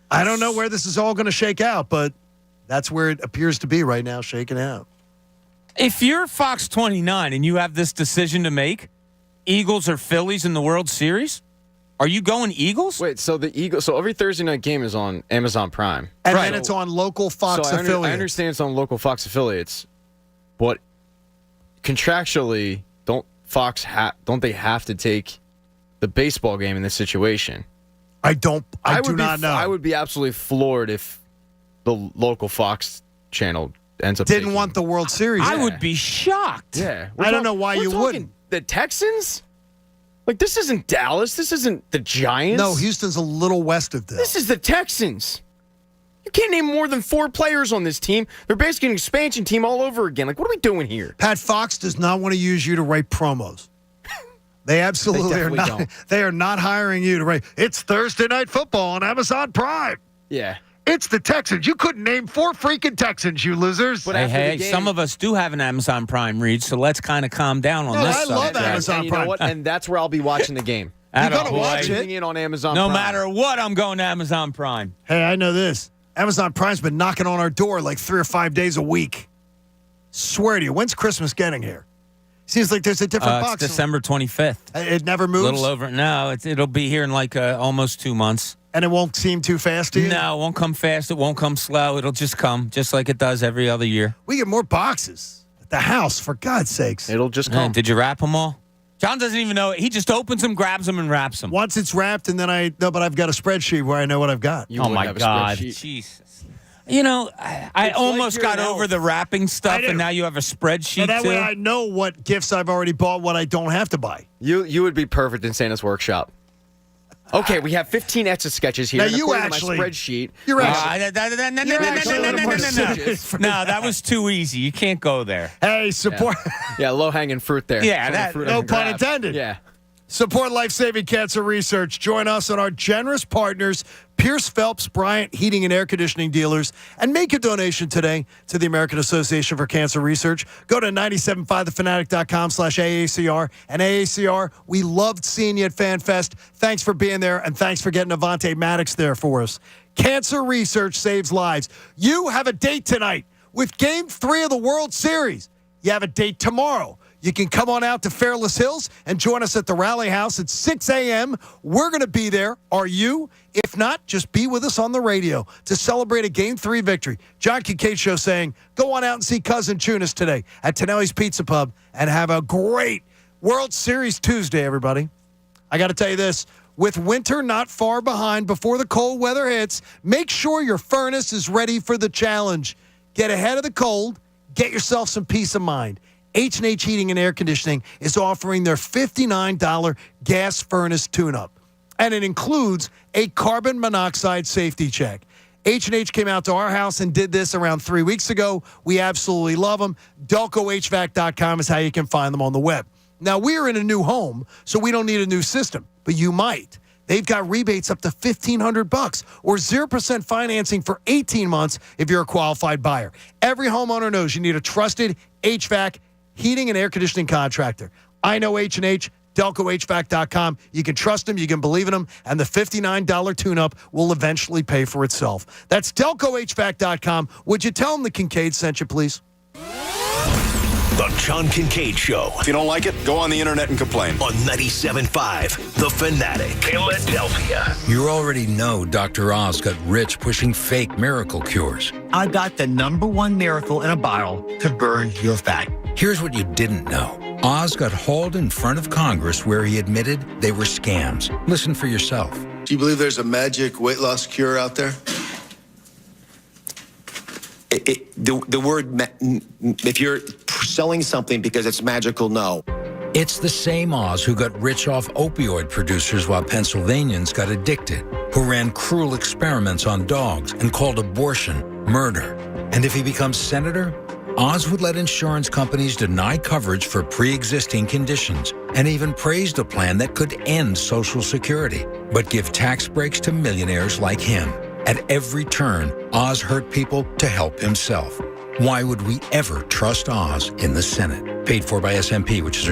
I don't know where this is all going to shake out, but that's where it appears to be right now, shaking out. If you're Fox 29 and you have this decision to make, Eagles or Phillies in the World Series, are you going Eagles? Wait, so the Eagles. So every Thursday night game is on Amazon Prime, and then it's on local Fox affiliates. I understand it's on local Fox affiliates, but contractually, don't they have to take the baseball game in this situation? I do not know. I would be absolutely floored if the local Fox channel ends up didn't want the World Series. I would be shocked. Yeah, I don't know why you wouldn't. The Texans? Like, this isn't Dallas. This isn't the Giants. No, Houston's a little west of Dallas. This is the Texans. You can't name more than 4 players on this team. They're basically an expansion team all over again. Like, what are we doing here? Pat, Fox does not want to use you to write promos. They absolutely are not. Don't. They are not hiring you to write. It's Thursday Night Football on Amazon Prime. Yeah. It's the Texans. You couldn't name 4 freaking Texans, you losers. But hey, some of us do have an Amazon Prime read, so let's kind of calm down on this. I love Amazon and you Prime. know what? And that's where I'll be watching the game. You're going to watch it. In on Amazon no Prime. matter what, I'm going to Amazon Prime. Hey, I know this. Amazon Prime's been knocking on our door like 3 or 5 days a week. Swear to you, when's Christmas getting here? Seems like there's a different box. It's December 25th. It never moves? A little over. No, it'll be here in like almost 2 months. And it won't seem too fast to you? No, it won't come fast. It won't come slow. It'll just come, just like it does every other year. We get more boxes at the house, for God's sakes. It'll just come. Did you wrap them all? John doesn't even know. He just opens them, grabs them, and wraps them. Once it's wrapped, and then but I've got a spreadsheet where I know what I've got. Oh, my God. Jesus. You know, I almost got over the wrapping stuff, and now you have a spreadsheet, that way I know what gifts I've already bought, what I don't have to buy. You would be perfect in Santa's workshop. Okay, we have 15 Etch-a-Sketches here. Now you actually, my spreadsheet. You're No, that was too easy. You can't go there. Hey, support. Yeah, low-hanging fruit there. Yeah, no pun intended. Yeah. Support life-saving cancer research. Join us and our generous partners, Pierce Phelps Bryant Heating and Air Conditioning Dealers, and make a donation today to the American Association for Cancer Research. Go to 97.5thefanatic.com/AACR. And AACR, we loved seeing you at FanFest. Thanks for being there, and thanks for getting Avante Maddox there for us. Cancer research saves lives. You have a date tonight with Game 3 of the World Series. You have a date tomorrow. You can come on out to Fairless Hills and join us at the Rally House at 6 a.m. We're going to be there. Are you? If not, just be with us on the radio to celebrate a Game 3 victory. John Kincade Show saying, go on out and see Cousin Chunas today at Tonelli's Pizza Pub and have a great World Series Tuesday, everybody. I got to tell you this. With winter not far behind before the cold weather hits, make sure your furnace is ready for the challenge. Get ahead of the cold. Get yourself some peace of mind. H&H Heating and Air Conditioning is offering their $59 gas furnace tune-up. And it includes a carbon monoxide safety check. H&H came out to our house and did this around 3 weeks ago. We absolutely love them. DelcoHVAC.com is how you can find them on the web. Now, we're in a new home, so we don't need a new system, but you might. They've got rebates up to $1,500 or 0% financing for 18 months if you're a qualified buyer. Every homeowner knows you need a trusted HVAC heating and air conditioning contractor. I know H&H, DelcoHVAC.com. You can trust them, you can believe in them, and the $59 tune-up will eventually pay for itself. That's DelcoHVAC.com. Would you tell them the Kincade sent you, please? The John Kincade Show. If you don't like it, go on the internet and complain. On 97.5 The Fanatic, Philadelphia. You already know Dr. Oz got rich pushing fake miracle cures. I got the #1 miracle in a bottle to burn your fat. Here's what you didn't know. Oz got hauled in front of Congress where he admitted they were scams. Listen for yourself. Do you believe there's a magic weight loss cure out there? The word, if you're selling something because it's magical, no. It's the same Oz who got rich off opioid producers while Pennsylvanians got addicted, who ran cruel experiments on dogs and called abortion murder. And if he becomes senator, Oz would let insurance companies deny coverage for pre-existing conditions and even praised a plan that could end Social Security, but give tax breaks to millionaires like him. At every turn, Oz hurt people to help himself. Why would we ever trust Oz in the Senate? Paid for by SMP, which is